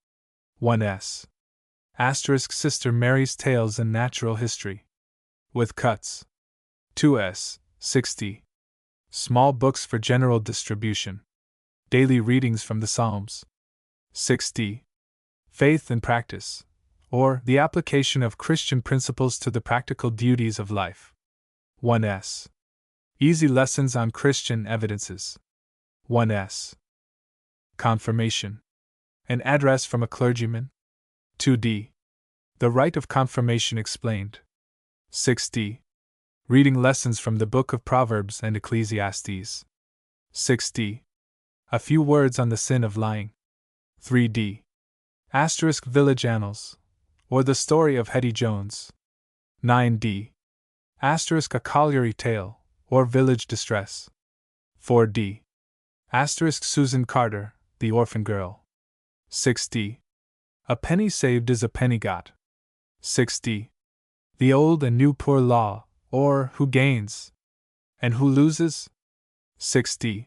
1s. Asterisk Sister Mary's Tales in Natural History. with cuts. 2s. 60. Small books for general distribution. Daily readings from the Psalms. 6d. Faith and Practice, or the application of Christian principles to the practical duties of life. 1s. Easy lessons on Christian evidences. 1s. Confirmation. An address from a clergyman. 2d. The rite of confirmation explained. 6d. Reading lessons from the Book of Proverbs and Ecclesiastes. 6d. A few words on the sin of lying. 3d. Asterisk Village Annals, or the story of Hetty Jones. 9d. Asterisk A Colliery Tale, or Village Distress. 4d. Asterisk Susan Carter, the Orphan Girl. 6d. A penny saved is a penny got. 6d. The Old and New Poor Law, or Who Gains and Who Loses. 6d.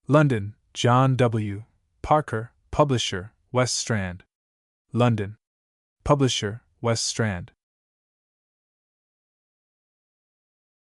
London, John W. Parker, Publisher, West Strand. London. Publisher, West Strand.